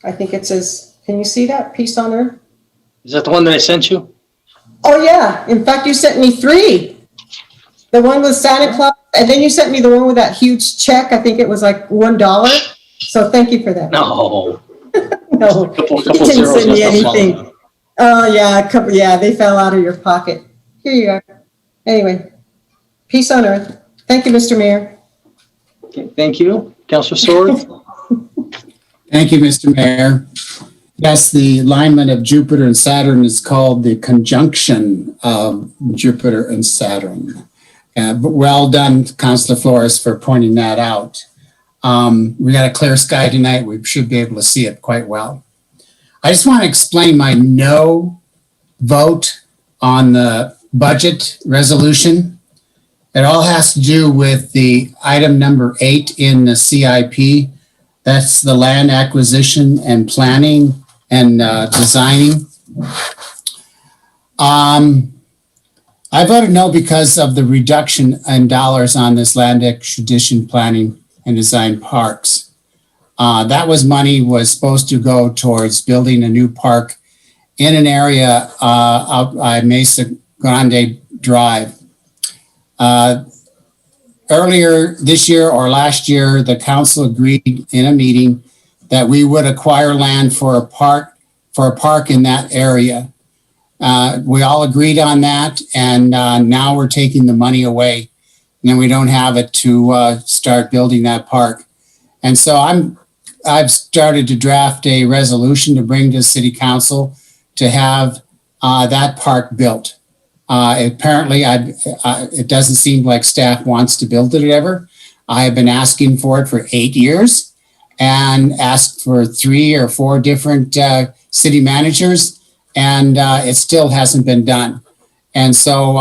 Speaker 8: I think it says, can you see that? Peace on earth.
Speaker 1: Is that the one that I sent you?
Speaker 8: Oh, yeah. In fact, you sent me 3. The one with Santa Claus, and then you sent me the one with that huge check. I think it was like $1. So thank you for that.
Speaker 1: No.
Speaker 8: No,
Speaker 1: Couple
Speaker 8: you didn't
Speaker 1: zeros,
Speaker 8: send me
Speaker 1: that's not
Speaker 8: anything.
Speaker 1: small.
Speaker 8: Oh, yeah, a couple, yeah, they fell out of your pocket. Here you are. Anyway, peace on earth. Thank you, Mr. Mayor.
Speaker 1: Okay, thank you. Councilor Sword?
Speaker 6: Thank you, Mr. Mayor. Yes, the alignment of Jupiter and Saturn is called the conjunction of Jupiter and Saturn. But well done, Councilor Flores, for pointing that out. We got a clear sky tonight. We should be able to see it quite well. I just want to explain my no vote on the budget resolution. It all has to do with the item number 8 in the CIP. That's the land acquisition and planning and designing. I voted no because of the reduction in dollars on this land acquisition, planning and design parks. That money was supposed to go towards building a new park in an area out by Mesa Grande Drive. Earlier this year or last year, the council agreed in a meeting that we would acquire land for a park in that area. We all agreed on that, and now we're taking the money away, and we don't have it to start building that park. And so I've started to draft a resolution to bring to City Council to have that park built. Apparently, it doesn't seem like staff wants to build it ever. I have been asking for it for 8 years and asked for 3 or 4 different city managers, and it still hasn't been done. And so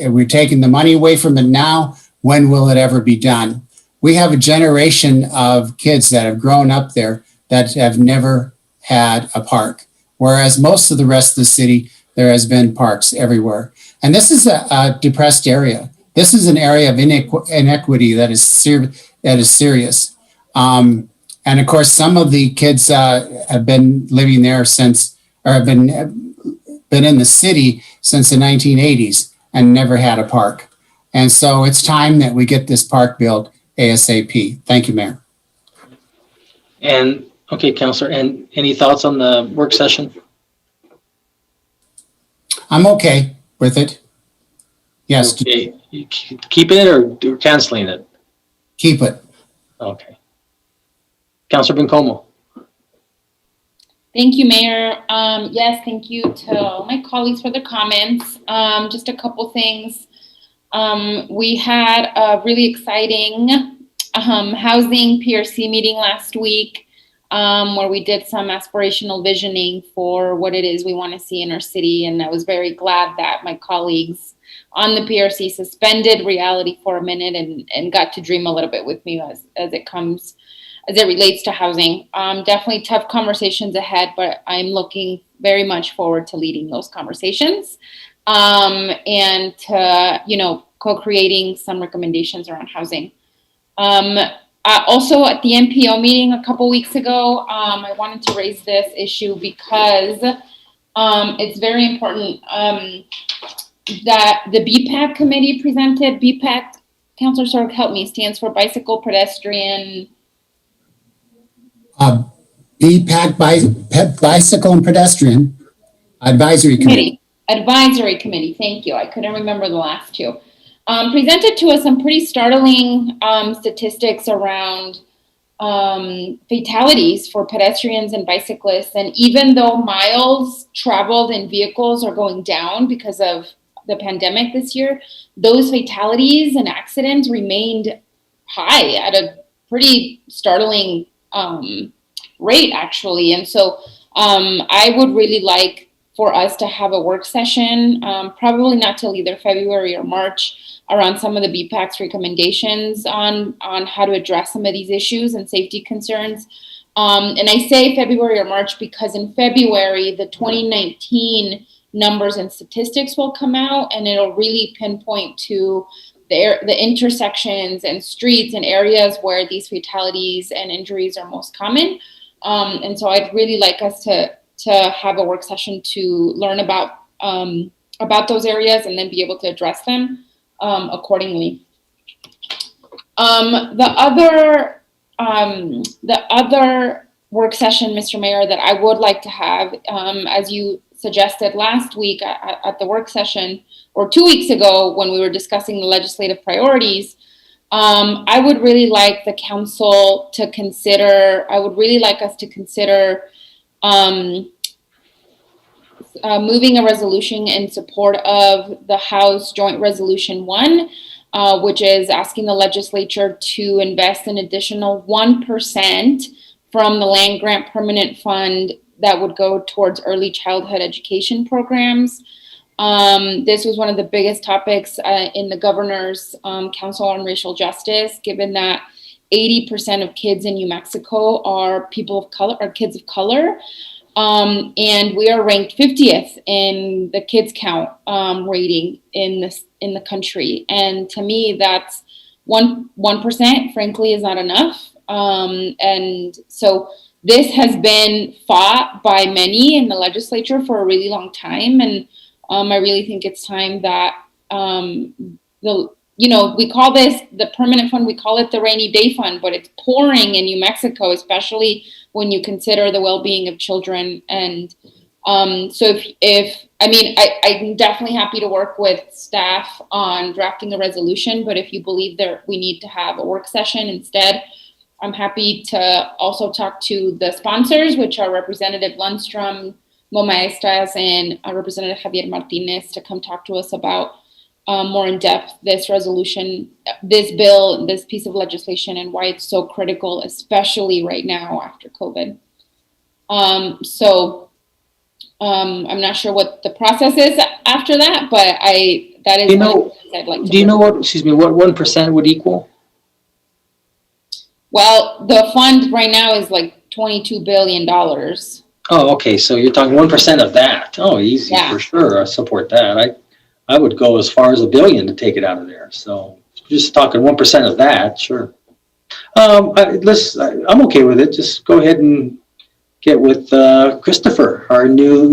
Speaker 6: we're taking the money away from it now. When will it ever be done? We have a generation of kids that have grown up there that have never had a park, whereas most of the rest of the city, there has been parks everywhere. And this is a depressed area. This is an area of inequity that is serious. And of course, some of the kids have been living there since, or have been in the city since the 1980s and never had a park. And so it's time that we get this park built ASAP. Thank you, Mayor.
Speaker 1: And, okay, Councilor, and any thoughts on the work session?
Speaker 6: I'm okay with it. Yes.
Speaker 1: Okay, you keeping it or canceling it?
Speaker 6: Keep it.
Speaker 1: Okay. Councilor Bencomo?
Speaker 11: Thank you, Mayor. Yes, thank you to all my colleagues for the comments. Just a couple things. We had a really exciting housing PRC meeting last week where we did some aspirational visioning for what it is we want to see in our city. And I was very glad that my colleagues on the PRC suspended reality for a minute and got to dream a little bit with me as it relates to housing. Definitely tough conversations ahead, but I'm looking very much forward to leading those conversations and to, co-creating some recommendations around housing. Also at the NPO meeting a couple weeks ago, I wanted to raise this issue because it's very important that the BPAC committee presented. BPAC, Councilor Sorg, help me, stands for Bicycle Pedestrian.
Speaker 6: BPAC, Bicycle and Pedestrian Advisory Committee.
Speaker 11: Advisory Committee, thank you. I couldn't remember the last two. Presented to us some pretty startling statistics around fatalities for pedestrians and bicyclists. And even though miles traveled in vehicles are going down because of the pandemic this year, those fatalities and accidents remained high at a pretty startling rate, actually. And so I would really like for us to have a work session, probably not till either February or March, around some of the BPAC's recommendations on how to address some of these issues and safety concerns And I say February or March because in February, the 2019 numbers and statistics will come out, and it'll really pinpoint to the intersections and streets and areas where these fatalities and injuries are most common. And so I'd really like us to have a work session to learn about those areas and then be able to address them accordingly. The other work session, Mr. Mayor, that I would like to have, as you suggested last week at the work session, or 2 weeks ago when we were discussing the legislative priorities, I would really like the council to consider, I would really like us to consider moving a resolution in support of the House Joint Resolution 1, which is asking the legislature to invest an additional 1% from the land grant permanent fund that would go towards early childhood education programs. This was one of the biggest topics in the Governor's Council on Racial Justice, given that 80% of kids in New Mexico are people of color, are kids of color. And we are ranked 50th in the kids count rating in the country. And to me, that's 1%, frankly, is not enough. And so this has been fought by many in the legislature for a really long time. And I really think it's time that we call this the permanent fund, we call it the rainy day fund, but it's pouring in New Mexico, especially when you consider the well-being of children. And so I'm definitely happy to work with staff on drafting a resolution, but if you believe that we need to have a work session instead, I'm happy to also talk to the sponsors, which are Representative Lundstrom, Momaestras, and Representative Javier Martinez, to come talk to us about more in depth this resolution, this bill, this piece of legislation, and why it's so critical, especially right now after COVID. I'm not sure what the process is after that, but that is I'd like to.
Speaker 1: Do you know what 1% would equal?
Speaker 11: Well, the fund right now is like $22 billion.
Speaker 1: Oh, okay. So you're talking 1% of that. Oh, easy, for sure. I support that. I would go as far as $1 billion to take it out of there. So just talking 1% of that, sure. I'm okay with it. Just go ahead and get with Christopher, our new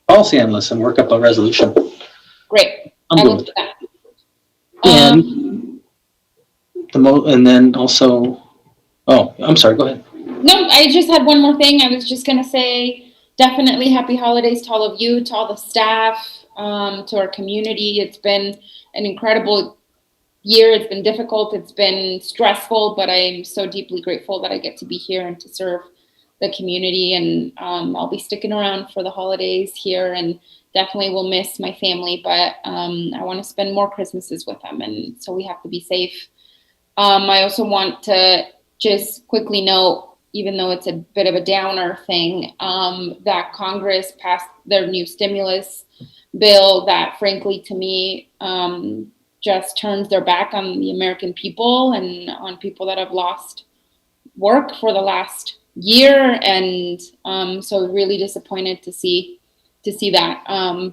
Speaker 1: policy analyst, and work up a resolution.
Speaker 11: Great.
Speaker 1: I'm good with that. And then also, I'm sorry. Go ahead.
Speaker 11: No, I just had one more thing. I was just going to say, definitely happy holidays to all of you, to all the staff, to our community. It's been an incredible year. It's been difficult. It's been stressful, but I'm so deeply grateful that I get to be here and to serve the community. And I'll be sticking around for the holidays here, and definitely will miss my family, but I want to spend more Christmases with them. And so we have to be safe. I also want to just quickly note, even though it's a bit of a downer thing, that Congress passed their new stimulus bill that, frankly, to me, just turns their back on the American people and on people that have lost work for the last year. And so really disappointed to see that.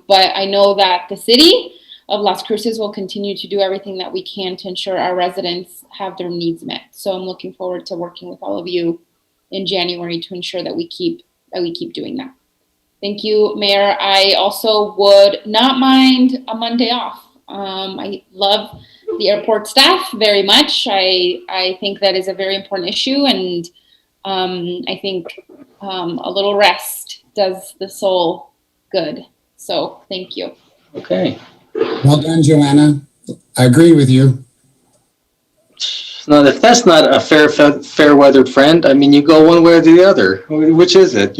Speaker 11: But I know that the city of Las Cruces will continue to do everything that we can to ensure our residents have their needs met. So I'm looking forward to working with all of you in January to ensure that we keep doing that. Thank you, Mayor. I also would not mind a Monday off. I love the airport staff very much. I think that is a very important issue, and I think a little rest does the soul good. So thank you.
Speaker 1: Okay.
Speaker 6: Well done, Joanna. I agree with you.
Speaker 1: Now, if that's not a fair weathered friend, I mean, you go one way or the other. Which is it?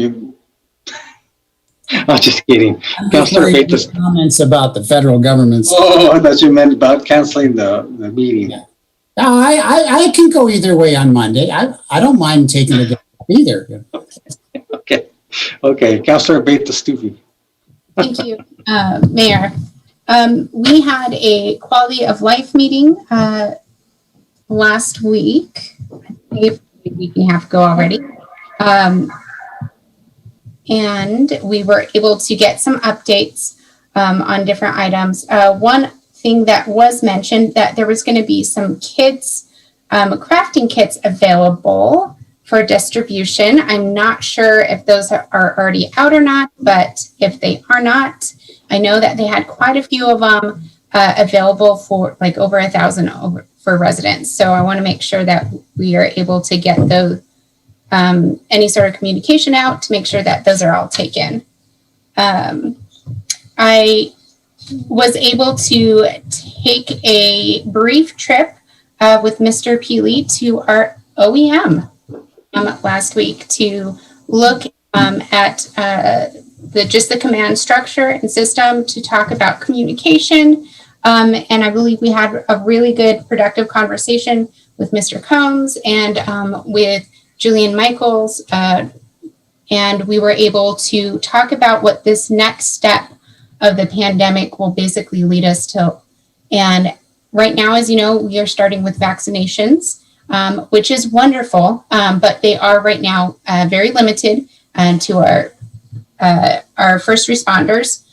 Speaker 1: I'm just kidding. Councilor Betas.
Speaker 6: Comments about the federal government's.
Speaker 1: Oh, I thought you meant about canceling the meeting.
Speaker 6: Yeah. No, I can go either way on Monday. I don't mind taking the day off either.
Speaker 1: Okay. Councilor Betas.
Speaker 15: Thank you, Mayor. We had a quality of life meeting last week. I a week and a half ago already. And we were able to get some updates on different items. One thing that was mentioned, that there was going to be some kids, crafting kits available for distribution. I'm not sure if those are already out or not, but if they are not, I know that they had quite a few of them available for like over 1,000 for residents. So I want to make sure that we are able to get those, any sort of communication out to make sure that those are all taken. I was able to take a brief trip with Mr. Peely to our OEM last week to look at just the command structure and system, to talk about communication. And I believe we had a really good, productive conversation with Mr. Combs and with Julian Michaels. And we were able to talk about what this next step of the pandemic will basically lead us to. And right now, as you know, we are starting with vaccinations, which is wonderful, but they are right now very limited to our first responders,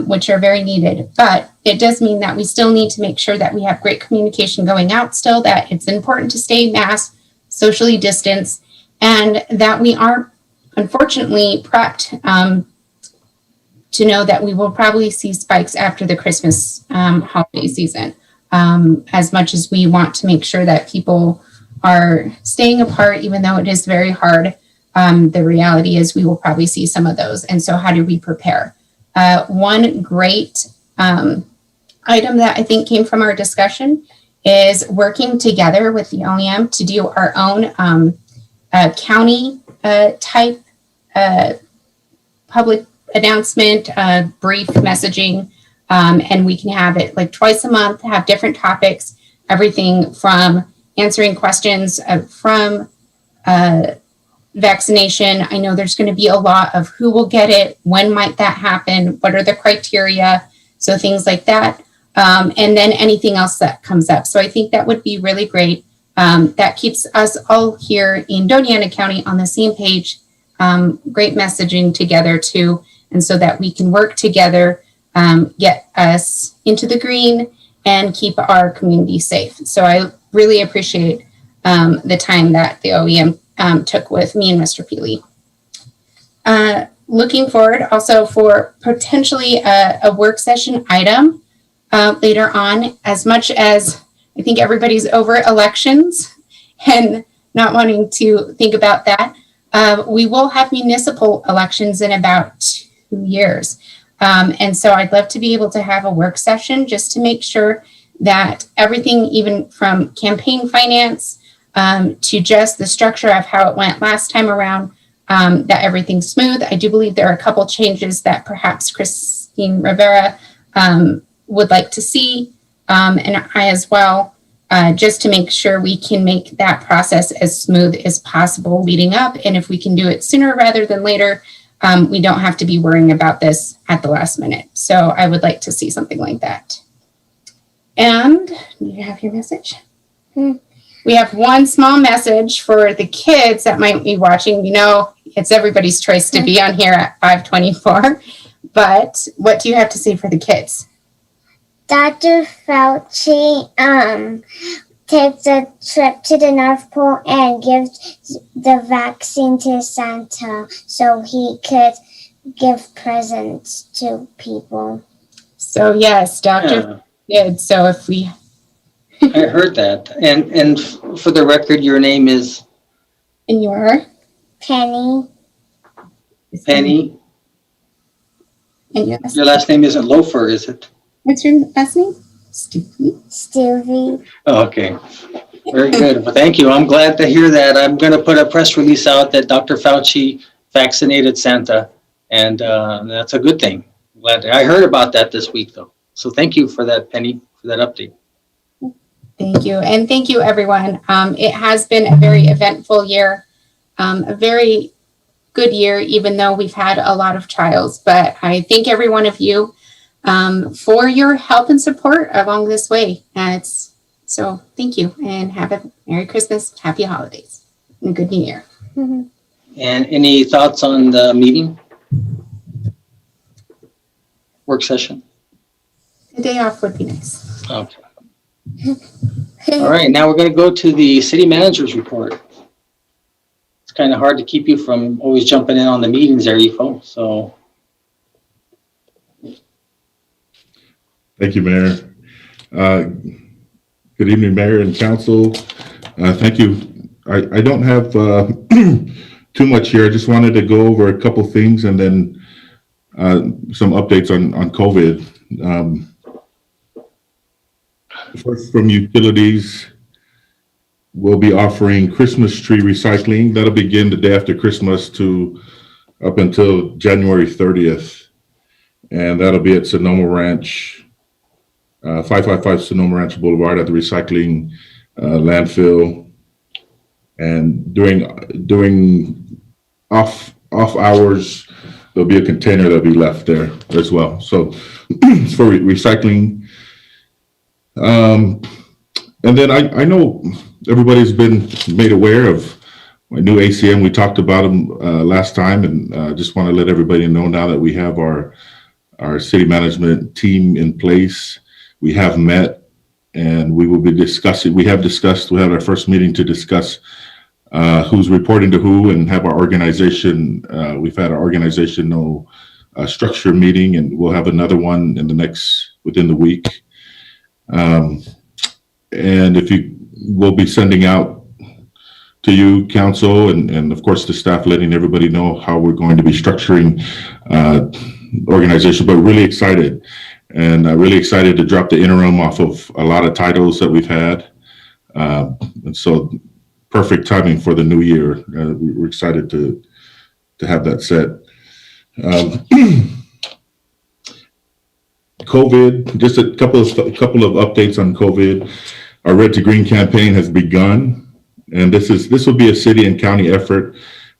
Speaker 15: which are very needed. But it does mean that we still need to make sure that we have great communication going out still, that it's important to stay masked, socially distanced, and that we are unfortunately prepped to know that we will probably see spikes after the Christmas holiday season. As much as we want to make sure that people are staying apart, even though it is very hard, the reality is we will probably see some of those. And so how do we prepare? One great item that I think came from our discussion is working together with the OEM to do our own county type public announcement, brief messaging, and we can have it like twice a month, have different topics, everything from answering questions from vaccination. I know there's going to be a lot of who will get it, when might that happen, what are the criteria, so things like that, and then anything else that comes up. So I think that would be really great. That keeps us all here in Doña Ana County on the same page, great messaging together too, and so that we can work together, get us into the green and keep our community safe. So I really appreciate the time that the OEM took with me and Mr. Peely. Looking forward also for potentially a work session item later on, as much as I think everybody's over elections and not wanting to think about that. We will have municipal elections in about 2 years. And so I'd love to be able to have a work session just to make sure that everything, even from campaign finance to just the structure of how it went last time around, that everything's smooth. I do believe there are a couple changes that perhaps Christine Rivera would like to see, and I as well, just to make sure we can make that process as smooth as possible leading up. And if we can do it sooner rather than later, we don't have to be worrying about this at the last minute. So I would like to see something like that. And do you have your message? We have one small message for the kids that might be watching. You know, it's everybody's choice to be on here at 524. But what do you have to say for the kids?
Speaker 5: Dr. Fauci takes a trip to the North Pole and gives the vaccine to Santa so he could give presents to people.
Speaker 15: So yes, Dr. did. So if we...
Speaker 1: I heard that. And for the record, your name is?
Speaker 15: And your?
Speaker 5: Penny.
Speaker 1: Penny.
Speaker 15: And
Speaker 1: your last name isn't Loafer, is it?
Speaker 15: What's your last name?
Speaker 5: Stevie.
Speaker 1: Oh, okay. Very good. Well, thank you. I'm glad to hear that. I'm going to put a press release out that Dr. Fauci vaccinated Santa, and that's a good thing. Glad I heard about that this week, though. So thank you for that, Penny, for that update.
Speaker 15: Thank you. And thank you, everyone. It has been a very eventful year, a very good year, even though we've had a lot of trials. But I thank every one of you for your help and support along this way. So thank you, and have a Merry Christmas, Happy Holidays. a good new year.
Speaker 5: Mhm.
Speaker 1: And any thoughts on the meeting? Work session?
Speaker 15: A day off would be nice.
Speaker 1: Okay. All right, now we're going to go to the city manager's report. It's kind of hard to keep you from always jumping in on the meetings there, you folks, so.
Speaker 7: Thank you, Mayor. Good evening, Mayor and Council. Thank you. I don't have too much here. I just wanted to go over a couple things and then some updates on COVID. First, from utilities, we'll be offering Christmas tree recycling. That'll begin the day after Christmas to up until January 30th. And that'll be at Sonoma Ranch, 555 Sonoma Ranch Boulevard at the recycling landfill. And during off hours, there'll be a container that'll be left there as well. So it's for recycling. And then I know everybody's been made aware of my new ACM. We talked about them last time, and just want to let everybody know now that we have our city management team in place. We have met, and we will be discussing. We have had our first meeting to discuss who's reporting to who, and have our organization. We've had our organizational structure meeting, and we'll have another one within the week. And we'll be sending out to you, council, and of course the staff, letting everybody know how we're going to be structuring organization. But really excited, and really excited to drop the interim off of a lot of titles that we've had, and so perfect timing for the new year. We're excited to have that set. COVID, just a couple of updates on COVID. Our Red to Green campaign has begun, and this will be a city and county effort.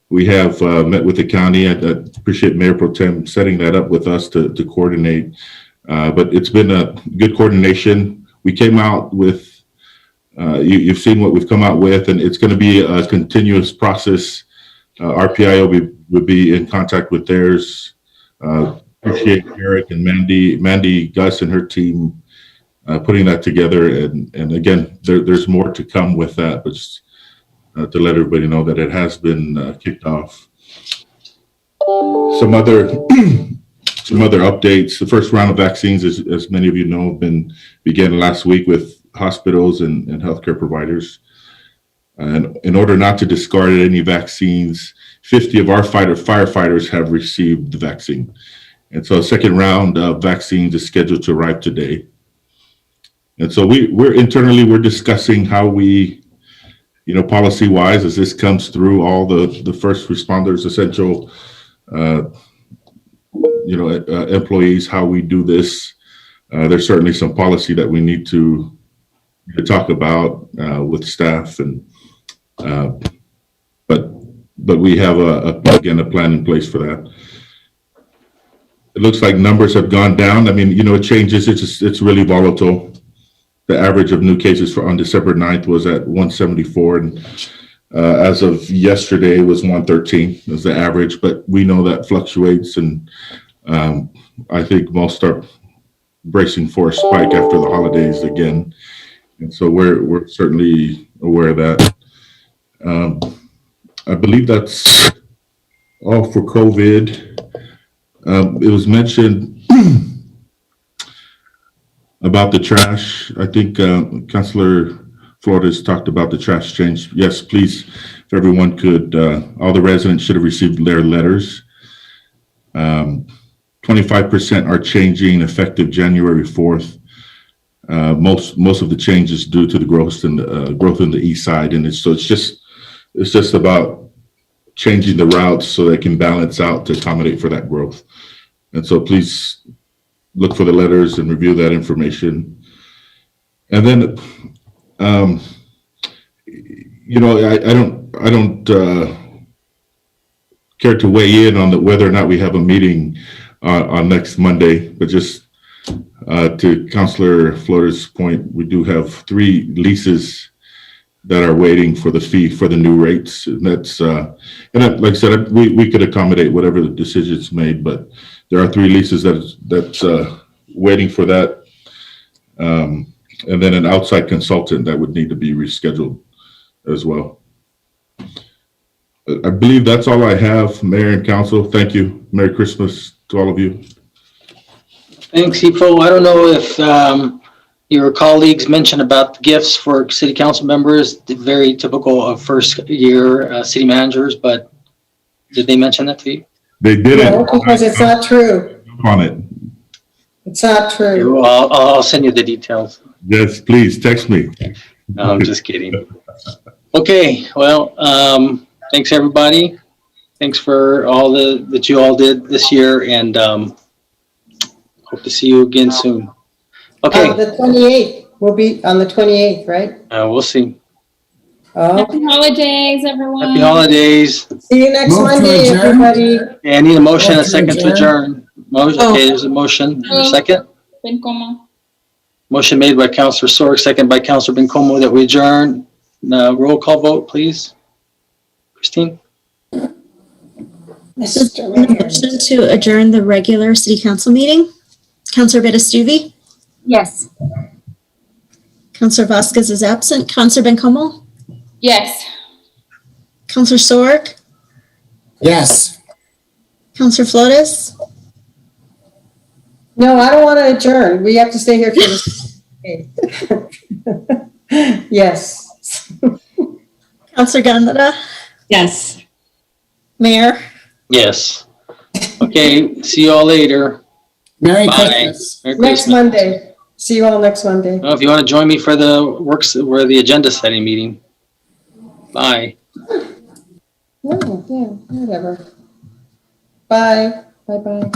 Speaker 7: We have met with the county. I appreciate Mayor Pro Tem setting that up with us to coordinate. But it's been a good coordination. We came out with, you've seen what we've come out with, and it's going to be a continuous process. RPI will be in contact with theirs. Appreciate Eric and Mandy Gus and her team putting that together. And again, there's more to come with that, but just to let everybody know that it has been kicked off. Some other updates. The first round of vaccines, as many of you know, began last week with hospitals and healthcare providers. And in order not to discard any vaccines, 50 of our firefighters have received the vaccine. And so a second round of vaccines is scheduled to arrive today. And so we're internally discussing how we, policy wise, as this comes through all the first responders, essential, employees, how we do this. There's certainly some policy that we need to talk about with staff, and but we have again a plan in place for that. It looks like numbers have gone down. I mean, it changes. It's really volatile. The average of new cases on December 9th was at 174, and as of yesterday was 113 as the average. But we know that fluctuates, and I think most are bracing for a spike after the holidays again. And so we're certainly aware of that. I believe that's all for COVID. It was mentioned about the trash. I think Councilor Flores talked about the trash change. Yes, please, if everyone could, all the residents should have received their letters. 25% are changing effective January 4th. Most of the changes due to the growth in the east side, and it's just about changing the routes so they can balance out to accommodate for that growth. And so please look for the letters and review that information. And then, I don't care to weigh in on whether or not we have a meeting on next Monday, but just to Councilor Flores' point, we do have 3 leases that are waiting for the fee for the new rates. And that's, like I said, we could accommodate whatever the decision's made, but there are 3 leases that's waiting for that. And then an outside consultant that would need to be rescheduled as well. I believe that's all I have, Mayor and Council. Thank you. Merry Christmas to all of you.
Speaker 1: Thanks, Ifo. I don't know if your colleagues mentioned about the gifts for city council members, very typical of first year city managers, but did they mention that to you?
Speaker 7: They didn't.
Speaker 8: No, because it's not true.
Speaker 7: On it.
Speaker 8: It's not true.
Speaker 1: Well, I'll send you the details.
Speaker 7: Yes, please text me.
Speaker 1: No, I'm just kidding. Okay, well, thanks everybody. Thanks for all that you all did this year, and hope to see you again soon. Okay.
Speaker 8: The 28th, we'll be on the 28th, right?
Speaker 1: We'll see.
Speaker 8: Oh,
Speaker 11: Happy holidays, everyone.
Speaker 1: Happy holidays.
Speaker 8: see you next
Speaker 6: Move to
Speaker 8: Monday,
Speaker 6: adjourn.
Speaker 8: everybody.
Speaker 1: Yeah, I need a motion, a
Speaker 6: Motion to
Speaker 1: second to adjourn. Motion,
Speaker 8: Oh.
Speaker 1: okay, there's a motion. There's a second.
Speaker 11: Bencomo.
Speaker 1: Motion made by Councilor Sorg, second by Councilor Bencomo that we adjourn. Roll call vote, please. Christine?
Speaker 8: Mr. Mayor.
Speaker 9: Motion to adjourn the regular city council meeting. Councilor Betastuvi,
Speaker 15: Yes.
Speaker 9: Councilor Vasquez is absent. Councilor Bencomo,
Speaker 11: Yes.
Speaker 9: Councilor Sorg,
Speaker 6: Yes.
Speaker 9: Councilor Flores,
Speaker 8: No, I don't want to adjourn. We have to stay here for this. Yes.
Speaker 9: Councilor Gondara,
Speaker 10: Yes.
Speaker 9: Mayor.
Speaker 1: Yes. Okay, see you all later.
Speaker 6: Merry
Speaker 1: Bye.
Speaker 6: Christmas.
Speaker 1: Merry
Speaker 8: Next
Speaker 1: Christmas.
Speaker 8: Monday. See you all next Monday.
Speaker 1: Well, if you want to join me for the agenda setting meeting. Bye.
Speaker 8: No, yeah, whatever. Bye. Bye-bye.